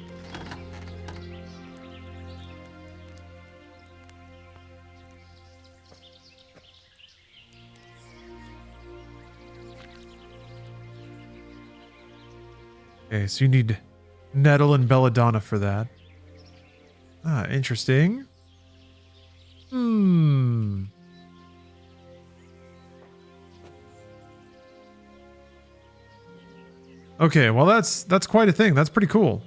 Okay, so you need nettle and belladonna for that. Ah, interesting. Okay, well that's quite a thing. That's pretty cool.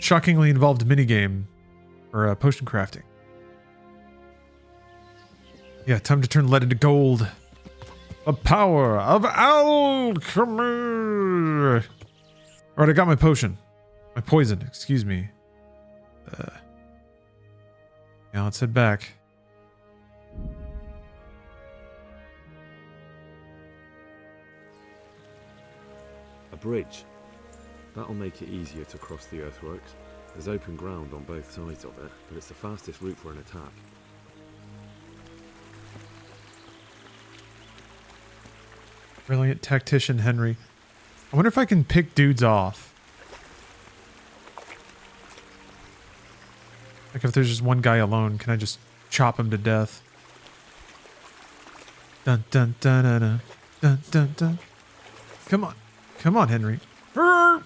Shockingly involved minigame for potion crafting. Yeah, time to turn lead into gold. The power of alchemy. Alright, I got my potion. My poison, excuse me. Yeah, let's head back. A bridge. That'll make it easier to cross the earthworks. There's open ground on both sides of it, but it's the fastest route for an attack. Brilliant tactician, Henry. I wonder if I can pick dudes off. Like if there's just one guy alone, can I just chop him to death? Dun dun dun dun dun dun dun dun. Come on. Come on, Henry. Arr!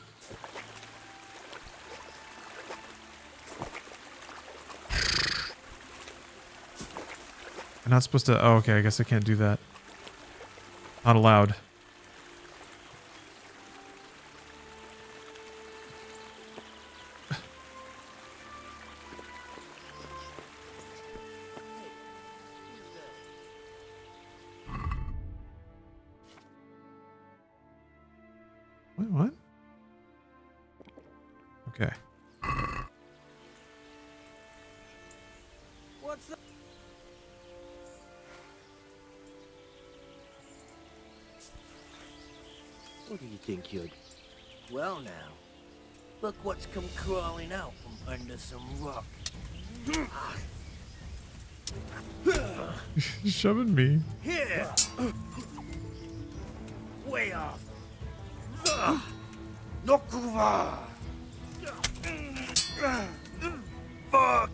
I'm not supposed to... Oh, okay, I guess I can't do that. Not allowed. What? Okay. What's the... What do you think you're... Well now, look what's come crawling out from under some rock. Shoving me. Here! Way off. Nokuva! Fuck!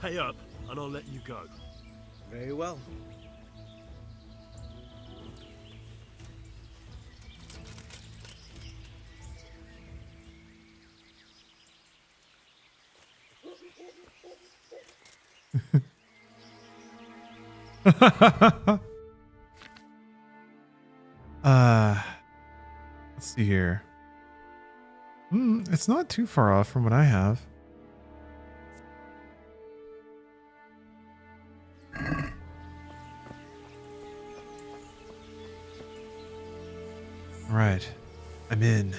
Pay up, and I'll let you go. Very well. Let's see here. It's not too far off from what I have. All right, I'm in.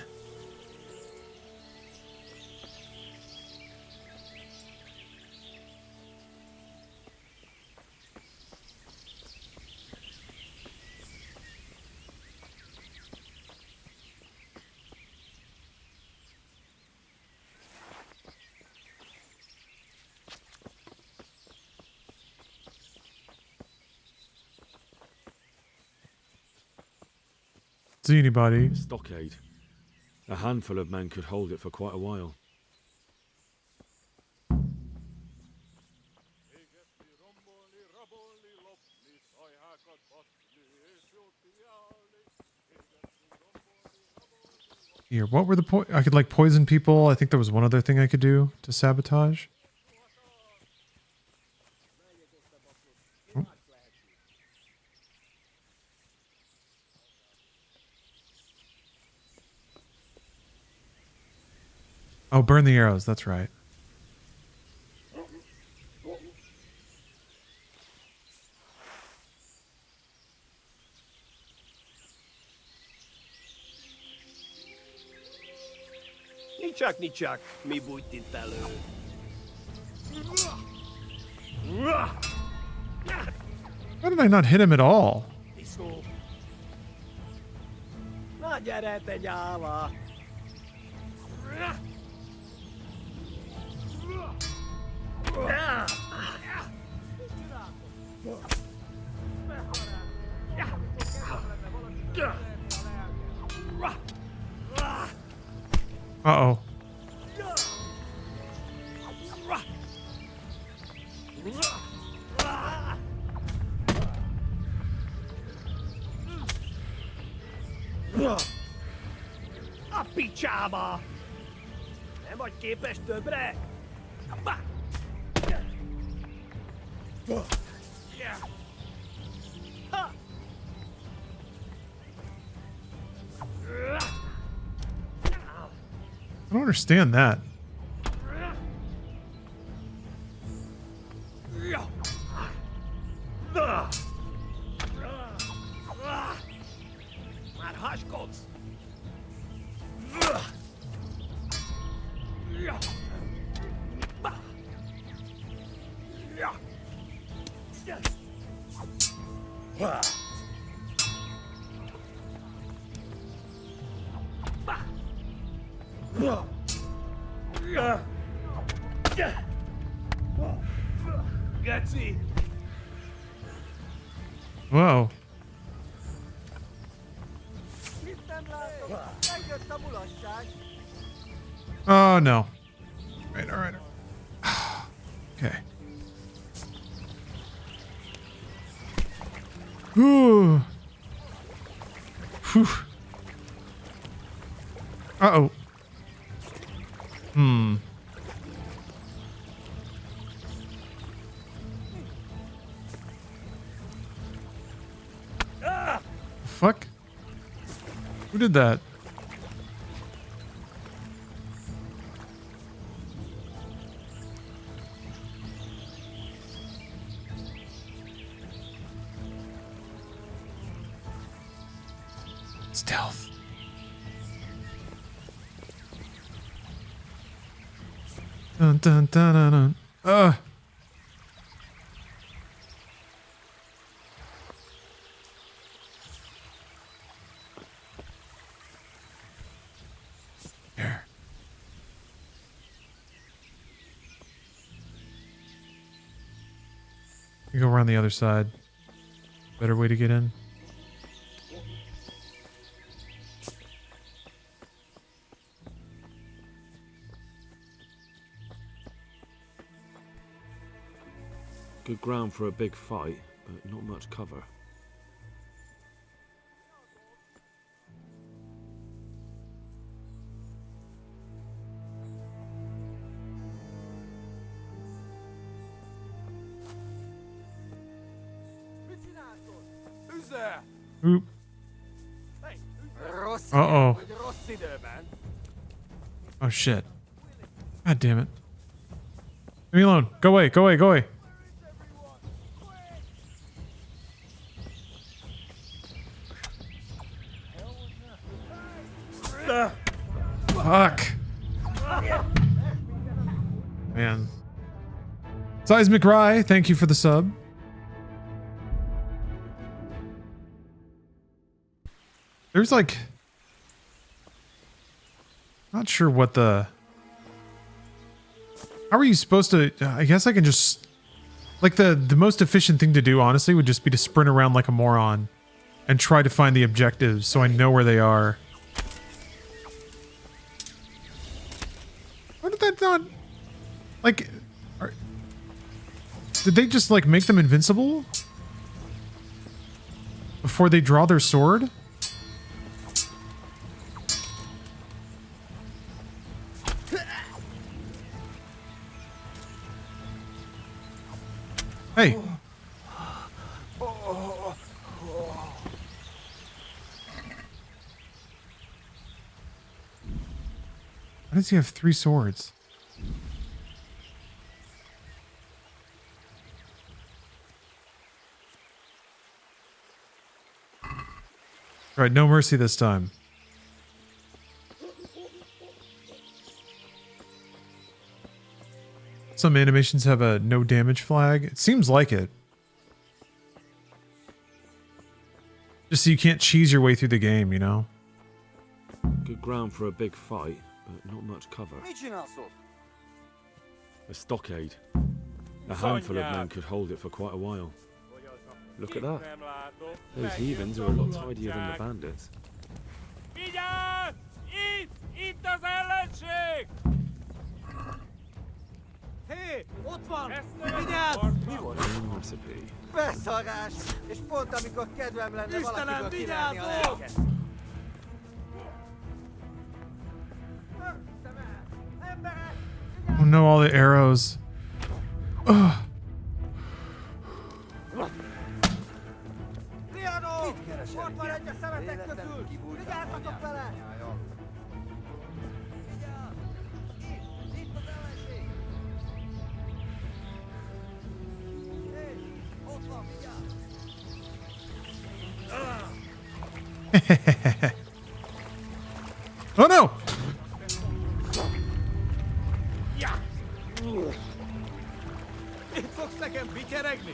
see anybody. Stockade. A handful of men could hold it for quite a while. Here, what were the I could like poison people. I think there was one other thing I could do to sabotage. Oh, burn the arrows. That's right. Ničak, mi buď ty telő. How did I not hit him at all? Iszó. Na gyere, te gyáva! Uh-oh. A picsába! Nem vagy képes többre? I don't understand that. Már haskodsz! Geci! Whoa. Oh no. All right. Okay. Whew. Whew. Uh-oh. Fuck? Who did that? Stealth. Dun dun dun dun dun. Here. You go around the other side. Better way to get in. Good ground for a big fight, but not much cover. Who's there? Oop. Uh-oh. Oh shit. God damn it. Leave me alone. Go away, go away, go away. Fuck. Man. Seismic Rye, thank you for the sub. There's like... Not sure what the... How are you supposed to... I guess I can just... Like the most efficient thing to do, honestly, would just be to sprint around like a moron. and try to find the objectives so I know where they are. Why did that not... Like... Did they just, like, make them invincible? Before they draw their sword? Hey! Why does he have 3 swords? Alright, no mercy this time. Some animations have a no damage flag. It seems like it. Just so you can't cheese your way through the game, you know? Good ground for a big fight, but not much cover. A stockade. A handful of men could hold it for quite a while. Look at that. Those heathens are a lot tidier than the bandits. Hé, ott van! Vigyázz! Mi van? Recipe. Beszarás! És pont amikor kedvem lenne valakiből kiverni a lelket. Oh no, all the arrows. Ugh. Riano! Ott van egy a szemetek közül! Vigyázzatok vele! Oh no! Itt fogsz nekem bikeregni?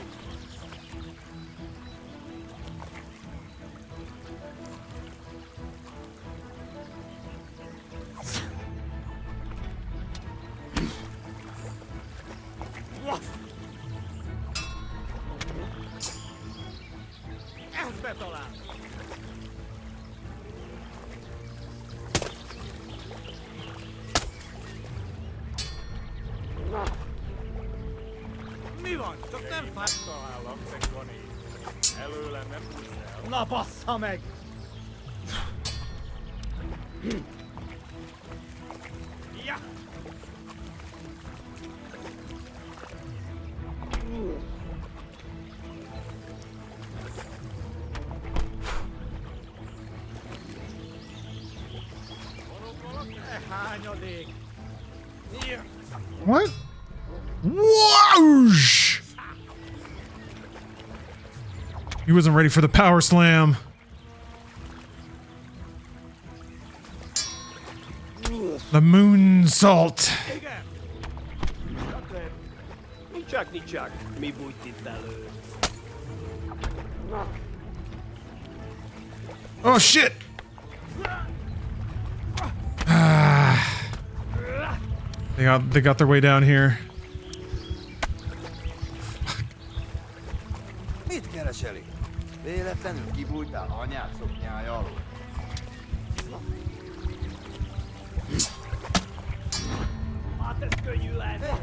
Ez betalál! Mi van? Csak nem fáj. Találok, te Connie. Előlem nem tudsz el. Na bassza meg! Ja! Hányadék? What? Whoosh! He wasn't ready for the power slam. The moon salt. Nicsak, mi bújt itt elő? Oh shit! They got their way down here. Mit kereseli? Véletlenül kibújtál anyád szoknyája alól. Hát ez könnyű lesz.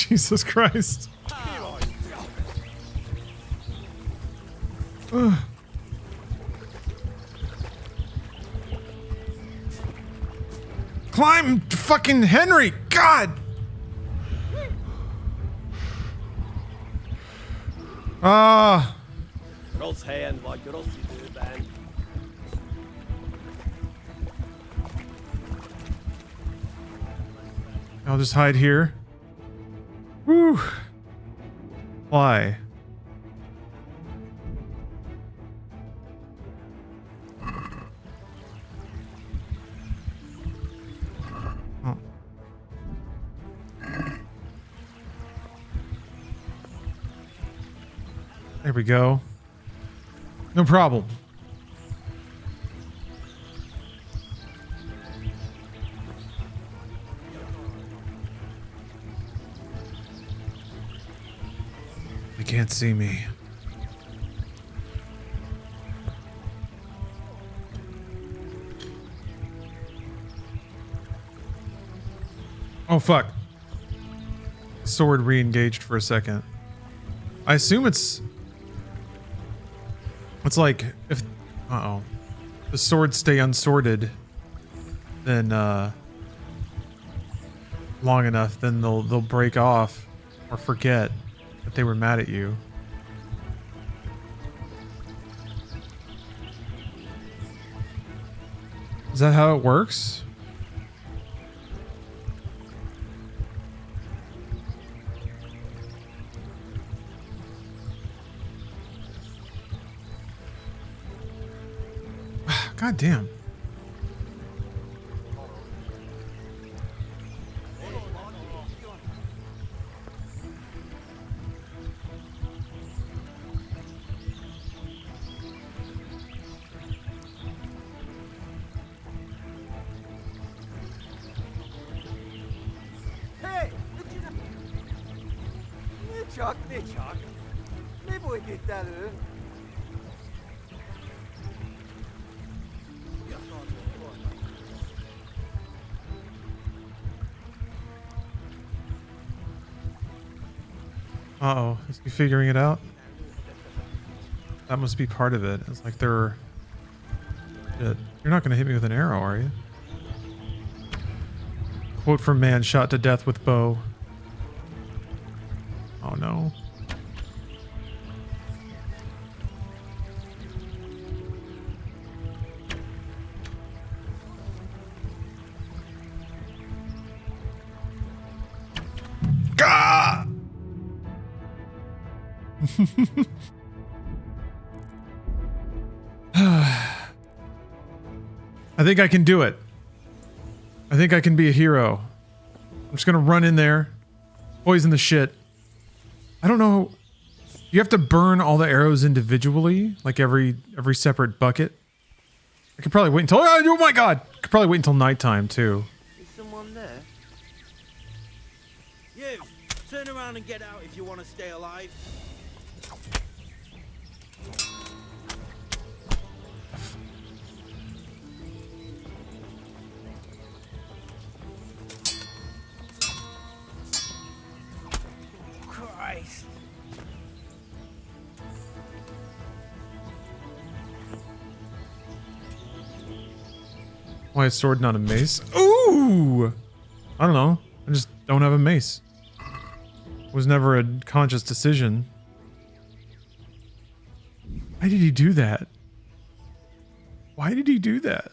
Jesus Christ. Ugh. Climb, fucking Henry! God! Ah! Rossz helyen vagy, rossz időben. I'll just hide here. Woo! Why? Oh. There we go. No problem. They can't see me. Oh, fuck. Sword re-engaged for a second. I assume it's like if the swords stay unsorted, then long enough, then they'll break off or forget that they were mad at you. Is that how it works? God damn. Hey! Ne csak? Mi bújt itt elő? Uh-oh, is he figuring it out? That must be part of it. It's like they're... Shit. You're not gonna hit me with an arrow, are you? Quote from man shot to death with bow. Oh no. Gah! I think I can do it. I think I can be a hero. I'm just gonna run in there, poison the shit. I don't know. You have to burn all the arrows individually, like every separate bucket. I could probably wait until... Oh my god! I could probably wait until nighttime too. Is someone there? You! Turn around and get out if you want to stay alive. Christ. Why a sword, not a mace? Ooh! I don't know. I just don't have a mace. It was never a conscious decision. Why did he do that? Why did he do that?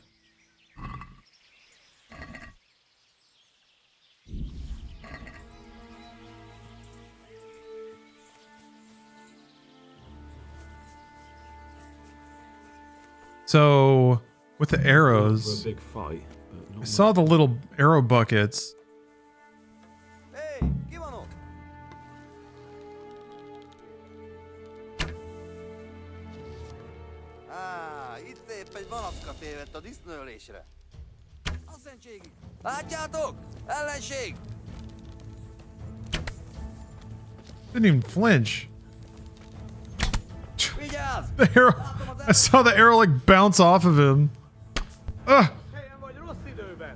So, with the arrows, For a big fight, but I not saw the little arrow buckets. Itt épp egy malacka tévedt a disznőlésre. A szentségig! Látjátok? Ellenség! Didn't even flinch. Vigyázz! The arrow, I saw the arrow like bounce off of him. Ugh. Helyen vagy rossz időben!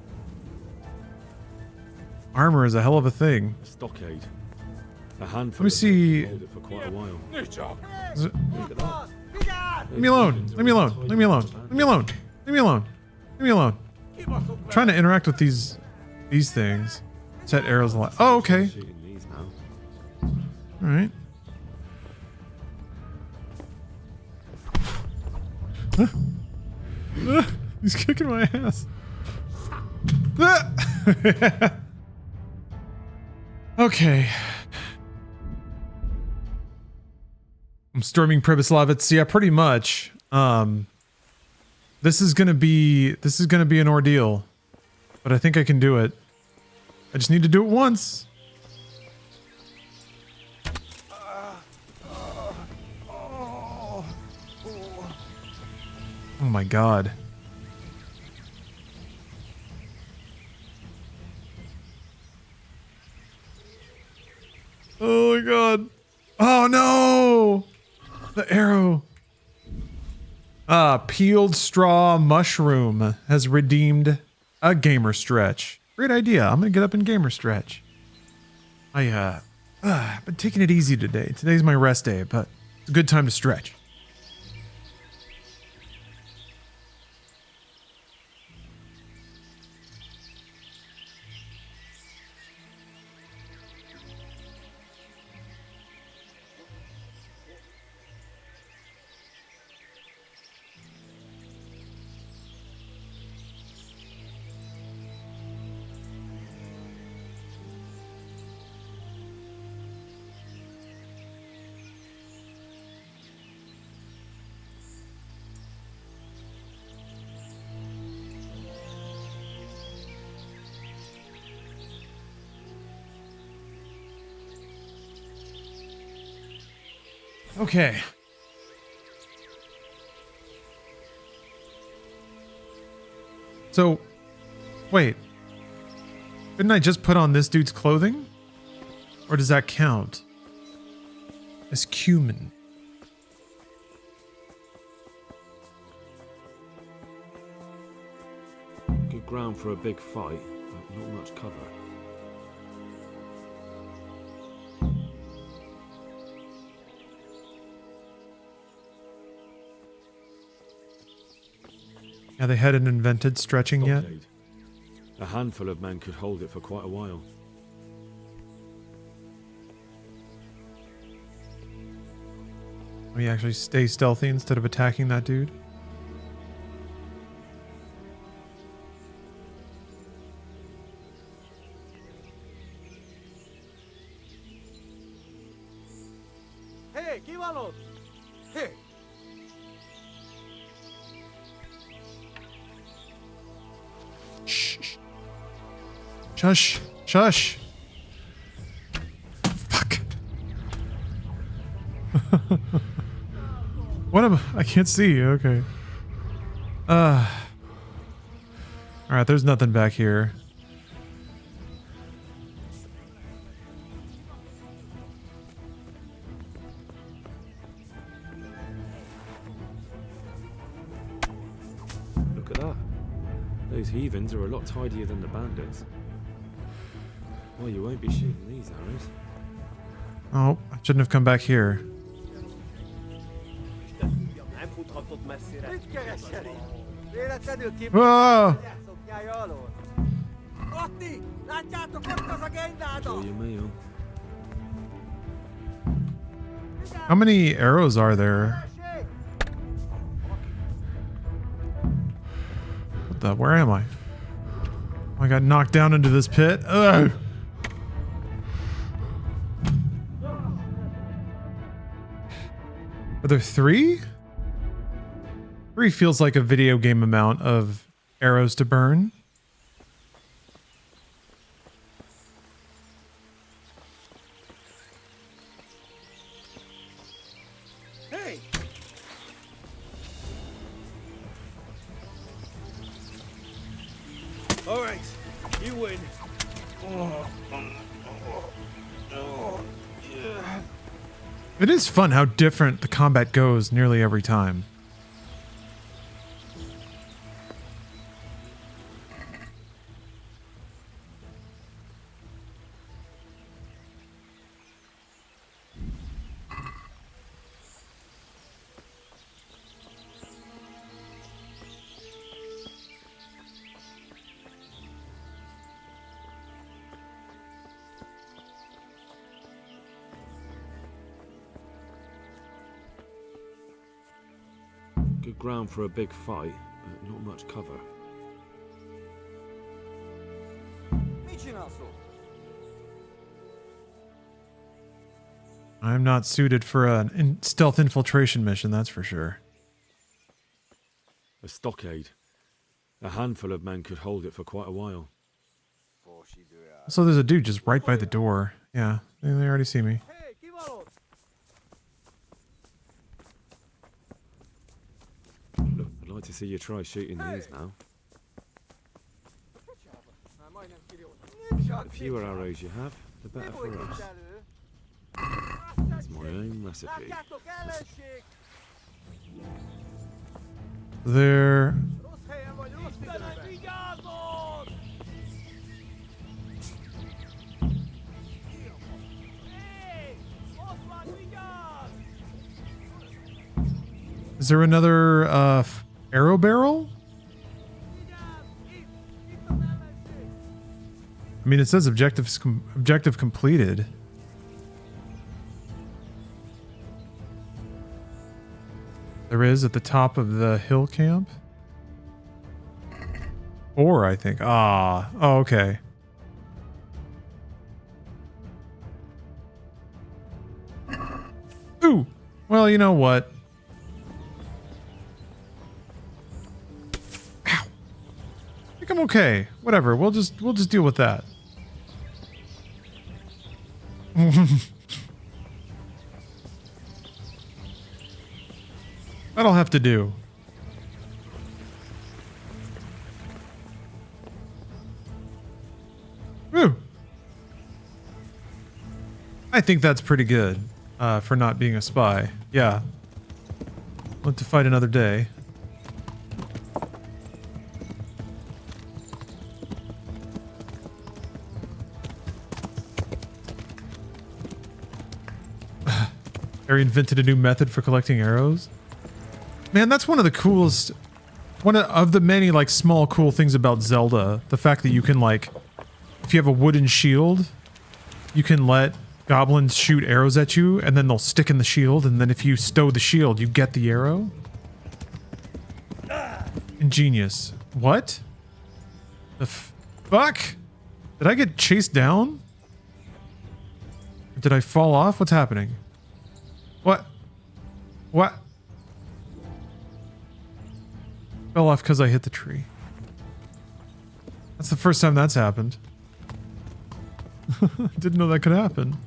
Armor is a hell of a thing. stockade. A handful. Let me see. Hold it for quite a while. Is it- Leave me alone. Leave me alone. Leave me alone. Leave me alone. Leave me alone. Leave me alone. I'm trying to interact with these things. Set arrows a lot. Oh, okay. Shooting these now. All right. He's kicking my ass. Okay. I'm storming Pribyslavitz. Yeah, pretty much. This is gonna be an ordeal, but I think I can do it. I just need to do it once. my god. Oh my god. Oh no! The arrow. Peeled straw mushroom has redeemed a gamer stretch. Great idea. I'm gonna get up and gamer stretch. I've been taking it easy today. Today's my rest day, but it's a good time to stretch. Okay. So, wait. Couldn't I just put on this dude's clothing? Or does that count? As cumin. Good ground for a big fight, but not much cover. Yeah, they hadn't invented stretching yet. A handful of men could hold it for quite a while. We actually stay stealthy instead of attacking that dude. Hey, Kivalot! Hey! Shh. Shush. Shush. Fuck. What am I can't see. Okay. Alright, there's nothing back here. Look at that. Those heathens are a lot tidier than the bandits. Well, you won't be shooting these arrows. Oh, I shouldn't have come back here. Whoa! Enjoy your meal. How many arrows are there? What the? Where am I? I got knocked down into this pit. Ugh. Are there 3? 3 feels like a video game amount of arrows to burn. Hey! All right, you win. It is fun how different the combat goes nearly every time. Good ground for a big fight, but not much cover. I'm not suited for a stealth infiltration mission, that's for sure. A stockade. A handful of men could hold it for quite a while. So there's a dude just right by the door. Yeah, they already see me. Look, I'd like to see you try shooting these now. The fewer arrows you have, the better for us. It's my own recipe. There. Is there another arrow barrel? I mean, it says objective completed. There is at the top of the hill camp. 4, I think. Ah, oh, okay. Ooh, well, you know what? Ow. I think I'm okay. Whatever. We'll just deal with that. That'll have to do. Woo. I think that's pretty good for not being a spy. Yeah. Want to fight another day. Harry invented a new method for collecting arrows. Man, that's one of the coolest, one of the many like small cool things about Zelda. The fact that you can like, if you have a wooden shield, you can let goblins shoot arrows at you and then they'll stick in the shield, and then if you stow the shield, you get the arrow. Ingenious. What? The fuck? Did I get chased down? Did I fall off? What's happening? What? What? Fell off because I hit the tree. That's the first time that's happened. Didn't know that could happen.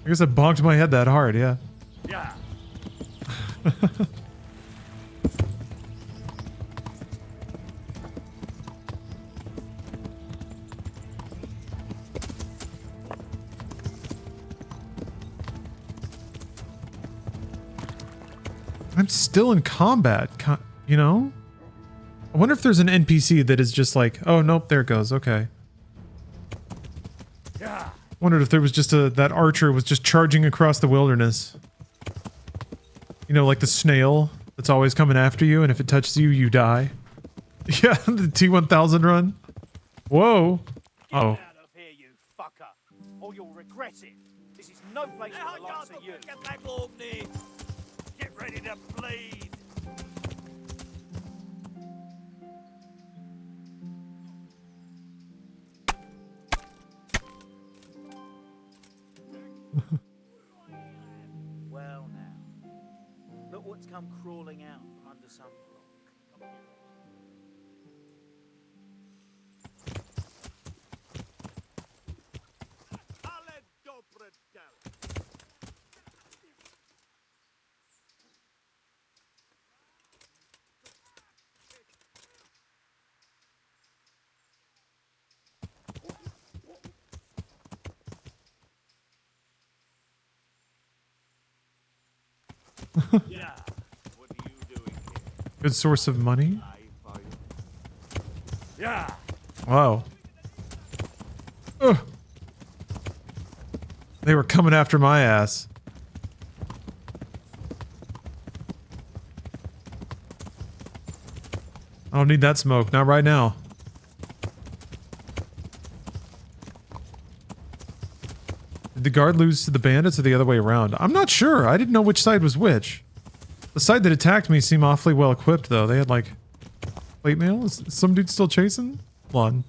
I guess I bonked my head that hard, yeah. Yeah. I'm still in combat, you know? I wonder if there's an NPC that is just like, oh, nope, there it goes, okay. Yeah. Wondered if there was just that archer was just charging across the wilderness. You know, like the snail that's always coming after you, and if it touches you, you die. Yeah, the T-1000 run. Whoa. Get out of here, you fucker, or you'll regret it. This is no place for the likes of you. Get back off me. Get ready to bleed. Well now, look what's come crawling out from under some rock. Yeah. What are you doing here? Good source of money. Yeah. Wow. Ugh. They were coming after my ass. I don't need that smoke. Not right now. Did the guard lose to the bandits or the other way around? I'm not sure. I didn't know which side was which. The side that attacked me seemed awfully well equipped, though. They had, like, plate mail. Is some dude still chasing? Hold on.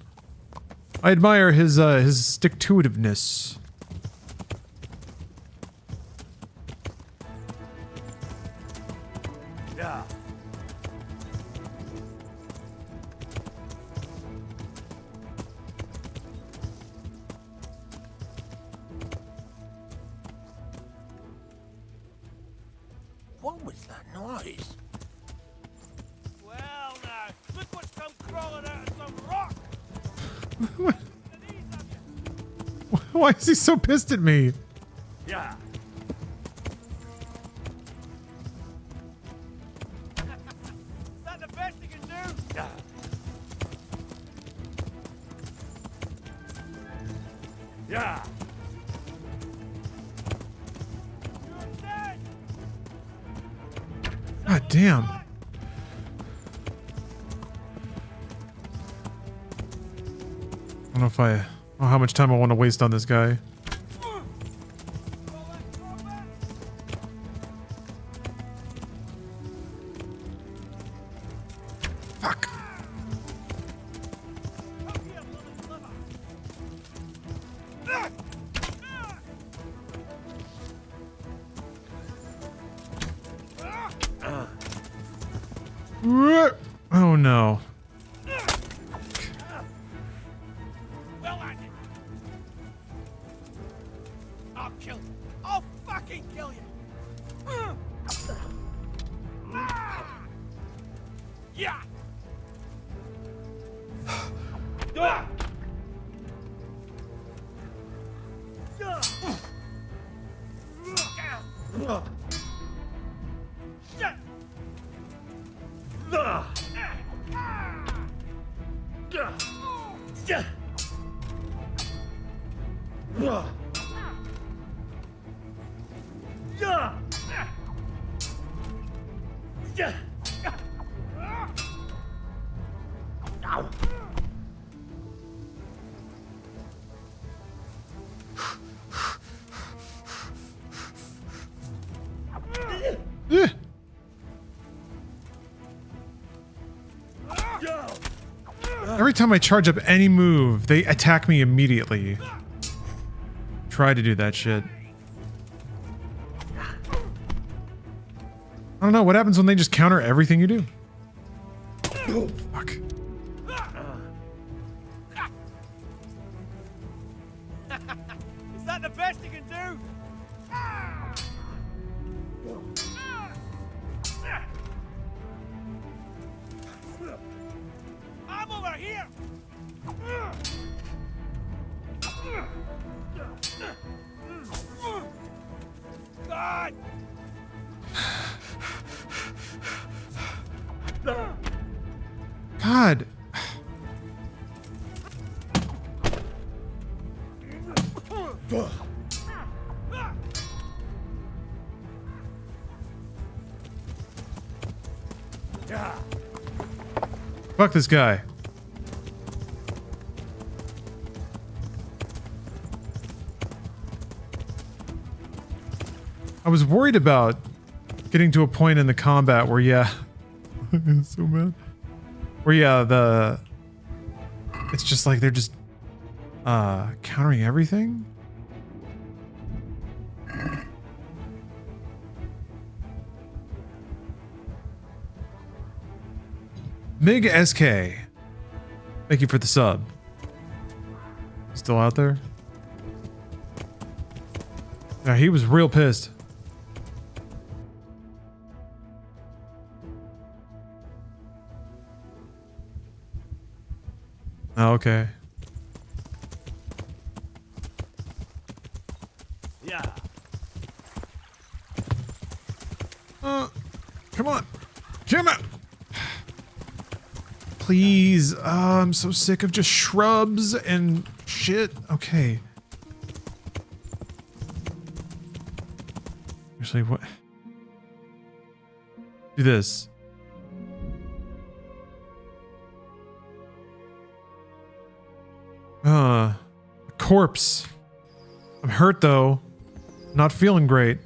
I admire his stick-to-itiveness. Yeah. What was that noise? crawling out of some rock. Why is he so pissed at me? Yeah. Is that the best you can do? Yeah. Yeah. God damn. I don't know if I don't know how much time I want to waste on this guy. Fuck. Oh no. Well, I'll kill you. I'll fucking kill you. Yeah. Every time I charge up any move, they attack me immediately. Try to do that shit. I don't know, what happens when they just counter everything you do? Oh, fuck. Is that the best you can do? I'm over here. God. God. Fuck this guy. I was worried about getting to a point in the combat where, yeah, I'm so mad. Where, yeah, it's just like they're just countering everything. Mig SK, thank you for the sub. Still out there? Yeah, he was real pissed. Oh, okay. Yeah. Come on. Come on. Please. I'm so sick of just shrubs and shit. Okay. Actually, what? Do this. Corpse. I'm hurt though. Not feeling great.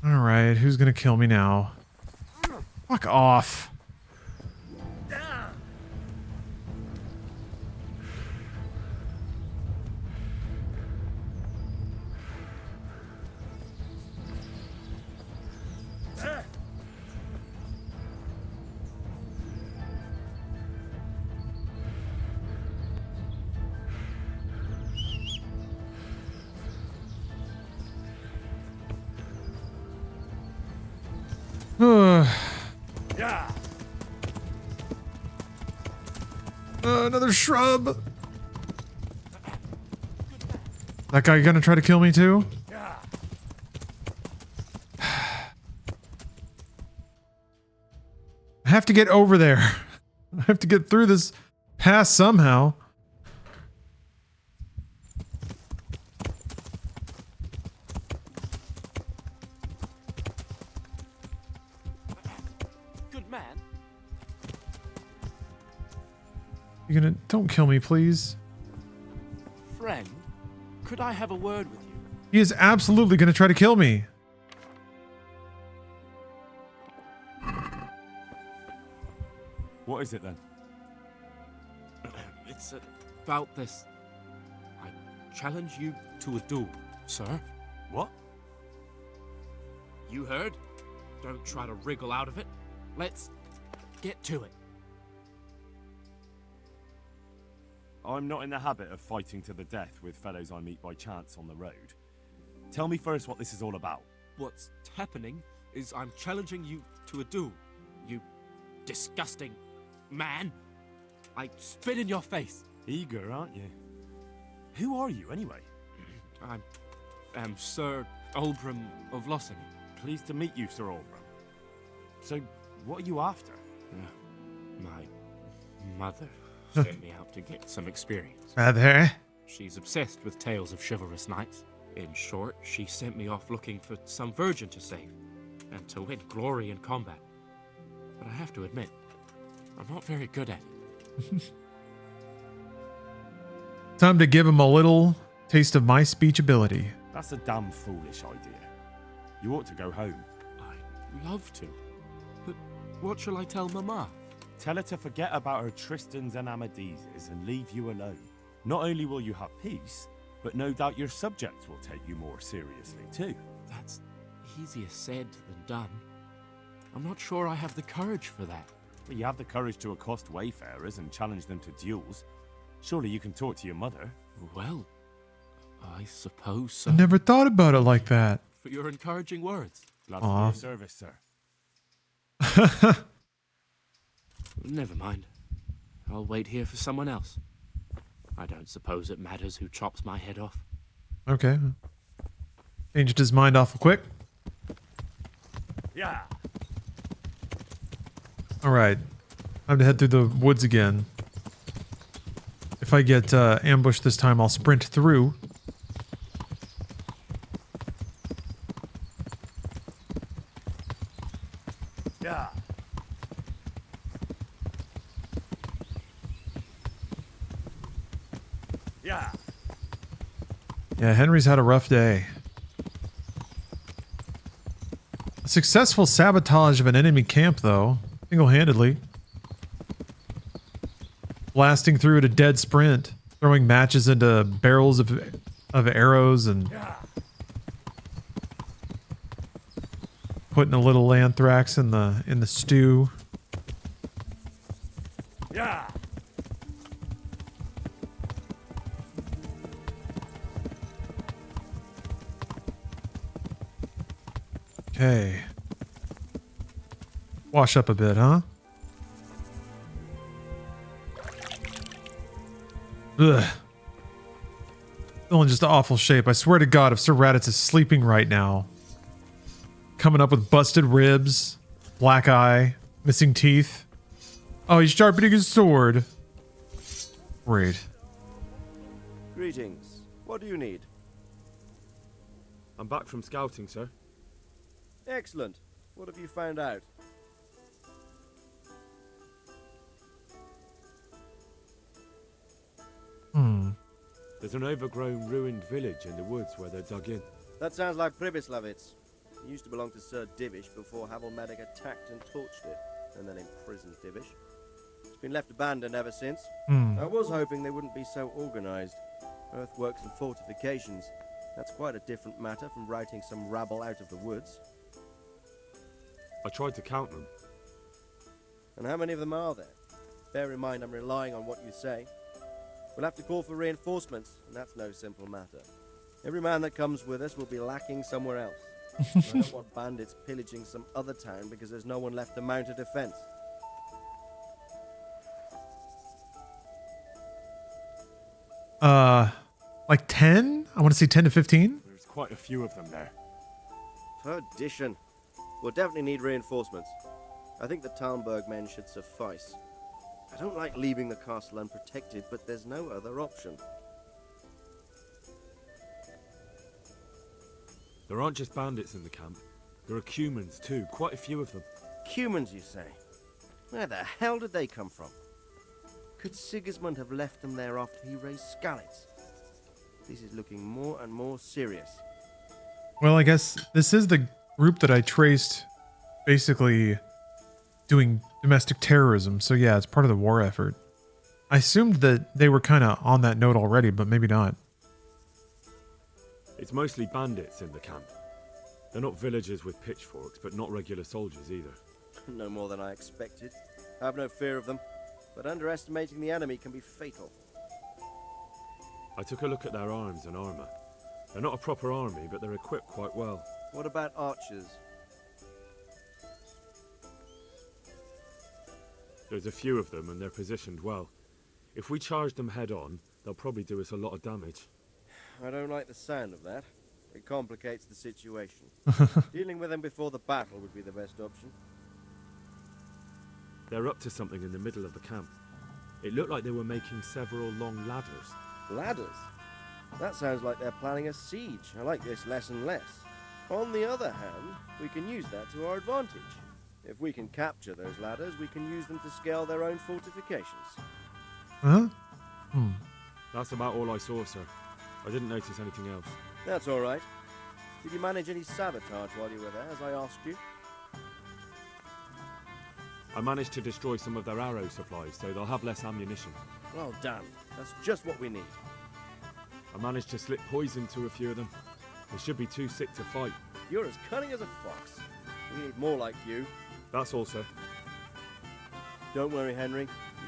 Alright, who's gonna kill me now? Fuck off. Another shrub. That guy gonna try to kill me too? I have to get over there. I have to get through this pass somehow. Good man. You're gonna... Don't kill me, please. Friend, could I have a word with you? He is absolutely gonna try to kill me. What is it then? It's about this. I challenge you to a duel, sir. What? You heard? Don't try to wriggle out of it. Let's get to it. I'm not in the habit of fighting to the death with fellows I meet by chance on the road. Tell me first what this is all about. What's happening is I'm challenging you to a duel. You disgusting man. I spit in your face. Eager, aren't you? Who are you, anyway? I am Sir Oldram of Lossing. Pleased to meet you, Sir Oldram. So, what are you after? My mother sent me out to get some experience. Mother? She's obsessed with tales of chivalrous knights. In short, she sent me off looking for some virgin to save and to win glory in combat. But I have to admit, I'm not very good at it. Time to give him a little taste of my speech ability. That's a damn foolish idea. You ought to go home. I'd love to. But what shall I tell Mama? Tell her to forget about her Tristans and Amadeses and leave you alone. Not only will you have peace, but no doubt your subjects will take you more seriously too. That's easier said than done. I'm not sure I have the courage for that. Well, you have the courage to accost wayfarers and challenge them to duels. Surely you can talk to your mother. Well, I suppose so. I never thought about it like that. For your encouraging words. Glad for your service, sir. Never mind. I'll wait here for someone else. I don't suppose it matters who chops my head off. Okay. Changed his mind awful quick. Yeah. Alright. Time to head through the woods again. If I get ambushed this time, I'll sprint through. Yeah. Yeah. Yeah, Henry's had a rough day. A successful sabotage of an enemy camp, though. Single-handedly. Blasting through at a dead sprint. Throwing matches into barrels of arrows and... putting a little anthrax in the stew. Yeah. Okay. Wash up a bit, huh? Ugh. Still in just awful shape. I swear to God, if Sir Raditz is sleeping right now. Coming up with busted ribs, black eye, missing teeth. Oh, he's sharpening his sword. Great. Greetings. What do you need? I'm back from scouting, sir. Excellent. What have you found out? There's an overgrown, ruined village in the woods where they're dug in. That sounds like Pribyslavitz. It used to belong to Sir Divish before Havelmedic attacked and torched it, and then imprisoned Divish. It's been left abandoned ever since. I was hoping they wouldn't be so organized. Earthworks and fortifications. That's quite a different matter from routing some rabble out of the woods. I tried to count them. And how many of them are there? Bear in mind I'm relying on what you say. We'll have to call for reinforcements, and that's no simple matter. Every man that comes with us will be lacking somewhere else. I don't want bandits pillaging some other town because there's no one left to mount a defense. Like 10? I want to see 10 to 15. There's quite a few of them there. Perdition. We'll definitely need reinforcements. I think the Talmberg men should suffice. I don't like leaving the castle unprotected, but there's no other option. There aren't just bandits in the camp. There are Cumans too, quite a few of them. Cumans, you say? Where the hell did they come from? Could Sigismund have left them there after he raised Skalitz? This is looking more and more serious. Well, I guess this is the group that I traced basically doing domestic terrorism. So yeah, it's part of the war effort. I assumed that they were kind of on that note already, but maybe not. It's mostly bandits in the camp. They're not villagers with pitchforks, but not regular soldiers either. No more than I expected. I have no fear of them, but underestimating the enemy can be fatal. I took a look at their arms and armor. They're not a proper army, but they're equipped quite well. What about archers? There's a few of them, and they're positioned well. If we charge them head on, they'll probably do us a lot of damage. I don't like the sound of that. It complicates the situation. Dealing with them before the battle would be the best option. They're up to something in the middle of the camp. It looked like they were making several long ladders. Ladders? That sounds like they're planning a siege. I like this less and less. On the other hand, we can use that to our advantage. If we can capture those ladders, we can use them to scale their own fortifications. Huh? That's about all I saw, sir. I didn't notice anything else. That's all right. Did you manage any sabotage while you were there, as I asked you? I managed to destroy some of their arrow supplies, so they'll have less ammunition. Well done. That's just what we need. I managed to slip poison to a few of them. They should be too sick to fight. You're as cunning as a fox. We need more like you. That's all, sir. Don't worry, Henry.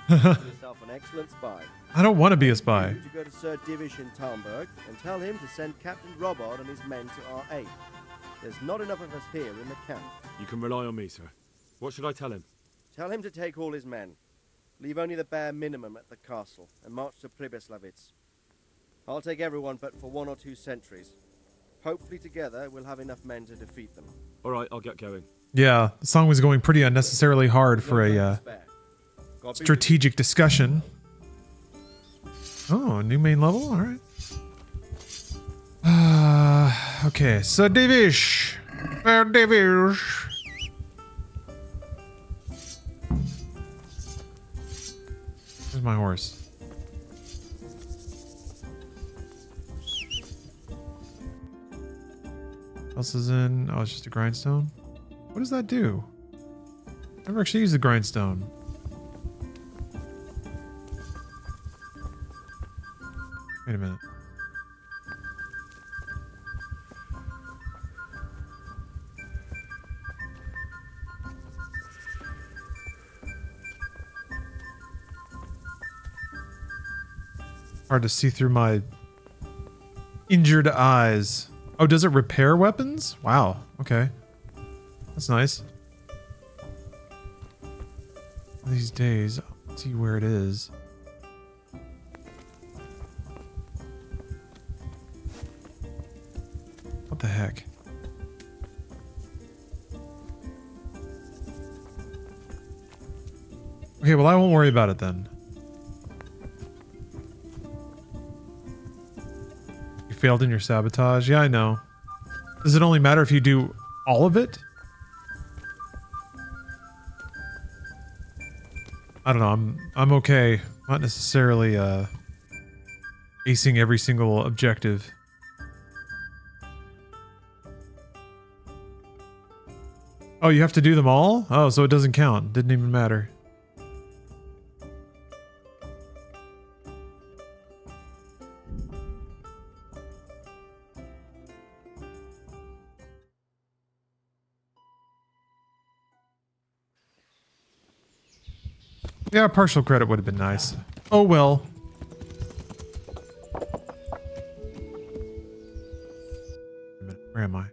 You've made yourself an excellent spy. I don't want to be a spy. You to go to Sir Divish in Talmberg and tell him to send Captain Robard and his men to our aid. There's not enough of us here in the camp. You can rely on me, sir. What should I tell him? Tell him to take all his men. Leave only the bare minimum at the castle and march to Pribyslavitz. I'll take everyone but for 1 or 2 sentries. Hopefully together we'll have enough men to defeat them. All right, I'll get going. Yeah, the song was going pretty unnecessarily hard for a strategic discussion. Oh, a new main level? All right. Okay, so Divish. Divish. Where's my horse? What else is in? Oh, it's just a grindstone. What does that do? I've never actually used the grindstone. Wait a minute. Hard to see through my injured eyes. Oh, does it repair weapons? Wow. Okay. That's nice. These days, let's see where it is. What the heck? Okay, well, I won't worry about it then. You failed in your sabotage? Yeah, I know. Does it only matter if you do all of it? I don't know. I'm okay. Not necessarily acing every single objective. Oh, you have to do them all? Oh, so it doesn't count. Didn't even matter. Yeah, partial credit would have been nice. Oh well. Wait a minute, where am I?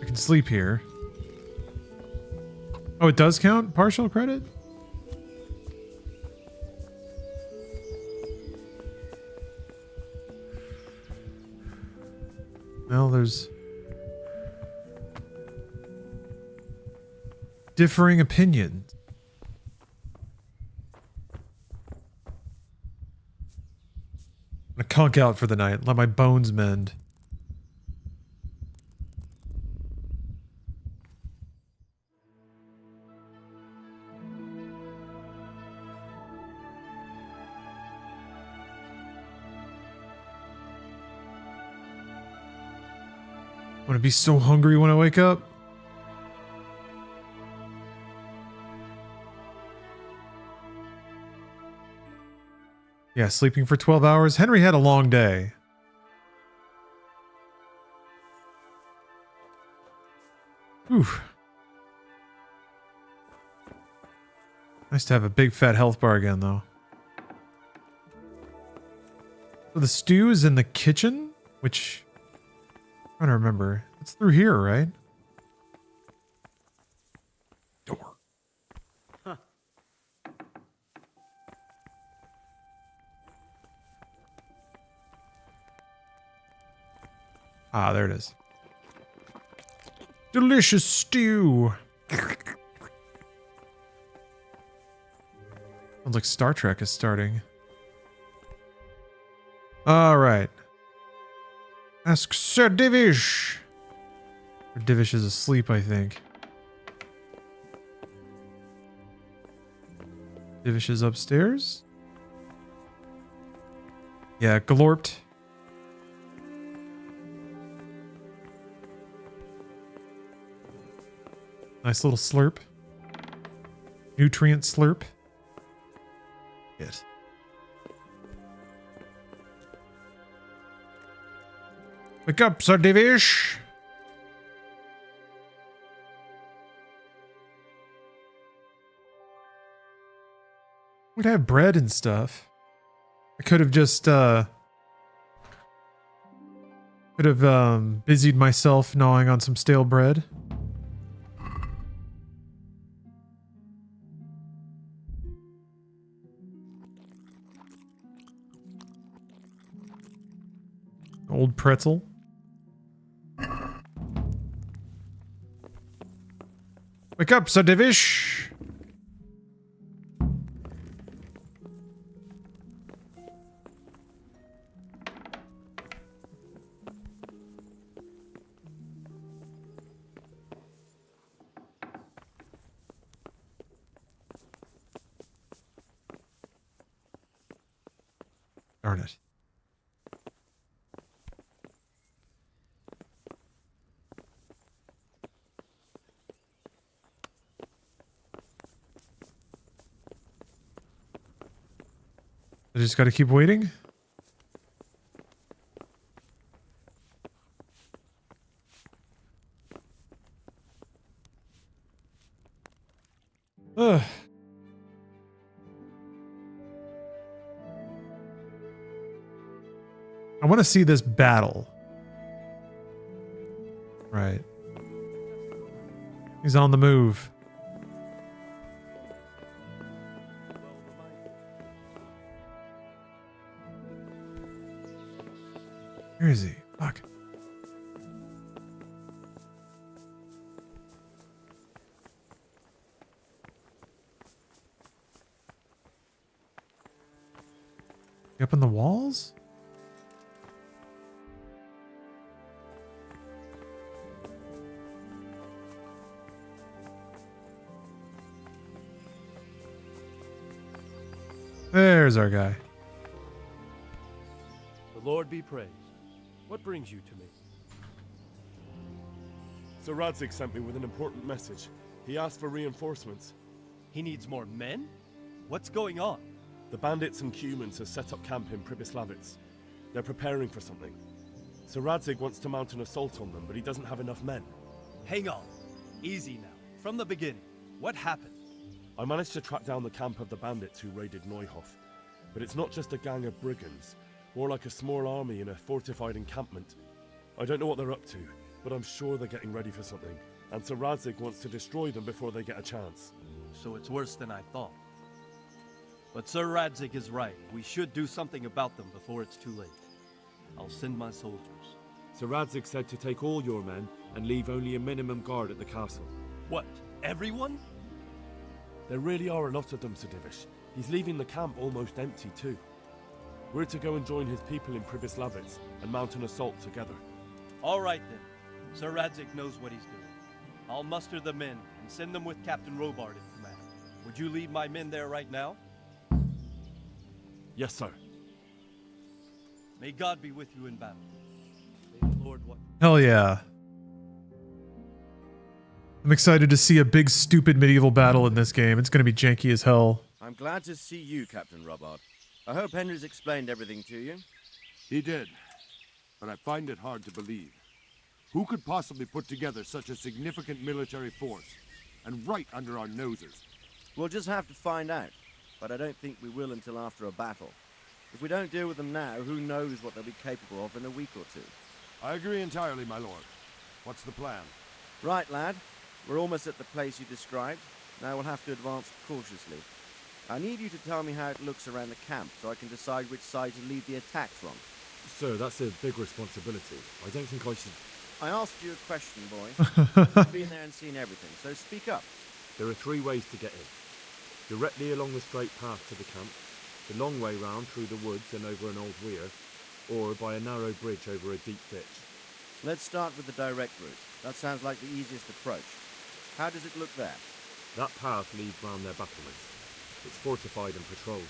I can sleep here. Oh, it does count partial credit? Well, there's differing opinions. I'm gonna conk out for the night. Let my bones mend. I'm gonna be so hungry when I wake up. Yeah, sleeping for 12 hours. Henry had a long day. Oof. Nice to have a big fat health bar again, though. So the stew is in the kitchen, which I'm trying to remember. It's through here, right? Door. Huh. Ah, there it is. Delicious stew. Sounds like Star Trek is starting. All right. Ask Sir Divish. Sir Divish is asleep, I think. Divish is upstairs. Yeah, glorped. Nice little slurp. Nutrient slurp. Yes. Wake up, Sir Divish. We'd have bread and stuff. I could have just busied myself gnawing on some stale bread. Old pretzel. Wake up, Sir Divish. Darn it. I just gotta keep waiting. Ugh. I want to see this battle. Right. He's on the move. Where is he? Fuck. He up in the walls? There's our guy. The Lord be praised. What brings you to me? Sir Radzig sent me with an important message. He asked for reinforcements. He needs more men? What's going on? The bandits and humans have set up camp in Pribyslavitz. They're preparing for something. Sir Radzig wants to mount an assault on them, but he doesn't have enough men. Hang on. Easy now. From the beginning. What happened? I managed to track down the camp of the bandits who raided Neuhof. But it's not just a gang of brigands. More like a small army in a fortified encampment. I don't know what they're up to, but I'm sure they're getting ready for something. And Sir Radzig wants to destroy them before they get a chance. So it's worse than I thought. But Sir Radzig is right. We should do something about them before it's too late. I'll send my soldiers. Sir Radzig said to take all your men and leave only a minimum guard at the castle. What, everyone? There really are a lot of them, Sir Divish. He's leaving the camp almost empty too. We're to go and join his people in Pribyslavitz and mount an assault together. All right then. Sir Radzig knows what he's doing. I'll muster the men and send them with Captain Robard in command. Would you lead my men there right now? Yes, sir. May God be with you in battle. May the Lord what? Hell yeah. I'm excited to see a big, stupid medieval battle in this game. It's going to be janky as hell. I'm glad to see you, Captain Robard. I hope Henry's explained everything to you. He did, but I find it hard to believe. Who could possibly put together such a significant military force, and right under our noses? We'll just have to find out, but I don't think we will until after a battle. If we don't deal with them now, who knows what they'll be capable of in a week or two. I agree entirely, my lord. What's the plan? Right, lad. We're almost at the place you described. Now we'll have to advance cautiously. I need you to tell me how it looks around the camp so I can decide which side to lead the attack from. Sir, that's a big responsibility. I don't think I should... I asked you a question, boy. You've been there and seen everything, so speak up. There are 3 ways to get in. Directly along the straight path to the camp, the long way round through the woods and over an old weir, or by a narrow bridge over a deep ditch. Let's start with the direct route. That sounds like the easiest approach. How does it look there? That path leads round their battlements. It's fortified and patrolled.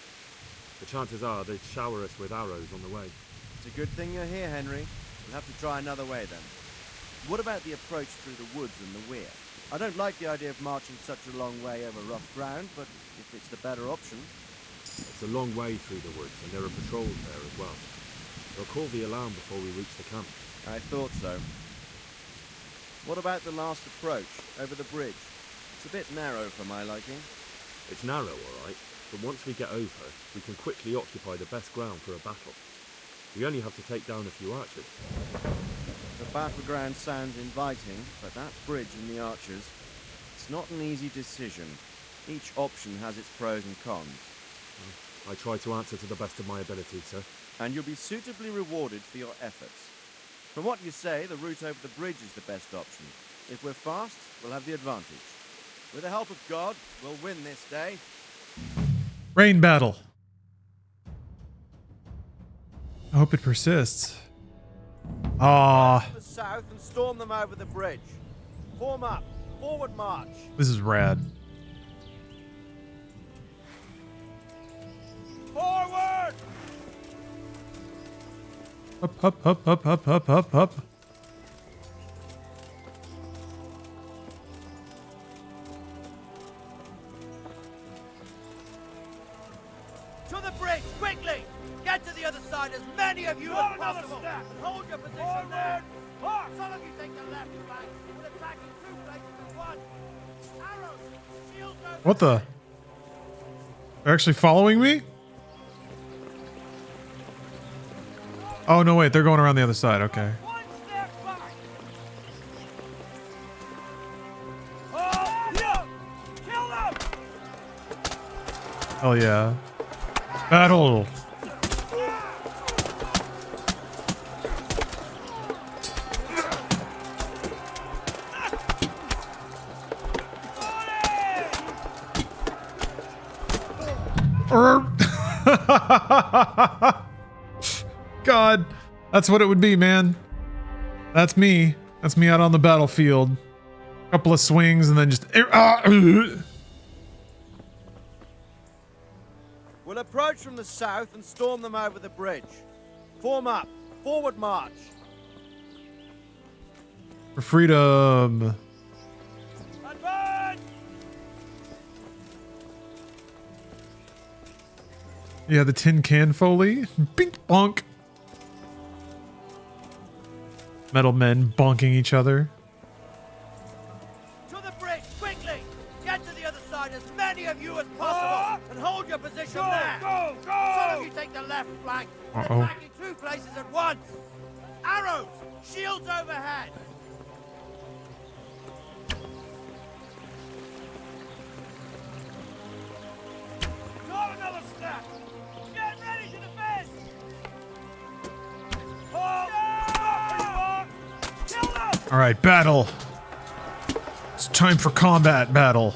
The chances are they'd shower us with arrows on the way. It's a good thing you're here, Henry. We'll have to try another way then. What about the approach through the woods and the weir? I don't like the idea of marching such a long way over rough ground, but if it's the better option... It's a long way through the woods, and there are patrols there as well. They'll call the alarm before we reach the camp. I thought so. What about the last approach, over the bridge? It's a bit narrow for my liking. It's narrow, all right, but once we get over, we can quickly occupy the best ground for a battle. We only have to take down a few archers. The battleground sounds inviting, but that bridge and the archers, it's not an easy decision. Each option has its pros and cons. I try to answer to the best of my ability, sir. And you'll be suitably rewarded for your efforts. From what you say, the route over the bridge is the best option. If we're fast, we'll have the advantage. With the help of God, we'll win this day. Rain battle. I hope it persists. Ah, To the south and storm them over the bridge. Form up. Forward march. this is rad. Forward! Up, up, up, up, up, up, up, up. To the bridge, quickly! Get to the other side, as many of you as possible! And hold your position there! Some of you take the left flank. We'll attack in 2 places at once! Arrows! Shields over! What the? They're actually following me? Oh, no, wait. They're going around the other side. Okay. Hell yeah. Battle! God, that's what it would be, man. That's me. That's me out on the battlefield. Couple of swings and then just... We'll approach from the south and storm them over the bridge. Form up. Forward march. For freedom. Yeah, the tin can foley. Bink bonk. Metal men bonking each other. To the bridge, quickly! Get to the other side, as many of you as possible! And hold your position there! Go! Some of you take the left flank. And attack in 2 places at once! Arrows! Shields overhead! Not another step! Get ready to defend! Stop where you are! All right, battle. It's time for combat battle.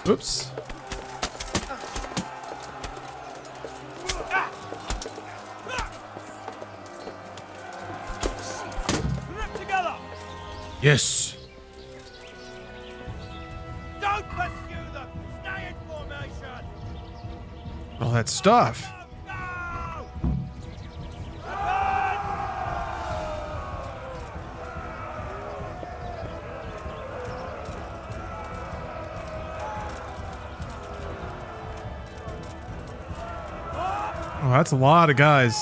Oops. Yes. Don't pursue them. Stay in formation. All that stuff. Oh, that's a lot of guys.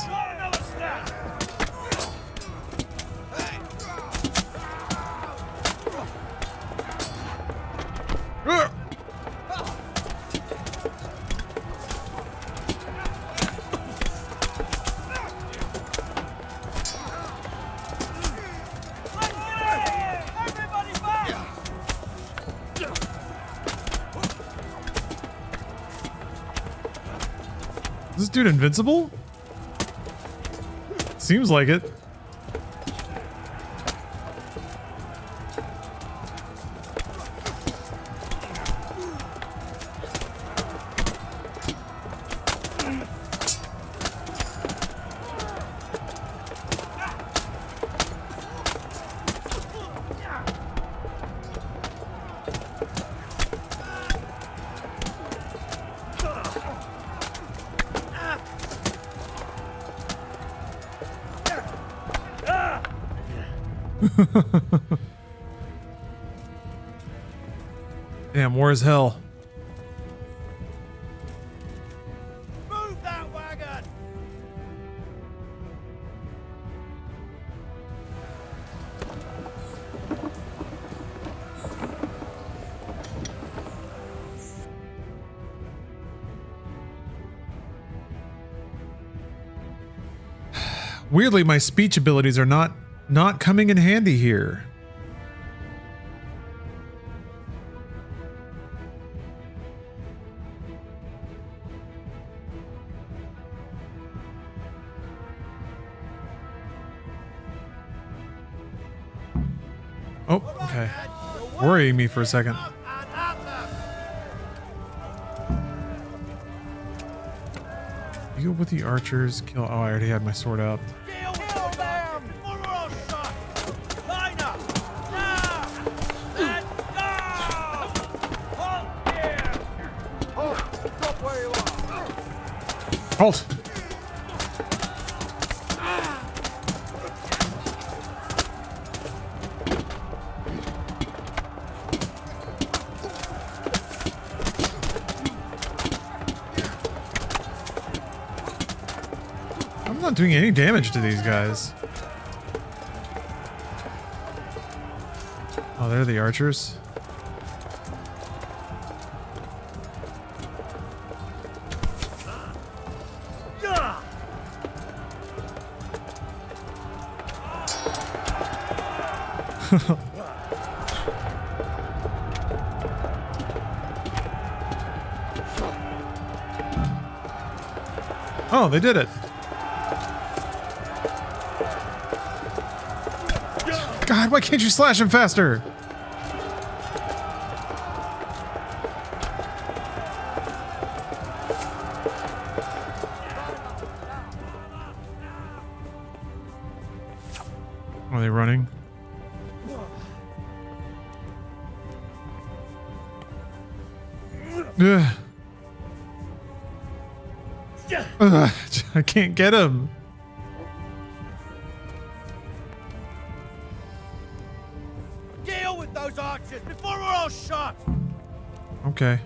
Is this dude invincible? Seems like it. Damn, war is hell. Move that wagon. Weirdly, my speech abilities are not coming in handy here. Oh, okay. Worrying me for a second. You go with the archers, kill. Oh, I already had my sword out. Halt! I'm not doing any damage to these guys. Oh, they're the archers. Oh, they did it. God, why can't you slash him faster? Are they running? Ugh. Ugh, I can't get him. Deal with those archers before we're all shot. Okay.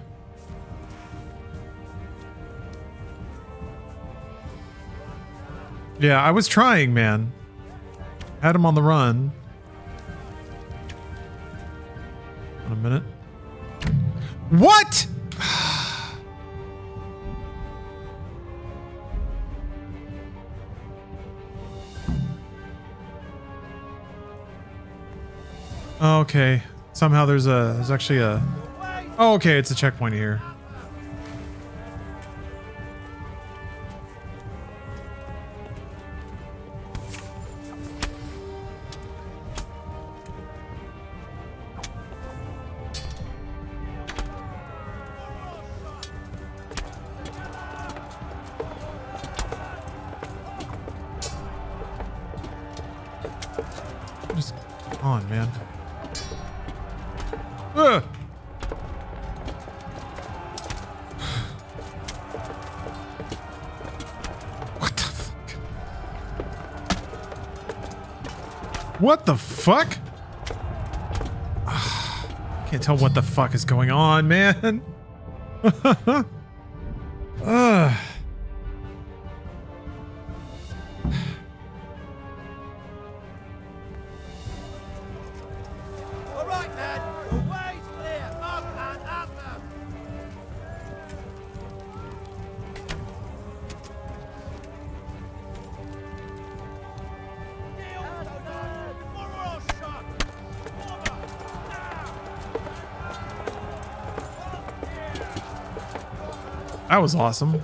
Yeah, I was trying, man. Had him on the run. On a minute. What? Okay. Somehow there's actually a... Oh, okay, it's a checkpoint here. man. Ugh. What the fuck? Can't tell what the fuck is going on, man. Ugh. All right, man. The way's clear. Up and up now. Deal with those archers before we're all shot. Over. That was awesome.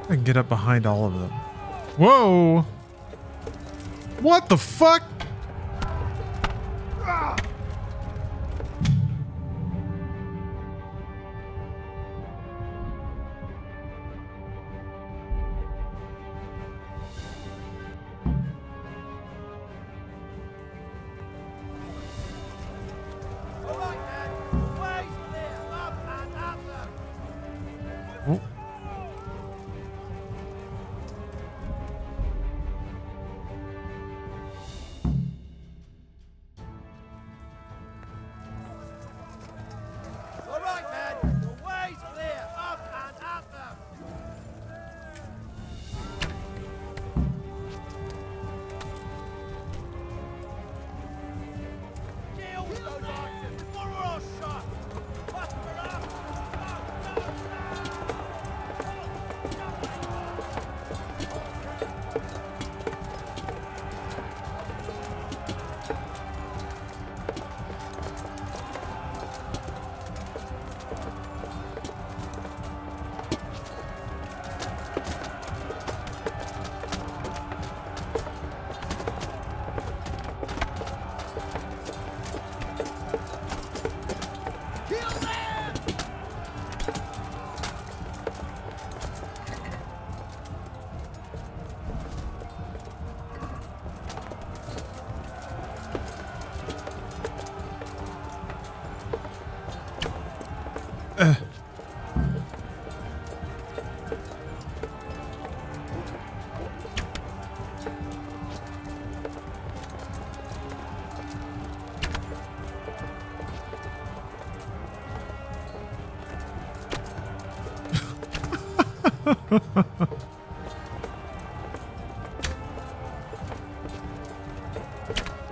I can get up behind all of them. Whoa! What the fuck? All right, man. The way's clear. Up and up now. Oh. All right, man. The way's clear. Up and up now. Deal with those archers before we're all shot. Muster up.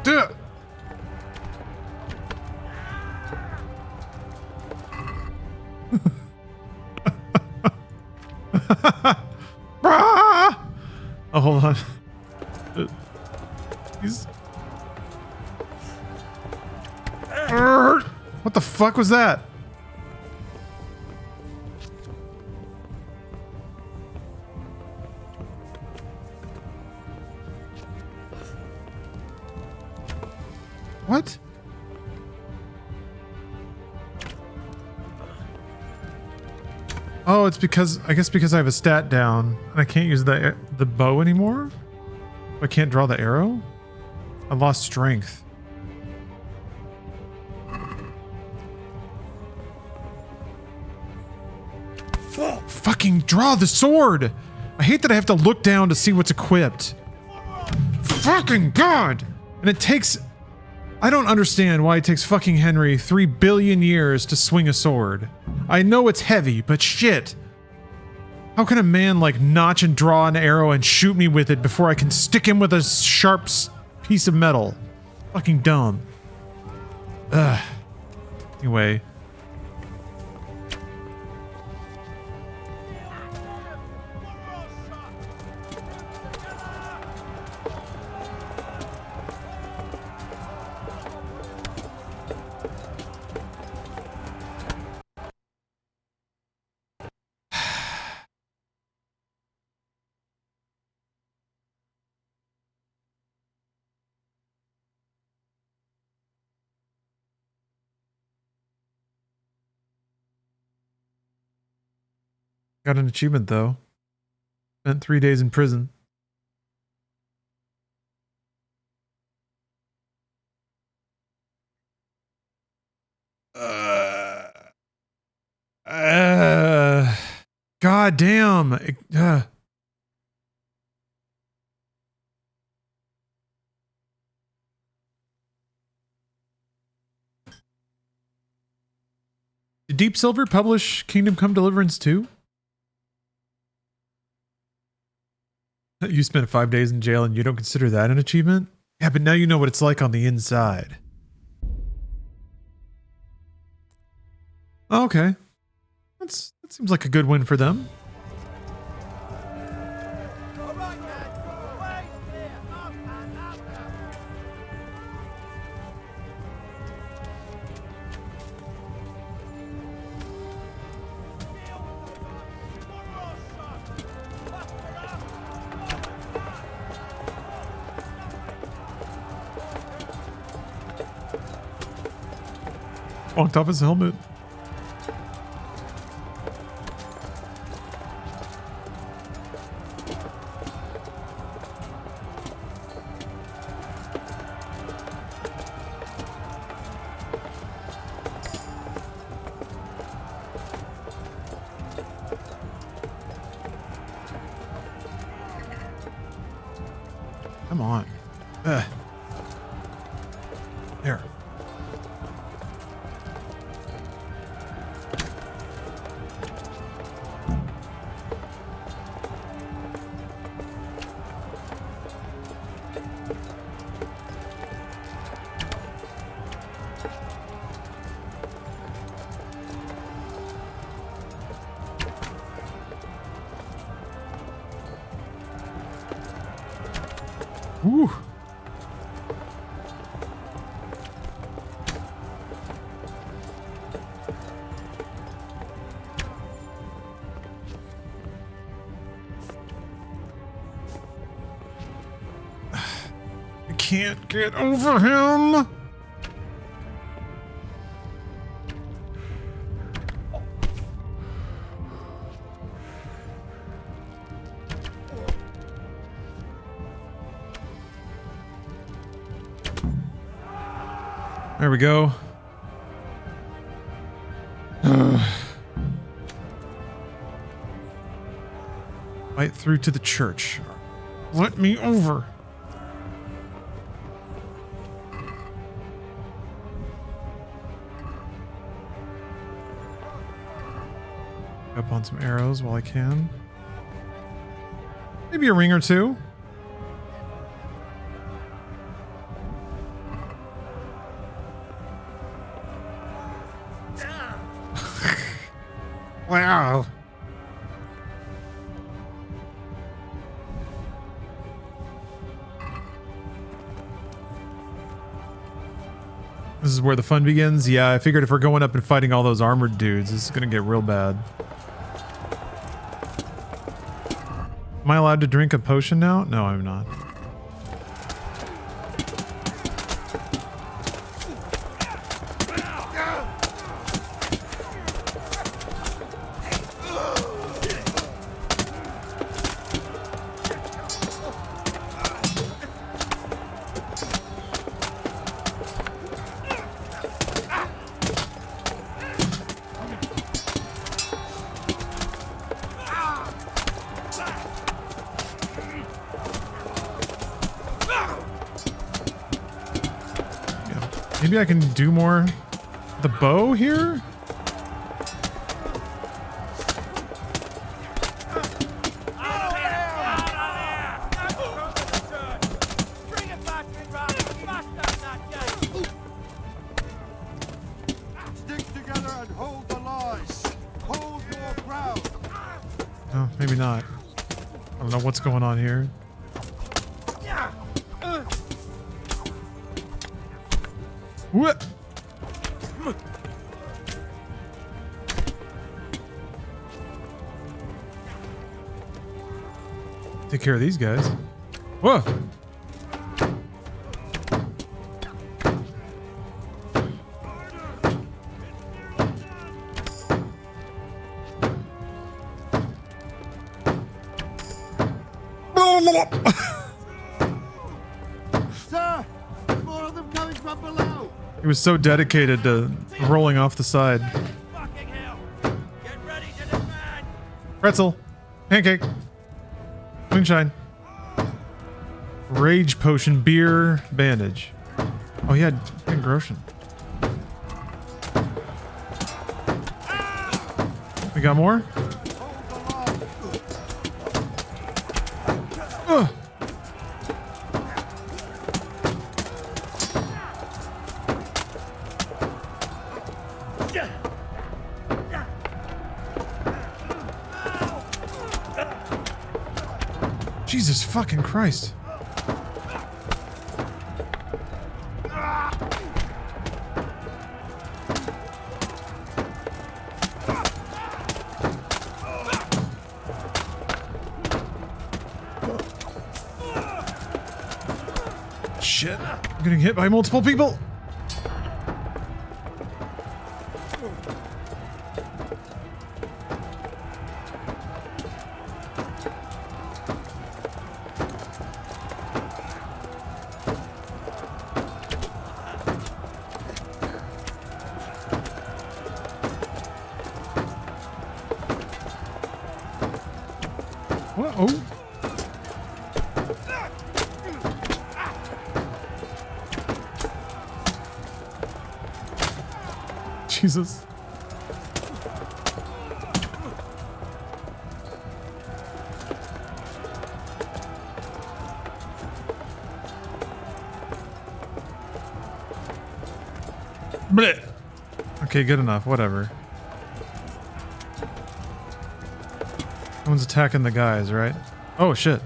Duh. Brah! Oh, hold on. He's... What the fuck was that? What? Oh, it's because I guess because I have a stat down and I can't use the bow anymore. I can't draw the arrow. I lost strength. Fucking draw the sword! I hate that I have to look down to see what's equipped. Fucking God! And it takes... I don't understand why it takes fucking Henry 3 billion years to swing a sword. I know it's heavy, but shit. How can a man like notch and draw an arrow and shoot me with it before I can stick him with a sharp piece of metal? Fucking dumb. Ugh. Anyway. Got an achievement though. Spent 3 days in prison. God damn. Did Deep Silver publish Kingdom Come Deliverance 2? You spent 5 days in jail and you don't consider that an achievement? Yeah, but now you know what it's like on the inside. Okay. That seems like a good win for them. Walked off his helmet. Come on. There. Woo. I can't get over him. There we go. Right through to the church. Let me over. Up on some arrows while I can. Maybe a ring or two. Wow. This is where the fun begins? Yeah, I figured if we're going up and fighting all those armored dudes, this is gonna get real bad. Am I allowed to drink a potion now? No, I'm not. Maybe I can do more. The bow here? Stick together and hold the line. Hold your ground. Oh, maybe not. I don't know what's going on here. What? Take care of these guys. Whoa! Sir! More of them coming from below! He was so dedicated to rolling off the side. Pretzel. Pancake. Moonshine. Rage potion, beer, bandage. Oh, yeah, Groshen. We got more? Ugh. Jesus fucking Christ. Shit. I'm getting hit by multiple people. What? Oh. Jesus. Blech. Okay, good enough. Whatever. Someone's attacking the guys, right? Oh, shit.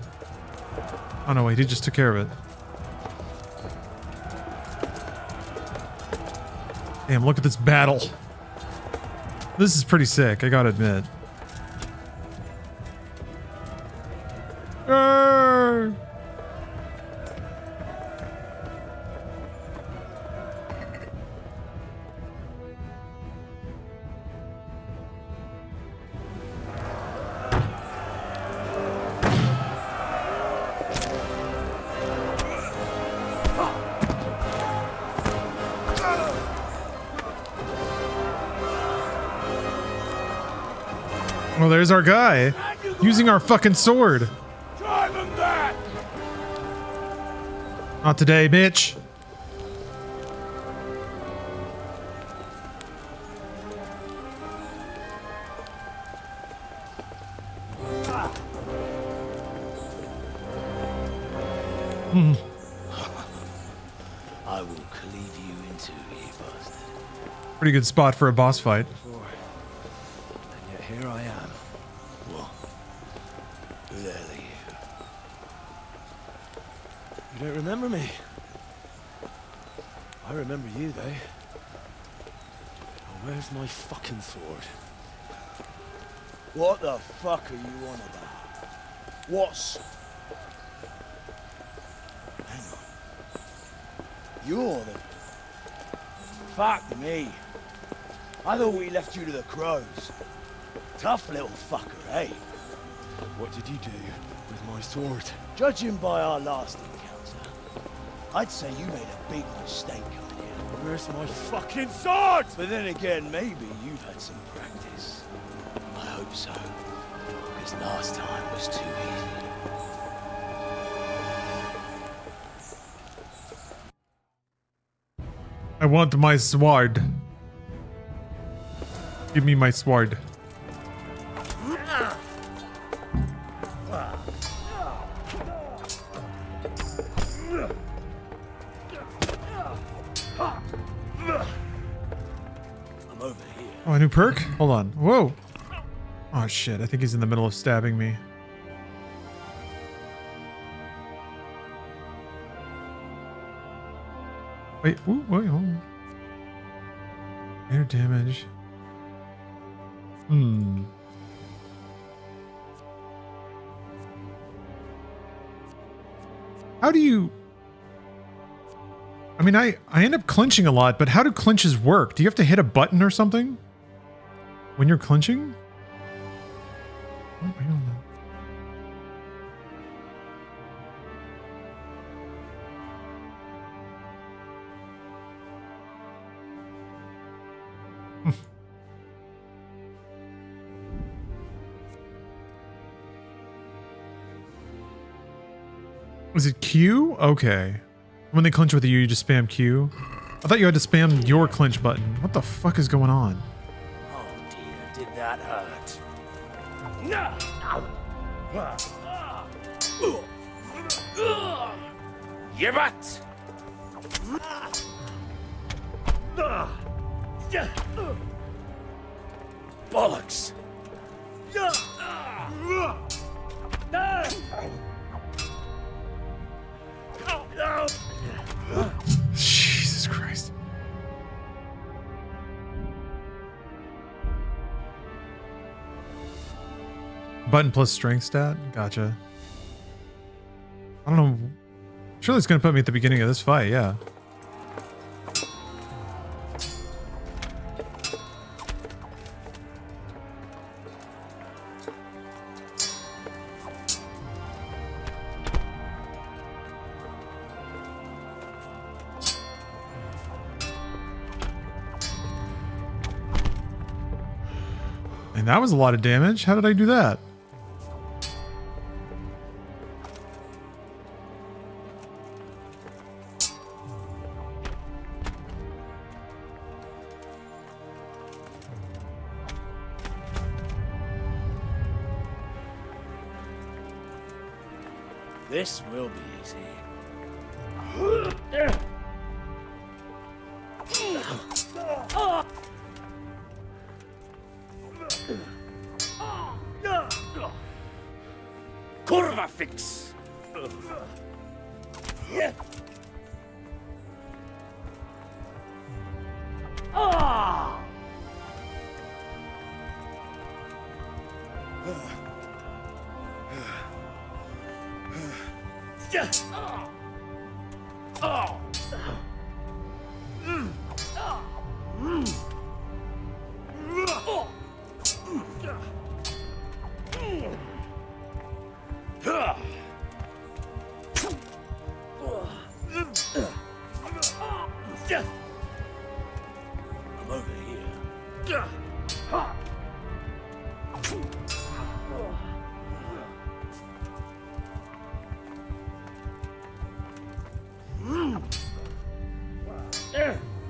Oh, no, wait. He just took care of it. Damn, look at this battle. This is pretty sick, I gotta admit. Arrgh! Well, there's our guy using our fucking sword. Drive him back! Not today, bitch. Hmm. I will cleave you in two, you bastard. Pretty good spot for a boss fight. And yet here I am. What? Who the hell are you? You don't remember me? I remember you, though. Oh, where's my fucking sword? What the fuck are you on about? What's... Hang on. You're the... Fuck me. I thought we left you to the crows. Tough little fucker, eh? What did you do with my sword? Judging by our last encounter, I'd say you made a big mistake coming here. Where's my fucking sword? But then again, maybe you've had some practice. I hope so. Because last time was too easy. I want my sword. Give me my sword. I'm over here. Oh, a new perk? Hold on. Whoa. Oh shit, I think he's in the middle of stabbing me. Wait, ooh, wait, hold on. Air damage. Hmm. How do you... I mean, I end up clinching a lot, but how do clinches work? Do you have to hit a button or something when you're clinching? Oh, I don't know. Was it Q? Okay. When they clinch with you, you just spam Q. I thought you had to spam your clinch button. What the fuck is going on? Oh dear, did that hurt? No! Your butt! Bollocks! Jesus Christ. Button plus strength stat? Gotcha. I don't know. Surely it's going to put me at the beginning of this fight, yeah. And that was a lot of damage. How did I do that? This will be easy. Curva fix. I'm over here.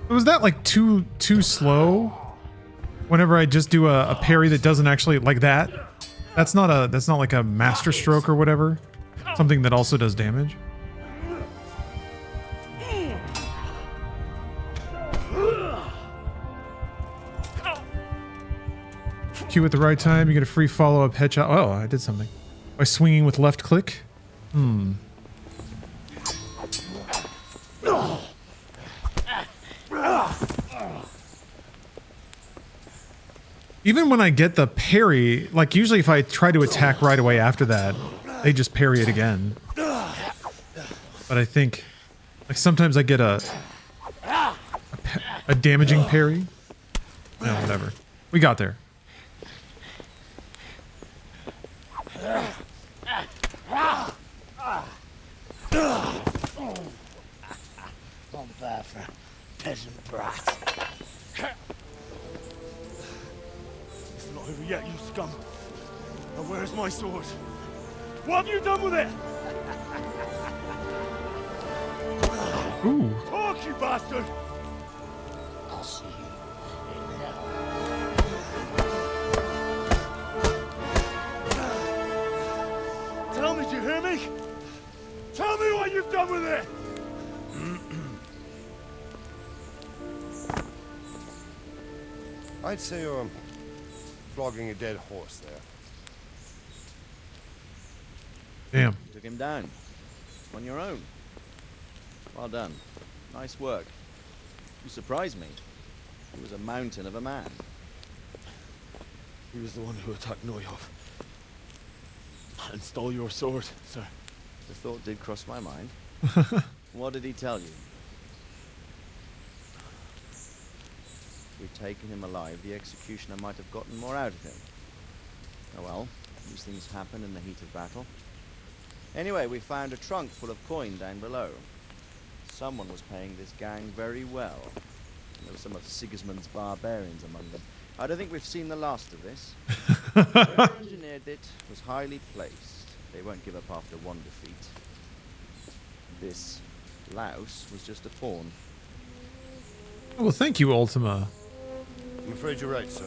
Was that like too slow? Whenever I just do a parry that doesn't actually like that. That's not like a master stroke or whatever. Something that also does damage. Q at the right time, you get a free follow-up headshot. Oh, I did something. By swinging with left click. Even when I get the parry, like usually if I try to attack right away after that, they just parry it again. But I think, like sometimes I get a damaging parry. No, whatever. We got there. On fire for peasant brat. It's not over yet, you scum. Now where's my sword? What have you done with it? Ooh. Talk, you bastard! I'll see you in hell. Tell me, do you hear me? Tell me what you've done with it! I'd say you're flogging a dead horse there. Damn. You took him down. On your own. Well done. Nice work. You surprised me. He was a mountain of a man. He was the one who attacked Neuhoff. And stole your sword, sir. The thought did cross my mind. What did he tell you? We'd taken him alive, the executioner might have gotten more out of him. Oh well, these things happen in the heat of battle. Anyway, we found a trunk full of coin down below. Someone was paying this gang very well. There were some of Sigismund's barbarians among them. I don't think we've seen the last of this. Whoever engineered it was highly placed. They won't give up after one defeat. This louse was just a pawn. Well, thank you, Ultima. I'm afraid you're right, sir.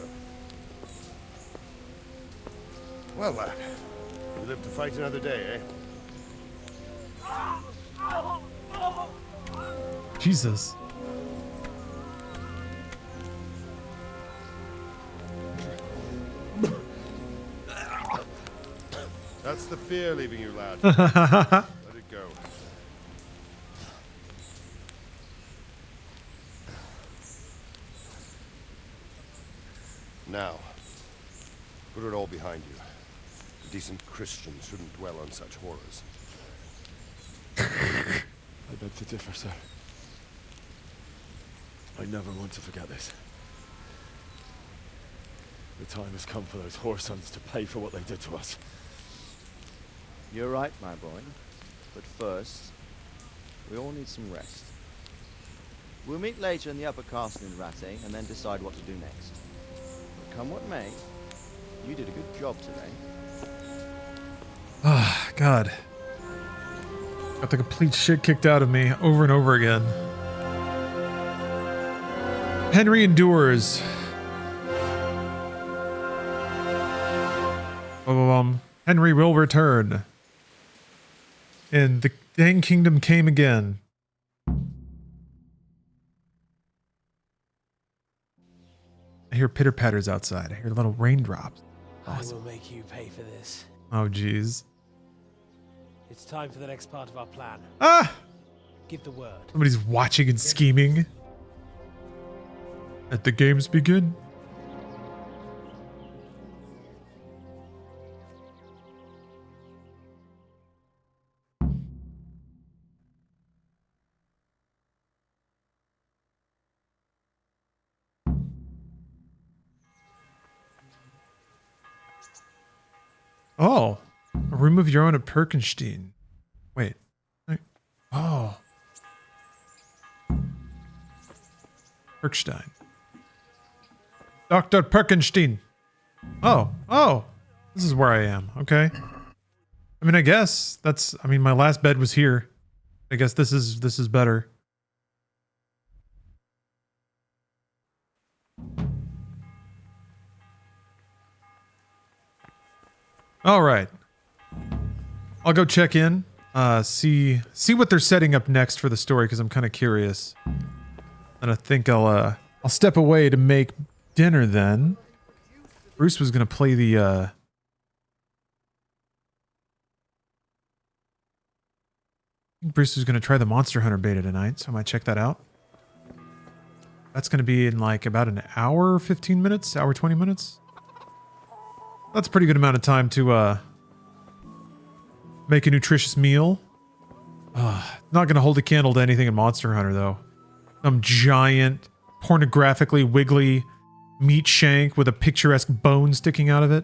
Well, lad, you live to fight another day, eh? Jesus. That's the fear leaving you, lad. Let it go. Now, put it all behind you. A decent Christian shouldn't dwell on such horrors. I beg to differ, sir. I never want to forget this. The time has come for those whoresons to pay for what they did to us. You're right, my boy. But first, we all need some rest. We'll meet later in the upper castle in Rattay and then decide what to do next. But come what may, you did a good job today. Ah, God. Got the complete shit kicked out of me over and over again. Henry endures. Henry will return. And the dang kingdom came again. I hear pitter patters outside. I hear little raindrops. Awesome. I will make you pay for this. Oh, geez. It's time for the next part of our plan. Ah! Give the word. Somebody's watching and scheming. Let the games begin. Oh, a room of your own at Perkenstein. Wait. Oh. Perkstein. Dr. Perkenstein. Oh. This is where I am. Okay. I mean, I guess that's, I mean, my last bed was here. I guess this is better. All right. I'll go check in, see what they're setting up next for the story because I'm kind of curious. And I think I'll step away to make dinner then. Bruce was going to play the I think Bruce was going to try the Monster Hunter beta tonight, so I might check that out. That's going to be in like about an hour, 15 minutes, hour 20 minutes. That's a pretty good amount of time to make a nutritious meal. Not going to hold a candle to anything in Monster Hunter, though. Some giant, pornographically wiggly meat shank with a picturesque bone sticking out of it.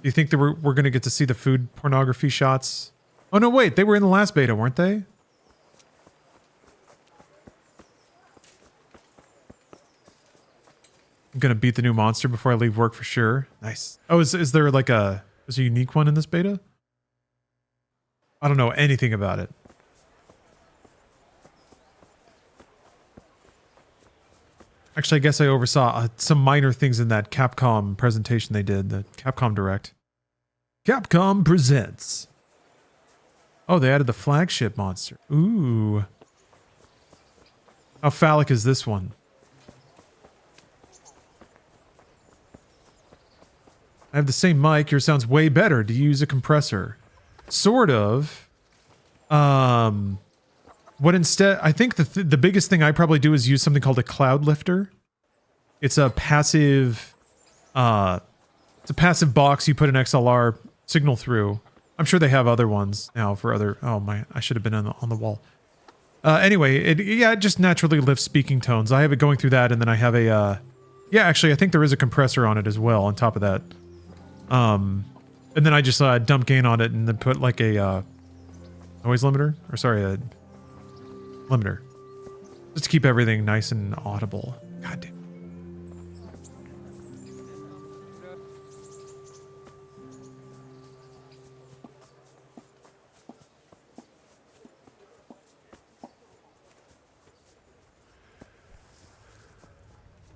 Do you think that we're going to get to see the food pornography shots? Oh, no, wait. They were in the last beta, weren't they? I'm gonna beat the new monster before I leave work for sure. Nice. Oh, is there like a unique one in this beta? I don't know anything about it. Actually, I guess I oversaw some minor things in that Capcom presentation they did, the Capcom Direct. Capcom presents. Oh, they added the flagship monster. Ooh. How phallic is this one? I have the same mic. Yours sounds way better. Do you use a compressor? Sort of. What instead, I think the biggest thing I probably do is use something called a cloud lifter. It's a passive, box you put an XLR signal through. I'm sure they have other ones now for other, oh my, I should have been on the wall. Anyway, it just naturally lifts speaking tones. I have it going through that, and then I have a, yeah, actually, I think there is a compressor on it as well on top of that. And then I just dump gain on it and then put like a noise limiter, or sorry, a limiter, just to keep everything nice and audible. God damn.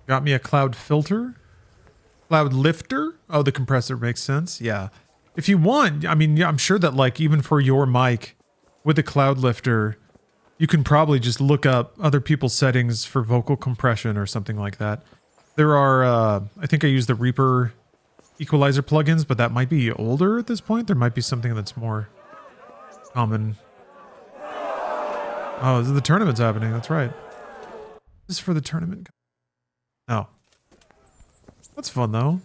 Got me a cloud filter. Cloud lifter. Oh, the compressor makes sense. Yeah. If you want, I mean, yeah, I'm sure that like even for your mic with the cloud lifter, you can probably just look up other people's settings for vocal compression or something like that. There are, I think I use the Reaper equalizer plugins, but that might be older at this point. There might be something that's more common. Oh, the tournament's happening. That's right. This is for the tournament. Oh. That's fun, though.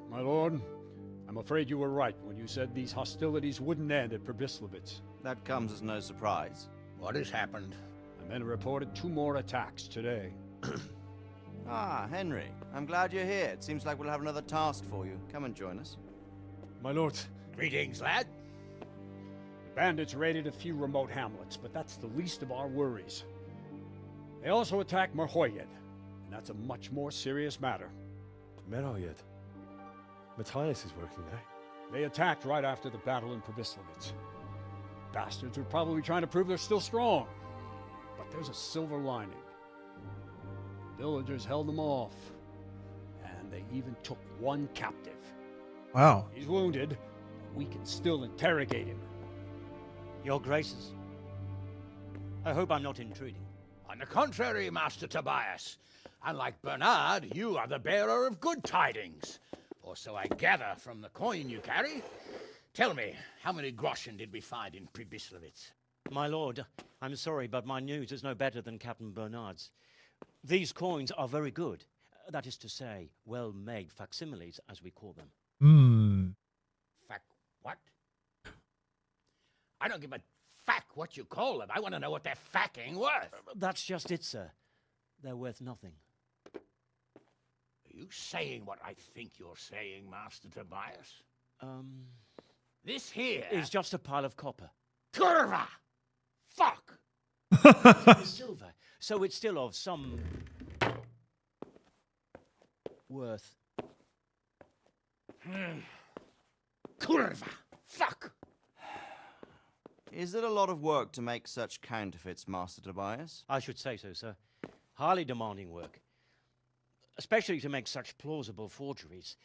My lord, I'm afraid you were right when you said these hostilities wouldn't end at Probislavitz. That comes as no surprise. What has happened? The men reported 2 more attacks today. Ah, Henry. I'm glad you're here. It seems like we'll have another task for you. Come and join us. My lord. Greetings, lad. The bandits raided a few remote hamlets, but that's the least of our worries. They also attacked Merhoyed, and that's a much more serious matter. Merhoyed? Matthias is working there. They attacked right after the battle in Probislavitz. Bastards were probably trying to prove they're still strong. But there's a silver lining. The villagers held them off. And they even took 1 captive. Wow. He's wounded, but we can still interrogate him. Your Graces, I hope I'm not intruding. On the contrary, Master Tobias. Unlike Bernard, you are the bearer of good tidings. Or so I gather from the coin you carry. Tell me, how many groschen did we find in Probislavitz? My lord, I'm sorry, but my news is no better than Captain Bernard's. These coins are very good. That is to say, well-made facsimiles, as we call them. What? I don't give a what you call them. I want to know what they're facking worth. That's just it, sir. They're worth nothing. Are you saying what I think you're saying, Master Tobias? This here is just a pile of copper. Curva! Fuck! It's silver, so it's still of some worth. Curva! Fuck! Is it a lot of work to make such counterfeits, Master Tobias? I should say so, sir. Highly demanding work. Especially to make such plausible forgeries.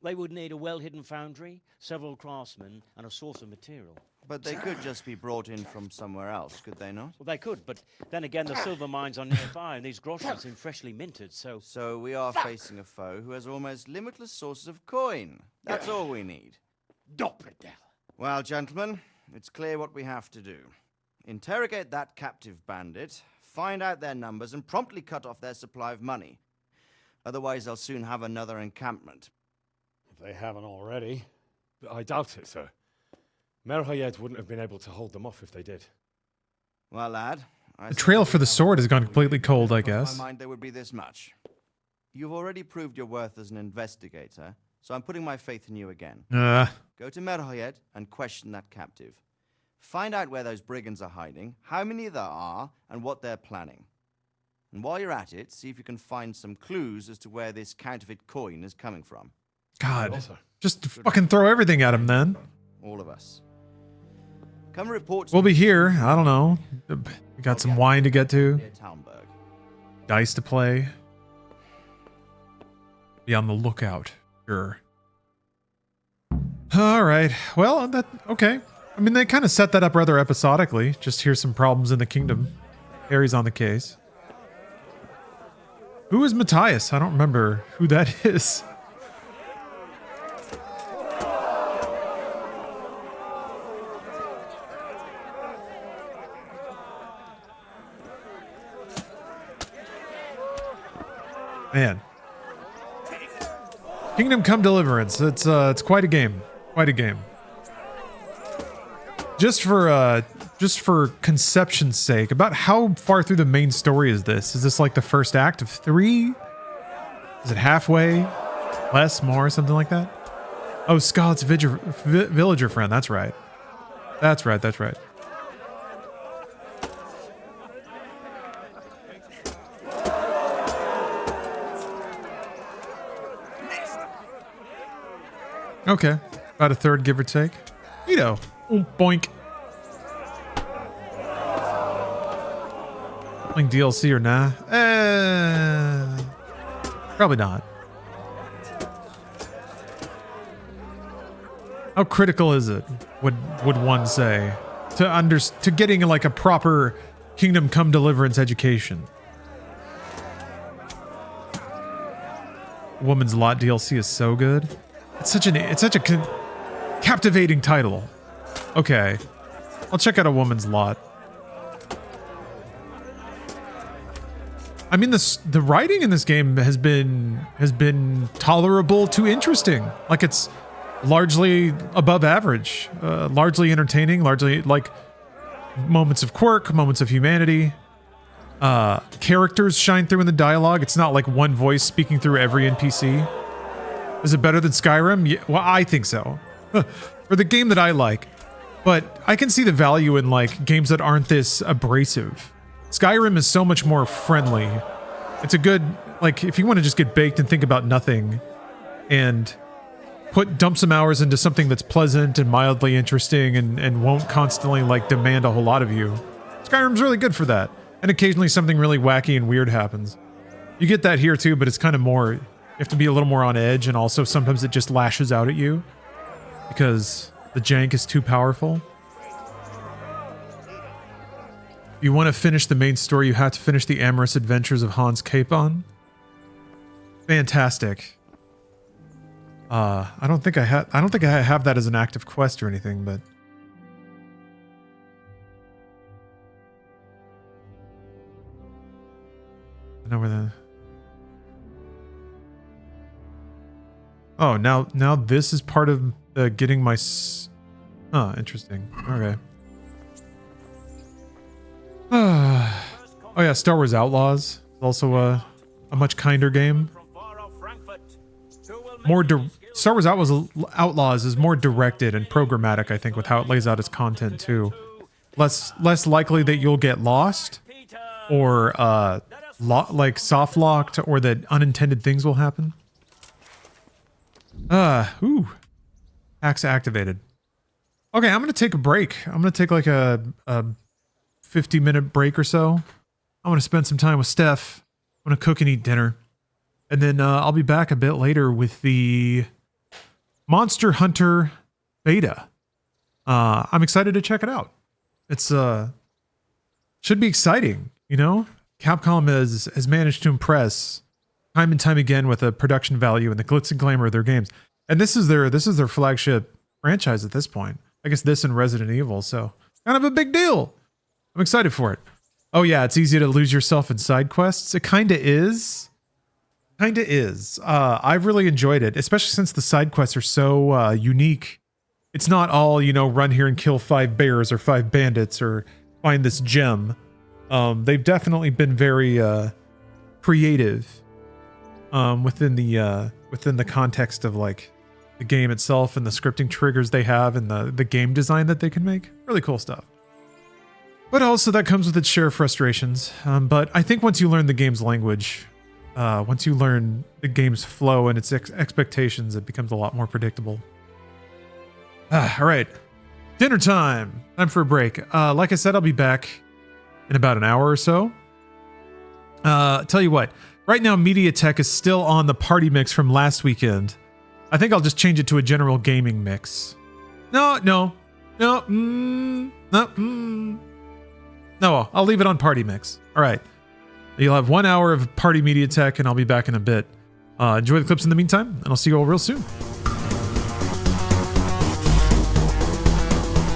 They would need a well-hidden foundry, several craftsmen, and a source of material. But they could just be brought in from somewhere else, could they not? Well, they could, but then again, the silver mines are nearby, and these groschen seem freshly minted, so... So we are facing a foe who has almost limitless sources of coin. That's all we need. Doppelter. Well, gentlemen, it's clear what we have to do. Interrogate that captive bandit, find out their numbers, and promptly cut off their supply of money. Otherwise, they'll soon have another encampment. If they haven't already. But I doubt it, sir. Merhoyed wouldn't have been able to hold them off if they did. Well, lad... The trail for the sword has gone completely cold, I guess. In my mind, there would be this much. You've already proved your worth as an investigator, so I'm putting my faith in you again. Go to Merhoyed and question that captive. Find out where those brigands are hiding, how many there are, and what they're planning. And while you're at it, see if you can find some clues as to where this counterfeit coin is coming from. God, just fucking throw everything at him then. All of us. Come report to We'll be here. I don't know. We got some wine to get to. Talmberg. Dice to play. Be on the lookout. Sure. All right. Well, okay. I mean, they kind of set that up rather episodically. Just here's some problems in the kingdom. Harry's on the case. Who is Matthias? I don't remember who that is. Man. Kingdom Come Deliverance. It's quite a game. Quite a game. Just for just for conception's sake, about how far through the main story is this? Is this like the first act of 3? Is it halfway? Less, more, something like that? Oh, Scott's villager friend. That's right. That's right. That's right. Okay. About a third, give or take. You know. Boink. Playing DLC or nah? Probably not. How critical is it, would one say, to getting like a proper Kingdom Come Deliverance education? Woman's Lot DLC is so good. It's such a captivating title. Okay, I'll check out a Woman's Lot. I mean, the writing in this game has been tolerable to interesting. Like, it's largely above average, largely entertaining, largely like moments of quirk, moments of humanity. Characters shine through in the dialogue. It's not like one voice speaking through every NPC. Is it better than Skyrim? Yeah, well, I think so. For the game that I like. But I can see the value in like games that aren't this abrasive. Skyrim is so much more friendly. It's a good, like, if you want to just get baked and think about nothing and dump some hours into something that's pleasant and mildly interesting and won't constantly like demand a whole lot of you. Skyrim's really good for that. And occasionally something really wacky and weird happens. You get that here too, but it's kind of more, you have to be a little more on edge, and also sometimes it just lashes out at you because the jank is too powerful. If you want to finish the main story, you have to finish the amorous adventures of Hans Capon. Fantastic. I don't think I have that as an active quest or anything, but I know where the... Oh, now this is part of the getting my... Huh, interesting. Okay. Oh yeah, Star Wars Outlaws. Also a much kinder game. Star Wars Outlaws is more directed and programmatic, I think, with how it lays out its content too. Less likely that you'll get lost, or like soft locked, or that unintended things will happen. Ooh. Axe activated. Okay, I'm gonna take a break. I'm gonna take like a 50-minute break or so. I'm gonna spend some time with Steph. I'm gonna cook and eat dinner. And then I'll be back a bit later with the Monster Hunter beta. I'm excited to check it out. It's should be exciting, you know? Capcom has managed to impress time and time again with the production value and the glitz and glamour of their games. And this is their flagship franchise at this point. I guess this and Resident Evil, so kind of a big deal. I'm excited for it. Oh yeah, it's easy to lose yourself in side quests. It kinda is. Kinda is. I've really enjoyed it, especially since the side quests are so unique. It's not all, you know, run here and kill 5 bears or 5 bandits or find this gem. They've definitely been very creative within the context of like the game itself and the scripting triggers they have and the game design that they can make. Really cool stuff. But also that comes with its share of frustrations. But I think once you learn the game's language, once you learn the game's flow and its expectations, it becomes a lot more predictable. All right, dinner time. Time for a break. Like I said, I'll be back in about an hour or so. Tell you what, right now MediaTek is still on the party mix from last weekend. I think I'll just change it to a general gaming mix. No, I'll leave it on party mix. All right. You'll have 1 hour of party MediaTek, and I'll be back in a bit. Enjoy the clips in the meantime, and I'll see you all real soon.